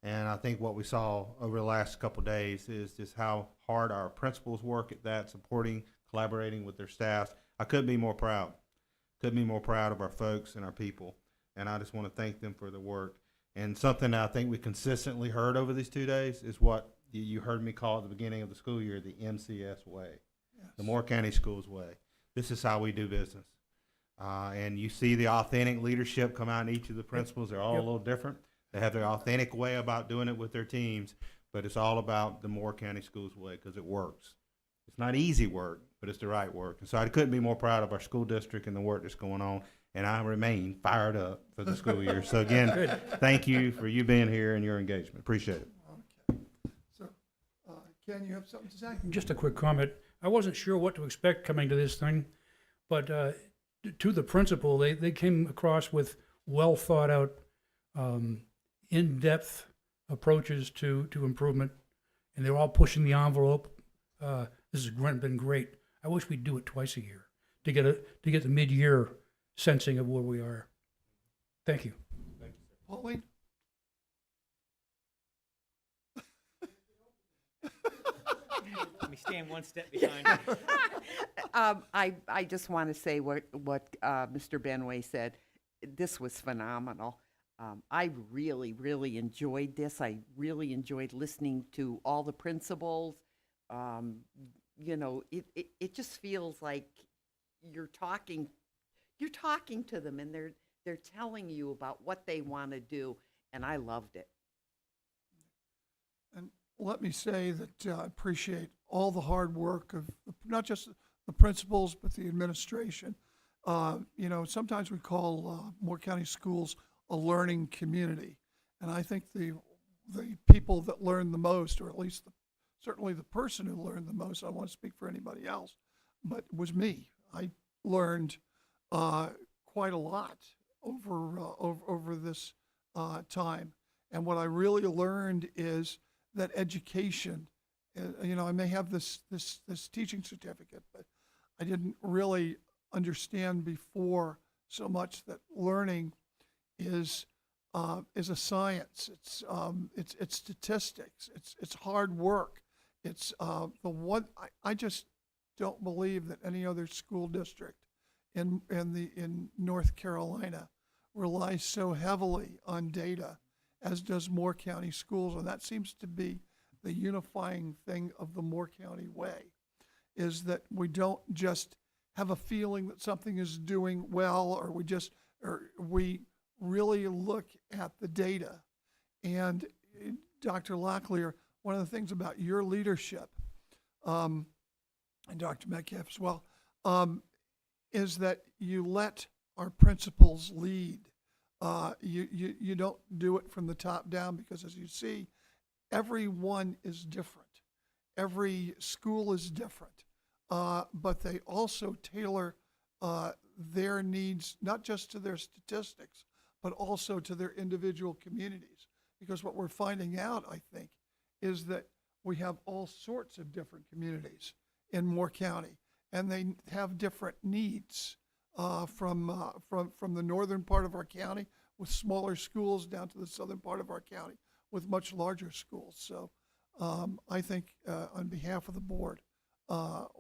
And I think what we saw over the last couple of days is just how hard our principals work at that, supporting, collaborating with their staff. I couldn't be more proud. Couldn't be more proud of our folks and our people. And I just want to thank them for the work. And something that I think we consistently heard over these 2 days is what you heard me call at the beginning of the school year the MCS way, the Moore County Schools way. This is how we do business. And you see the authentic leadership come out in each of the principals. They're all a little different. They have their authentic way about doing it with their teams, but it's all about the Moore County Schools way because it works. It's not easy work, but it's the right work. And so I couldn't be more proud of our school district and the work that's going on, and I remain fired up for the school year. So again, thank you for you being here and your engagement. Appreciate it. Okay. So, Ken, you have something to say? Just a quick comment. I wasn't sure what to expect coming to this thing, but to the principal, they came across with well thought out, in-depth approaches to improvement, and they're all pushing the envelope. This has been great. I wish we'd do it twice a year to get the mid-year sensing of where we are. Thank you. Thank you, sir. Pauline? Let me stand one step behind you. I just want to say what Mr. Benway said. This was phenomenal. I really, really enjoyed this. I really enjoyed listening to all the principals. It just feels like you're talking to them, and they're telling you about what they want to do, and I loved it. And let me say that I appreciate all the hard work of not just the principals, but the administration. Sometimes we call Moore County Schools a learning community. And I think the people that learn the most, or at least certainly the person who learned the most, I don't want to speak for anybody else, but was me. I learned quite a lot over this time. And what I really learned is that education, I may have this teaching certificate, but I didn't really understand before so much that learning is a science. It's statistics. It's hard work. It's I just don't believe that any other school district in North Carolina relies so heavily on data as does Moore County Schools, and that seems to be the unifying thing of the Moore County way, is that we don't just have a feeling that something is doing well, or we really look at the data. And Dr. Locklear, one of the things about your leadership, and Dr. Metcalf as well, is that you let our principals lead. You don't do it from the top down, because as you see, everyone is different. Every school is different. But they also tailor their needs, not just to their statistics, but also to their individual communities. Because what we're finding out, I think, is that we have all sorts of different communities. in Moore County, and they have different needs from the northern part of our county with smaller schools down to the southern part of our county with much larger schools. So I think on behalf of the board,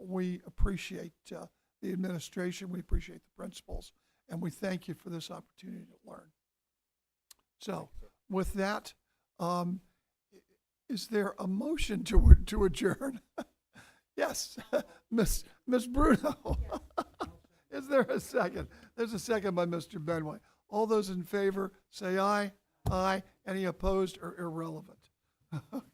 we appreciate the administration, we appreciate the principals, and we thank you for this opportunity to learn. So with that, is there a motion to adjourn? Yes, Miss Bruno. Is there a second? There's a second by Mr. Benway. All those in favor say aye. Aye. Any opposed or irrelevant? Okay.